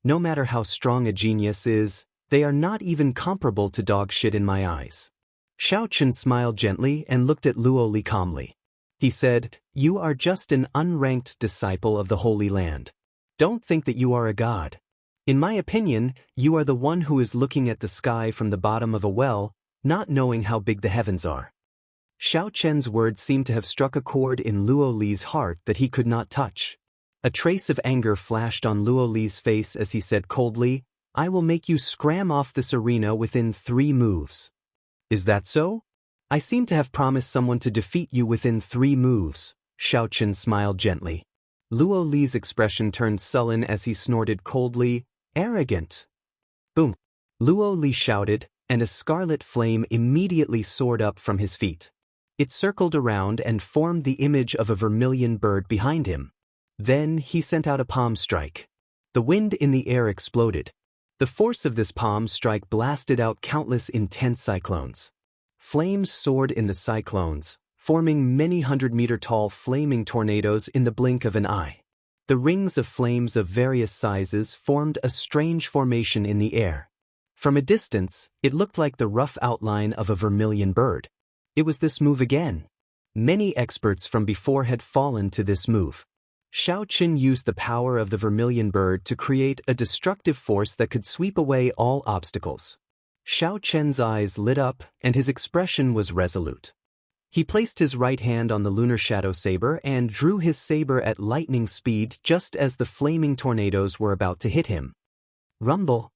No matter how strong a genius is, they are not even comparable to dog shit in my eyes." Xiaochen smiled gently and looked at Luo Li calmly. He said, "You are just an unranked disciple of the Holy Land. Don't think that you are a god. In my opinion, you are the one who is looking at the sky from the bottom of a well, not knowing how big the heavens are." Xiao Chen's words seemed to have struck a chord in Luo Li's heart that he could not touch. A trace of anger flashed on Luo Li's face as he said coldly, "I will make you scram off this arena within 3 moves. Is that so? I seem to have promised someone to defeat you within 3 moves. Xiao Chen smiled gently. Luo Li's expression turned sullen as he snorted coldly, "Arrogant." Boom! Luo Li shouted, and a scarlet flame immediately soared up from his feet. It circled around and formed the image of a vermilion bird behind him. Then he sent out a palm strike. The wind in the air exploded. The force of this palm strike blasted out countless intense cyclones. Flames soared in the cyclones, forming many 100-meter-tall flaming tornadoes in the blink of an eye. The rings of flames of various sizes formed a strange formation in the air. From a distance, it looked like the rough outline of a vermilion bird. It was this move again. Many experts from before had fallen to this move. Xiao Chen used the power of the vermilion bird to create a destructive force that could sweep away all obstacles. Xiao Chen's eyes lit up and his expression was resolute. He placed his right hand on the lunar shadow saber and drew his saber at lightning speed just as the flaming tornadoes were about to hit him. Rumble!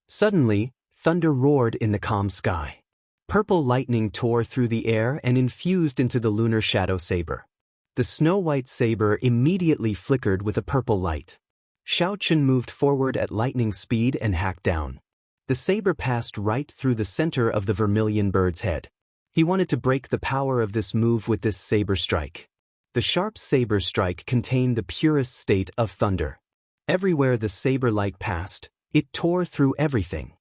Suddenly, thunder roared in the calm sky. Purple lightning tore through the air and infused into the lunar shadow saber. The snow-white saber immediately flickered with a purple light. Xiao Chen moved forward at lightning speed and hacked down. The saber passed right through the center of the vermilion bird's head. He wanted to break the power of this move with this saber strike. The sharp saber strike contained the purest state of thunder. Everywhere the saber light passed, it tore through everything.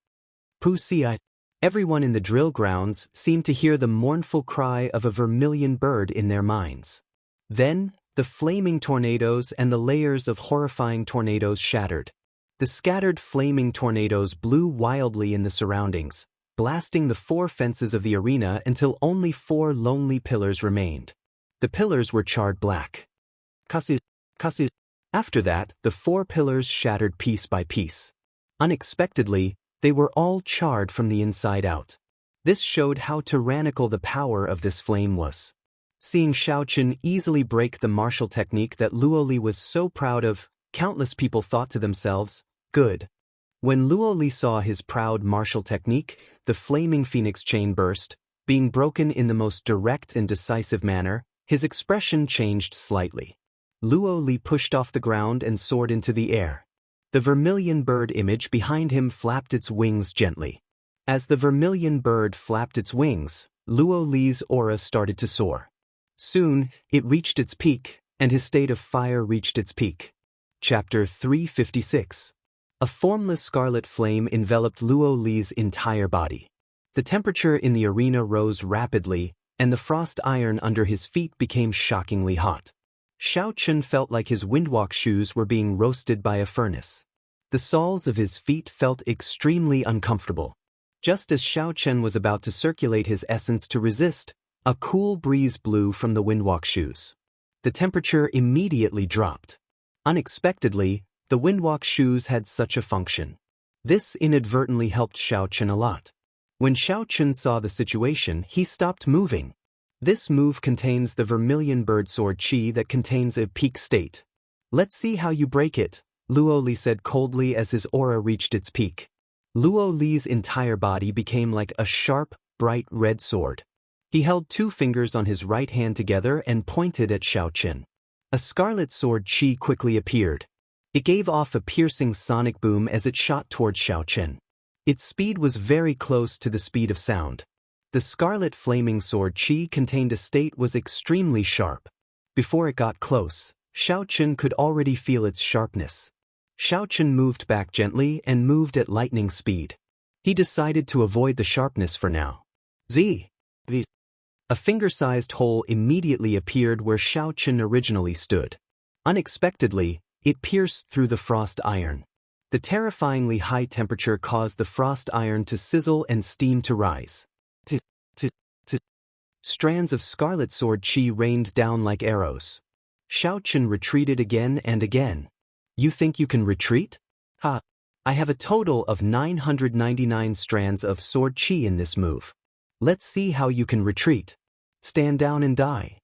Wuxia! Everyone in the drill grounds seemed to hear the mournful cry of a vermilion bird in their minds. Then, the flaming tornadoes and the layers of horrifying tornadoes shattered. The scattered flaming tornadoes blew wildly in the surroundings, blasting the 4 fences of the arena until only 4 lonely pillars remained. The pillars were charred black. Kasu. After that, the 4 pillars shattered piece by piece. Unexpectedly, they were all charred from the inside out. This showed how tyrannical the power of this flame was. Seeing Xiao Chen easily break the martial technique that Luo Li was so proud of, countless people thought to themselves, "Good." When Luo Li saw his proud martial technique, the flaming phoenix chain burst, being broken in the most direct and decisive manner, his expression changed slightly. Luo Li pushed off the ground and soared into the air. The vermilion bird image behind him flapped its wings gently. As the vermilion bird flapped its wings, Luo Li's aura started to soar. Soon, it reached its peak, and his state of fire reached its peak. Chapter 356. A formless scarlet flame enveloped Luo Li's entire body. The temperature in the arena rose rapidly, and the frost iron under his feet became shockingly hot. Xiao Chen felt like his windwalk shoes were being roasted by a furnace. The soles of his feet felt extremely uncomfortable. Just as Xiao Chen was about to circulate his essence to resist, a cool breeze blew from the windwalk shoes. The temperature immediately dropped. Unexpectedly, the windwalk shoes had such a function. This inadvertently helped Xiao Chen a lot. When Xiao Chen saw the situation, he stopped moving. This move contains the vermilion bird sword chi that contains a peak state. "Let's see how you break it," Luo Li said coldly as his aura reached its peak. Luo Li's entire body became like a sharp, bright red sword. He held 2 fingers on his right hand together and pointed at Xiao Chen. A scarlet sword chi quickly appeared. It gave off a piercing sonic boom as it shot towards Xiao Chen. Its speed was very close to the speed of sound. The scarlet flaming sword chi contained a state was extremely sharp. Before it got close, Xiao Chen could already feel its sharpness. Xiao Chen moved back gently and moved at lightning speed. He decided to avoid the sharpness for now. A finger-sized hole immediately appeared where Xiao Chen originally stood. Unexpectedly, it pierced through the frost iron. The terrifyingly high temperature caused the frost iron to sizzle and steam to rise. Strands of scarlet sword chi rained down like arrows. Xiao Chen retreated again and again. "You think you can retreat? Ha! I have a total of 999 strands of sword chi in this move. Let's see how you can retreat." Stand down and die.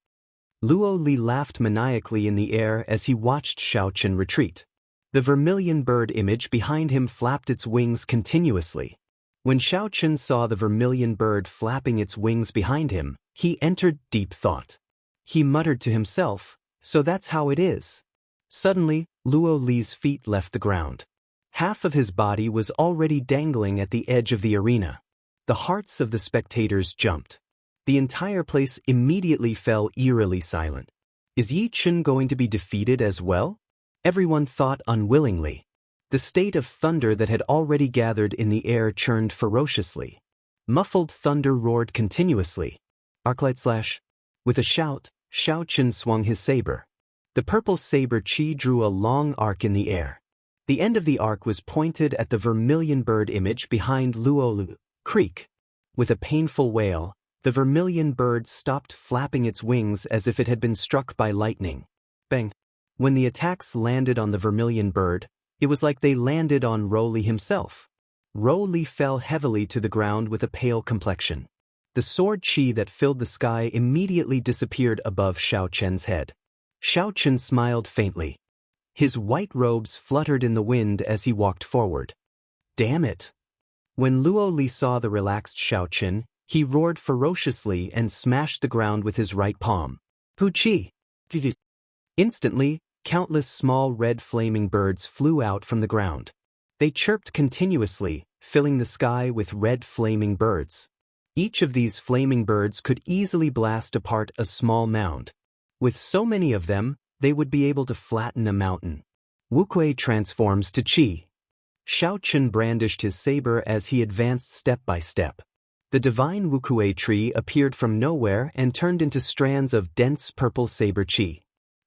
Luo Li laughed maniacally in the air as he watched Xiaochen retreat. The vermilion bird image behind him flapped its wings continuously. When Xiaochen saw the vermilion bird flapping its wings behind him, he entered deep thought. He muttered to himself, "So that's how it is." Suddenly, Luo Li's feet left the ground. Half of his body was already dangling at the edge of the arena. The hearts of the spectators jumped. The entire place immediately fell eerily silent. Is Yi Chen going to be defeated as well? Everyone thought unwillingly. The state of thunder that had already gathered in the air churned ferociously. Muffled thunder roared continuously. Arclight slash. With a shout, Xiaochen swung his saber. The purple saber chi drew a long arc in the air. The end of the arc was pointed at the vermilion bird image behind Luo Creek. With a painful wail, the vermilion bird stopped flapping its wings as if it had been struck by lightning. Bang! When the attacks landed on the vermilion bird, it was like they landed on Ro Li himself. Ro Li fell heavily to the ground with a pale complexion. The sword chi that filled the sky immediately disappeared above Xiaochen's head. Xiaochen smiled faintly. His white robes fluttered in the wind as he walked forward. Damn it! When Luo Li saw the relaxed Xiaochen, he roared ferociously and smashed the ground with his right palm. Fu Chi! Instantly, countless small red flaming birds flew out from the ground. They chirped continuously, filling the sky with red flaming birds. Each of these flaming birds could easily blast apart a small mound. With so many of them, they would be able to flatten a mountain. Wuxia transforms to Qi. Xiaochen brandished his saber as he advanced step by step. The divine Wuxia tree appeared from nowhere and turned into strands of dense purple saber chi.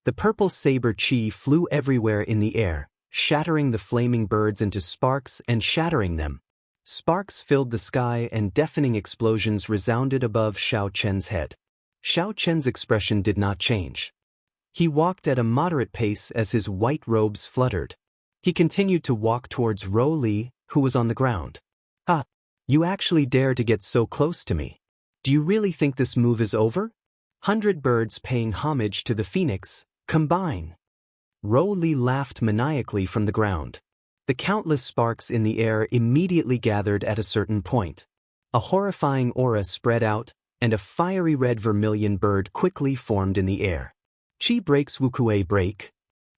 The purple saber chi flew everywhere in the air, shattering the flaming birds into sparks and shattering them. Sparks filled the sky and deafening explosions resounded above Xiaochen's head. Xiaochen's expression did not change. He walked at a moderate pace as his white robes fluttered. He continued to walk towards Ro Li, who was on the ground. Ah, you actually dare to get so close to me. Do you really think this move is over? 100 birds paying homage to the phoenix, combine. Ro Li laughed maniacally from the ground. The countless sparks in the air immediately gathered at a certain point. A horrifying aura spread out, and a fiery red vermilion bird quickly formed in the air. Chi breaks Wuxia break.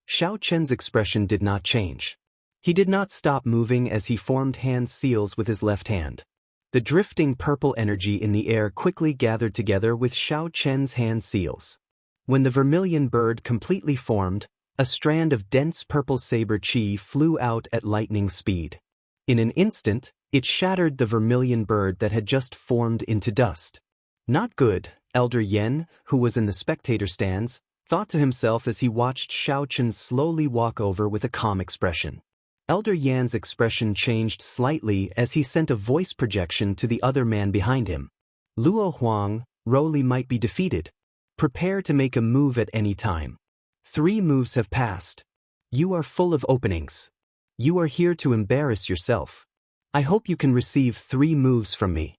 Xiaochen's expression did not change. He did not stop moving as he formed hand seals with his left hand. The drifting purple energy in the air quickly gathered together with Xiaochen's hand seals. When the vermilion bird completely formed, a strand of dense purple saber chi flew out at lightning speed. In an instant, it shattered the vermilion bird that had just formed into dust. Not good, Elder Yen, who was in the spectator stands, thought to himself as he watched Xiaochen slowly walk over with a calm expression. Elder Yan's expression changed slightly as he sent a voice projection to the other man behind him. Luo Huang, Ro Li might be defeated. Prepare to make a move at any time. 3 moves have passed. You are full of openings. You are here to embarrass yourself. I hope you can receive 3 moves from me.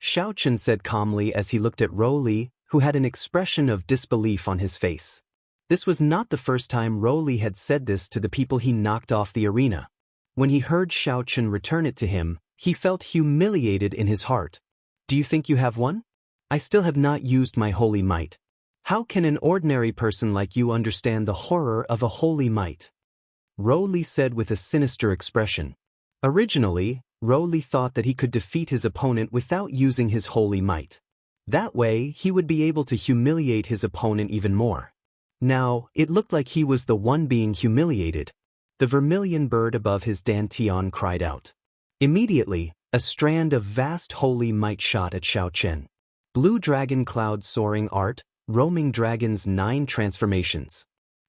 Xiaochen said calmly as he looked at Ro Li, who had an expression of disbelief on his face. This was not the first time Ro Li had said this to the people he knocked off the arena. When he heard Xiaochen return it to him, he felt humiliated in his heart. Do you think you have one? I still have not used my holy might. How can an ordinary person like you understand the horror of a holy might? Ro Li said with a sinister expression. Originally, Ro Li thought that he could defeat his opponent without using his holy might. That way, he would be able to humiliate his opponent even more. Now, it looked like he was the one being humiliated. The vermilion bird above his dantian cried out. Immediately, a strand of vast holy might shot at Xiaochen. Blue dragon cloud soaring art, roaming dragon's 9 transformations.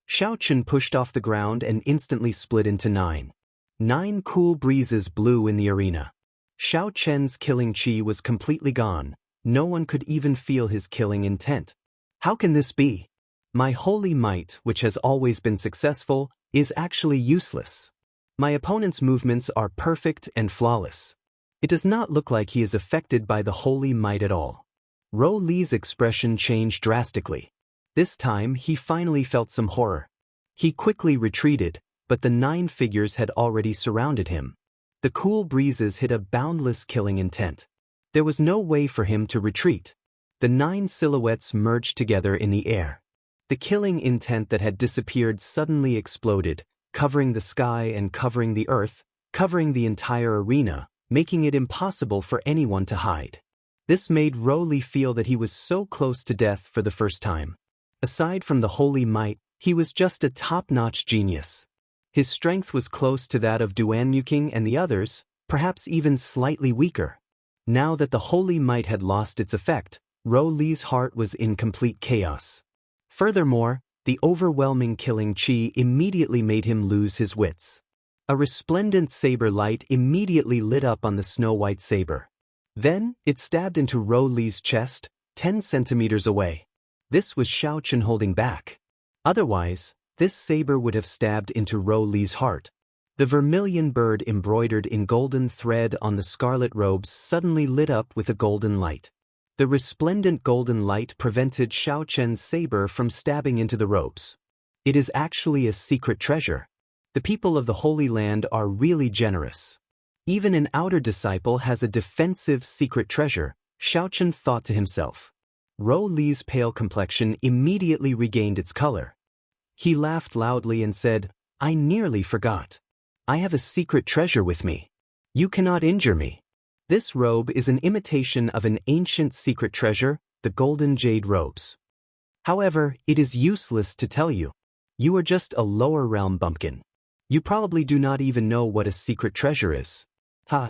Xiaochen pushed off the ground and instantly split into 9. 9 cool breezes blew in the arena. Xiaochen's killing chi was completely gone. No one could even feel his killing intent. How can this be? My holy might, which has always been successful, is actually useless. My opponent's movements are perfect and flawless. It does not look like he is affected by the holy might at all. Rou Li's expression changed drastically. This time he finally felt some horror. He quickly retreated, but the 9 figures had already surrounded him. The cool breezes hid a boundless killing intent. There was no way for him to retreat. The 9 silhouettes merged together in the air. The killing intent that had disappeared suddenly exploded, covering the sky and covering the earth, covering the entire arena, making it impossible for anyone to hide. This made Rou Li feel that he was so close to death for the first time. Aside from the holy might, he was just a top-notch genius. His strength was close to that of Duanmuking and the others, perhaps even slightly weaker. Now that the holy might had lost its effect, Rou Li's heart was in complete chaos. Furthermore, the overwhelming killing qi immediately made him lose his wits. A resplendent saber light immediately lit up on the snow-white saber. Then, it stabbed into Rou Li's chest, 10 centimeters away. This was Xiaochen holding back. Otherwise, this saber would have stabbed into Rou Li's heart. The vermilion bird embroidered in golden thread on the scarlet robes suddenly lit up with a golden light. The resplendent golden light prevented Xiaochen's saber from stabbing into the robes. It is actually a secret treasure. The people of the Holy Land are really generous. Even an outer disciple has a defensive secret treasure, Xiaochen thought to himself. Rou Li's pale complexion immediately regained its color. He laughed loudly and said, "I nearly forgot. I have a secret treasure with me. You cannot injure me. This robe is an imitation of an ancient secret treasure, the golden jade robes. However, it is useless to tell you. You are just a lower realm bumpkin. You probably do not even know what a secret treasure is. Ha!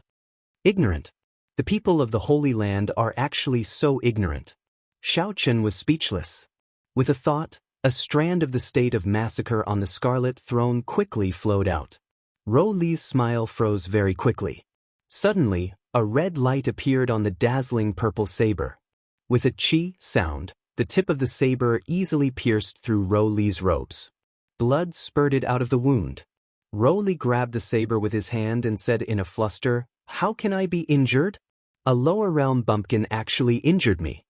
Ignorant. The people of the Holy Land are actually so ignorant." Xiaochen was speechless. With a thought, a strand of the state of massacre on the scarlet throne quickly flowed out. Rou Li's smile froze very quickly. Suddenly, a red light appeared on the dazzling purple saber. With a chi sound, the tip of the saber easily pierced through Rou Li's robes. Blood spurted out of the wound. Rou Li grabbed the saber with his hand and said in a fluster, "How can I be injured? A lower realm bumpkin actually injured me."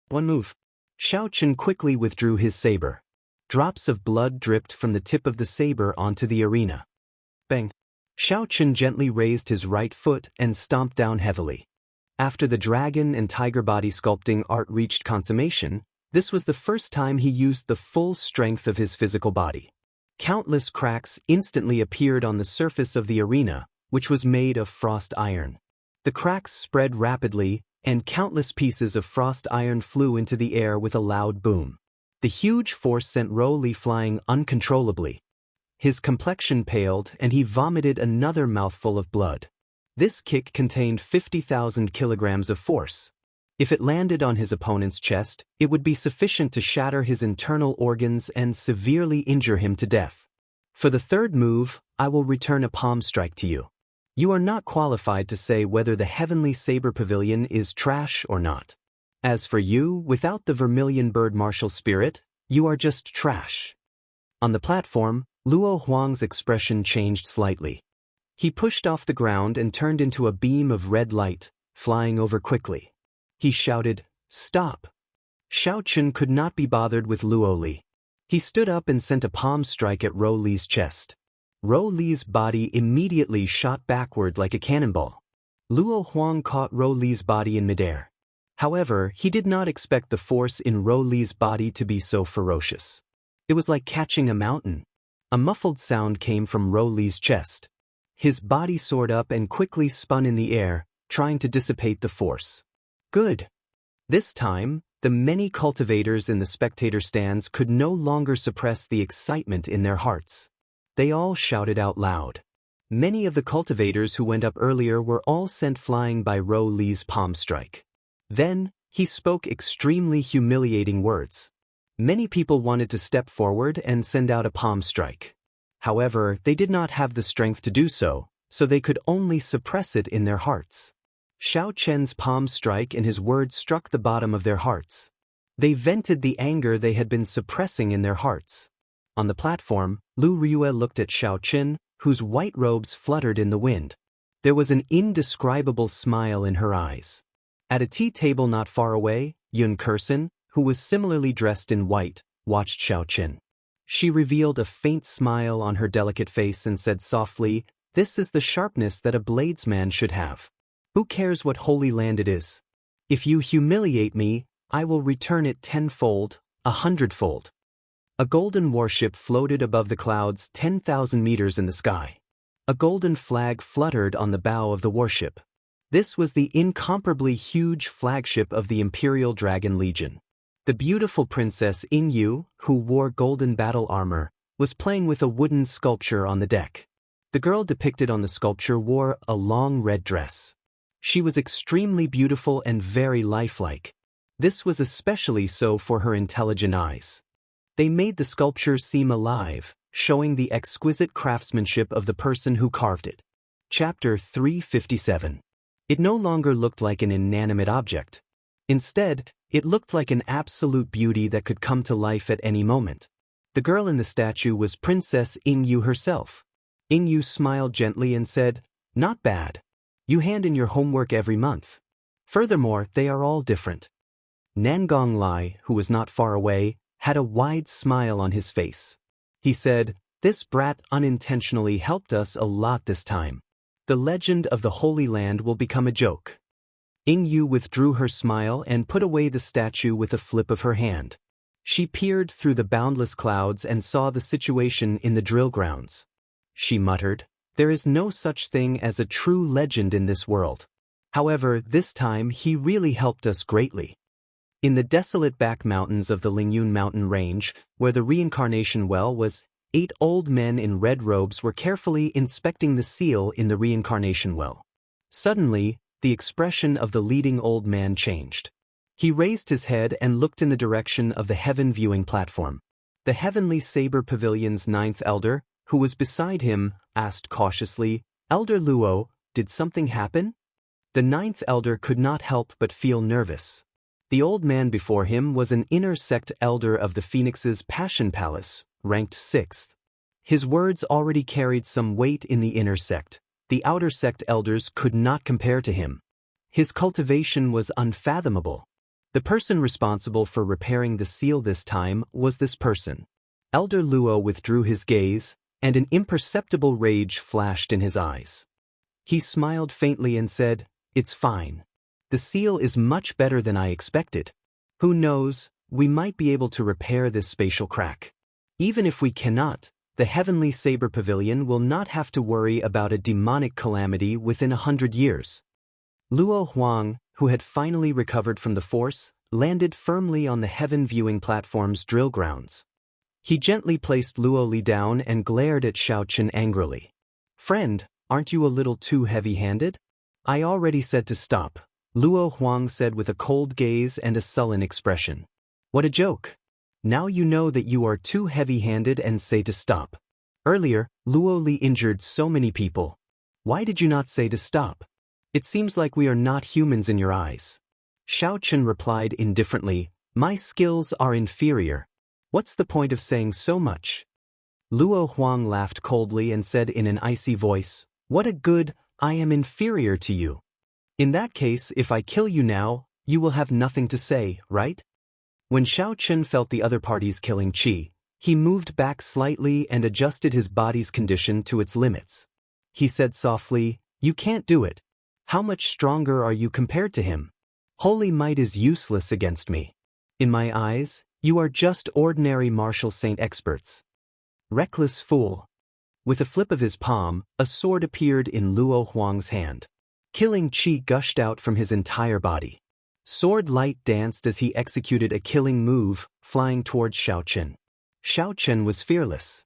One move. Xiaochen quickly withdrew his saber. Drops of blood dripped from the tip of the saber onto the arena. Bang! Xiaochen gently raised his right foot and stomped down heavily. After the dragon and tiger body sculpting art reached consummation, this was the first time he used the full strength of his physical body. Countless cracks instantly appeared on the surface of the arena, which was made of frost iron. The cracks spread rapidly, and countless pieces of frost iron flew into the air with a loud boom. The huge force sent Rou Li flying uncontrollably. His complexion paled and he vomited another mouthful of blood. This kick contained 50,000 kilograms of force. If it landed on his opponent's chest, it would be sufficient to shatter his internal organs and severely injure him to death. For the third move, I will return a palm strike to you. You are not qualified to say whether the Heavenly Saber Pavilion is trash or not. As for you, without the vermilion bird martial spirit, you are just trash. On the platform, Luo Huang's expression changed slightly. He pushed off the ground and turned into a beam of red light, flying over quickly. He shouted, "Stop!" Xiaochen could not be bothered with Luo Li. He stood up and sent a palm strike at Rou Li's chest. Rou Li's body immediately shot backward like a cannonball. Luo Huang caught Rou Li's body in midair. However, he did not expect the force in Rou Li's body to be so ferocious. It was like catching a mountain. A muffled sound came from Rou Li's chest. His body soared up and quickly spun in the air, trying to dissipate the force. Good. This time, the many cultivators in the spectator stands could no longer suppress the excitement in their hearts. They all shouted out loud. Many of the cultivators who went up earlier were all sent flying by Rou Li's palm strike. Then, he spoke extremely humiliating words. Many people wanted to step forward and send out a palm strike. However, they did not have the strength to do so, so they could only suppress it in their hearts. Xiaochen's palm strike and his words struck the bottom of their hearts. They vented the anger they had been suppressing in their hearts. On the platform, Lu Ryue looked at Xiaochen, whose white robes fluttered in the wind. There was an indescribable smile in her eyes. At a tea table not far away, Yun Kursen, who was similarly dressed in white, watched Xiaoqin. She revealed a faint smile on her delicate face and said softly, "This is the sharpness that a bladesman should have. Who cares what holy land it is? If you humiliate me, I will return it 10-fold, 100-fold." A golden warship floated above the clouds 10,000 meters in the sky. A golden flag fluttered on the bow of the warship. This was the incomparably huge flagship of the Imperial Dragon Legion. The beautiful Princess Ingyu, who wore golden battle armor, was playing with a wooden sculpture on the deck. The girl depicted on the sculpture wore a long red dress. She was extremely beautiful and very lifelike. This was especially so for her intelligent eyes. They made the sculpture seem alive, showing the exquisite craftsmanship of the person who carved it. Chapter 357. It no longer looked like an inanimate object. Instead, it looked like an absolute beauty that could come to life at any moment. The girl in the statue was Princess Ingyu herself. Ingyu smiled gently and said, "Not bad. You hand in your homework every month. Furthermore, they are all different." Nangong Lai, who was not far away, had a wide smile on his face. He said, "This brat unintentionally helped us a lot this time. The legend of the Holy Land will become a joke." Ingyu withdrew her smile and put away the statue with a flip of her hand. She peered through the boundless clouds and saw the situation in the drill grounds. She muttered, "There is no such thing as a true legend in this world. However, this time he really helped us greatly." In the desolate back mountains of the Lingyun mountain range, where the reincarnation well was, 8 old men in red robes were carefully inspecting the seal in the reincarnation well. Suddenly, the expression of the leading old man changed. He raised his head and looked in the direction of the heaven viewing platform. The Heavenly Saber Pavilion's 9th elder, who was beside him, asked cautiously, "Elder Luo, did something happen?" The 9th elder could not help but feel nervous. The old man before him was an inner sect elder of the Phoenix's Passion Palace, ranked 6th. His words already carried some weight in the inner sect. The outer sect elders could not compare to him. His cultivation was unfathomable. The person responsible for repairing the seal this time was this person. Elder Luo withdrew his gaze, and an imperceptible rage flashed in his eyes. He smiled faintly and said, "It's fine. The seal is much better than I expected. Who knows, we might be able to repair this spatial crack. Even if we cannot, the Heavenly Saber Pavilion will not have to worry about a demonic calamity within 100 years." Luo Huang, who had finally recovered from the force, landed firmly on the heaven viewing platform's drill grounds. He gently placed Luo Li down and glared at Xiaoqin angrily. "Friend, aren't you a little too heavy-handed? I already said to stop," Luo Huang said with a cold gaze and a sullen expression. "What a joke. Now you know that you are too heavy-handed and say to stop. Earlier, Luo Li injured so many people. Why did you not say to stop? It seems like we are not humans in your eyes." Xiaoqin replied indifferently, "My skills are inferior. What's the point of saying so much?" Luo Huang laughed coldly and said in an icy voice, "What a good, I am inferior to you. In that case, if I kill you now, you will have nothing to say, right?" When Xiaoqin felt the other party's killing qi, he moved back slightly and adjusted his body's condition to its limits. He said softly, "You can't do it. How much stronger are you compared to him? Holy might is useless against me. In my eyes, you are just ordinary martial saint experts." Reckless fool. With a flip of his palm, a sword appeared in Luo Huang's hand. Killing qi gushed out from his entire body. Sword light danced as he executed a killing move, flying towards Xiaoqin. Xiaoqin was fearless.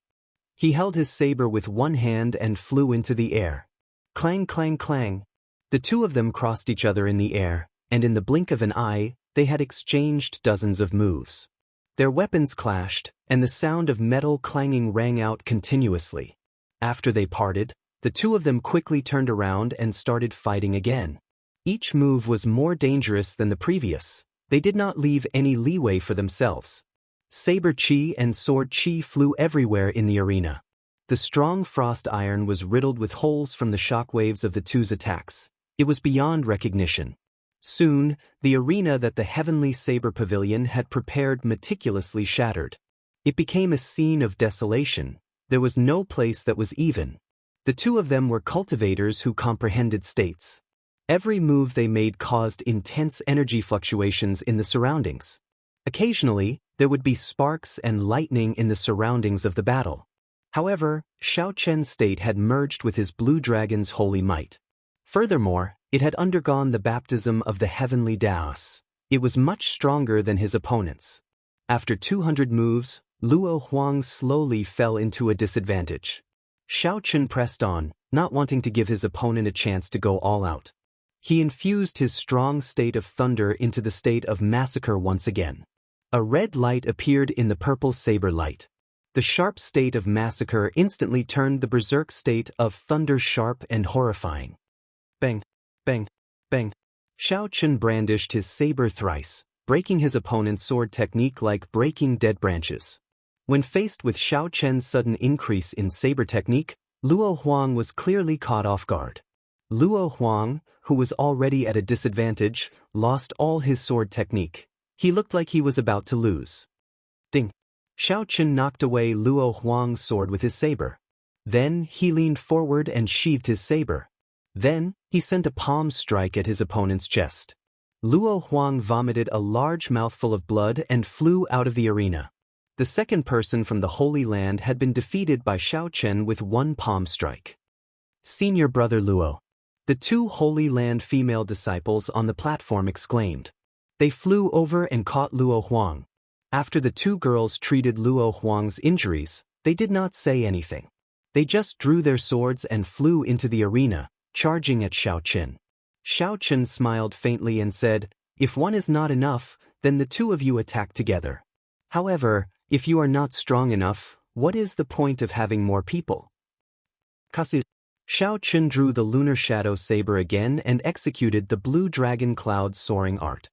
He held his saber with one hand and flew into the air. Clang, clang, clang. The two of them crossed each other in the air, and in the blink of an eye, they had exchanged dozens of moves. Their weapons clashed, and the sound of metal clanging rang out continuously. After they parted, the two of them quickly turned around and started fighting again. Each move was more dangerous than the previous. They did not leave any leeway for themselves. Saber qi and sword qi flew everywhere in the arena. The strong frost iron was riddled with holes from the shockwaves of the two's attacks. It was beyond recognition. Soon, the arena that the heavenly saber pavilion had prepared meticulously shattered. It became a scene of desolation. There was no place that was even. The two of them were cultivators who comprehended states. Every move they made caused intense energy fluctuations in the surroundings. Occasionally, there would be sparks and lightning in the surroundings of the battle. However, Xianxia's state had merged with his blue dragon's holy might. Furthermore, it had undergone the baptism of the heavenly Daos. It was much stronger than his opponents. After 200 moves, Luo Huang slowly fell into a disadvantage. Xianxia pressed on, not wanting to give his opponent a chance to go all out. He infused his strong state of thunder into the state of massacre once again. A red light appeared in the purple saber light. The sharp state of massacre instantly turned the berserk state of thunder sharp and horrifying. Bang, bang, bang. Xianxia brandished his saber thrice, breaking his opponent's sword technique like breaking dead branches. When faced with Xianxia's sudden increase in saber technique, Luo Huang was clearly caught off guard. Luo Huang, who was already at a disadvantage, lost all his sword technique. He looked like he was about to lose. Ding! Xianxia knocked away Luo Huang's sword with his saber. Then he leaned forward and sheathed his saber. Then, he sent a palm strike at his opponent's chest. Luo Huang vomited a large mouthful of blood and flew out of the arena. The second person from the Holy Land had been defeated by Xianxia with one palm strike. Senior brother Luo. The two Holy Land female disciples on the platform exclaimed. They flew over and caught Luo Huang. After the two girls treated Luo Huang's injuries, they did not say anything. They just drew their swords and flew into the arena, charging at Xianxia. Xianxia smiled faintly and said, "If one is not enough, then the two of you attack together. However, if you are not strong enough, what is the point of having more people?" Kasu. Xianxia drew the lunar shadow saber again and executed the blue dragon cloud soaring art.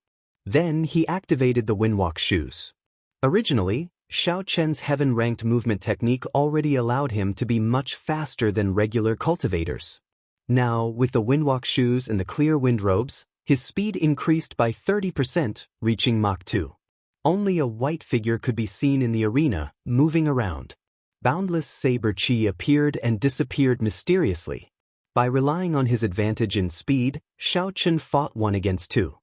Then he activated the windwalk shoes. Originally, Xianxia's heaven-ranked movement technique already allowed him to be much faster than regular cultivators. Now, with the windwalk shoes and the clear wind robes, his speed increased by 30%, reaching Mach 2. Only a white figure could be seen in the arena, moving around. Boundless saber chi appeared and disappeared mysteriously. By relying on his advantage in speed, Xianxia fought 1 against 2.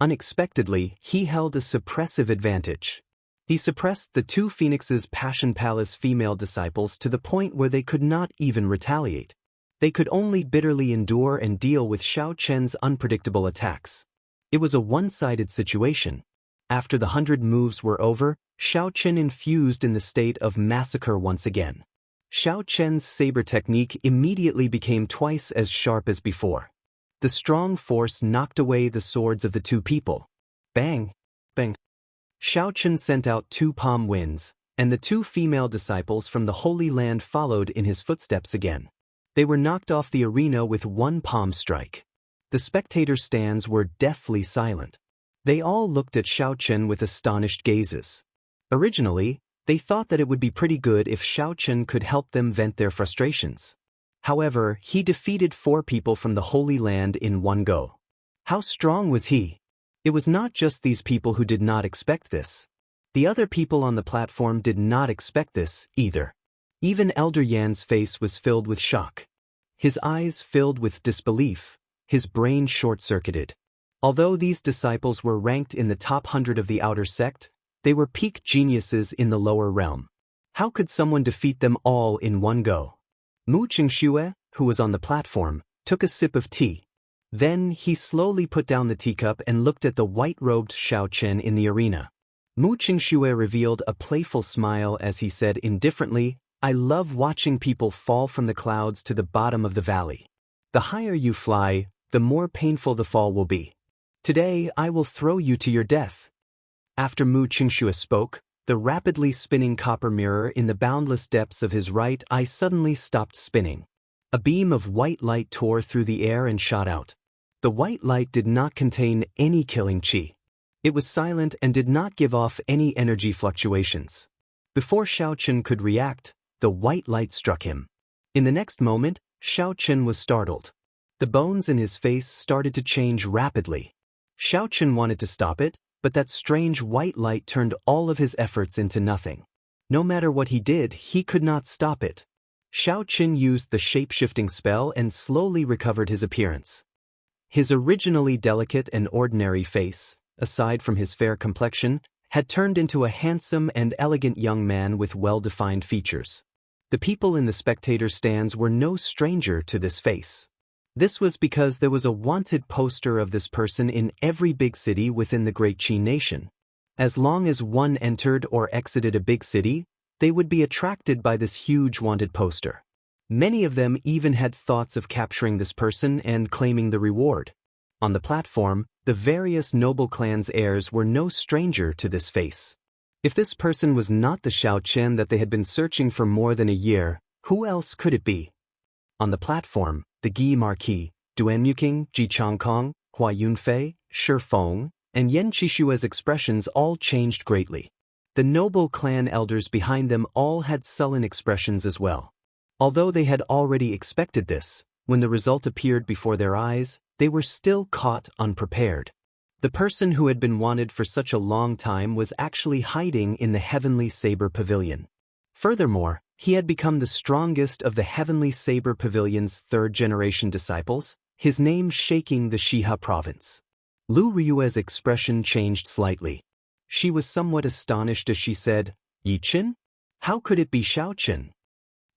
Unexpectedly, he held a suppressive advantage. He suppressed the two Phoenix's Passion Palace female disciples to the point where they could not even retaliate. They could only bitterly endure and deal with Xianxia's unpredictable attacks. It was a one-sided situation. After the 100 moves were over, Xianxia infused in the state of massacre once again. Xianxia's saber technique immediately became twice as sharp as before. The strong force knocked away the swords of the two people. Bang! Bang! Xianxia sent out 2 palm winds, and the 2 female disciples from the Holy Land followed in his footsteps again. They were knocked off the arena with 1 palm strike. The spectator stands were deathly silent. They all looked at Xianxia with astonished gazes. Originally, they thought that it would be pretty good if Xianxia could help them vent their frustrations. However, he defeated 4 people from the Holy Land in one go. How strong was he? It was not just these people who did not expect this. The other people on the platform did not expect this, either. Even Elder Yan's face was filled with shock. His eyes filled with disbelief, his brain short-circuited. Although these disciples were ranked in the top 100 of the outer sect, they were peak geniuses in the lower realm. How could someone defeat them all in one go? Mu Qingxue, who was on the platform, took a sip of tea. Then he slowly put down the teacup and looked at the white-robed Xianxia in the arena. Mu Qingxue revealed a playful smile as he said indifferently, "I love watching people fall from the clouds to the bottom of the valley. The higher you fly, the more painful the fall will be. Today I will throw you to your death." After Mu Qingxue spoke, the rapidly spinning copper mirror in the boundless depths of his right eye suddenly stopped spinning. A beam of white light tore through the air and shot out. The white light did not contain any killing chi. It was silent and did not give off any energy fluctuations. Before Xianxia could react, the white light struck him. In the next moment, Xianxia was startled. The bones in his face started to change rapidly. Xiao Chen wanted to stop it, but that strange white light turned all of his efforts into nothing. No matter what he did, he could not stop it. Xiao Chen used the shape-shifting spell and slowly recovered his appearance. His originally delicate and ordinary face, aside from his fair complexion, had turned into a handsome and elegant young man with well-defined features. The people in the spectator stands were no stranger to this face. This was because there was a wanted poster of this person in every big city within the Great Qi nation. As long as one entered or exited a big city, they would be attracted by this huge wanted poster. Many of them even had thoughts of capturing this person and claiming the reward. On the platform, the various noble clans' heirs were no stranger to this face. If this person was not the Xiao Chen that they had been searching for more than a year, who else could it be? On the platform, the Gi Marquis, Duan Muqing, Ji Changkong, Hua Yunfei, Shi Feng, and Yan Qishua's expressions all changed greatly. The noble clan elders behind them all had sullen expressions as well. Although they had already expected this, when the result appeared before their eyes, they were still caught unprepared. The person who had been wanted for such a long time was actually hiding in the Heavenly Saber Pavilion. Furthermore, he had become the strongest of the Heavenly Saber Pavilion's third-generation disciples, his name shaking the Shiha province. Lu Ryue's expression changed slightly. She was somewhat astonished as she said, "Yi Chen? How could it be Xiao Chen?"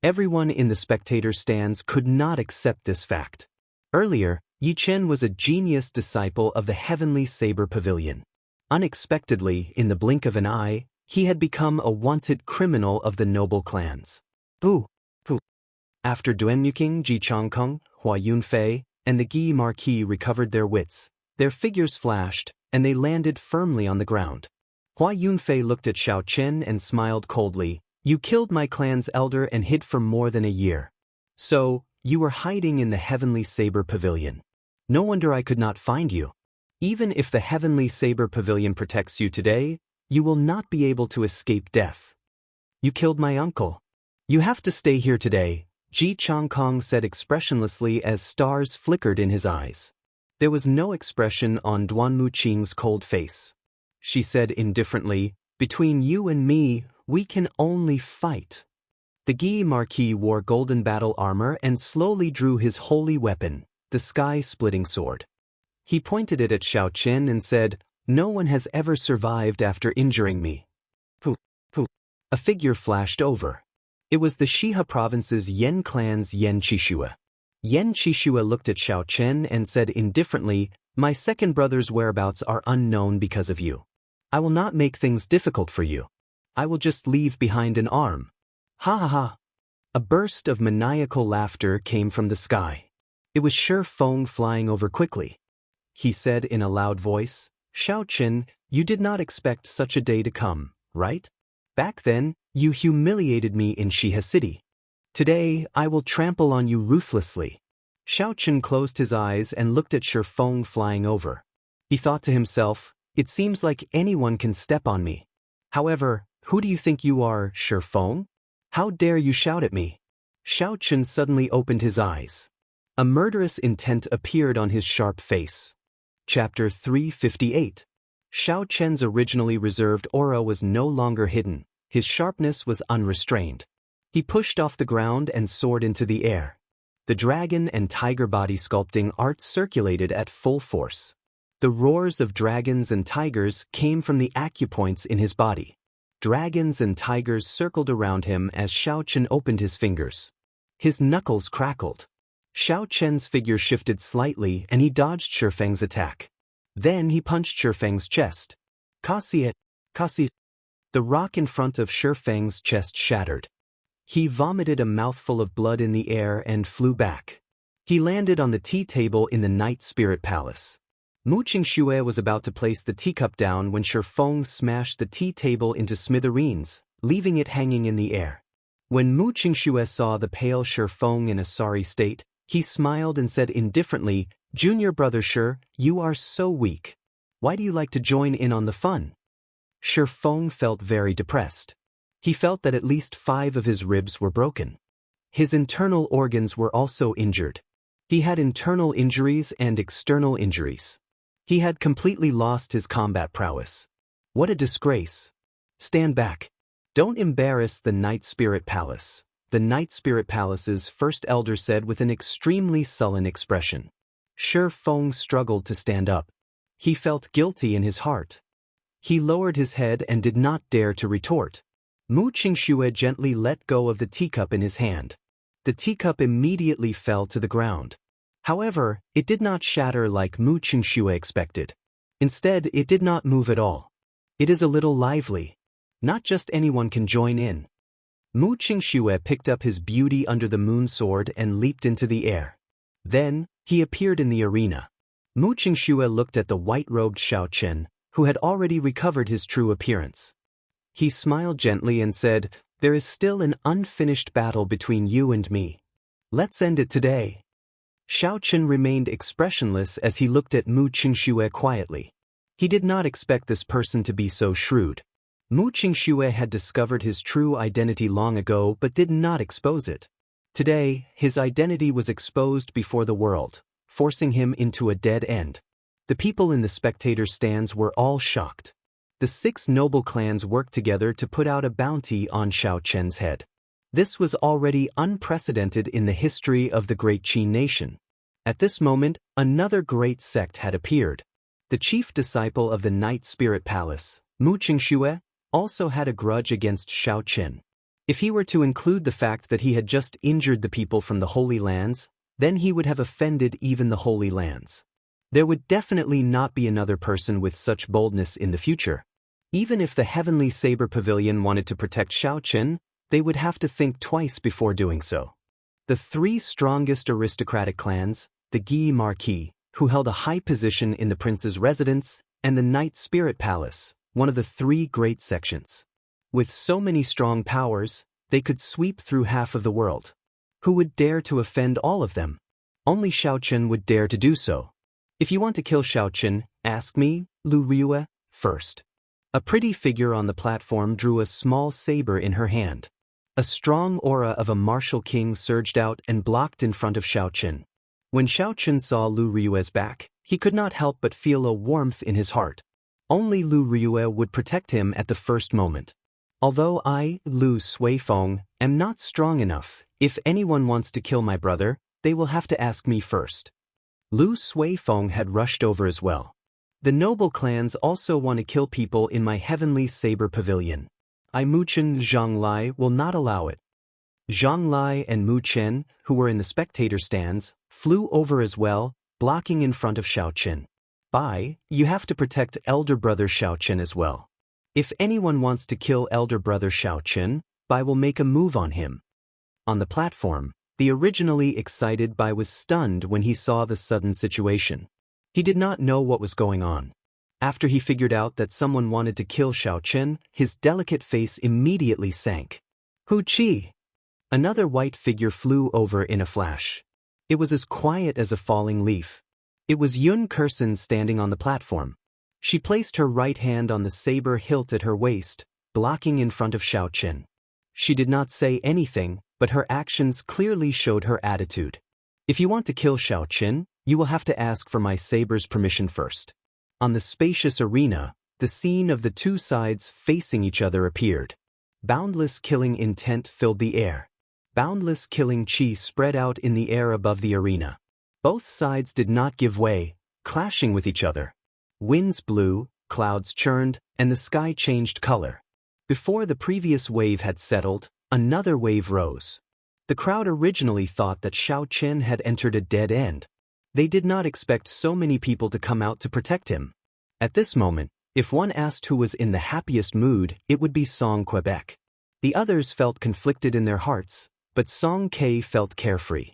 Everyone in the spectator stands could not accept this fact. Earlier, Yi Chen was a genius disciple of the Heavenly Saber Pavilion. Unexpectedly, in the blink of an eye, he had become a wanted criminal of the noble clans. Boo! Boo! After Duan Muqing, Ji Changkong, Hua Yunfei, and the Gi Marquis recovered their wits, their figures flashed, and they landed firmly on the ground. Hua Yunfei looked at Xiao Chen and smiled coldly. "You killed my clan's elder and hid for more than a year. So, you were hiding in the Heavenly Saber Pavilion. No wonder I could not find you. Even if the Heavenly Saber Pavilion protects you today, you will not be able to escape death. You killed my uncle. You have to stay here today," Ji Changkong said expressionlessly as stars flickered in his eyes. There was no expression on Duan Muqing's cold face. She said indifferently, "Between you and me, we can only fight." The Gi Marquis wore golden battle armor and slowly drew his holy weapon, the sky-splitting sword. He pointed it at Xiao Chen and said, "No one has ever survived after injuring me." Pooh, pooh. A figure flashed over. It was the Shiha province's Yan clan's Yan Qishua. Yan Qishua looked at Xiao Chen and said indifferently, "My second brother's whereabouts are unknown because of you. I will not make things difficult for you. I will just leave behind an arm." Ha ha ha. A burst of maniacal laughter came from the sky. It was Shi Feng flying over quickly. He said in a loud voice, "Xiao Chen, you did not expect such a day to come, right? Back then, you humiliated me in Shiha City. Today, I will trample on you ruthlessly." Xiao Chen closed his eyes and looked at Shi Feng flying over. He thought to himself, "It seems like anyone can step on me. However, who do you think you are, Shi Feng? How dare you shout at me?" Xiao Chen suddenly opened his eyes. A murderous intent appeared on his sharp face. Chapter 358. Xiao Chen's originally reserved aura was no longer hidden. His sharpness was unrestrained. He pushed off the ground and soared into the air. The dragon and tiger body sculpting art circulated at full force. The roars of dragons and tigers came from the acupoints in his body. Dragons and tigers circled around him as Xiao Chen opened his fingers. His knuckles crackled. Xiao Chen's figure shifted slightly and he dodged Shi Feng's attack. Then he punched Shi Feng's chest. Kasi. The rock in front of Shi Feng's chest shattered. He vomited a mouthful of blood in the air and flew back. He landed on the tea table in the Night Spirit Palace. Mu Qingxue was about to place the teacup down when Shi Feng smashed the tea table into smithereens, leaving it hanging in the air. When Mu Qingxue saw the pale Shi Feng in a sorry state, he smiled and said indifferently, "Junior brother Shi, you are so weak. Why do you like to join in on the fun?" Shi Feng felt very depressed. He felt that at least 5 of his ribs were broken. His internal organs were also injured. He had internal injuries and external injuries. He had completely lost his combat prowess. What a disgrace. Stand back. Don't embarrass the Night Spirit Palace, the Night Spirit Palace's first elder said with an extremely sullen expression. Shi Feng struggled to stand up. He felt guilty in his heart. He lowered his head and did not dare to retort. Mu Qingxue gently let go of the teacup in his hand. The teacup immediately fell to the ground. However, it did not shatter like Mu Qingxue expected. Instead, it did not move at all. It is a little lively. Not just anyone can join in. Mu Qingxue picked up his beauty under the moon sword and leaped into the air. Then, he appeared in the arena. Mu Qingxue looked at the white-robed Xiaochen, who had already recovered his true appearance. He smiled gently and said, "There is still an unfinished battle between you and me. Let's end it today." Xiaochen remained expressionless as he looked at Mu Qingxue quietly. He did not expect this person to be so shrewd. Mu Qingxue had discovered his true identity long ago but did not expose it. Today, his identity was exposed before the world, forcing him into a dead end. The people in the spectator stands were all shocked. The 6 noble clans worked together to put out a bounty on Xiaochen's head. This was already unprecedented in the history of the Great Qin nation. At this moment, another great sect had appeared. The chief disciple of the Night Spirit Palace, Mu Qingxue, also had a grudge against Xiaochen. If he were to include the fact that he had just injured the people from the Holy Lands, then he would have offended even the Holy Lands. There would definitely not be another person with such boldness in the future. Even if the Heavenly Saber Pavilion wanted to protect Xiaochen, they would have to think twice before doing so. The 3 strongest aristocratic clans, the Guy Marquis, who held a high position in the prince's residence, and the Night Spirit Palace, one of the 3 great sections. With so many strong powers, they could sweep through half of the world. Who would dare to offend all of them? Only Xiaochen would dare to do so. If you want to kill Xiaochen, ask me, Lu Ryue, first. A pretty figure on the platform drew a small saber in her hand. A strong aura of a martial king surged out and blocked in front of Xiaochen. When Xiaochen saw Lu Ryue's back, he could not help but feel a warmth in his heart. Only Lu Ryue would protect him at the first moment. Although I, Lu Suifeng, am not strong enough, if anyone wants to kill my brother, they will have to ask me first. Lu Suifeng had rushed over as well. The noble clans also want to kill people in my Heavenly Saber Pavilion. I Muchen Zhonglai will not allow it. Zhonglai and Mu Chen, who were in the spectator stands, flew over as well, blocking in front of Xiaochen. Bai, you have to protect elder brother Xiaochen as well. If anyone wants to kill elder brother Xiaochen, Bai will make a move on him. On the platform, the originally excited Bai was stunned when he saw the sudden situation. He did not know what was going on. After he figured out that someone wanted to kill Xiaochen, his delicate face immediately sank. Hu Qi! Another white figure flew over in a flash. It was as quiet as a falling leaf. It was Yun Kursen standing on the platform. She placed her right hand on the saber hilt at her waist, blocking in front of Xiaochen. She did not say anything, but her actions clearly showed her attitude. If you want to kill Xiaochen, you will have to ask for my saber's permission first. On the spacious arena, the scene of the 2 sides facing each other appeared. Boundless killing intent filled the air. Boundless killing chi spread out in the air above the arena. Both sides did not give way, clashing with each other. Winds blew, clouds churned, and the sky changed color. Before the previous wave had settled, another wave rose. The crowd originally thought that Xiaochen had entered a dead end. They did not expect so many people to come out to protect him. At this moment, if one asked who was in the happiest mood, it would be Song Quebec. The others felt conflicted in their hearts, but Song K felt carefree.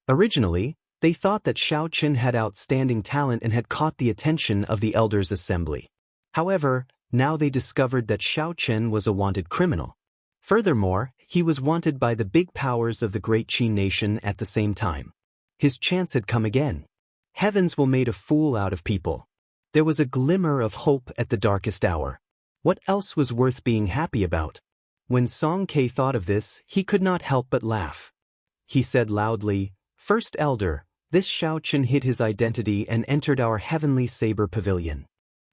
Originally, they thought that Xiaochen had outstanding talent and had caught the attention of the elders' assembly. However, now they discovered that Xiaochen was a wanted criminal. Furthermore, he was wanted by the big powers of the Great Qin nation at the same time. His chance had come again. Heavens will made a fool out of people. There was a glimmer of hope at the darkest hour. What else was worth being happy about? When Song K thought of this, he could not help but laugh. He said loudly, "First elder, This Xiaochen hid his identity and entered our heavenly saber pavilion.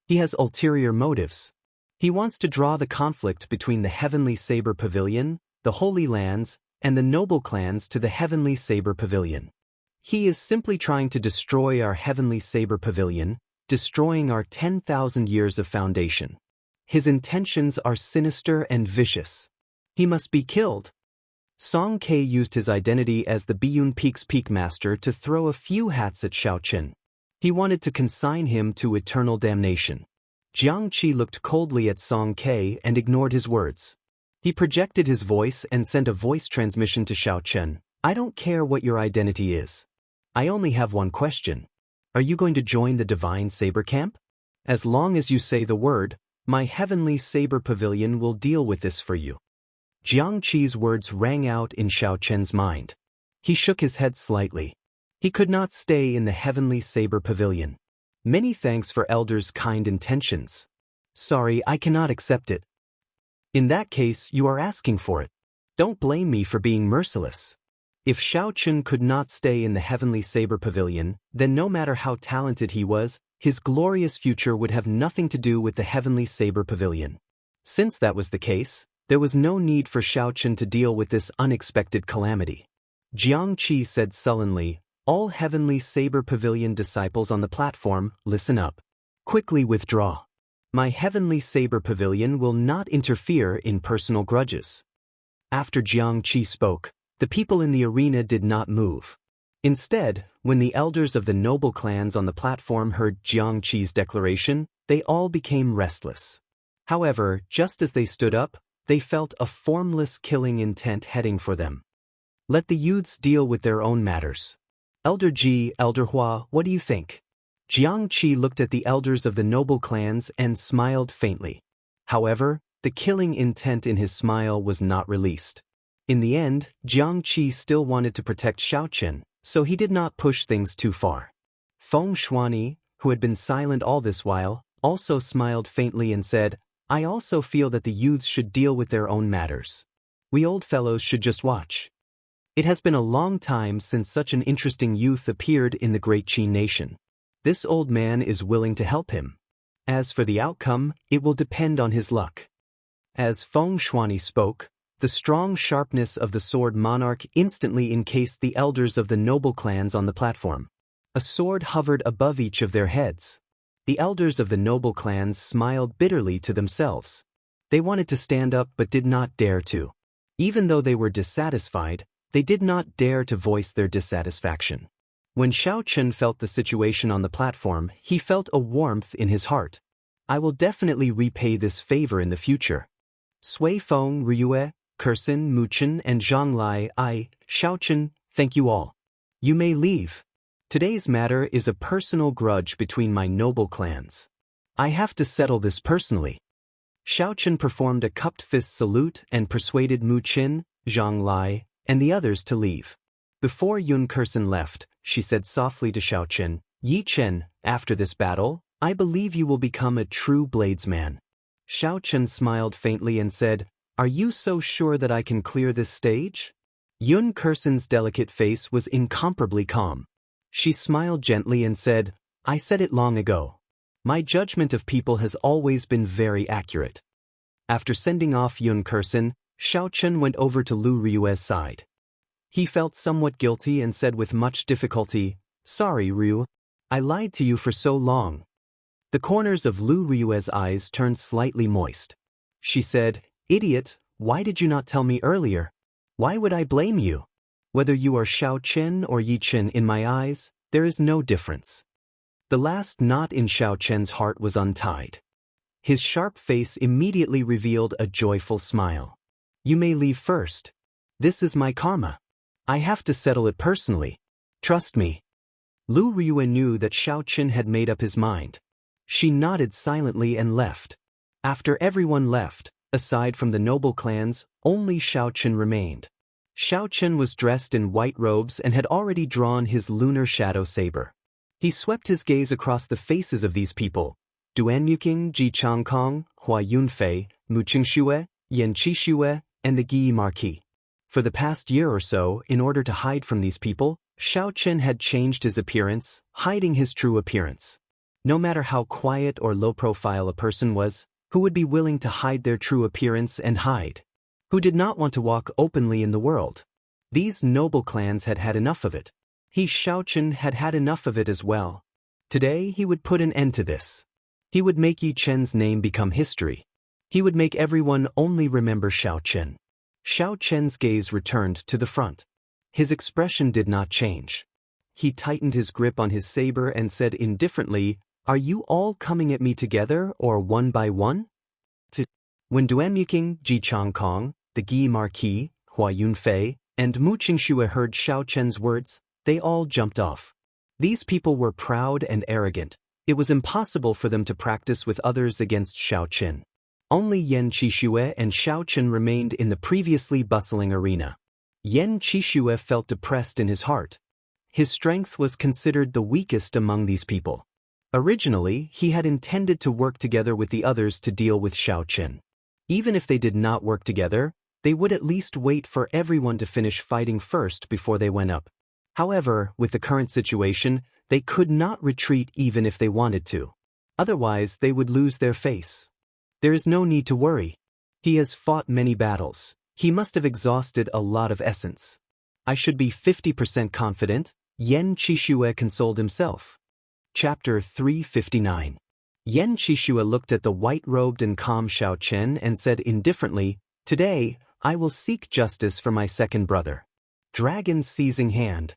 He has ulterior motives. He wants to draw the conflict between the heavenly saber pavilion, the Holy Lands, and the noble clans to the heavenly saber pavilion. He is simply trying to destroy our heavenly saber pavilion, destroying our 10,000 years of foundation. His intentions are sinister and vicious. He must be killed. Song Ke used his identity as the Biyun Peak's Peak Master to throw a few hats at Xiaochen. He wanted to consign him to eternal damnation. Xianxia looked coldly at Song Ke and ignored his words. He projected his voice and sent a voice transmission to Xiaochen. I don't care what your identity is. I only have one question. Are you going to join the Divine Saber Camp? As long as you say the word, my heavenly saber pavilion will deal with this for you. Jiangqi's words rang out in Xiaochen's mind. He shook his head slightly. He could not stay in the heavenly saber pavilion. Many thanks for Elder's kind intentions. Sorry, I cannot accept it. In that case, you are asking for it. Don't blame me for being merciless. If Xiaochen could not stay in the heavenly saber pavilion, then no matter how talented he was, his glorious future would have nothing to do with the heavenly saber pavilion. Since that was the case, there was no need for Xiaochen to deal with this unexpected calamity. Jiangqi said sullenly, all heavenly saber pavilion disciples on the platform, listen up. Quickly withdraw. My heavenly saber pavilion will not interfere in personal grudges. After Jiangqi spoke, the people in the arena did not move. Instead, when the elders of the noble clans on the platform heard Jiangqi's declaration, they all became restless. However, just as they stood up, they felt a formless killing intent heading for them. Let the youths deal with their own matters. Elder Ji, Elder Hua, what do you think? Jiangqi looked at the elders of the noble clans and smiled faintly. However, the killing intent in his smile was not released. In the end, Jiangqi still wanted to protect Xiaochen, so he did not push things too far. Feng Shuani, who had been silent all this while, also smiled faintly and said, I also feel that the youths should deal with their own matters. We old fellows should just watch. It has been a long time since such an interesting youth appeared in the great Qi nation. This old man is willing to help him. As for the outcome, it will depend on his luck. As Feng Shuani spoke, the strong sharpness of the sword monarch instantly encased the elders of the noble clans on the platform. A sword hovered above each of their heads. The elders of the noble clans smiled bitterly to themselves. They wanted to stand up but did not dare to. Even though they were dissatisfied, they did not dare to voice their dissatisfaction. When Xiaochen felt the situation on the platform, he felt a warmth in his heart. I will definitely repay this favor in the future. Sui Feng, Ryue, Kursin, Muchen, and Zhonglai, Xiaochen, thank you all. You may leave. Today's matter is a personal grudge between my noble clans. I have to settle this personally. Xiaochen performed a cupped fist salute and persuaded Muchen, Zhonglai, and the others to leave. Before Yun Kursin left, she said softly to Xiaochen, Yi Chen, after this battle, I believe you will become a true bladesman. Xiaochen smiled faintly and said, Are you so sure that I can clear this stage? Yun Kursin's delicate face was incomparably calm. She smiled gently and said, I said it long ago. My judgment of people has always been very accurate. After sending off Yun Kursin, Xiaochen went over to Lu Ryue's side. He felt somewhat guilty and said with much difficulty, Sorry, Ryu. I lied to you for so long. The corners of Lu Ryue's eyes turned slightly moist. She said, Idiot, why did you not tell me earlier? Why would I blame you? Whether you are Xiaochen or Yi Chen in my eyes, there is no difference. The last knot in Xiaochen's heart was untied. His sharp face immediately revealed a joyful smile. You may leave first. This is my karma. I have to settle it personally. Trust me. Lu Ryue knew that Xiaochen had made up his mind. She nodded silently and left. After everyone left, aside from the noble clans, only Xiaochen remained. Xiaochen was dressed in white robes and had already drawn his lunar shadow saber. He swept his gaze across the faces of these people, Duan Muqing, Ji Changkong, Hua Yunfei, Mu Qingxue, Yan Qixue, and the Guyi Marquis. For the past year or so, in order to hide from these people, Xiao had changed his appearance, hiding his true appearance. No matter how quiet or low-profile a person was, who would be willing to hide their true appearance and hide? Who did not want to walk openly in the world? These noble clans had had enough of it. Xiao had had enough of it as well. Today he would put an end to this. He would make Yi Chen's name become history. He would make everyone only remember Xiao Chen. Xiao Chen's gaze returned to the front. His expression did not change. He tightened his grip on his saber and said indifferently, "Are you all coming at me together or one by one?" When Duanmuking, Ji Changkong, the Gi Marquis, Hua Yunfei, and Mu Qingxue heard Xiao Chen's words, they all jumped off. These people were proud and arrogant. It was impossible for them to practice with others against Xiao Chen. Only Yan Qixue and Xiao Chen remained in the previously bustling arena. Yan Qixue felt depressed in his heart. His strength was considered the weakest among these people. Originally, he had intended to work together with the others to deal with Xiao Chen. Even if they did not work together, they would at least wait for everyone to finish fighting first before they went up. However, with the current situation, they could not retreat even if they wanted to. Otherwise, they would lose their face. There is no need to worry. He has fought many battles. He must have exhausted a lot of essence. I should be 50% confident, Yan Qixue consoled himself. Chapter 359. Yan Qixue looked at the white-robed and calm Xiao Chen and said indifferently, "Today, I will seek justice for my second brother." Dragon seizing hand.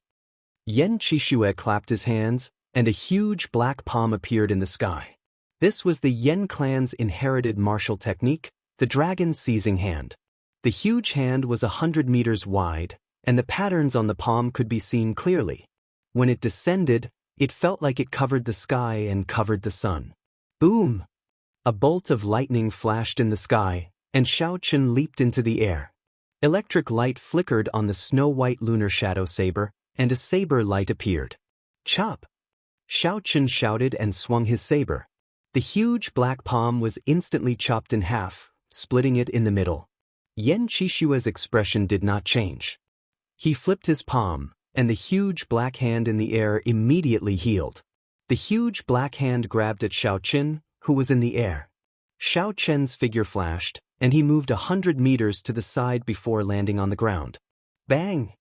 Yan Qixue clapped his hands, and a huge black palm appeared in the sky. This was the Yan clan's inherited martial technique, the dragon seizing hand. The huge hand was 100 meters wide, and the patterns on the palm could be seen clearly. When it descended, it felt like it covered the sky and covered the sun. Boom! A bolt of lightning flashed in the sky, and Xiao Chen leaped into the air. Electric light flickered on the snow-white lunar shadow saber, and a saber light appeared. Chop! Xiao Chen shouted and swung his saber. The huge black palm was instantly chopped in half, splitting it in the middle. Yan Qixue's expression did not change. He flipped his palm, and the huge black hand in the air immediately healed. The huge black hand grabbed at Xiao Chen, who was in the air. Xiao Chen's figure flashed, and he moved 100 meters to the side before landing on the ground. Bang!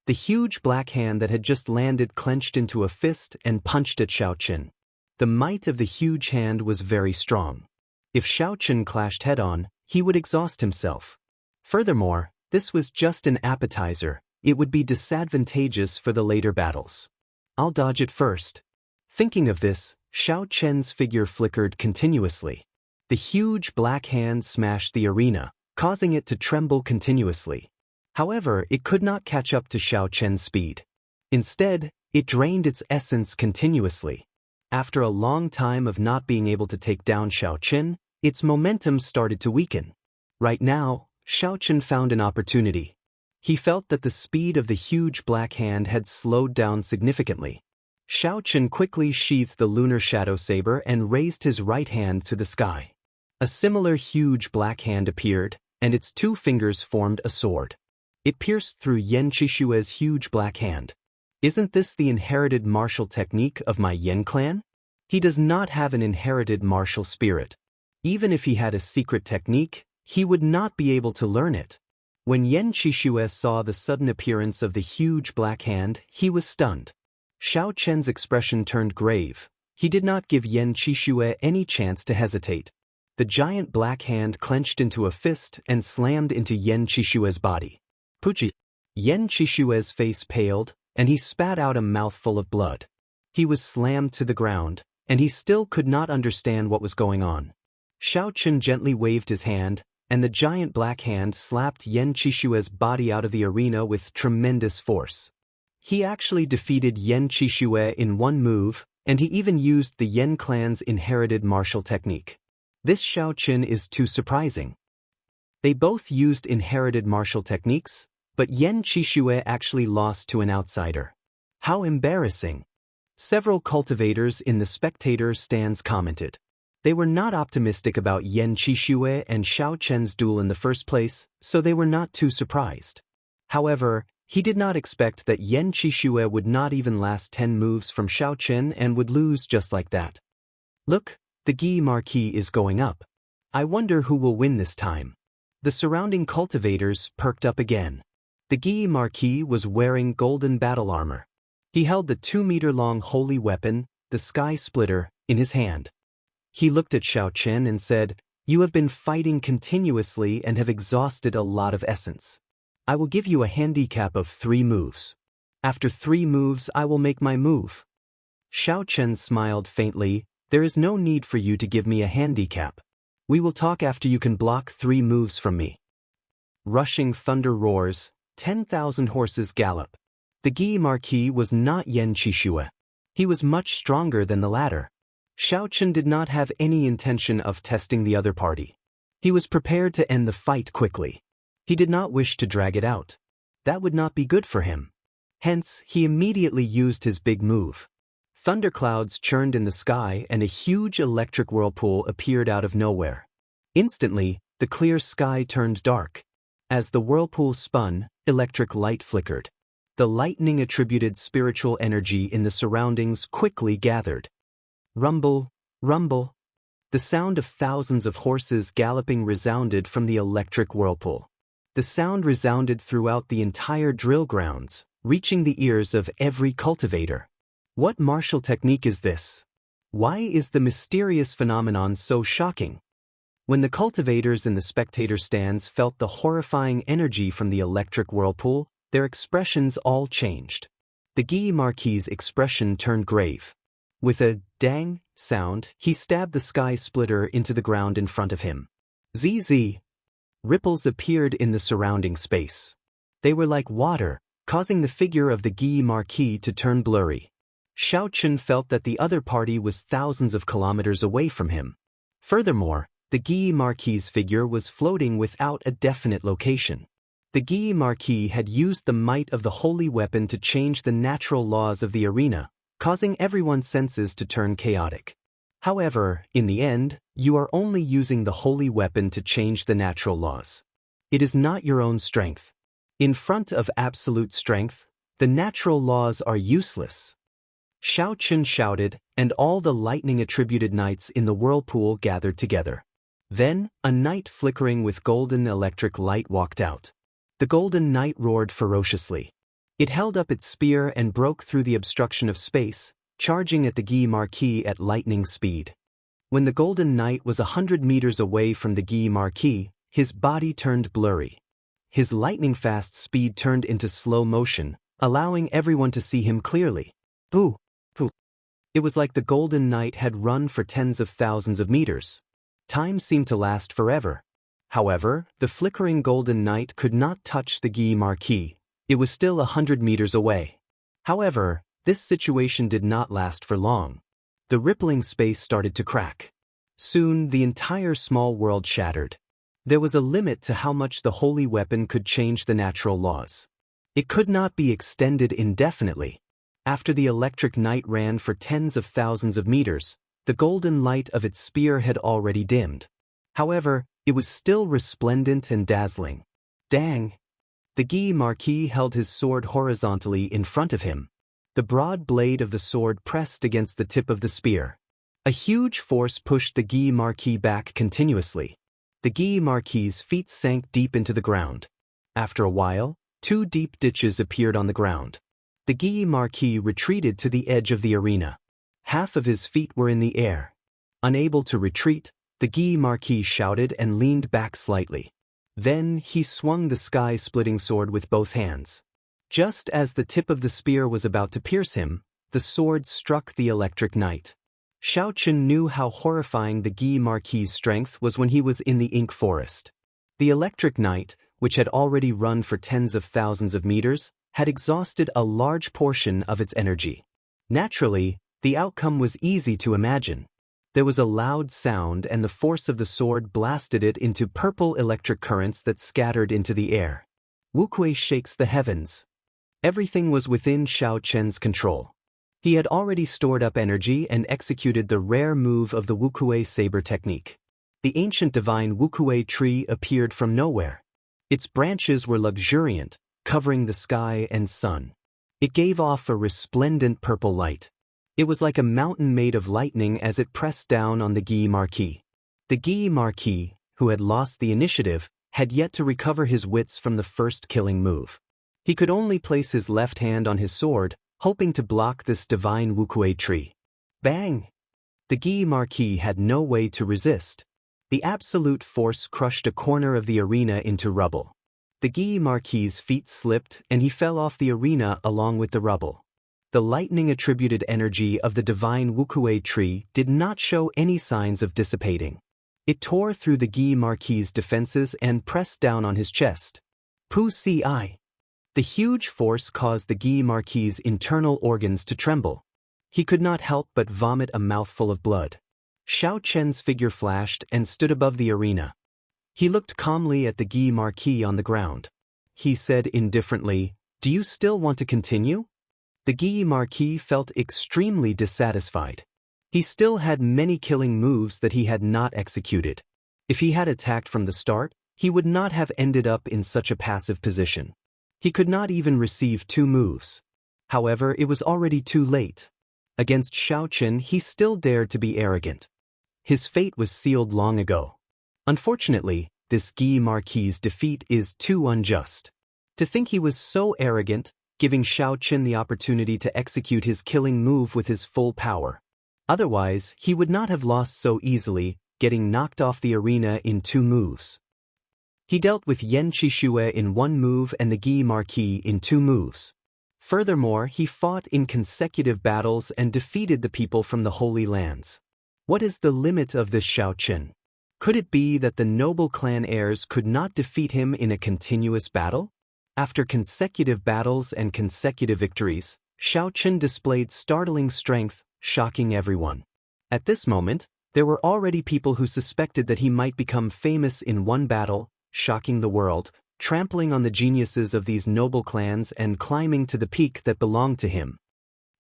The huge black hand that had just landed clenched into a fist and punched at Xiao Chen. The might of the huge hand was very strong. If Xiao Chen clashed head-on, he would exhaust himself. Furthermore, this was just an appetizer. It would be disadvantageous for the later battles. I'll dodge it first. Thinking of this, Xiao Chen's figure flickered continuously. The huge black hand smashed the arena, causing it to tremble continuously. However, it could not catch up to Xiao Chen's speed. Instead, it drained its essence continuously. After a long time of not being able to take down Xiao Chen, its momentum started to weaken. Right now, Xiao Chen found an opportunity. He felt that the speed of the huge black hand had slowed down significantly. Xiao Chen quickly sheathed the lunar shadow saber and raised his right hand to the sky. A similar huge black hand appeared, and its two fingers formed a sword. It pierced through Yan Qixue's huge black hand. Isn't this the inherited martial technique of my Yan clan? He does not have an inherited martial spirit. Even if he had a secret technique, he would not be able to learn it. When Yan Qixue saw the sudden appearance of the huge black hand, he was stunned. Xiao Chen's expression turned grave. He did not give Yan Qixue any chance to hesitate. The giant black hand clenched into a fist and slammed into Yan Qixue's body. Puchi! Yan Qixue's face paled, and he spat out a mouthful of blood. He was slammed to the ground, and he still could not understand what was going on. Xiao Chen gently waved his hand, and the giant black hand slapped Yan Qixue's body out of the arena with tremendous force. He actually defeated Yan Qixue in one move, and he even used the Yan clan's inherited martial technique. This Xiao Chen is too surprising. They both used inherited martial techniques, but Yan Qixue actually lost to an outsider. How embarrassing! Several cultivators in the spectator stands commented. They were not optimistic about Yan Qixue and Xiao Chen's duel in the first place, so they were not too surprised. However, He did not expect that Xianxia would not even last 10 moves from Xiaochen and would lose just like that. Look, the Gi marquee is going up. I wonder who will win this time. The surrounding cultivators perked up again. The Gi marquee was wearing golden battle armor. He held the 2-meter-long holy weapon, the Sky Splitter, in his hand. He looked at Xiaochen and said, "You have been fighting continuously and have exhausted a lot of essence. I will give you a handicap of 3 moves. After 3 moves I will make my move." Xiaochen smiled faintly. "There is no need for you to give me a handicap. We will talk after you can block 3 moves from me." Rushing thunder roars, 10,000 horses gallop. The Gi marquee was not Xianxia. He was much stronger than the latter. Xiaochen did not have any intention of testing the other party. He was prepared to end the fight quickly. He did not wish to drag it out. That would not be good for him. Hence, he immediately used his big move. Thunderclouds churned in the sky and a huge electric whirlpool appeared out of nowhere. Instantly, the clear sky turned dark. As the whirlpool spun, electric light flickered. The lightning attributed spiritual energy in the surroundings quickly gathered. Rumble, rumble. The sound of thousands of horses galloping resounded from the electric whirlpool. The sound resounded throughout the entire drill grounds, reaching the ears of every cultivator. What martial technique is this? Why is the mysterious phenomenon so shocking? When the cultivators in the spectator stands felt the horrifying energy from the electric whirlpool, their expressions all changed. The Gi marquee's expression turned grave. With a dang sound, he stabbed the Sky Splitter into the ground in front of him. ZZ. Ripples appeared in the surrounding space. They were like water, causing the figure of the Gi marquee to turn blurry. Xiaochen felt that the other party was thousands of kilometers away from him. Furthermore, the Gi marquee's figure was floating without a definite location. The Gi marquee had used the might of the holy weapon to change the natural laws of the arena, causing everyone's senses to turn chaotic. However, in the end, you are only using the holy weapon to change the natural laws. It is not your own strength. In front of absolute strength, the natural laws are useless. Xiaochen shouted, and all the lightning-attributed knights in the whirlpool gathered together. Then, a knight flickering with golden electric light walked out. The golden knight roared ferociously. It held up its spear and broke through the obstruction of space, charging at the Gi marquee at lightning speed. When the golden knight was 100 meters away from the Gi marquee, his body turned blurry. His lightning-fast speed turned into slow motion, allowing everyone to see him clearly. Boo! Boo! It was like the golden knight had run for tens of thousands of meters. Time seemed to last forever. However, the flickering golden knight could not touch the Gi marquee. It was still 100 meters away. However, this situation did not last for long. The rippling space started to crack. Soon, the entire small world shattered. There was a limit to how much the holy weapon could change the natural laws. It could not be extended indefinitely. After the electric knight ran for tens of thousands of meters, the golden light of its spear had already dimmed. However, it was still resplendent and dazzling. Dang! The Gi marquee held his sword horizontally in front of him. The broad blade of the sword pressed against the tip of the spear. A huge force pushed the Gi marquee back continuously. The Gi marquee's feet sank deep into the ground. After a while, 2 deep ditches appeared on the ground. The Gi marquee retreated to the edge of the arena. Half of his feet were in the air. Unable to retreat, the Gi marquee shouted and leaned back slightly. Then he swung the sky-splitting sword with both hands. Just as the tip of the spear was about to pierce him, the sword struck the electric knight. Xiaochen knew how horrifying the Gi marquee's strength was when he was in the ink forest. The electric knight, which had already run for tens of thousands of meters, had exhausted a large portion of its energy. Naturally, the outcome was easy to imagine. There was a loud sound and the force of the sword blasted it into purple electric currents that scattered into the air. Wuxia shakes the heavens. Everything was within Xiaochen's control. He had already stored up energy and executed the rare move of the Wuxia saber technique. The ancient divine Wuxia tree appeared from nowhere. Its branches were luxuriant, covering the sky and sun. It gave off a resplendent purple light. It was like a mountain made of lightning as it pressed down on the Guy Marquis. The Guy Marquis, who had lost the initiative, had yet to recover his wits from the first killing move. He could only place his left hand on his sword, hoping to block this divine Wuxia tree. Bang! The Guy Marquis had no way to resist. The absolute force crushed a corner of the arena into rubble. The Guy Marquis's feet slipped and he fell off the arena along with the rubble. The lightning-attributed energy of the divine Wuxia tree did not show any signs of dissipating. It tore through the Guy Marquis's defenses and pressed down on his chest. Wuxia. The huge force caused the Guy Marquis's internal organs to tremble. He could not help but vomit a mouthful of blood. Xianxia's figure flashed and stood above the arena. He looked calmly at the Guy Marquis on the ground. He said indifferently, "Do you still want to continue?" The Guy Marquis felt extremely dissatisfied. He still had many killing moves that he had not executed. If he had attacked from the start, he would not have ended up in such a passive position. He could not even receive 2 moves. However, it was already too late. Against Xianxia, he still dared to be arrogant. His fate was sealed long ago. Unfortunately, this Guy Marquis's defeat is too unjust. To think he was so arrogant, giving Xianxia the opportunity to execute his killing move with his full power. Otherwise, he would not have lost so easily, getting knocked off the arena in 2 moves. He dealt with Xianxia in 1 move and the Guy Marquis in 2 moves. Furthermore, he fought in consecutive battles and defeated the people from the Holy Lands. What is the limit of this Xianxia? Could it be that the noble clan heirs could not defeat him in a continuous battle? After consecutive battles and consecutive victories, Xianxia displayed startling strength, shocking everyone. At this moment, there were already people who suspected that he might become famous in one battle, shocking the world, trampling on the geniuses of these noble clans and climbing to the peak that belonged to him.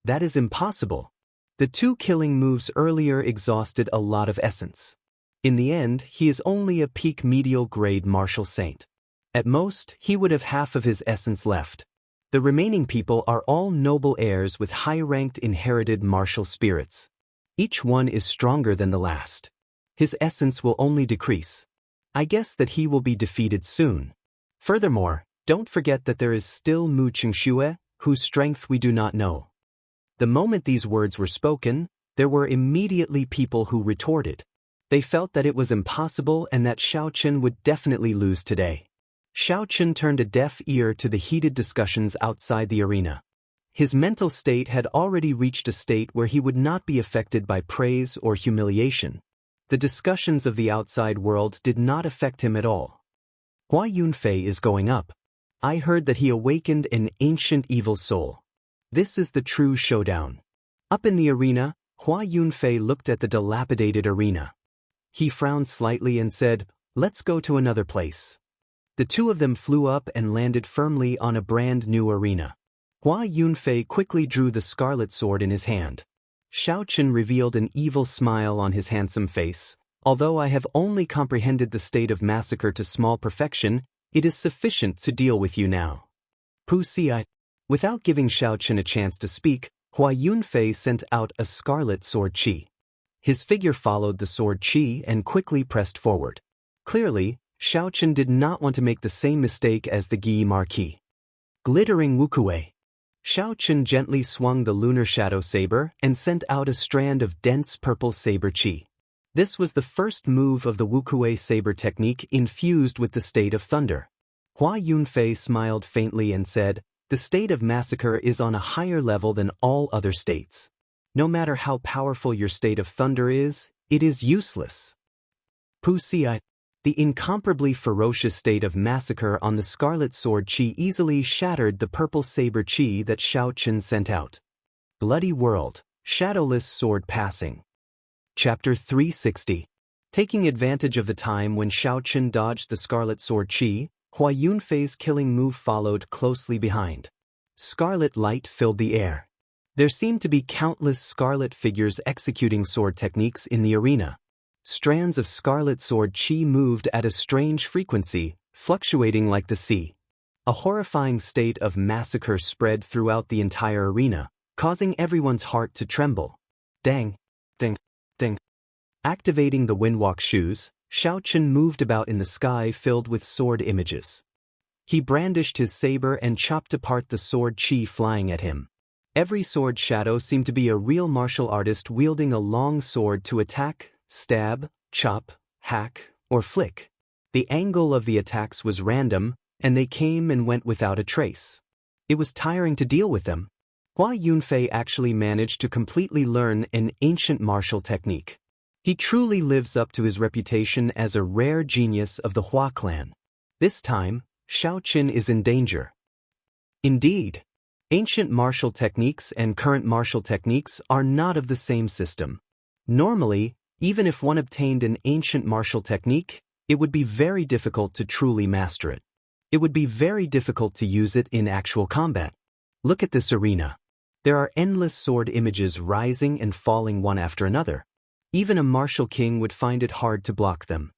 That is impossible. The 2 killing moves earlier exhausted a lot of essence. In the end, he is only a peak medial grade martial saint. At most, he would have half of his essence left. The remaining people are all noble heirs with high-ranked inherited martial spirits. Each one is stronger than the last. His essence will only decrease. I guess that he will be defeated soon. Furthermore, don't forget that there is still Mu Xianxia, whose strength we do not know. The moment these words were spoken, there were immediately people who retorted. They felt that it was impossible and that Xianxia would definitely lose today. Xianxia turned a deaf ear to the heated discussions outside the arena. His mental state had already reached a state where he would not be affected by praise or humiliation. The discussions of the outside world did not affect him at all. Hua Yunfei is going up. I heard that he awakened an ancient evil soul. This is the true showdown. Up in the arena, Hua Yunfei looked at the dilapidated arena. He frowned slightly and said, "Let's go to another place." The 2 of them flew up and landed firmly on a brand new arena. Hua Yunfei quickly drew the scarlet sword in his hand. Xianxia revealed an evil smile on his handsome face. Although I have only comprehended the state of massacre to small perfection, it is sufficient to deal with you now. Wuxia. Without giving Xianxia a chance to speak, Hua Yunfei sent out a scarlet sword chi. His figure followed the sword chi and quickly pressed forward. Clearly, Xianxia did not want to make the same mistake as the Guy Marquis. Glittering Wuxia. Xianxia gently swung the lunar shadow saber and sent out a strand of dense purple saber chi. This was the first move of the Wuxia saber technique infused with the state of thunder. Hua Yunfei smiled faintly and said, "The state of massacre is on a higher level than all other states. No matter how powerful your state of thunder is, it is useless." Wuxia. The incomparably ferocious state of massacre on the scarlet sword chi easily shattered the purple saber chi that Xianxia sent out. Bloody world, shadowless sword passing. Chapter 360. Taking advantage of the time when Xianxia dodged the scarlet sword chi, Hua Yunfei's killing move followed closely behind. Scarlet light filled the air. There seemed to be countless scarlet figures executing sword techniques in the arena. Strands of scarlet sword chi moved at a strange frequency, fluctuating like the sea. A horrifying state of massacre spread throughout the entire arena, causing everyone's heart to tremble. Dang, ding, ding. Activating the windwalk shoes, Xiaochen moved about in the sky filled with sword images. He brandished his saber and chopped apart the sword chi flying at him. Every sword shadow seemed to be a real martial artist wielding a long sword to attack, stab, chop, hack, or flick. The angle of the attacks was random, and they came and went without a trace. It was tiring to deal with them. Hua Yunfei actually managed to completely learn an ancient martial technique. He truly lives up to his reputation as a rare genius of the Hua clan. This time, Xiaochen is in danger. Indeed, ancient martial techniques and current martial techniques are not of the same system. Normally, even if one obtained an ancient martial technique, it would be very difficult to truly master it. It would be very difficult to use it in actual combat. Look at this arena. There are endless sword images rising and falling one after another. Even a martial king would find it hard to block them.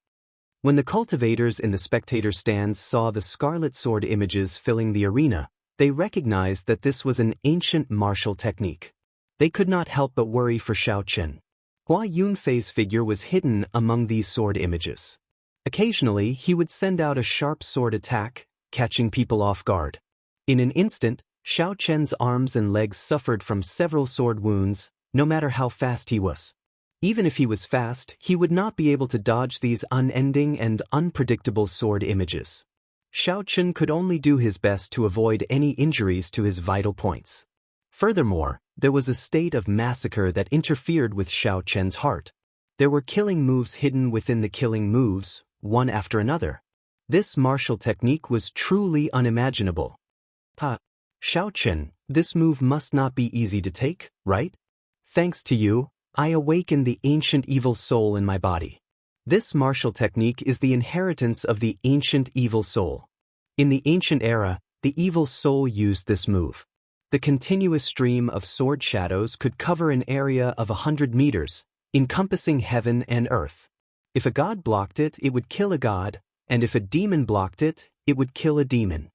When the cultivators in the spectator stands saw the scarlet sword images filling the arena, they recognized that this was an ancient martial technique. They could not help but worry for Xiaochen. Hua Yunfei's figure was hidden among these sword images. Occasionally, he would send out a sharp sword attack, catching people off guard. In an instant, Xiaochen's arms and legs suffered from several sword wounds, no matter how fast he was. Even if he was fast, he would not be able to dodge these unending and unpredictable sword images. Xiaochen could only do his best to avoid any injuries to his vital points. Furthermore, there was a state of massacre that interfered with Xiaochen's heart. There were killing moves hidden within the killing moves, one after another. This martial technique was truly unimaginable. Xiaochen, this move must not be easy to take, right? Thanks to you, I awaken the ancient evil soul in my body. This martial technique is the inheritance of the ancient evil soul. In the ancient era, the evil soul used this move. The continuous stream of sword shadows could cover an area of 100 meters, encompassing heaven and earth. If a god blocked it, it would kill a god, and if a demon blocked it, it would kill a demon.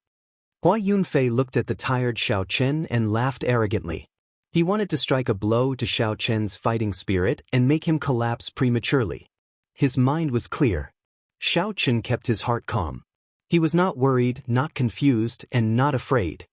Hua Yunfei looked at the tired Xiaochen and laughed arrogantly. He wanted to strike a blow to Xiaochen's fighting spirit and make him collapse prematurely. His mind was clear. Xiaochen kept his heart calm. He was not worried, not confused, and not afraid.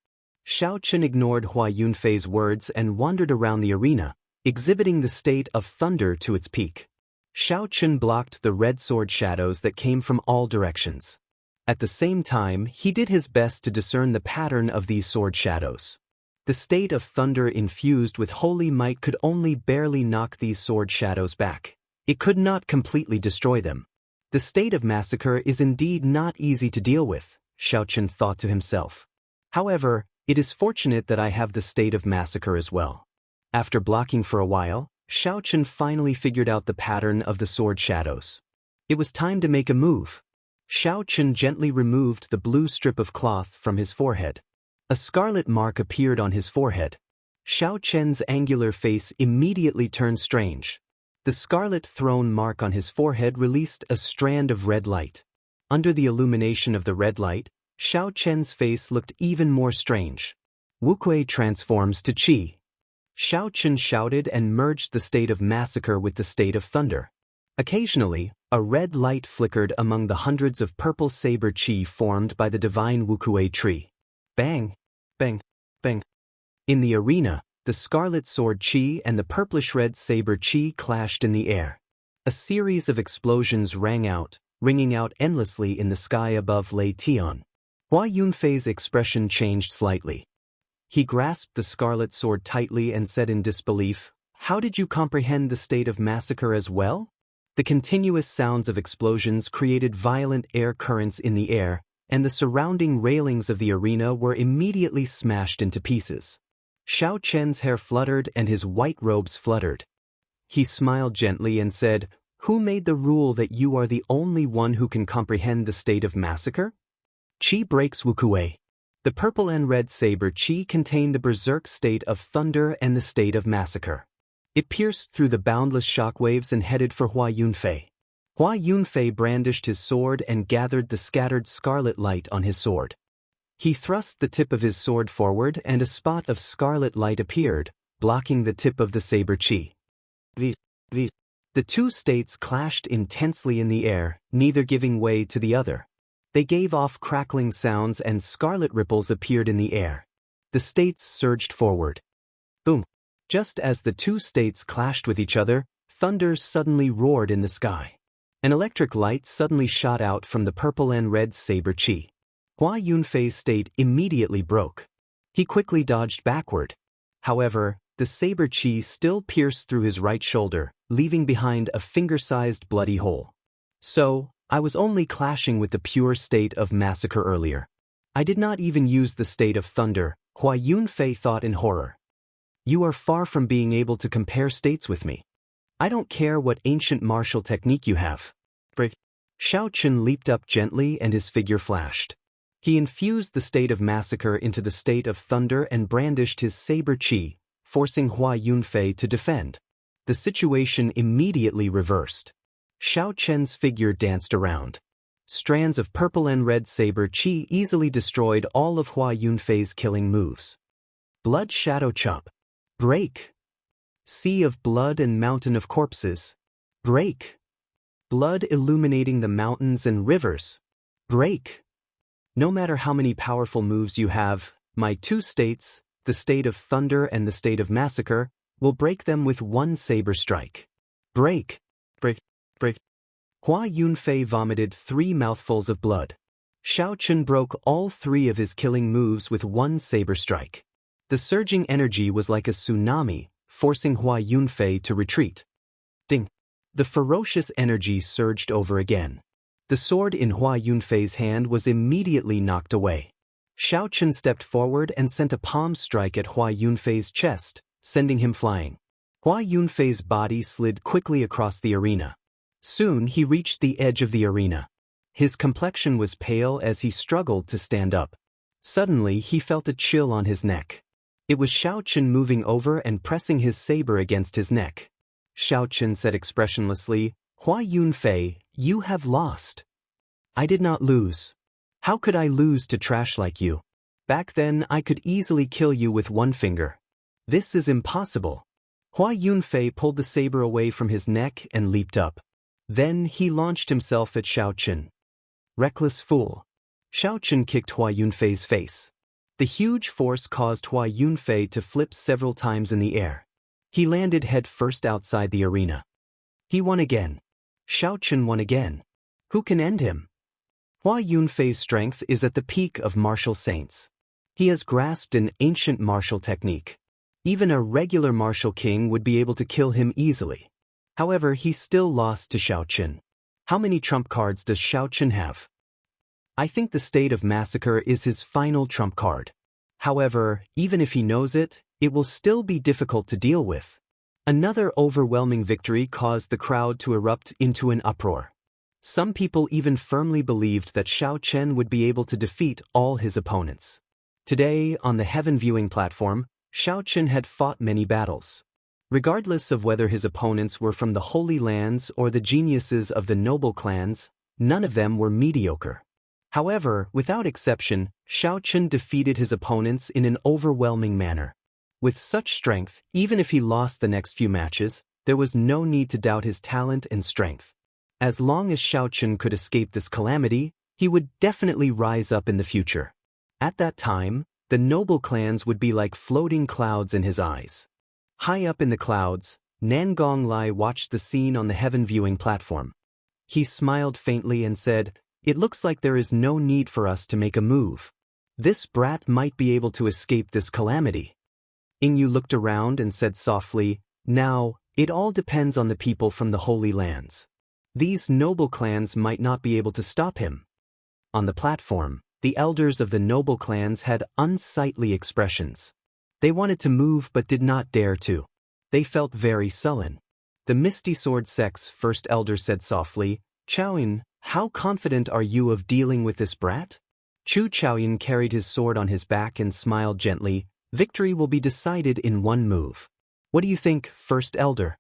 Xiaochen ignored Hua Yunfei's words and wandered around the arena, exhibiting the state of thunder to its peak. Xiaochen blocked the red sword shadows that came from all directions. At the same time, he did his best to discern the pattern of these sword shadows. The state of thunder infused with holy might could only barely knock these sword shadows back. It could not completely destroy them. The state of massacre is indeed not easy to deal with, Xiaochen thought to himself. However, it is fortunate that I have the state of massacre as well. After blocking for a while, Xiaochen finally figured out the pattern of the sword shadows. It was time to make a move. Xiaochen gently removed the blue strip of cloth from his forehead. A scarlet mark appeared on his forehead. Xiaochen's angular face immediately turned strange. The scarlet throne mark on his forehead released a strand of red light. Under the illumination of the red light, Xiaochen's face looked even more strange. Wuxia transforms to qi. Xiaochen shouted and merged the state of massacre with the state of thunder. Occasionally, a red light flickered among the hundreds of purple saber qi formed by the divine Wuxia tree. Bang! Bang! Bang! In the arena, the scarlet sword qi and the purplish-red saber qi clashed in the air. A series of explosions rang out, ringing out endlessly in the sky above Lei Tian. Hua Yunfei's expression changed slightly. He grasped the scarlet sword tightly and said in disbelief, "How did you comprehend the state of massacre as well?" The continuous sounds of explosions created violent air currents in the air, and the surrounding railings of the arena were immediately smashed into pieces. Xiaochen's hair fluttered and his white robes fluttered. He smiled gently and said, "Who made the rule that you are the only one who can comprehend the state of massacre?" Qi breaks Wuxia. The purple and red saber qi contained the berserk state of thunder and the state of massacre. It pierced through the boundless shockwaves and headed for Hua Yunfei. Hua Yunfei brandished his sword and gathered the scattered scarlet light on his sword. He thrust the tip of his sword forward and a spot of scarlet light appeared, blocking the tip of the saber chi. The two states clashed intensely in the air, neither giving way to the other. They gave off crackling sounds and scarlet ripples appeared in the air. The states surged forward. Boom! Just as the two states clashed with each other, thunder suddenly roared in the sky. An electric light suddenly shot out from the purple and red saber chi. Hua Yunfei's state immediately broke. He quickly dodged backward. However, the saber chi still pierced through his right shoulder, leaving behind a finger-sized bloody hole. So, I was only clashing with the pure state of massacre earlier. I did not even use the state of thunder, Hua Yunfei thought in horror. You are far from being able to compare states with me. I don't care what ancient martial technique you have. Xiao Chen leaped up gently and his figure flashed. He infused the state of massacre into the state of thunder and brandished his saber chi, forcing Hua Yunfei to defend. The situation immediately reversed. Xiao Chen's figure danced around. Strands of purple and red saber chi easily destroyed all of Hua Yunfei's killing moves. Blood Shadow Chop. Break. Sea of blood and mountain of corpses. Break. Blood illuminating the mountains and rivers. Break. No matter how many powerful moves you have, my two states, the state of thunder and the state of massacre, will break them with one saber strike. Break. Break. Break. Hua Yunfei vomited 3 mouthfuls of blood. Xiao Chen broke all 3 of his killing moves with one saber strike. The surging energy was like a tsunami, forcing Hua Yunfei to retreat. Ding! The ferocious energy surged over again. The sword in Hua Yunfei's hand was immediately knocked away. Xiao Chen stepped forward and sent a palm strike at Hua Yunfei's chest, sending him flying. Hua Yunfei's body slid quickly across the arena. Soon he reached the edge of the arena. His complexion was pale as he struggled to stand up. Suddenly he felt a chill on his neck. It was Xiao Chen moving over and pressing his saber against his neck. Xiao Chen said expressionlessly, "Hua Yunfei, you have lost." "I did not lose. How could I lose to trash like you? Back then I could easily kill you with one finger. This is impossible." Hua Yunfei pulled the saber away from his neck and leaped up. Then he launched himself at Xiao Chen. Reckless fool. Xiao Chen kicked Hua Yunfei's face. The huge force caused Hua Yunfei to flip several times in the air. He landed head first outside the arena. He won again. Xiao Chen won again. Who can end him? Hua Yunfei's strength is at the peak of martial saints. He has grasped an ancient martial technique. Even a regular martial king would be able to kill him easily. However, he still lost to Xiao Chen. How many trump cards does Xiao Chen have? I think the state of massacre is his final trump card. However, even if he knows it, it will still be difficult to deal with. Another overwhelming victory caused the crowd to erupt into an uproar. Some people even firmly believed that Xiao Chen would be able to defeat all his opponents. Today, on the heaven viewing platform, Xiao Chen had fought many battles. Regardless of whether his opponents were from the Holy Lands or the geniuses of the noble clans, none of them were mediocre. However, without exception, Xiao Chen defeated his opponents in an overwhelming manner. With such strength, even if he lost the next few matches, there was no need to doubt his talent and strength. As long as Xiao Chen could escape this calamity, he would definitely rise up in the future. At that time, the noble clans would be like floating clouds in his eyes. High up in the clouds, Nangong Lai watched the scene on the heaven viewing platform. He smiled faintly and said, "It looks like there is no need for us to make a move. This brat might be able to escape this calamity." Ingyu looked around and said softly, "Now, it all depends on the people from the Holy Lands. These noble clans might not be able to stop him." On the platform, the elders of the noble clans had unsightly expressions. They wanted to move but did not dare to. They felt very sullen. The Misty Sword sect's first elder said softly, "Chaoyin, how confident are you of dealing with this brat?" Chu Chaoyin carried his sword on his back and smiled gently. "Victory will be decided in one move. What do you think, First Elder?"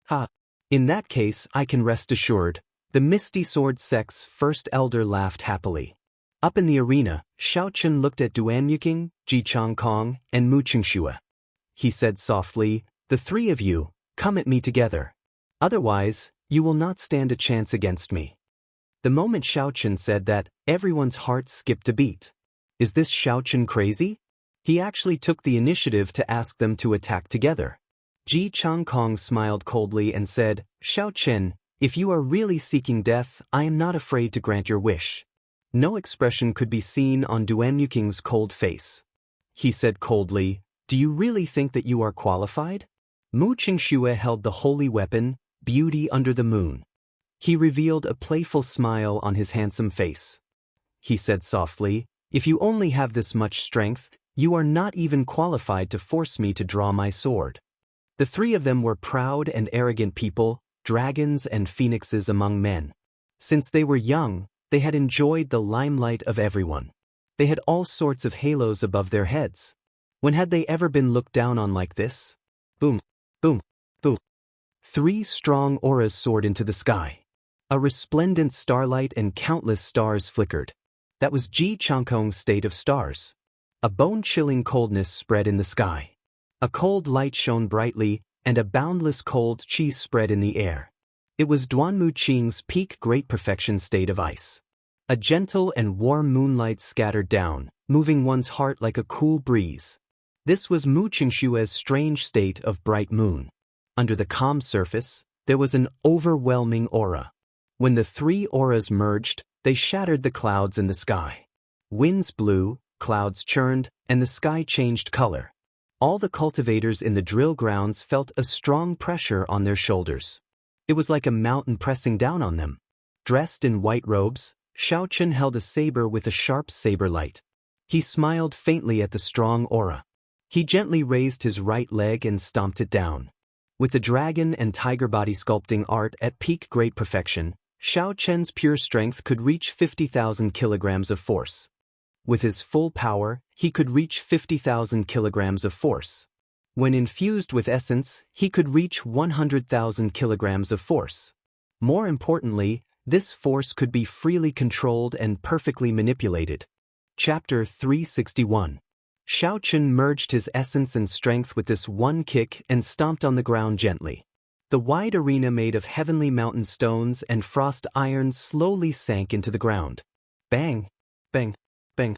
"Ha! In that case I can rest assured." The Misty Sword sect's first elder laughed happily. Up in the arena, Xianxia looked at Duanyuking, Ji Changkong, and Mu Qingxue. He said softly, "The three of you, come at me together. Otherwise, you will not stand a chance against me." The moment Xianxia said that, everyone's heart skipped a beat. Is this Xianxia crazy? He actually took the initiative to ask them to attack together. Ji Changkong smiled coldly and said, "Xianxia, if you are really seeking death, I am not afraid to grant your wish." No expression could be seen on Duanyuking's cold face. He said coldly, "Do you really think that you are qualified?" Mu Qingxue held the holy weapon, Beauty Under the Moon. He revealed a playful smile on his handsome face. He said softly, "If you only have this much strength, you are not even qualified to force me to draw my sword." The three of them were proud and arrogant people, dragons and phoenixes among men. Since they were young, they had enjoyed the limelight of everyone. They had all sorts of halos above their heads. When had they ever been looked down on like this? Boom, boom, boom. Three strong auras soared into the sky. A resplendent starlight and countless stars flickered. That was Ji Changkong's state of stars. A bone-chilling coldness spread in the sky. A cold light shone brightly, and a boundless cold chi spread in the air. It was Duanmu Qing's peak great perfection state of ice. A gentle and warm moonlight scattered down, moving one's heart like a cool breeze. This was Mu Qingxue's strange state of bright moon. Under the calm surface, there was an overwhelming aura. When the three auras merged, they shattered the clouds in the sky. Winds blew, clouds churned, and the sky changed color. All the cultivators in the drill grounds felt a strong pressure on their shoulders. It was like a mountain pressing down on them. Dressed in white robes, Xianxia held a saber with a sharp saber light. He smiled faintly at the strong aura. He gently raised his right leg and stomped it down. With the dragon and tiger body sculpting art at peak great perfection, Xianxia's pure strength could reach 50,000 kilograms of force. With his full power, he could reach 50,000 kilograms of force. When infused with essence, he could reach 100,000 kilograms of force. More importantly, this force could be freely controlled and perfectly manipulated. Chapter 361. Xianxia merged his essence and strength with this one kick and stomped on the ground gently. The wide arena made of heavenly mountain stones and frost iron slowly sank into the ground. Bang! Bang! Bang!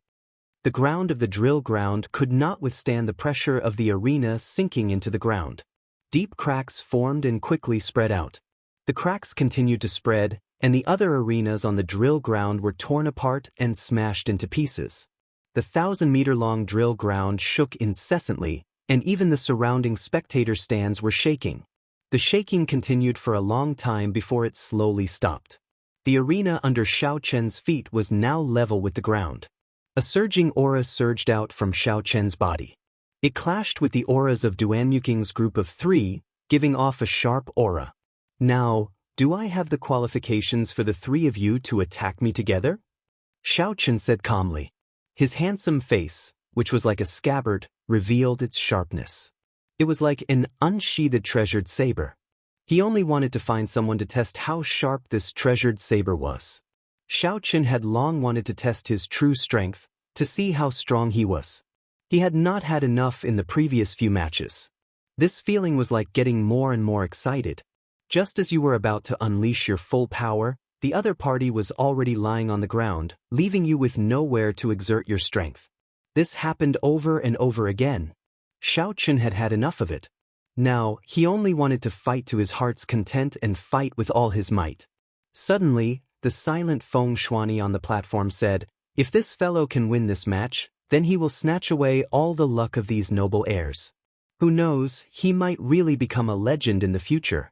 The ground of the drill ground could not withstand the pressure of the arena sinking into the ground. Deep cracks formed and quickly spread out. The cracks continued to spread, and the other arenas on the drill ground were torn apart and smashed into pieces. The 1,000-meter-long drill ground shook incessantly, and even the surrounding spectator stands were shaking. The shaking continued for a long time before it slowly stopped. The arena under Xianxia's feet was now level with the ground. A surging aura surged out from Xianxia's body. It clashed with the auras of Duanyuking's group of three, giving off a sharp aura. "Now, do I have the qualifications for the three of you to attack me together?" Xianxia said calmly. His handsome face, which was like a scabbard, revealed its sharpness. It was like an unsheathed treasured saber. He only wanted to find someone to test how sharp this treasured saber was. Xianxia had long wanted to test his true strength, to see how strong he was. He had not had enough in the previous few matches. This feeling was like getting more and more excited. Just as you were about to unleash your full power, the other party was already lying on the ground, leaving you with nowhere to exert your strength. This happened over and over again. Xianxia had had enough of it. Now, he only wanted to fight to his heart's content and fight with all his might. Suddenly, the silent Feng Shuani on the platform said, "If this fellow can win this match, then he will snatch away all the luck of these noble heirs. Who knows, he might really become a legend in the future."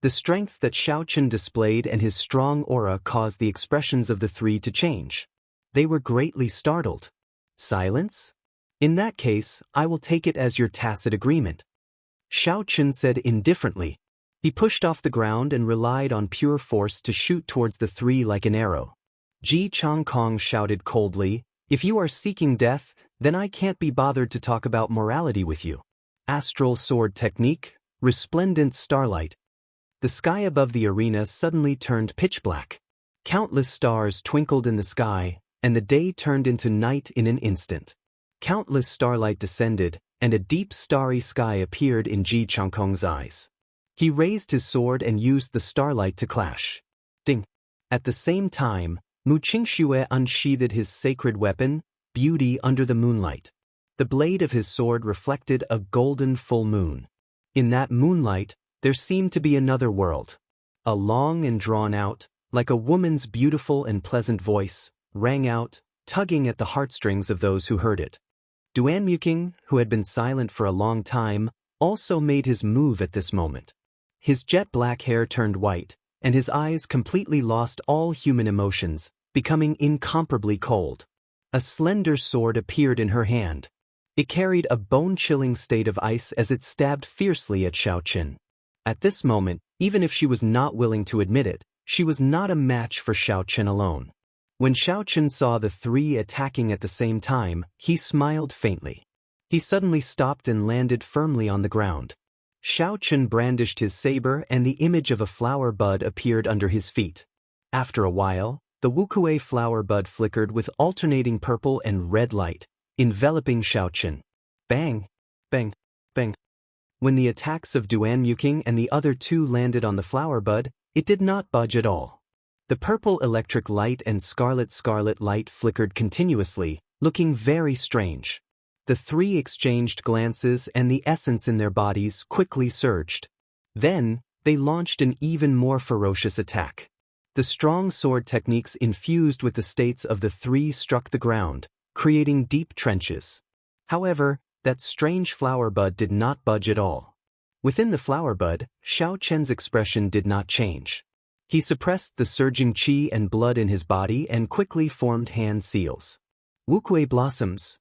The strength that Xianxia displayed and his strong aura caused the expressions of the three to change. They were greatly startled. "Silence? In that case, I will take it as your tacit agreement," Xianxia said indifferently. He pushed off the ground and relied on pure force to shoot towards the three like an arrow. Ji Changkong shouted coldly, "If you are seeking death, then I can't be bothered to talk about morality with you." Astral sword technique, resplendent starlight. The sky above the arena suddenly turned pitch black. Countless stars twinkled in the sky, and the day turned into night in an instant. Countless starlight descended, and a deep starry sky appeared in Ji Changkong's eyes. He raised his sword and used the starlight to clash. Ding! At the same time, Mu Qingxue unsheathed his sacred weapon, Beauty under the moonlight. The blade of his sword reflected a golden full moon. In that moonlight, there seemed to be another world. A long and drawn-out, like a woman's beautiful and pleasant voice, rang out, tugging at the heartstrings of those who heard it. Duanmuking, who had been silent for a long time, also made his move at this moment. His jet-black hair turned white, and his eyes completely lost all human emotions, becoming incomparably cold. A slender sword appeared in her hand. It carried a bone-chilling state of ice as it stabbed fiercely at Xiaoqin. At this moment, even if she was not willing to admit it, she was not a match for Xiaoqin alone. When Xiaoqin saw the three attacking at the same time, he smiled faintly. He suddenly stopped and landed firmly on the ground. Xiaoqin brandished his saber and the image of a flower bud appeared under his feet. After a while, the Wuxia flower bud flickered with alternating purple and red light, enveloping Xiaoqin. Bang! Bang! Bang! When the attacks of Duanmuking and the other two landed on the flower bud, it did not budge at all. The purple electric light and scarlet light flickered continuously, looking very strange. The three exchanged glances and the essence in their bodies quickly surged. Then, they launched an even more ferocious attack. The strong sword techniques infused with the states of the three struck the ground, creating deep trenches. However, that strange flower bud did not budge at all. Within the flower bud, Xiaoqin's expression did not change. He suppressed the surging qi and blood in his body and quickly formed hand seals. Wuxia blossoms.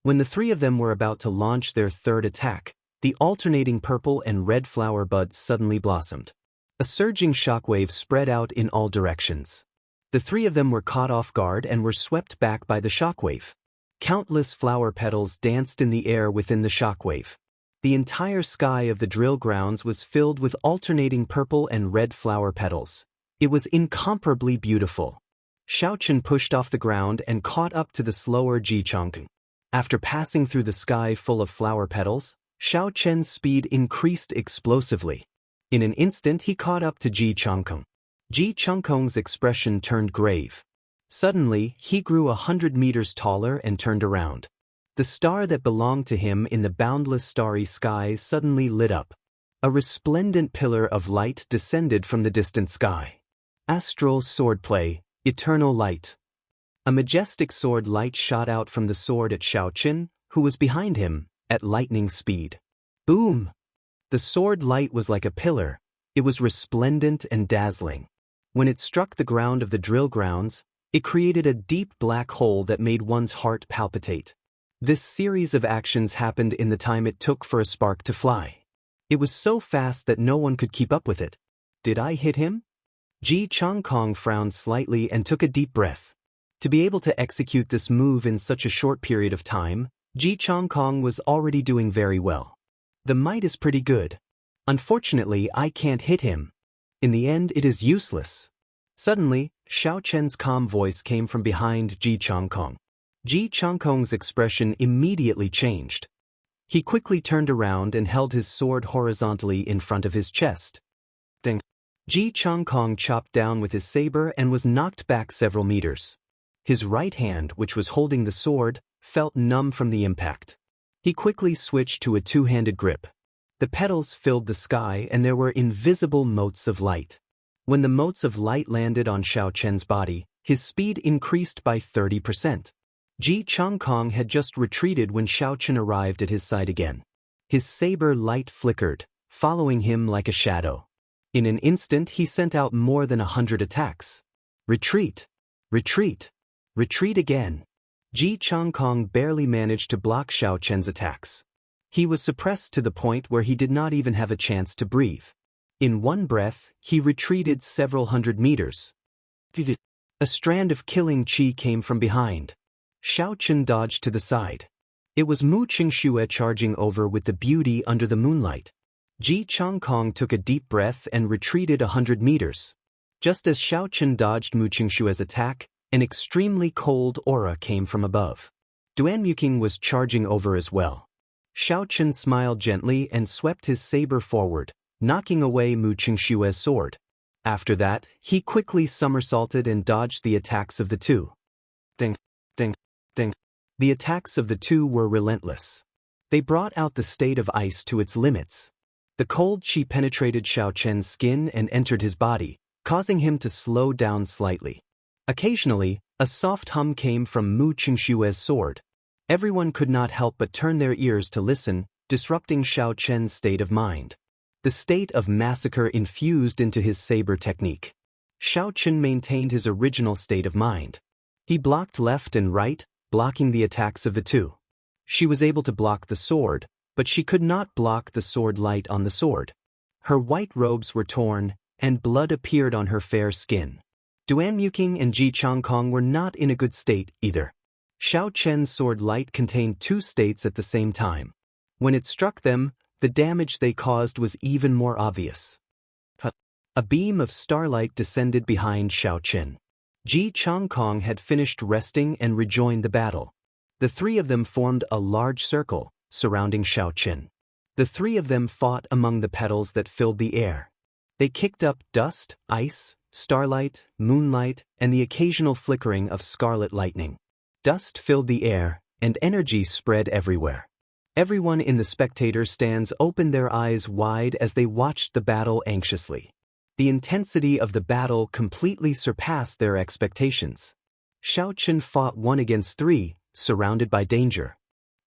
When the three of them were about to launch their third attack, the alternating purple and red flower buds suddenly blossomed. A surging shockwave spread out in all directions. The three of them were caught off guard and were swept back by the shockwave. Countless flower petals danced in the air within the shockwave. The entire sky of the drill grounds was filled with alternating purple and red flower petals. It was incomparably beautiful. Xiaoqin pushed off the ground and caught up to the slower Ji Changkong. After passing through the sky full of flower petals, Xiaoqin's speed increased explosively. In an instant he caught up to Ji Changkong. Ji Changkong's expression turned grave. Suddenly, he grew 100 meters taller and turned around. The star that belonged to him in the boundless starry sky suddenly lit up. A resplendent pillar of light descended from the distant sky. Astral swordplay, eternal light. A majestic sword light shot out from the sword at Xiaoqin, who was behind him, at lightning speed. Boom! The sword light was like a pillar. It was resplendent and dazzling. When it struck the ground of the drill grounds, it created a deep black hole that made one's heart palpitate. This series of actions happened in the time it took for a spark to fly. It was so fast that no one could keep up with it. Did I hit him? Ji Changkong frowned slightly and took a deep breath. To be able to execute this move in such a short period of time, Ji Changkong was already doing very well. The might is pretty good. Unfortunately, I can't hit him. In the end, it is useless. Suddenly, Xiaoqin's calm voice came from behind Ji Changkong. Ji Changkong's expression immediately changed. He quickly turned around and held his sword horizontally in front of his chest. Ding! Ji Changkong chopped down with his saber and was knocked back several meters. His right hand, which was holding the sword, felt numb from the impact. He quickly switched to a two-handed grip. The petals filled the sky and there were invisible motes of light. When the motes of light landed on Xiaoqin's body, his speed increased by 30%. Ji Changkong had just retreated when Xiaoqin arrived at his side again. His saber light flickered, following him like a shadow. In an instant he sent out more than 100 attacks. Retreat! Retreat! Retreat again! Ji Changkong barely managed to block Xiaoqin's attacks. He was suppressed to the point where he did not even have a chance to breathe. In one breath, he retreated several hundred meters. A strand of killing qi came from behind. Xiaoqin dodged to the side. It was Mu Qingxue charging over with the beauty under the moonlight. Ji Changkong took a deep breath and retreated 100 meters. Just as Xiaoqin dodged Mu Qingxue's attack, An extremely cold aura came from above. Duanmuking was charging over as well. Xiaochen smiled gently and swept his saber forward, knocking away Mu Qingshue's sword. After that, he quickly somersaulted and dodged the attacks of the two. Ding, ding, ding. The attacks of the two were relentless. They brought out the state of ice to its limits. The cold chi penetrated Xiaochen's skin and entered his body, causing him to slow down slightly. Occasionally, a soft hum came from Mu Qingshue's sword. Everyone could not help but turn their ears to listen, disrupting Xiaochen's state of mind. The state of massacre infused into his saber technique. Xiaochen maintained his original state of mind. He blocked left and right, blocking the attacks of the two. She was able to block the sword, but she could not block the sword light on the sword. Her white robes were torn, and blood appeared on her fair skin. Duanmuking and Ji Changkong were not in a good state either. Xiaochen's sword light contained two states at the same time. When it struck them, the damage they caused was even more obvious. A beam of starlight descended behind Xiaochen. Ji Changkong had finished resting and rejoined the battle. The three of them formed a large circle, surrounding Xiaochen. The three of them fought among the petals that filled the air. They kicked up dust, ice, starlight, moonlight, and the occasional flickering of scarlet lightning. Dust filled the air, and energy spread everywhere. Everyone in the spectator stands opened their eyes wide as they watched the battle anxiously. The intensity of the battle completely surpassed their expectations. Xiaochen fought 1 against 3, surrounded by danger.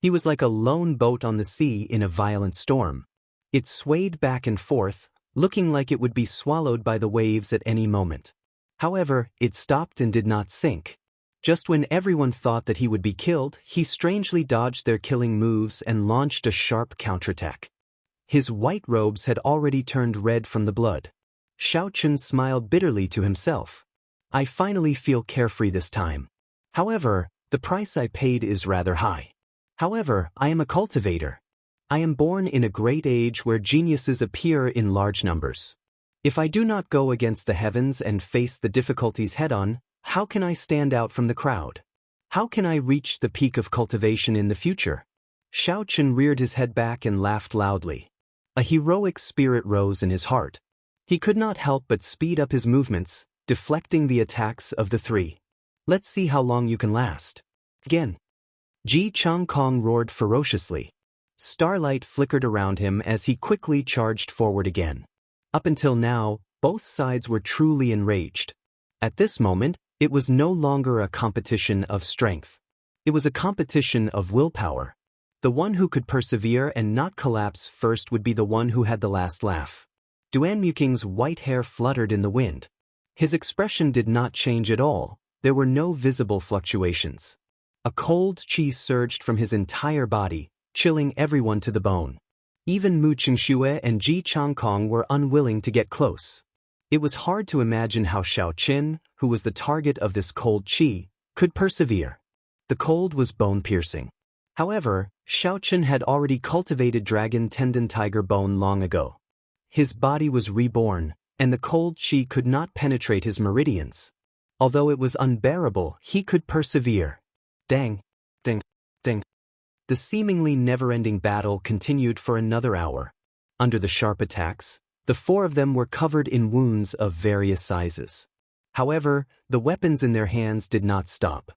He was like a lone boat on the sea in a violent storm. It swayed back and forth, looking like it would be swallowed by the waves at any moment. However, it stopped and did not sink. Just when everyone thought that he would be killed, he strangely dodged their killing moves and launched a sharp counterattack. His white robes had already turned red from the blood. Xiaochen smiled bitterly to himself. I finally feel carefree this time. However, the price I paid is rather high. However, I am a cultivator. I am born in a great age where geniuses appear in large numbers. If I do not go against the heavens and face the difficulties head-on, how can I stand out from the crowd? How can I reach the peak of cultivation in the future? Xiaochen reared his head back and laughed loudly. A heroic spirit rose in his heart. He could not help but speed up his movements, deflecting the attacks of the three. Let's see how long you can last. Again. Ji Changkong roared ferociously. Starlight flickered around him as he quickly charged forward again. Up until now, both sides were truly enraged. At this moment, it was no longer a competition of strength. It was a competition of willpower. The one who could persevere and not collapse first would be the one who had the last laugh. Duanmuking's white hair fluttered in the wind. His expression did not change at all. There were no visible fluctuations. A cold chi surged from his entire body, chilling everyone to the bone. Even Mu Qingxue and Ji Changkong were unwilling to get close. It was hard to imagine how Xiaochen, who was the target of this cold chi, could persevere. The cold was bone-piercing. However, Xiaochen had already cultivated dragon tendon tiger bone long ago. His body was reborn, and the cold chi could not penetrate his meridians. Although it was unbearable, he could persevere. Dang, ding, ding. The seemingly never-ending battle continued for another hour. Under the sharp attacks, the four of them were covered in wounds of various sizes. However, the weapons in their hands did not stop.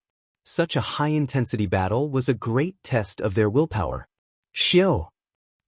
Such a high-intensity battle was a great test of their willpower. Xiao!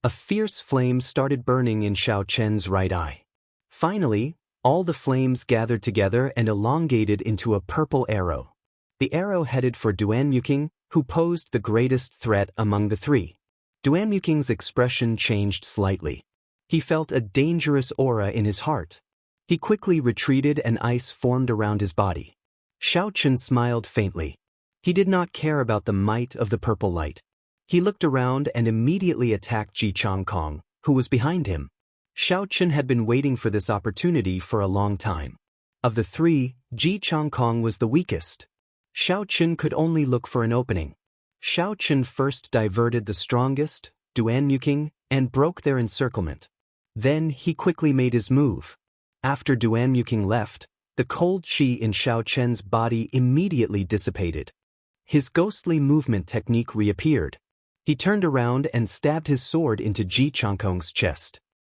A fierce flame started burning in Xiaochen's right eye. Finally, all the flames gathered together and elongated into a purple arrow. The arrow headed for Duanmuking, who posed the greatest threat among the three. Duanmuking's expression changed slightly. He felt a dangerous aura in his heart. He quickly retreated and ice formed around his body. Xiaochen smiled faintly. He did not care about the might of the purple light. He looked around and immediately attacked Ji Changkong, who was behind him. Xiaochen had been waiting for this opportunity for a long time. Of the three, Ji Changkong was the weakest. Xiaochen could only look for an opening. Xiaochen first diverted the strongest, Duanmuking, and broke their encirclement. Then he quickly made his move. After Duanmuking left, The cold qi in Xiao Chen's body immediately dissipated. His ghostly movement technique reappeared. He turned around and stabbed his sword into Ji Changkong's chest.